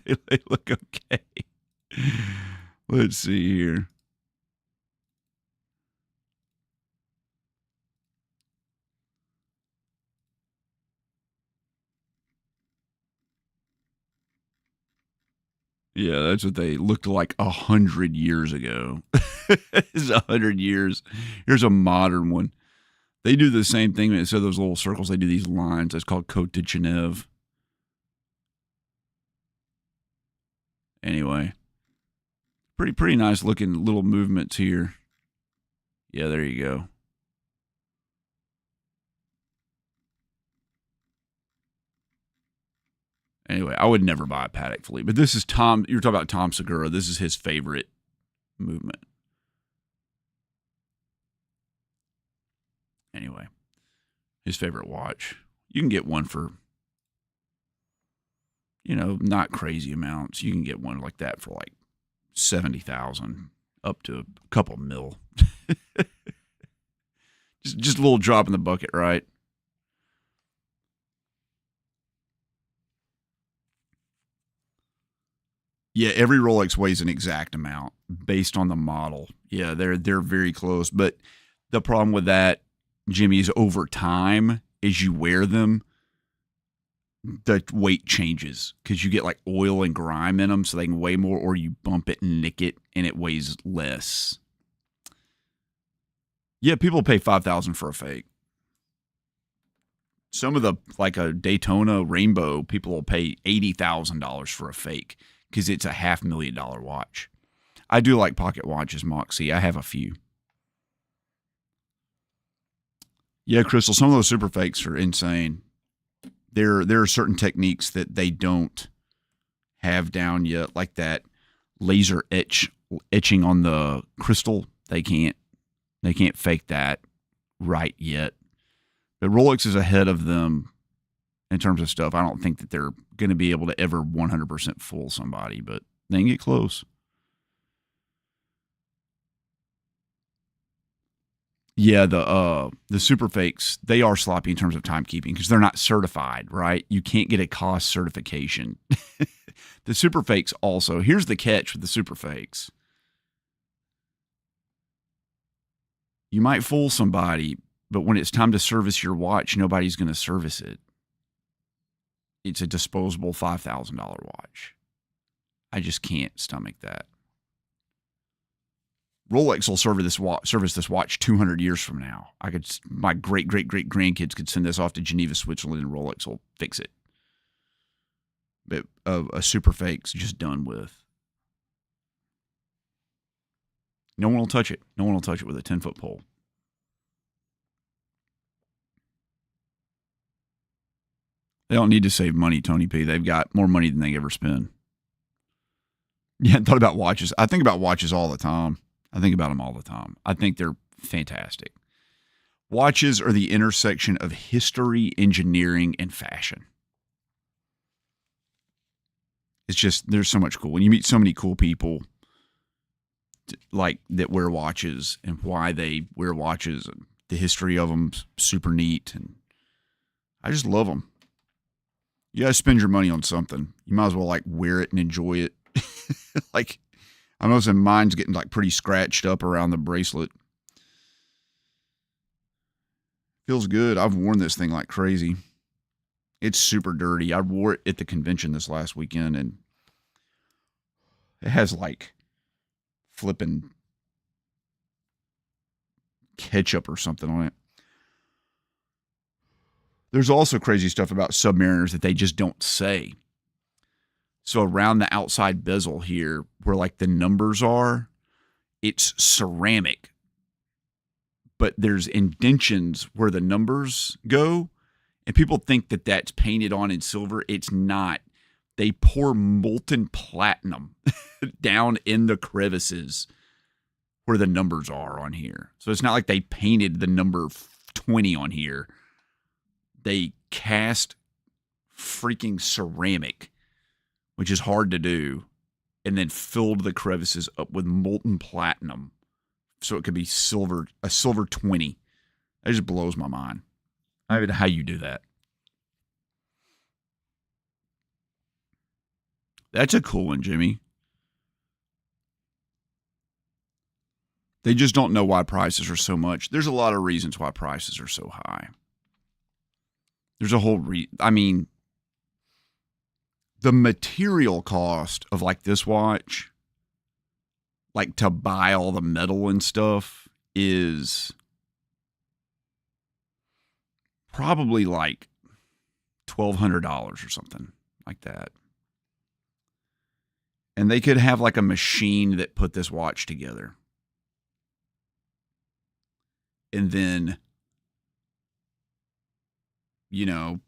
they look okay. Let's see here. Yeah, that's what they looked like 100 years ago. It's 100 years. Here's a modern one. They do the same thing. Instead of those little circles, they do these lines. It's called Côte de Genève. Anyway, pretty nice looking little movements here. Yeah, there you go. Anyway, I would never buy a Patek Philippe, but this is Tom. You're talking about Tom Segura. This is his favorite movement. Anyway, his favorite watch. You can get one for, not crazy amounts. You can get one like that for like 70,000 up to a couple mil. just a little drop in the bucket, right? Yeah, every Rolex weighs an exact amount based on the model. Yeah, they're very close. But the problem with that, Jimmy, is over time, as you wear them, the weight changes because you get like oil and grime in them, so they can weigh more, or you bump it and nick it, and it weighs less. Yeah, people pay $5,000 for a fake. Some of the, like a Daytona Rainbow, people will pay $80,000 for a fake because it's a $500,000 watch. I do like pocket watches, Moxie. I have a few. Yeah, Crystal, some of those super fakes are insane. There are certain techniques that they don't have down yet, like that laser etching on the crystal. They can't fake that right yet. But Rolex is ahead of them in terms of stuff. I don't think that they're going to be able to ever 100% fool somebody, but they can get close. Yeah, the super fakes, they are sloppy in terms of timekeeping because they're not certified, right? You can't get a cost certification. The super fakes also, here's the catch with the super fakes. You might fool somebody, but when it's time to service your watch, nobody's going to service it. It's a disposable $5,000 watch. I just can't stomach that. Rolex will service this watch 200 years from now. My great grandkids could send this off to Geneva, Switzerland, and Rolex will fix it. But a super fake's just done with. No one will touch it. No one will touch it with a 10-foot pole. They don't need to save money, Tony P. They've got more money than they ever spend. Yeah, I thought about watches. I think about watches all the time. I think about them all the time. I think they're fantastic. Watches are the intersection of history, engineering, and fashion. It's just, there's so much cool. When you meet so many cool people like that wear watches and why they wear watches and the history of them, super neat. And I just love them. You got to spend your money on something. You might as well like wear it and enjoy it. Like, I'm noticing mine's getting like pretty scratched up around the bracelet. Feels good. I've worn this thing like crazy. It's super dirty. I wore it at the convention this last weekend, and it has like flipping ketchup or something on it. There's also crazy stuff about Submariners that they just don't say. So around the outside bezel here, where like the numbers are, it's ceramic. But there's indentions where the numbers go. And people think that that's painted on in silver. It's not. They pour molten platinum down in the crevices where the numbers are on here. So it's not like they painted the number 20 on here. They cast freaking ceramic, which is hard to do, and then filled the crevices up with molten platinum so it could be silver, a silver 20. That just blows my mind. I don't know how you do that. That's a cool one, Jimmy. They just don't know why prices are so much. There's a lot of reasons why prices are so high. There's a whole the material cost of like this watch, like to buy all the metal and stuff, is probably like $1,200 or something like that. And they could have like a machine that put this watch together. And then, you know,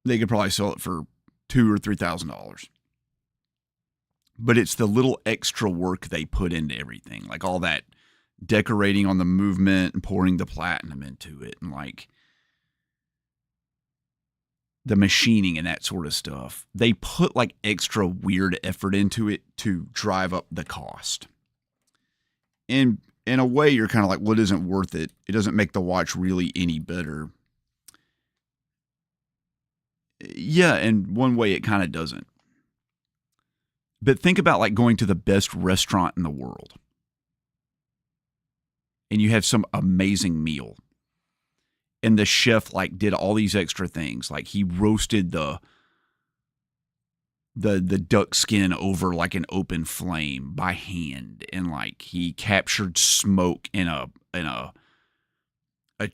they could probably sell it for $2,000 or $3,000. But it's the little extra work they put into everything, like all that decorating on the movement and pouring the platinum into it, and like the machining and that sort of stuff. They put like extra weird effort into it to drive up the cost. And in a way, you're kind of like, well, it isn't worth it. It doesn't make the watch really any better. Yeah, and one way it kind of doesn't. But think about like going to the best restaurant in the world. And you have some amazing meal. And the chef like did all these extra things. Like he roasted the duck skin over like an open flame by hand, and like he captured smoke in a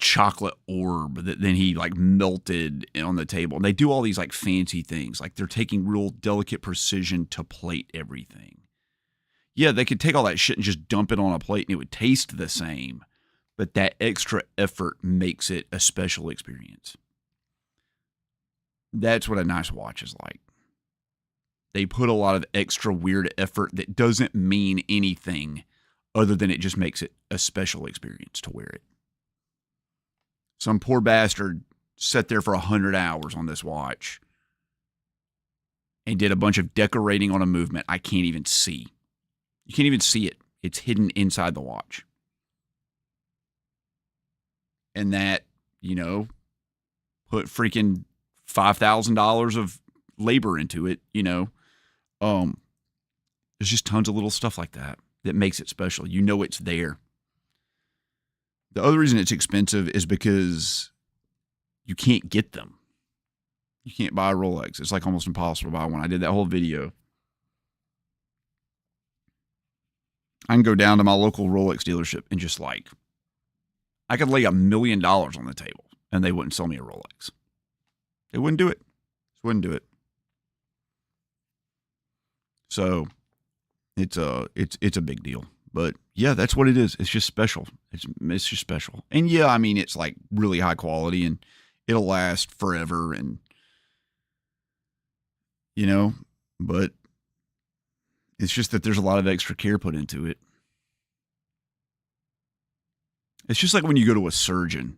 chocolate orb that then he like melted on the table. And they do all these like fancy things. Like they're taking real delicate precision to plate everything. Yeah, they could take all that shit and just dump it on a plate and it would taste the same. But that extra effort makes it a special experience. That's what a nice watch is like. They put a lot of extra weird effort that doesn't mean anything other than it just makes it a special experience to wear it. Some poor bastard sat there for 100 hours on this watch and did a bunch of decorating on a movement I can't even see. You can't even see it. It's hidden inside the watch. And that, you know, put freaking $5,000 of labor into it, you know. There's just tons of little stuff like that that makes it special. You know it's there. The other reason it's expensive is because you can't get them. You can't buy a Rolex. It's like almost impossible to buy one. I did that whole video. I can go down to my local Rolex dealership and just like, I could lay $1 million on the table and they wouldn't sell me a Rolex. They wouldn't do it. Just wouldn't do it. So it's a big deal. But yeah, that's what it is. It's just special. It's just special. And yeah, I mean, it's like really high quality and it'll last forever, and you know, but it's just that there's a lot of extra care put into it. It's just like when you go to a surgeon.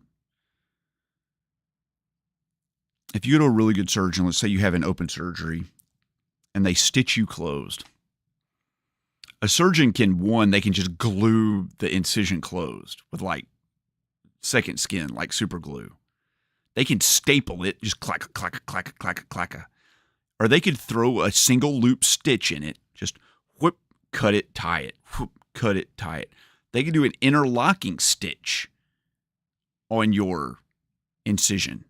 If you go to a really good surgeon, let's say you have an open surgery and they stitch you closed. A surgeon they can just glue the incision closed with like second skin, like super glue. They can staple it, just clack, clack, clack, clack, clack. Or they could throw a single loop stitch in it, just whoop, cut it, tie it, whoop, cut it, tie it. They can do an interlocking stitch on your incision.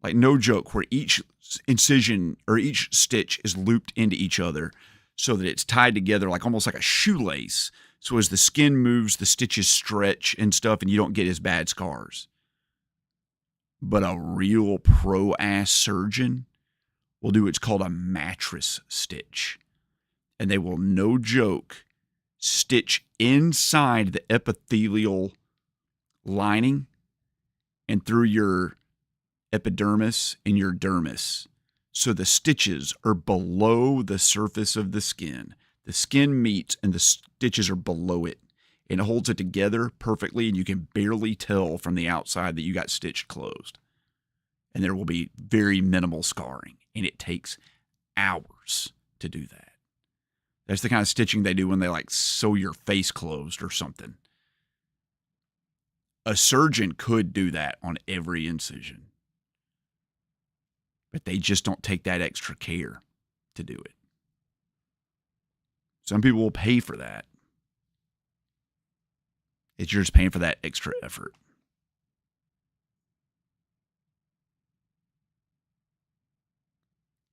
Like no joke, where each incision or each stitch is looped into each other so that it's tied together like almost like a shoelace. So as the skin moves, the stitches stretch and stuff, and you don't get as bad scars. But a real pro-ass surgeon will do what's called a mattress stitch. And they will, no joke, stitch inside the epithelial lining and through your epidermis and your dermis. So the stitches are below the surface of the skin. The skin meets and the stitches are below it. And it holds it together perfectly, and you can barely tell from the outside that you got stitched closed. And there will be very minimal scarring. And it takes hours to do that. That's the kind of stitching they do when they like sew your face closed or something. A surgeon could do that on every incision. But they just don't take that extra care to do it. Some people will pay for that. It's you're just paying for that extra effort.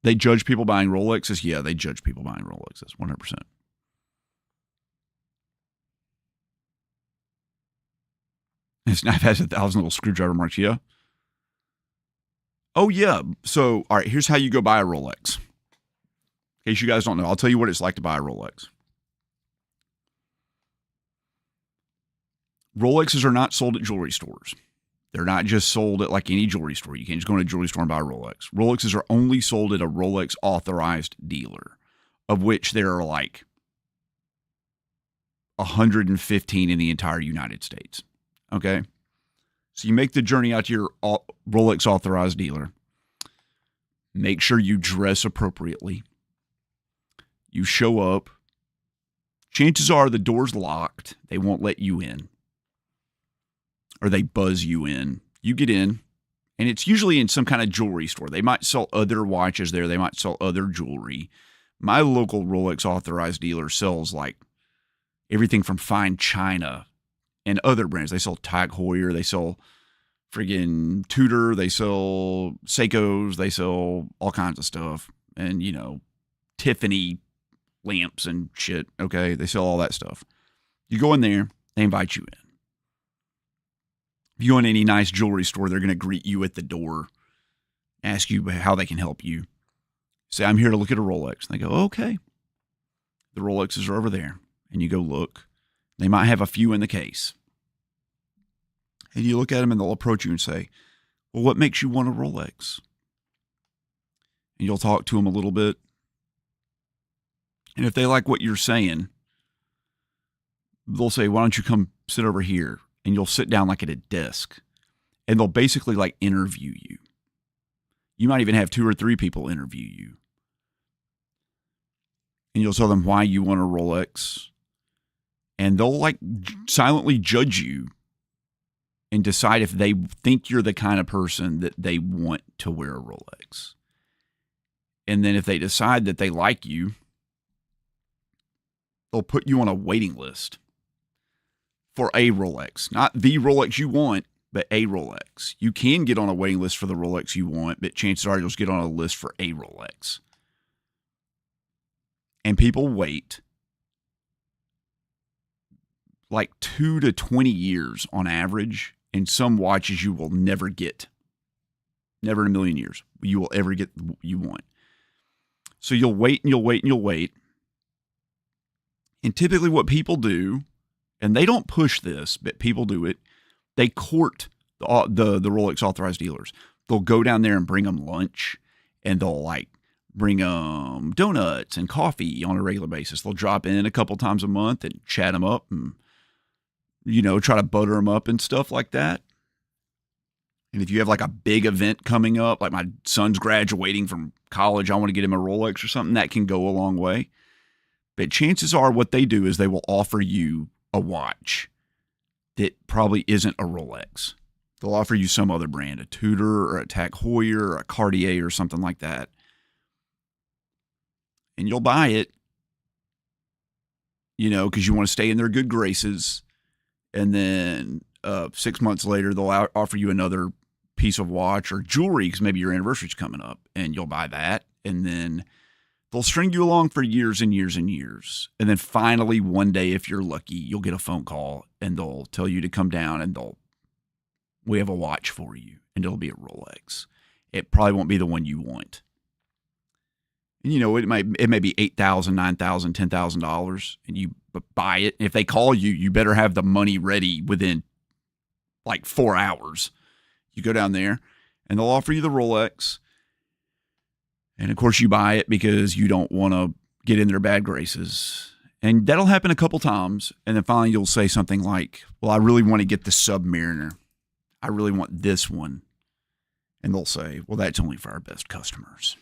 They judge people buying Rolexes. Yeah, they judge people buying Rolexes, 100%. His knife has 1,000 little screwdriver marks. Yeah. Oh, yeah. So, all right, here's how you go buy a Rolex. In case you guys don't know, I'll tell you what it's like to buy a Rolex. Rolexes are not sold at jewelry stores. They're not just sold at like any jewelry store. You can't just go to a jewelry store and buy a Rolex. Rolexes are only sold at a Rolex authorized dealer, of which there are like 115 in the entire United States. Okay? So you make the journey out to your Rolex authorized dealer. Make sure you dress appropriately. You show up. Chances are the door's locked. They won't let you in. Or they buzz you in. You get in, and it's usually in some kind of jewelry store. They might sell other watches there. They might sell other jewelry. My local Rolex authorized dealer sells like everything from fine china and other brands. They sell Tag Heuer. They sell friggin' Tudor. They sell Seikos. They sell all kinds of stuff. And, you know, Tiffany lamps and shit. Okay. They sell all that stuff. You go in there, they invite you in. If you go in any nice jewelry store, they're going to greet you at the door, ask you how they can help you. Say, I'm here to look at a Rolex. And they go, okay. The Rolexes are over there. And you go look. They might have a few in the case. And you look at them and they'll approach you and say, well, what makes you want a Rolex? And you'll talk to them a little bit. And if they like what you're saying, they'll say, why don't you come sit over here? And you'll sit down like at a desk. And they'll basically like interview you. You might even have 2 or 3 people interview you. And you'll tell them why you want a Rolex. And they'll like silently judge you and decide if they think you're the kind of person that they want to wear a Rolex. And then if they decide that they like you, they'll put you on a waiting list for a Rolex. Not the Rolex you want, but a Rolex. You can get on a waiting list for the Rolex you want, but chances are you'll just get on a list for a Rolex. And people wait like 2 to 20 years on average, and some watches you will never get. Never in a million years you will ever get what you want. So you'll wait and you'll wait and you'll wait. And typically what people do, and they don't push this, but people do it, they court the Rolex authorized dealers. They'll go down there and bring them lunch, and they'll like bring them donuts and coffee on a regular basis. They'll drop in a couple times a month and chat them up and, you know, try to butter them up and stuff like that. And if you have like a big event coming up, like my son's graduating from college, I want to get him a Rolex or something, that can go a long way. But chances are what they do is they will offer you a watch that probably isn't a Rolex. They'll offer you some other brand, a Tudor or a Tag Heuer or a Cartier or something like that. And you'll buy it, you know, because you want to stay in their good graces. And then 6 months later, they'll offer you another piece of watch or jewelry because maybe your anniversary's coming up, and you'll buy that. And then they'll string you along for years and years and years. And then finally, one day, if you're lucky, you'll get a phone call and they'll tell you to come down and we have a watch for you, and it'll be a Rolex. It probably won't be the one you want. And, you know, it may be $8,000, $9,000, $10,000, and you buy it. If they call you, you better have the money ready within like 4 hours. You go down there and they'll offer you the Rolex. And of course you buy it because you don't want to get in their bad graces. And that'll happen a couple times. And then finally you'll say something like, well, I really want to get the Submariner. I really want this one. And they'll say, well, that's only for our best customers.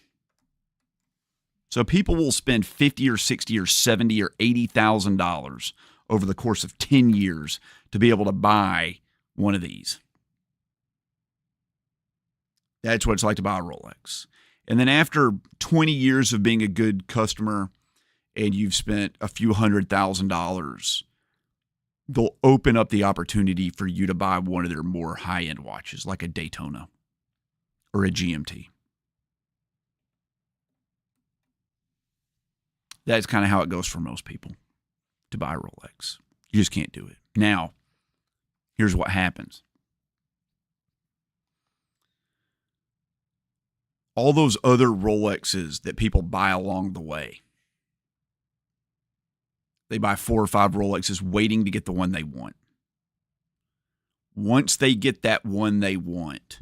So people will spend $50 or $60 or $70 or $80,000 over the course of 10 years to be able to buy one of these. That's what it's like to buy a Rolex. And then after 20 years of being a good customer and you've spent a few $100,000, they'll open up the opportunity for you to buy one of their more high-end watches, like a Daytona or a GMT. That's kind of how it goes for most people to buy a Rolex. You just can't do it. Now, here's what happens. All those other Rolexes that people buy along the way, they buy 4 or 5 Rolexes waiting to get the one they want. Once they get that one they want,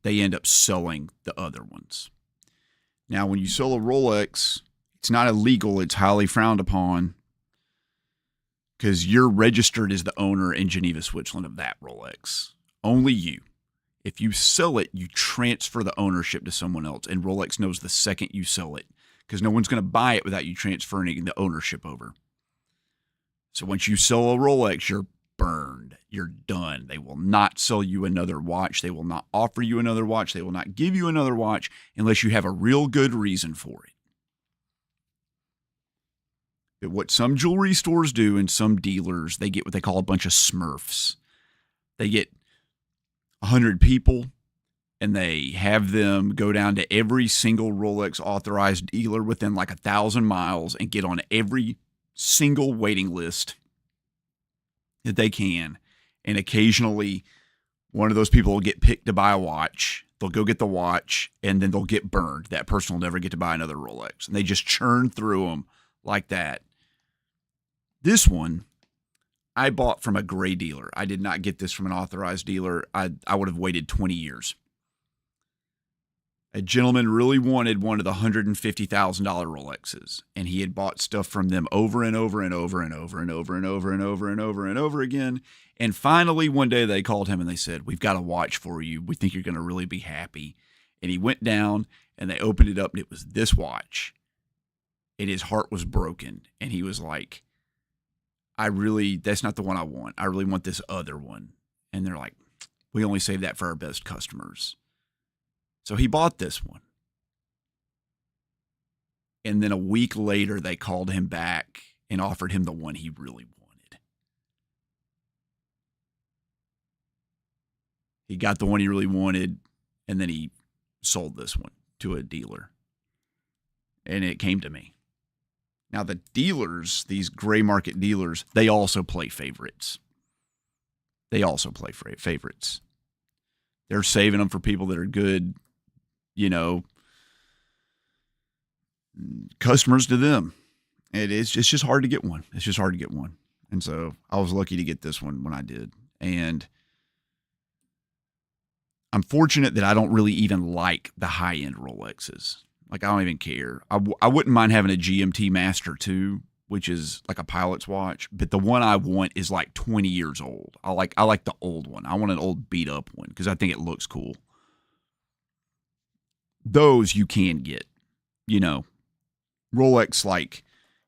they end up selling the other ones. Now, when you sell a Rolex, it's not illegal. It's highly frowned upon because you're registered as the owner in Geneva, Switzerland of that Rolex. Only you. If you sell it, you transfer the ownership to someone else, and Rolex knows the second you sell it because no one's going to buy it without you transferring the ownership over. So once you sell a Rolex, you're burned. You're done. They will not sell you another watch. They will not offer you another watch. They will not give you another watch unless you have a real good reason for it. But what some jewelry stores do and some dealers, they get what they call a bunch of smurfs. They get 100 people and they have them go down to every single Rolex authorized dealer within like 1,000 miles and get on every single waiting list that they can. And occasionally one of those people will get picked to buy a watch. They'll go get the watch and then they'll get burned. That person will never get to buy another Rolex. And they just churn through them like that. This one I bought from a gray dealer. I did not get this from an authorized dealer. I would have waited 20 years. A gentleman really wanted one of the $150,000 Rolexes, and he had bought stuff from them over and over and over and over and over and over and over and over and over again. And finally, one day they called him and they said, "We've got a watch for you. We think you're going to really be happy." And he went down and they opened it up and it was this watch. And his heart was broken. And he was like, that's not the one I want. I really want this other one. And they're like, "We only save that for our best customers." So he bought this one. And then a week later, they called him back and offered him the one he really wanted. He got the one he really wanted, and then he sold this one to a dealer. And it came to me. Now, the dealers, these gray market dealers, they also play favorites. They're saving them for people that are good, customers to them. It's just hard to get one. And so I was lucky to get this one when I did. And I'm fortunate that I don't really even like the high-end Rolexes. Like, I don't even care. I wouldn't mind having a GMT Master 2, which is like a pilot's watch. But the one I want is like 20 years old. I like the old one. I want an old beat-up one because I think it looks cool. Those you can get, Rolex, like,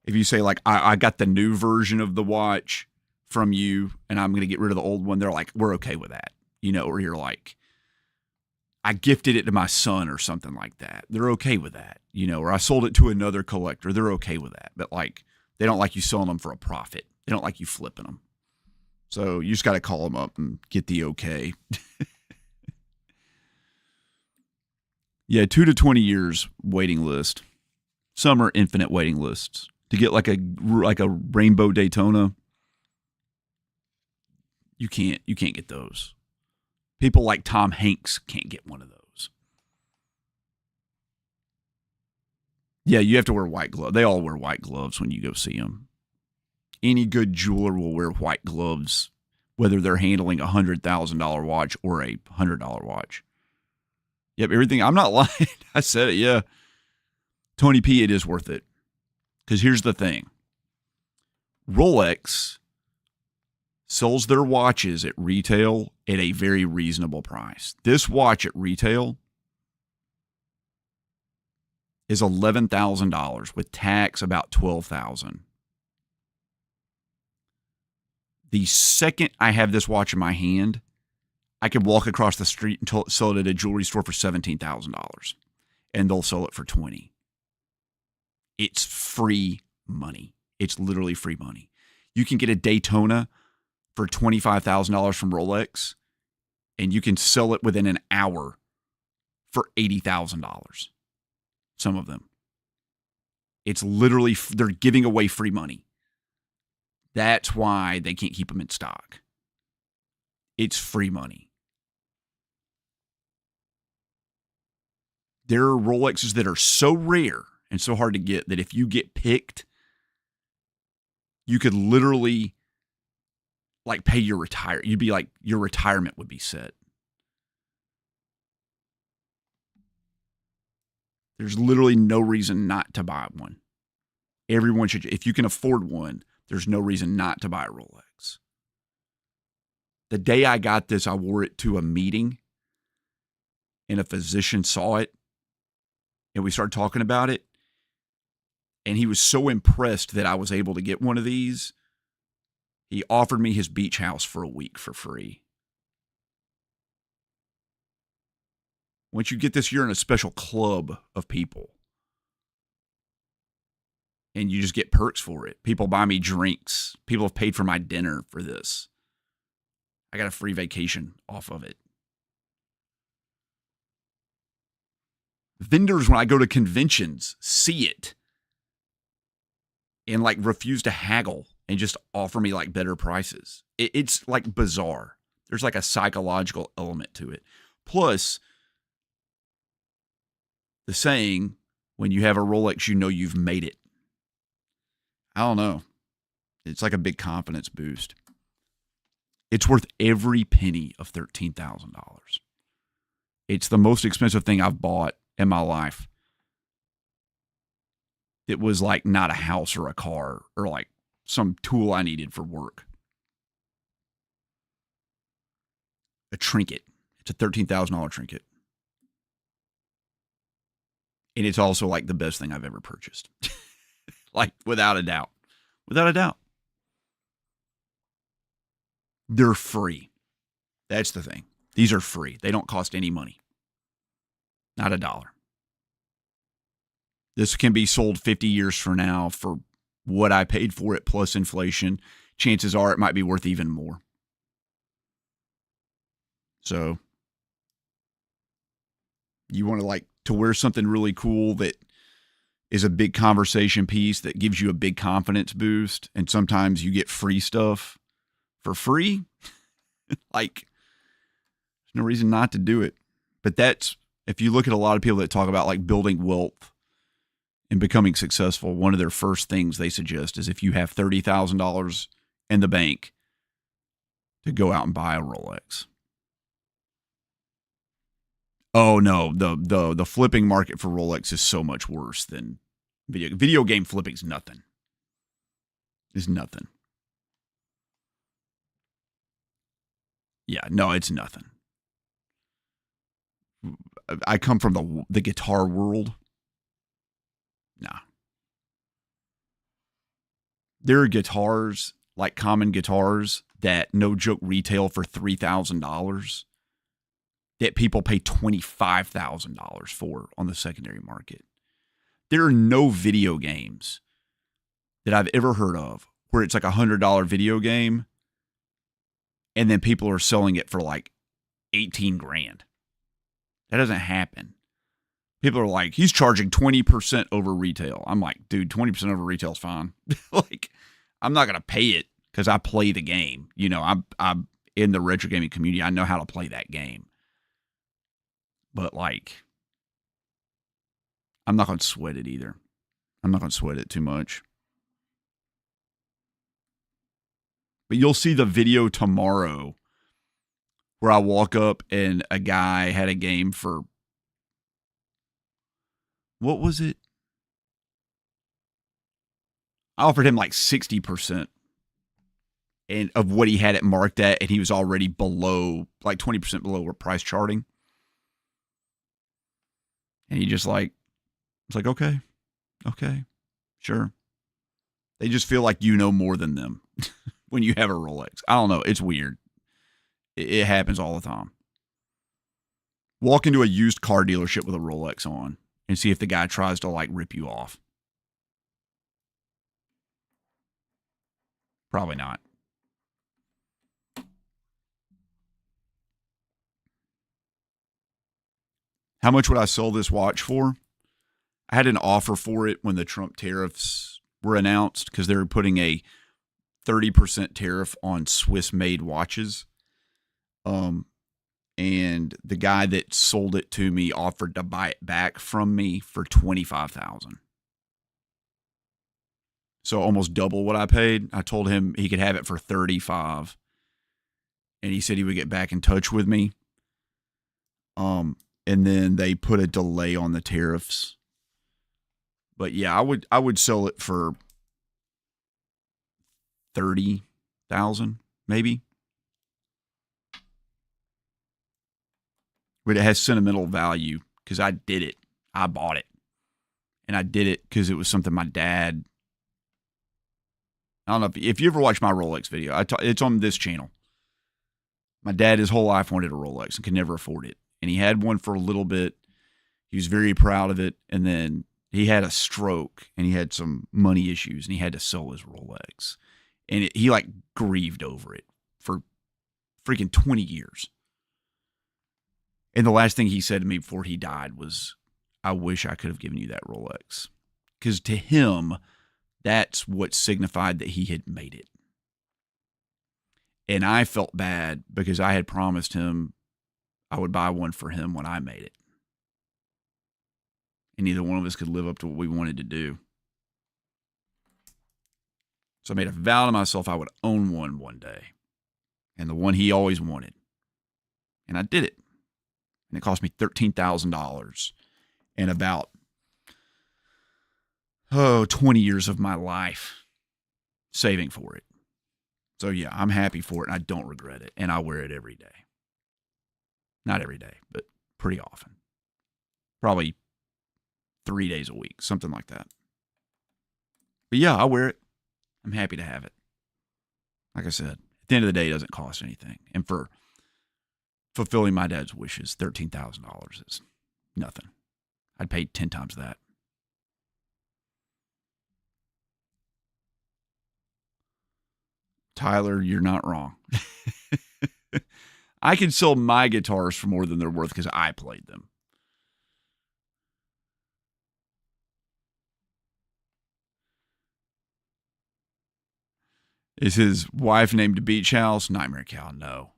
if you say, like, I got the new version of the watch from you and I'm going to get rid of the old one, they're like, "We're okay with that." Or you're like, "I gifted it to my son," or something like that. They're okay with that, or I sold it to another collector. They're okay with that. But, like, they don't like you selling them for a profit. They don't like you flipping them. So you just got to call them up and get the okay. Yeah, 2 to 20 years waiting list. Some are infinite waiting lists. To get like a rainbow Daytona, you can't get those. People like Tom Hanks can't get one of those. Yeah, you have to wear white gloves. They all wear white gloves when you go see them. Any good jeweler will wear white gloves, whether they're handling a $100,000 watch or a $100 watch. Yep, everything. I'm not lying. I said it, yeah. Tony P, it is worth it. Because here's the thing. Rolex sells their watches at retail at a very reasonable price. This watch at retail is $11,000 with tax about $12,000. The second I have this watch in my hand, I could walk across the street and sell it at a jewelry store for $17,000, and they'll sell it for $20,000. It's free money. It's literally free money. You can get a Daytona for $25,000 from Rolex, and you can sell it within an hour for $80,000. Some of them. It's literally, they're giving away free money. That's why they can't keep them in stock. It's free money. There are Rolexes that are so rare and so hard to get that if you get picked, you could literally like pay your retire. You'd be like, your retirement would be set. There's literally no reason not to buy one. Everyone should, if you can afford one, there's no reason not to buy a Rolex. The day I got this, I wore it to a meeting and a physician saw it and we started talking about it. And he was so impressed that I was able to get one of these. He offered me his beach house for a week for free. Once you get this, you're in a special club of people. And you just get perks for it. People buy me drinks. People have paid for my dinner for this. I got a free vacation off of it. Vendors, when I go to conventions, see it and like refuse to haggle and just offer me like better prices. It's like bizarre. There's like a psychological element to it. Plus, the saying, when you have a Rolex, you know you've made it. I don't know. It's like a big confidence boost. It's worth every penny of $13,000. It's the most expensive thing I've bought in my life. It was like not a house or a car or like some tool I needed for work. A trinket. It's a $13,000 trinket. And it's also like the best thing I've ever purchased. Like without a doubt. Without a doubt. They're free. That's the thing. These are free. They don't cost any money. Not $1. This can be sold 50 years from now for what I paid for it plus inflation. Chances are it might be worth even more. So you want to like to wear something really cool that is a big conversation piece that gives you a big confidence boost. And sometimes you get free stuff for free. Like, there's no reason not to do it. But that's, if you look at a lot of people that talk about like building wealth and becoming successful, one of their first things they suggest is if you have $30,000 in the bank to go out and buy a Rolex. Oh no, the flipping market for Rolex is so much worse than video game flipping's nothing. It's nothing. Yeah, no, it's nothing. I come from the guitar world. Nah. There are guitars, like common guitars, that no joke retail for $3,000 that people pay $25,000 for on the secondary market. There are no video games that I've ever heard of where it's like $100 video game and then people are selling it for like 18 grand. That doesn't happen. People are like, he's charging 20% over retail. I'm like, dude, 20% over retail is fine. Like, I'm not going to pay it because I play the game. You know, I'm in the retro gaming community. I know how to play that game. But like, I'm not going to sweat it either. I'm not going to sweat it too much. But you'll see the video tomorrow where I walk up and a guy had a game for, what was it? I offered him like 60% and of what he had it marked at, and he was already below, like 20% below where price charting. And he just like, it's like, okay, sure. They just feel like you know more than them when you have a Rolex. I don't know. It's weird. It happens all the time. Walk into a used car dealership with a Rolex on and see if the guy tries to like rip you off. Probably not. How much would I sell this watch for? I had an offer for it when the Trump tariffs were announced because they were putting a 30% tariff on Swiss-made watches. And the guy that sold it to me offered to buy it back from me for $25,000. So almost double what I paid. I told him he could have it for $35,000, and he said he would get back in touch with me. And then they put a delay on the tariffs. But yeah, I would sell it for $30,000 maybe. But it has sentimental value because I did it. I bought it. And I did it because it was something my dad. I don't know if you ever watch my Rolex video. It's on this channel. My dad, his whole life, wanted a Rolex and could never afford it. And he had one for a little bit. He was very proud of it. And then he had a stroke and he had some money issues and he had to sell his Rolex. And he like grieved over it for freaking 20 years. And the last thing he said to me before he died was, I wish I could have given you that Rolex. Because to him, that's what signified that he had made it. And I felt bad because I had promised him I would buy one for him when I made it. And neither one of us could live up to what we wanted to do. So I made a vow to myself I would own one day. And the one he always wanted. And I did it. And it cost me $13,000 and about 20 years of my life saving for it. So yeah, I'm happy for it and I don't regret it. And I wear it every day. Not every day, but pretty often. Probably 3 days a week, something like that. But yeah, I wear it. I'm happy to have it. Like I said, at the end of the day, it doesn't cost anything. And for fulfilling my dad's wishes, $13,000 is nothing. I'd pay 10 times that. Tyler, you're not wrong. I can sell my guitars for more than they're worth because I played them. Is his wife named Beach House? Nightmare Cow, no.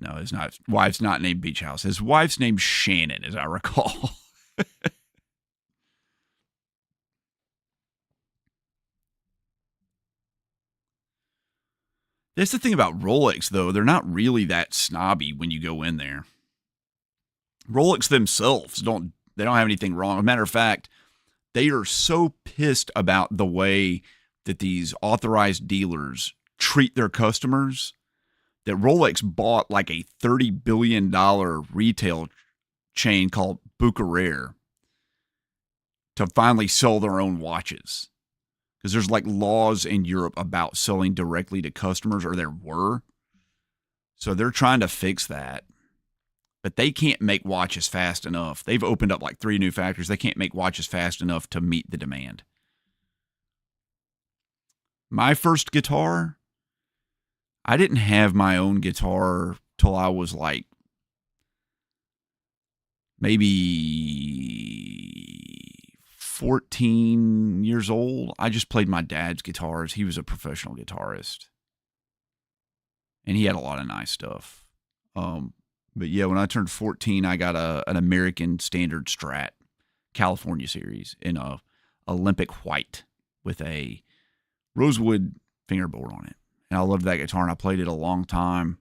No, his wife's not named Beach House. His wife's named Shannon, as I recall. That's the thing about Rolex, though. They're not really that snobby when you go in there. Rolex themselves don't have anything wrong. As a matter of fact, they are so pissed about the way that these authorized dealers treat their customers that Rolex bought like a $30 billion retail chain called Bucherer to finally sell their own watches. Because there's like laws in Europe about selling directly to customers, or there were. So they're trying to fix that. But they can't make watches fast enough. They've opened up like 3 new factories. They can't make watches fast enough to meet the demand. My first guitar, I didn't have my own guitar till I was like maybe 14 years old. I just played my dad's guitars. He was a professional guitarist. And he had a lot of nice stuff. But yeah, when I turned 14, I got an American Standard Strat California series in a Olympic white with a rosewood fingerboard on it. And I loved that guitar, and I played it a long time.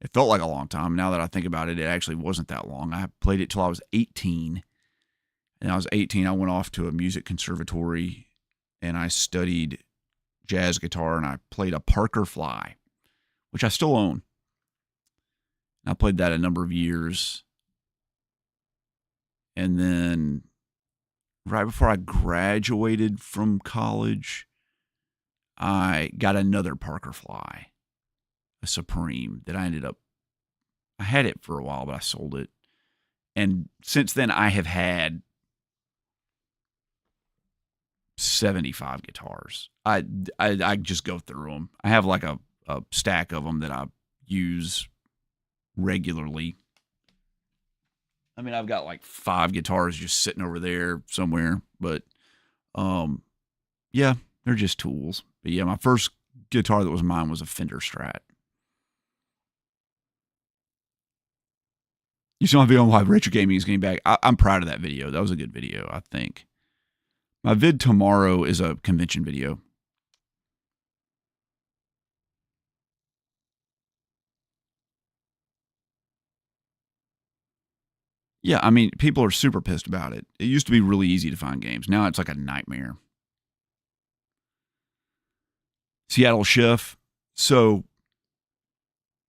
It felt like a long time. Now that I think about it, it actually wasn't that long. I played it till I was 18. And I was 18, I went off to a music conservatory, and I studied jazz guitar, and I played a Parker Fly, which I still own. I played that a number of years. And then right before I graduated from college, I got another Parker Fly, a Supreme, that I had it for a while, but I sold it. And since then, I have had 75 guitars. I just go through them. I have like a stack of them that I use regularly. I mean, I've got like 5 guitars just sitting over there somewhere, but yeah, they're just tools. But yeah, my first guitar that was mine was a Fender Strat. You saw my video on why retro gaming is getting back. I'm proud of that video. That was a good video, I think. My vid tomorrow is a convention video. Yeah, I mean, people are super pissed about it. It used to be really easy to find games. Now it's like a nightmare. Seattle Chef. So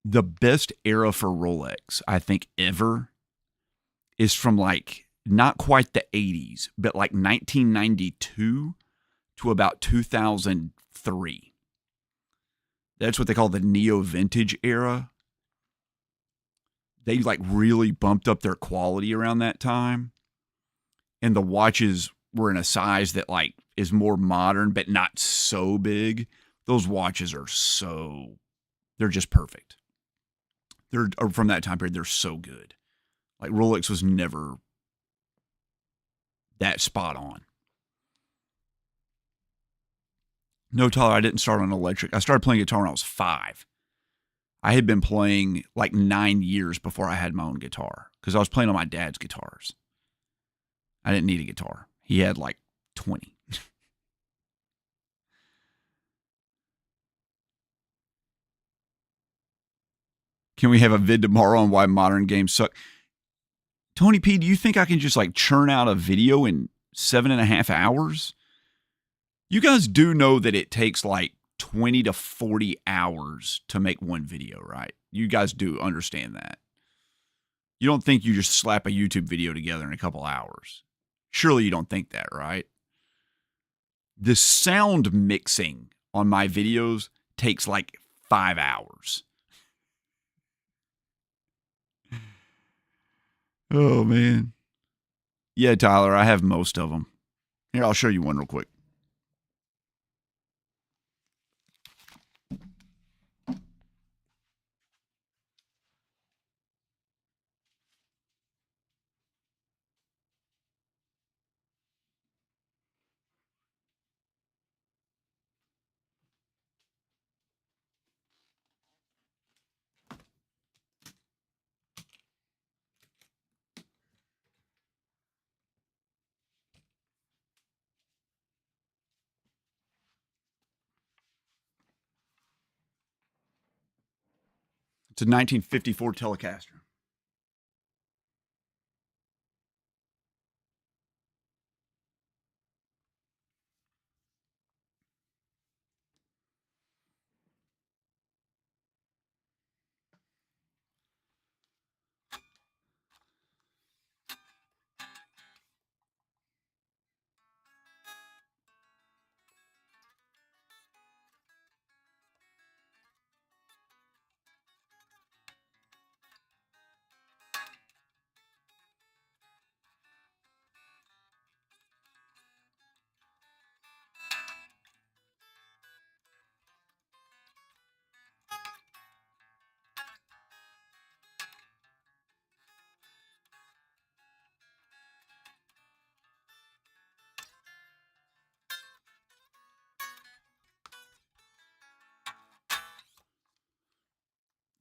the best era for Rolex, I think, ever is from like not quite the 80s, but like 1992 to about 2003. That's what they call the neo vintage era. They like really bumped up their quality around that time. And the watches were in a size that like is more modern, but not so big. Those watches are they're just perfect. They're from that time period. They're so good. Like Rolex was never that spot on. No, Tyler, I didn't start on electric. I started playing guitar when I was 5. I had been playing like 9 years before I had my own guitar because I was playing on my dad's guitars. I didn't need a guitar. He had like 20. Can we have a vid tomorrow on why modern games suck? Tony P, do you think I can just like churn out a video in 7.5 hours? You guys do know that it takes like 20 to 40 hours to make one video, right? You guys do understand that. You don't think you just slap a YouTube video together in a couple hours. Surely you don't think that, right? The sound mixing on my videos takes like 5 hours. Oh, man. Yeah, Tyler, I have most of them. Here, I'll show you one real quick. It's a 1954 Telecaster.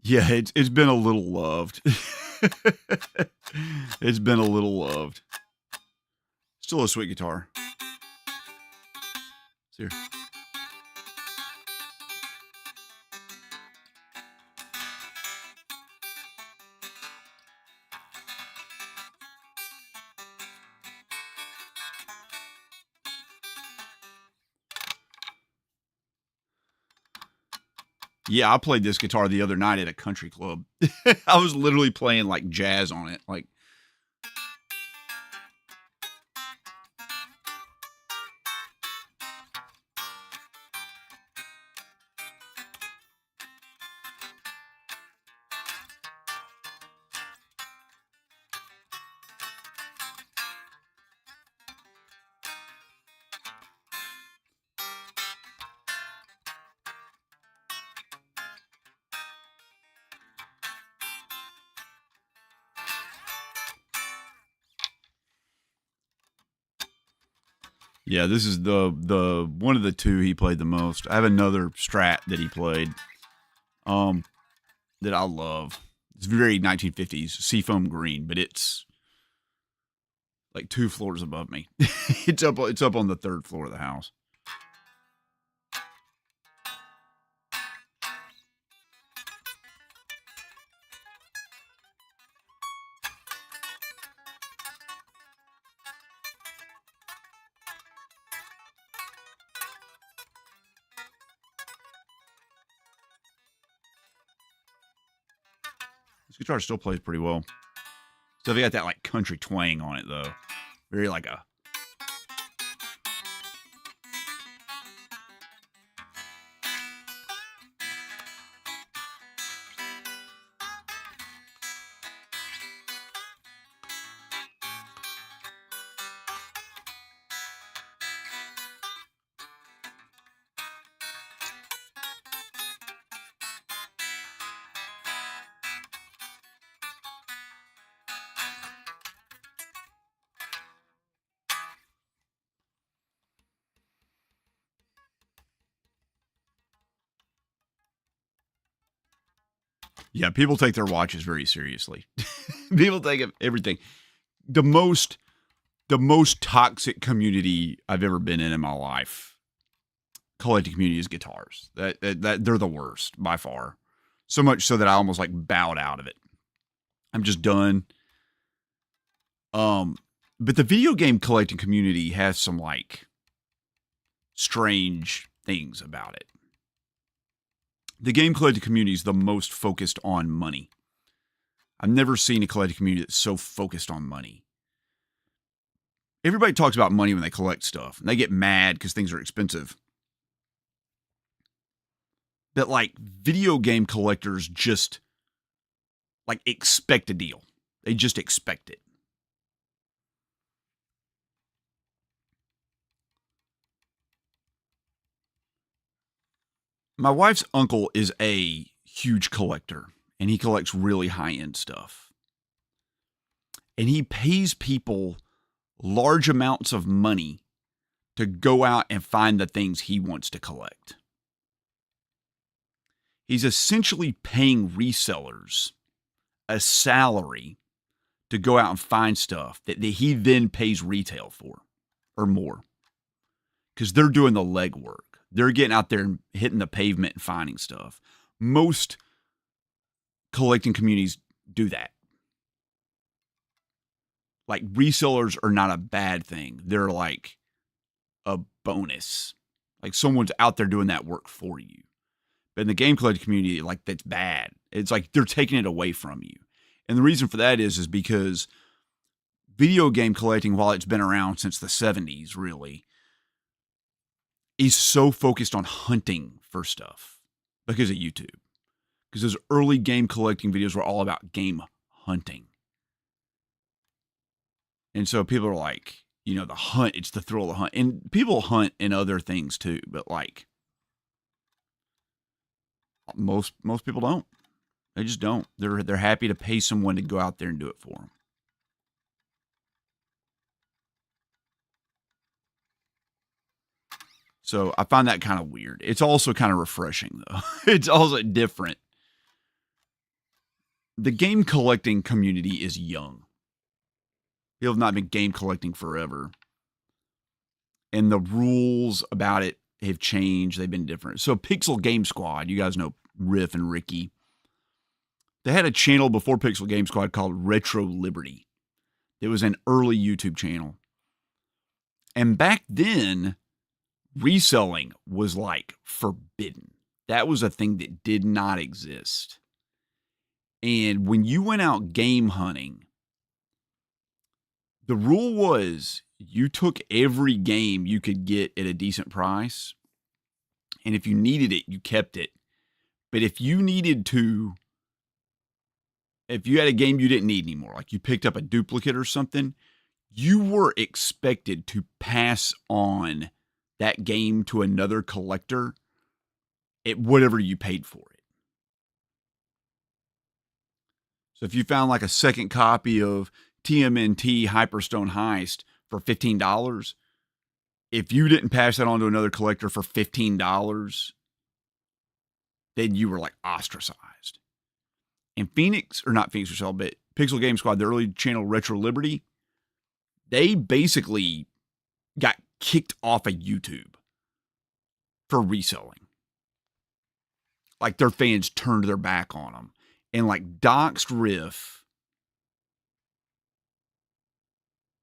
Yeah, it's been a little loved. It's been a little loved. Still a sweet guitar. See here. Yeah, I played this guitar the other night at a country club. I was literally playing like jazz on it. Like, Yeah, this is the one of the two he played the most. I have another strat that he played, that I love. It's very 1950s seafoam green, but it's like 2 floors above me. It's up on the 3rd floor of the house. This guitar still plays pretty well. So they got that like country twang on it though. Very like a yeah, people take their watches very seriously. People take everything. The most toxic community I've ever been in my life, collecting community, is guitars. That they're the worst by far. So much so that I almost like bowed out of it. I'm just done. But the video game collecting community has some like strange things about it. The game collecting community is the most focused on money. I've never seen a collecting community that's so focused on money. Everybody talks about money when they collect stuff, and they get mad because things are expensive. But like video game collectors just like expect a deal. They just expect it. My wife's uncle is a huge collector, and he collects really high-end stuff. And he pays people large amounts of money to go out and find the things he wants to collect. He's essentially paying resellers a salary to go out and find stuff that he then pays retail for or more, because they're doing the legwork. They're getting out there and hitting the pavement and finding stuff. Most collecting communities do that. Like, resellers are not a bad thing. They're like a bonus. Like, someone's out there doing that work for you. But in the game collecting community, like, that's bad. It's like they're taking it away from you. And the reason for that is because video game collecting, while it's been around since the 70s, really, is so focused on hunting for stuff because of YouTube. Because those early game collecting videos were all about game hunting. And so people are like, the hunt, it's the thrill of the hunt. And people hunt in other things too, but like most people don't. They just don't. They're happy to pay someone to go out there and do it for them. So I find that kind of weird. It's also kind of refreshing, though. It's also different. The game collecting community is young. People have not been game collecting forever. And the rules about it have changed. They've been different. So Pixel Game Squad, you guys know Riff and Ricky. They had a channel before Pixel Game Squad called Retro Liberty. It was an early YouTube channel. And back then, reselling was like forbidden. That was a thing that did not exist. And when you went out game hunting, the rule was you took every game you could get at a decent price. And if you needed it, you kept it. But if you had a game you didn't need anymore, like you picked up a duplicate or something, you were expected to pass on that game to another collector at whatever you paid for it. So if you found like a second copy of TMNT Hyperstone Heist for $15, if you didn't pass that on to another collector for $15, then you were like ostracized. And Phoenix, or not Phoenix Resell, but Pixel Game Squad, the early channel Retro Liberty, they basically got kicked off of YouTube for reselling. Like their fans turned their back on them. And like doxed Riff,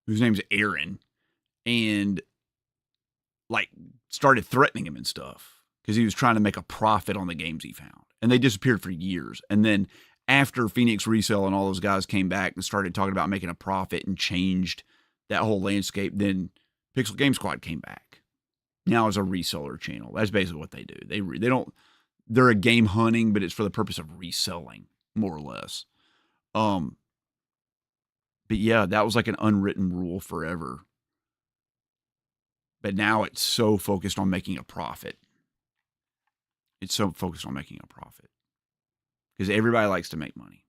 whose name's Aaron, and like started threatening him and stuff because he was trying to make a profit on the games he found. And they disappeared for years. And then after Phoenix Resell and all those guys came back and started talking about making a profit and changed that whole landscape, then Pixel Game Squad came back. Now as a reseller channel. That's basically what they do. They're a game hunting, but it's for the purpose of reselling, more or less. But yeah, that was like an unwritten rule forever. But now it's so focused on making a profit. It's so focused on making a profit. Because everybody likes to make money.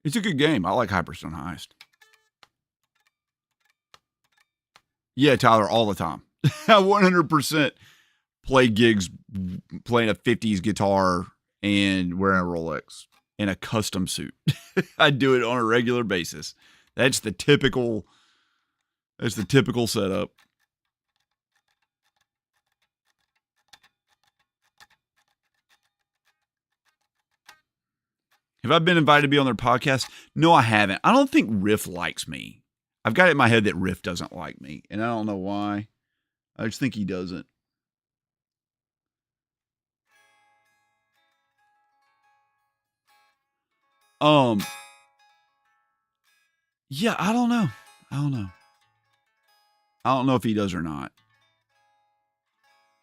It's a good game. I like Hyperstone Heist. Yeah, Tyler, all the time. 100% play gigs playing a 50s guitar and wearing a Rolex in a custom suit. I do it on a regular basis. That's the typical setup. Have I been invited to be on their podcast? No, I haven't. I don't think Riff likes me. I've got it in my head that Riff doesn't like me, and I don't know why. I just think he doesn't. Yeah, I don't know. I don't know if he does or not.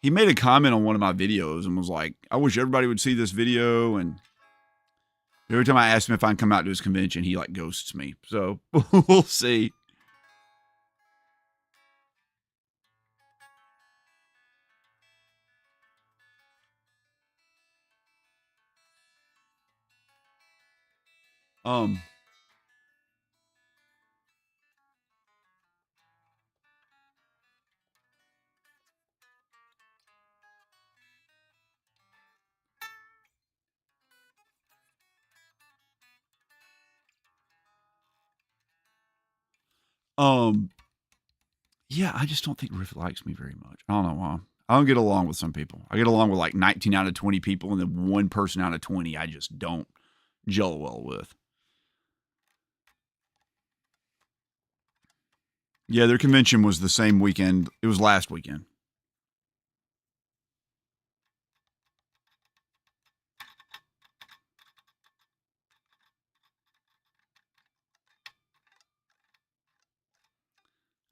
He made a comment on one of my videos and was like, I wish everybody would see this video. And every time I ask him if I can come out to his convention, he like ghosts me. So we'll see. Yeah, I just don't think Riff likes me very much. I don't know why. I don't get along with some people. I get along with like 19 out of 20 people, and then one person out of 20 I just don't gel well with. Yeah, their convention was the same weekend. It was last weekend.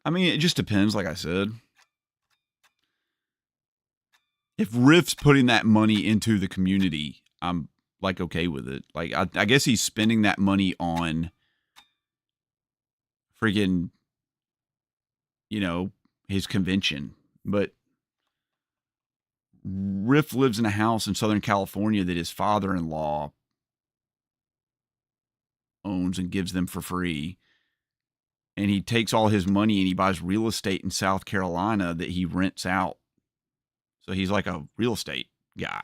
I mean, it just depends, like I said. If Riff's putting that money into the community, I'm like okay with it. Like I guess he's spending that money on freaking, his convention. But Riff lives in a house in Southern California that his father-in-law owns and gives them for free. And he takes all his money and he buys real estate in South Carolina that he rents out. So he's like a real estate guy.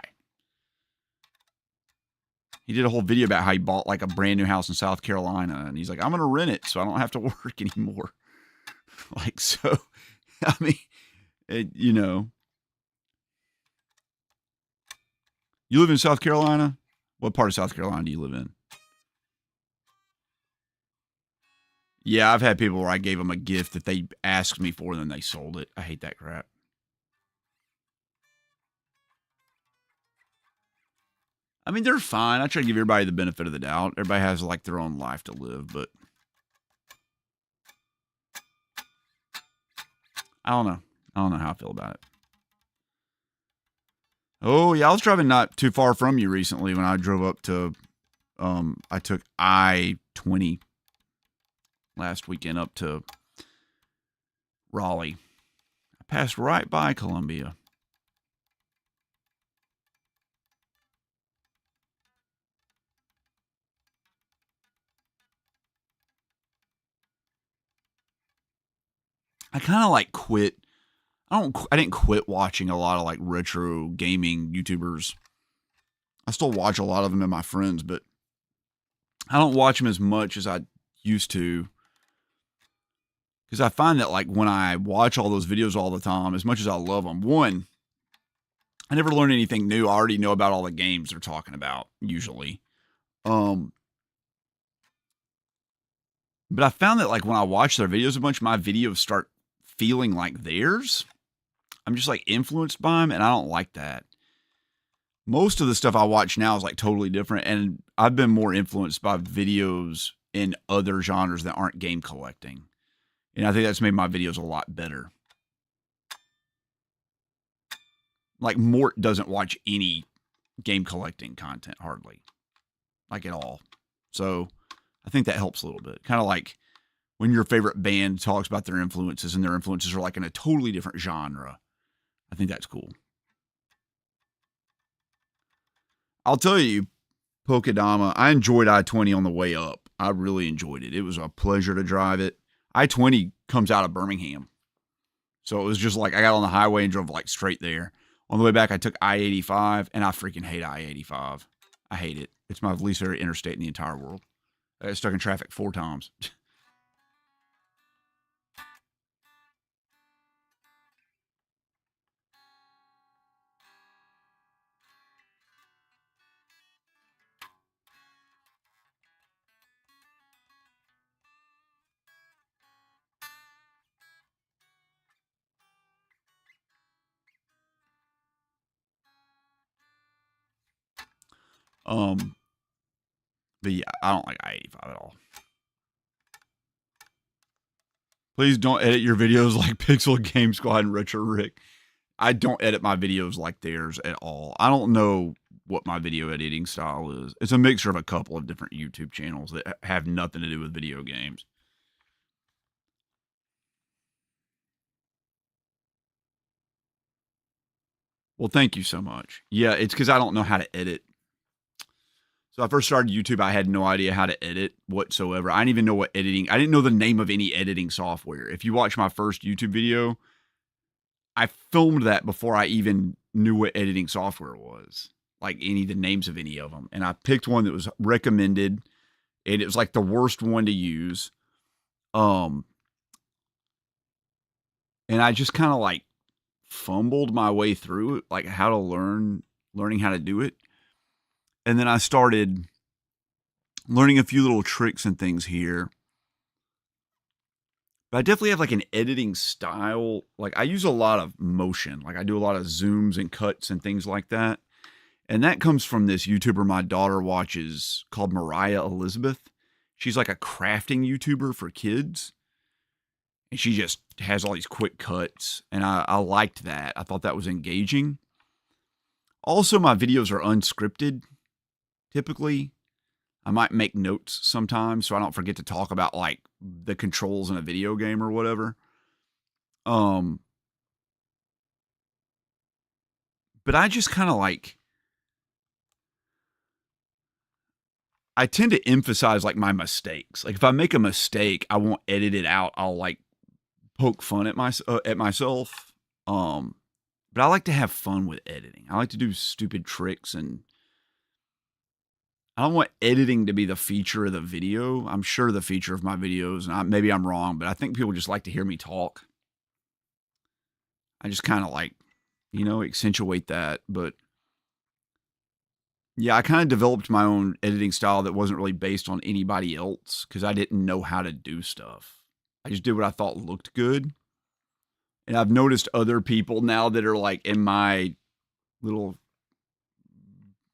He did a whole video about how he bought like a brand new house in South Carolina. And he's like, I'm going to rent it so I don't have to work anymore. Like, so, I mean, you live in South Carolina? What part of South Carolina do you live in? Yeah, I've had people where I gave them a gift that they asked me for and then they sold it. I hate that crap. I mean, they're fine. I try to give everybody the benefit of the doubt. Everybody has like their own life to live, but I don't know. I don't know how I feel about it. Oh yeah, I was driving not too far from you recently when I drove up to. I took I-20 last weekend up to Raleigh. I passed right by Columbia. I kind of like quit. I didn't quit watching a lot of like retro gaming YouTubers. I still watch a lot of them and my friends, but I don't watch them as much as I used to. Because I find that like when I watch all those videos all the time, as much as I love them, one, I never learn anything new. I already know about all the games they're talking about usually. But I found that like when I watch their videos a bunch, my videos start feeling like theirs. I'm just like influenced by them, and I don't like that. Most of the stuff I watch now is like totally different, and I've been more influenced by videos in other genres that aren't game collecting. And I think that's made my videos a lot better. Like Mort doesn't watch any game collecting content hardly. Like at all. So I think that helps a little bit. Kind of like when your favorite band talks about their influences and their influences are like in a totally different genre. I think that's cool. I'll tell you, Pokedama, I enjoyed I-20 on the way up. I really enjoyed it. It was a pleasure to drive it. I-20 comes out of Birmingham. So it was just like I got on the highway and drove like straight there. On the way back, I took I-85, and I freaking hate I-85. I hate it. It's my least favorite interstate in the entire world. I got stuck in traffic 4 times. But yeah, I don't like I-85 at all. Please don't edit your videos like Pixel Game Squad and Retro Rick. I don't edit my videos like theirs at all. I don't know what my video editing style is. It's a mixture of a couple of different YouTube channels that have nothing to do with video games. Well, thank you so much. Yeah, it's because I don't know how to edit. So I first started YouTube, I had no idea how to edit whatsoever. I didn't even know what editing, I didn't know the name of any editing software. If you watch my first YouTube video, I filmed that before I even knew what editing software was, like the names of any of them. And I picked one that was recommended, and it was like the worst one to use. And I just kind of like fumbled my way through it, like how to learning how to do it. And then I started learning a few little tricks and things here. But I definitely have like an editing style. Like I use a lot of motion. Like I do a lot of zooms and cuts and things like that. And that comes from this YouTuber my daughter watches called Mariah Elizabeth. She's like a crafting YouTuber for kids. And she just has all these quick cuts. And I liked that. I thought that was engaging. Also, my videos are unscripted. Typically, I might make notes sometimes so I don't forget to talk about like the controls in a video game or whatever. But I just kind of like, I tend to emphasize like my mistakes. Like if I make a mistake, I won't edit it out. I'll like poke fun at myself. But I like to have fun with editing. I like to do stupid tricks, and I don't want editing to be the feature of the video. I'm sure the feature of my videos, and maybe I'm wrong, but I think people just like to hear me talk. I just kind of like, accentuate that. But yeah, I kind of developed my own editing style that wasn't really based on anybody else because I didn't know how to do stuff. I just did what I thought looked good. And I've noticed other people now that are like in my little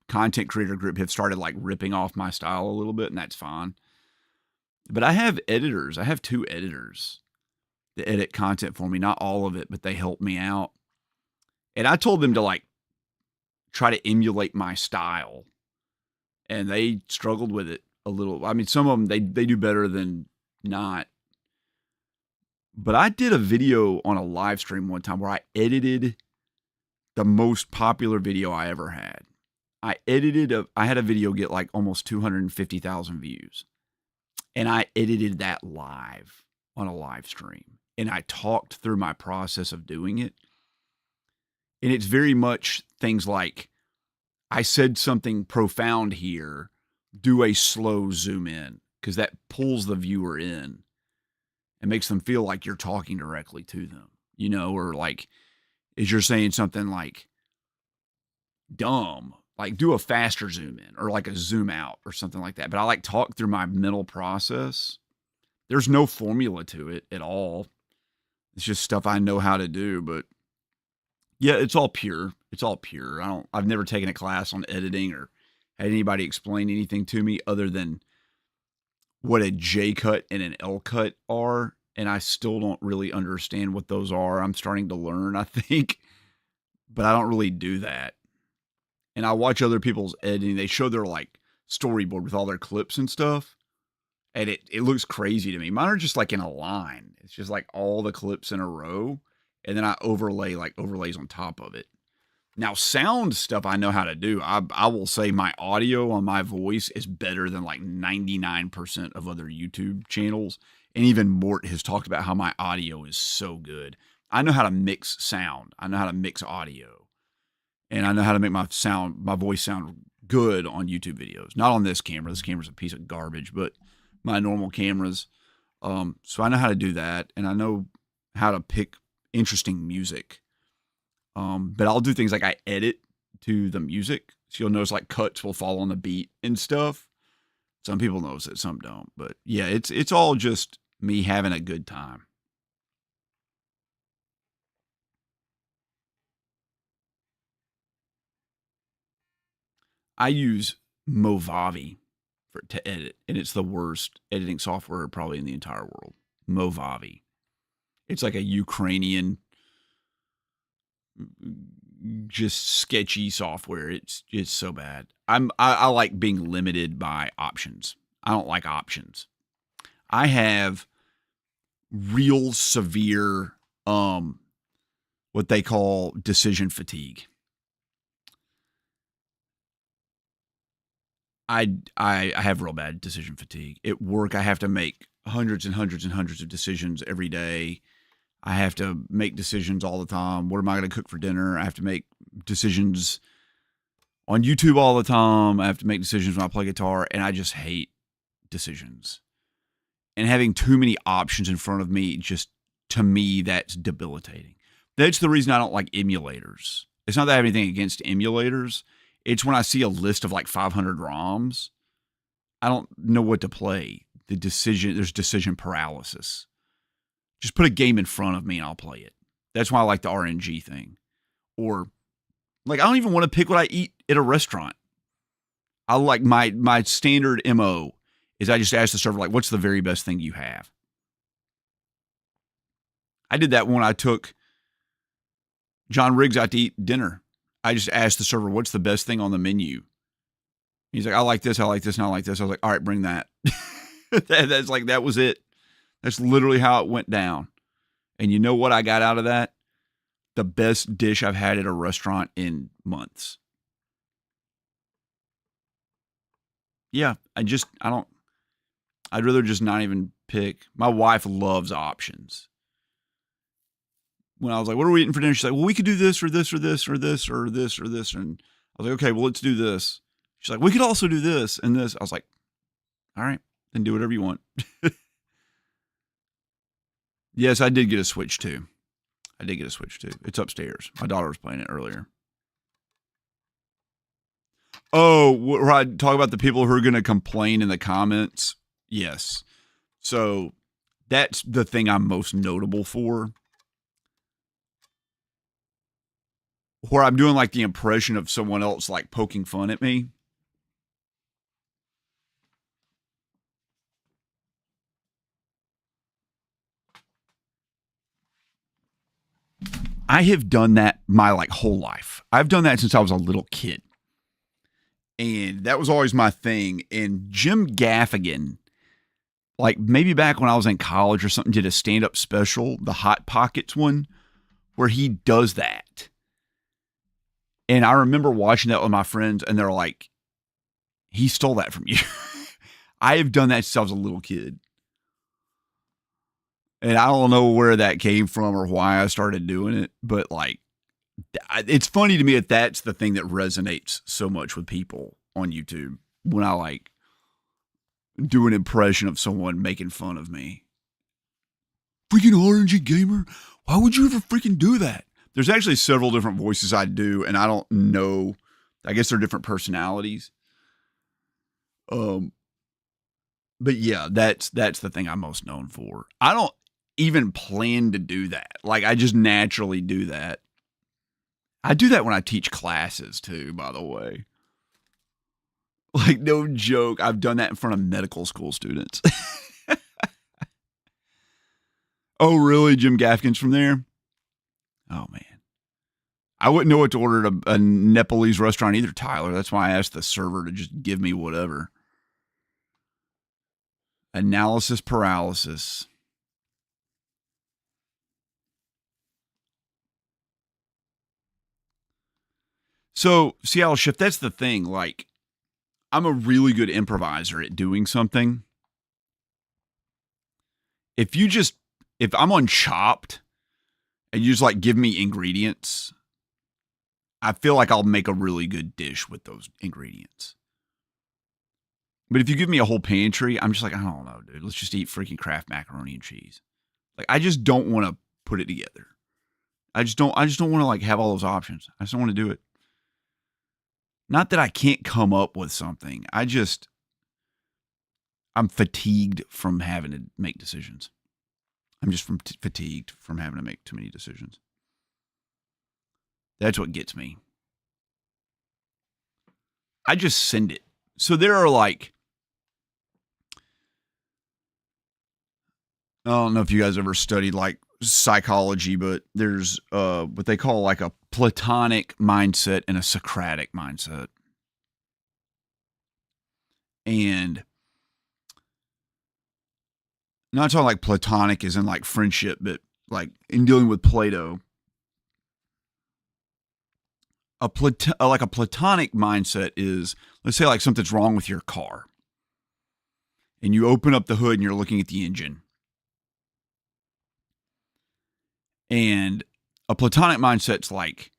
content creator group have started like ripping off my style a little bit, and that's fine. But I have editors. I have 2 editors that edit content for me. Not all of it, but they help me out. And I told them to like try to emulate my style, and they struggled with it a little. I mean, some of them they do better than not. But I did a video on a live stream one time where I edited the most popular video I ever had. I had a video get like almost 250,000 views. And I edited that live on a live stream. And I talked through my process of doing it. And it's very much things like, I said something profound here, do a slow zoom in, because that pulls the viewer in and makes them feel like you're talking directly to them, you know, or like, as you're saying something like dumb, like do a faster zoom in or like a zoom out or something like that. But I like talk through my mental process. There's no formula to it at all. It's just stuff I know how to do, but yeah, it's all pure. It's all pure. I've never taken a class on editing or had anybody explain anything to me other than what a J cut and an L cut are. And I still don't really understand what those are. I'm starting to learn, I think, but I don't really do that. And I watch other people's editing. They show their like storyboard with all their clips and stuff. And it looks crazy to me. Mine are just like in a line. It's just like all the clips in a row. And then I overlay like overlays on top of it. Now, sound stuff I know how to do. I will say my audio on my voice is better than like 99% of other YouTube channels. And even Mort has talked about how my audio is so good. I know how to mix sound. I know how to mix audio. And I know how to make my voice sound good on YouTube videos. Not on this camera. This camera's a piece of garbage, but my normal cameras. So I know how to do that. And I know how to pick interesting music. But I'll do things like I edit to the music. So you'll notice like cuts will fall on the beat and stuff. Some people notice it, some don't. But yeah, it's all just me having a good time. I use Movavi to edit, and it's the worst editing software probably in the entire world. Movavi. It's like a Ukrainian, just sketchy software. It's so bad. I like being limited by options. I don't like options. I have real severe what they call decision fatigue. I have real bad decision fatigue. At work, I have to make hundreds and hundreds and hundreds of decisions every day. I have to make decisions all the time. What am I going to cook for dinner? I have to make decisions on YouTube all the time. I have to make decisions when I play guitar, and I just hate decisions. And having too many options in front of me, just to me, that's debilitating. That's the reason I don't like emulators. It's not that I have anything against emulators. It's when I see a list of like 500 ROMs, I don't know what to play. There's decision paralysis. Just put a game in front of me and I'll play it. That's why I like the RNG thing. Or like, I don't even want to pick what I eat at a restaurant. I like my standard MO is I just ask the server, like, what's the very best thing you have? I did that when I took John Riggs out to eat dinner. I just asked the server, what's the best thing on the menu? He's like, I like this, and I like this. I was like, all right, bring that. That's like, that was it. That's literally how it went down. And you know what I got out of that? The best dish I've had at a restaurant in months. Yeah, I'd rather just not even pick. My wife loves options. When I was like, what are we eating for dinner? She's like, well, we could do this or this or this or this or this or this. And I was like, okay, well, let's do this. She's like, we could also do this and this. I was like, all right, then do whatever you want. Yes, I did get a Switch too. It's upstairs. My daughter was playing it earlier. Oh, right. Talk about the people who are going to complain in the comments. Yes. So that's the thing I'm most notable for. where I'm doing like the impression of someone else like poking fun at me. I have done that my like whole life. I've done that since I was a little kid. And that was always my thing. And Jim Gaffigan, like maybe back when I was in college or something, did a stand-up special, the Hot Pockets one, where he does that. And I remember watching that with my friends, and they're like, he stole that from you. I have done that since I was a little kid. And I don't know where that came from or why I started doing it, but like, it's funny to me that that's the thing that resonates so much with people on YouTube when I like do an impression of someone making fun of me. Freaking RNG gamer, why would you ever freaking do that? There's actually several different voices I do, and I don't know. I guess they're different personalities. But yeah, that's the thing I'm most known for. I don't even plan to do that. Like, I just naturally do that. I do that when I teach classes too, by the way. Like, no joke. I've done that in front of medical school students. Oh, really? Jim Gaffigan's from there? Oh, man. I wouldn't know what to order at a Nepalese restaurant either, Tyler. That's why I asked the server to just give me whatever. Analysis paralysis. So, Seattle Shift, that's the thing. Like, I'm a really good improviser at doing something. If I'm on Chopped and you just like give me ingredients, I feel like I'll make a really good dish with those ingredients. But if you give me a whole pantry, I'm just like, I don't know, dude. Let's just eat freaking Kraft macaroni and cheese. Like, I just don't want to put it together. I just don't want to like have all those options. I just don't want to do it. Not that I can't come up with something. I'm fatigued from having to make decisions. I'm just fatigued from having to make too many decisions. That's what gets me. I just send it. So there are like, I don't know if you guys ever studied like psychology, but there's what they call like a Platonic mindset and a Socratic mindset. And not talking like Platonic is in like friendship, but like in dealing with Plato, like a Platonic mindset is, let's say like something's wrong with your car and you open up the hood and you're looking at the engine. And a Platonic mindset's like,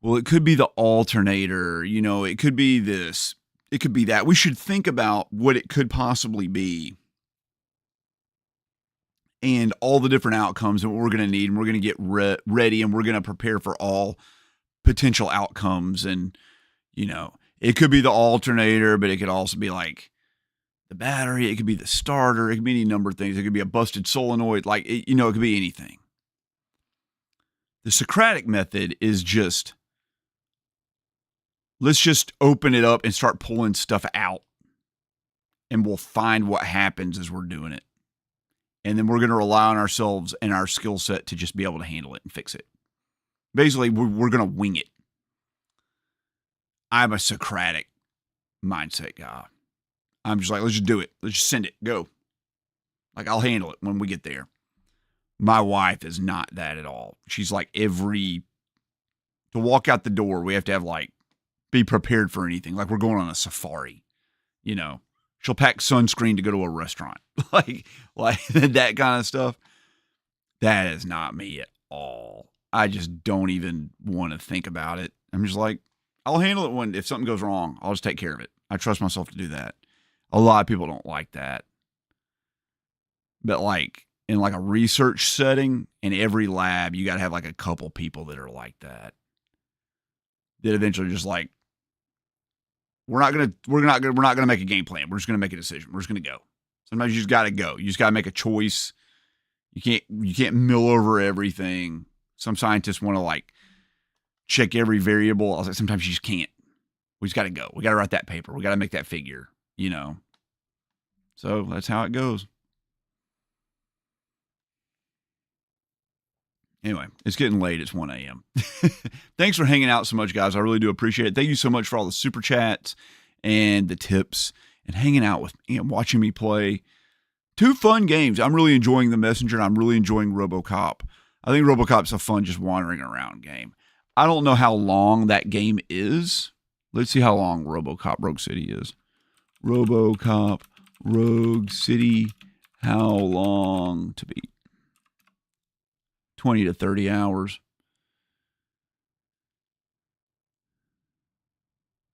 well, it could be the alternator, it could be this, it could be that. We should think about what it could possibly be and all the different outcomes and what we're going to need. And we're going to get ready and we're going to prepare for all potential outcomes. And, it could be the alternator, but it could also be like the battery. It could be the starter. It could be any number of things. It could be a busted solenoid. Like, it could be anything. The Socratic method is just, let's just open it up and start pulling stuff out. And we'll find what happens as we're doing it. And then we're going to rely on ourselves and our skill set to just be able to handle it and fix it. Basically, we're going to wing it. I'm a Socratic mindset guy. I'm just like, let's just do it. Let's just send it. Go. Like, I'll handle it when we get there. My wife is not that at all. She's like to walk out the door, we have to have like, be prepared for anything. Like we're going on a safari, She'll pack sunscreen to go to a restaurant. like that kind of stuff. That is not me at all. I just don't even want to think about it. I'm just like, I'll handle it if something goes wrong, I'll just take care of it. I trust myself to do that. A lot of people don't like that. But like in like a research setting, in every lab, you got to have like a couple people that are like that. That eventually just like, we're not gonna make a game plan. We're just gonna make a decision. We're just gonna go. Sometimes you just gotta go. You just gotta make a choice. You can't mill over everything. Some scientists want to like check every variable. I was like, sometimes you just can't. We just got to go. We got to write that paper. We got to make that figure, you know. So that's how it goes. Anyway, it's getting late. It's 1 a.m. Thanks for hanging out so much, guys. I really do appreciate it. Thank you so much for all the super chats and the tips and hanging out with me and watching me play 2 fun games. I'm really enjoying The Messenger, and I'm really enjoying Robocop. I think Robocop's a fun just wandering around game. I don't know how long that game is. Let's see how long Robocop Rogue City is. Robocop Rogue City, how long to beat? 20 to 30 hours.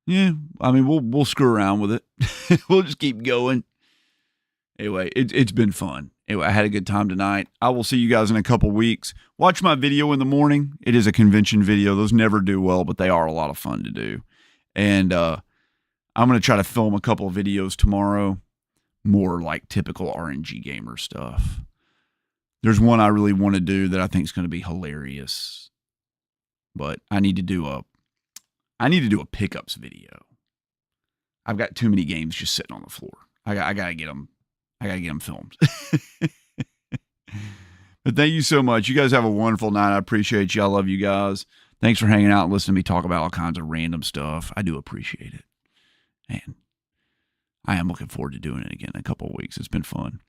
Yeah, I mean, we'll screw around with it. We'll just keep going. Anyway, it's been fun. Anyway, I had a good time tonight. I will see you guys in a couple weeks. Watch my video in the morning. It is a convention video. Those never do well, but they are a lot of fun to do. And I'm going to try to film a couple of videos tomorrow, more like typical RNG gamer stuff. There's one I really want to do that I think is going to be hilarious, but I need to do a pickups video. I've got too many games just sitting on the floor. I gotta get them. I gotta get them filmed. But thank you so much. You guys have a wonderful night. I appreciate you. I love you guys. Thanks for hanging out and listening to me talk about all kinds of random stuff. I do appreciate it, and I am looking forward to doing it again in a couple of weeks. It's been fun.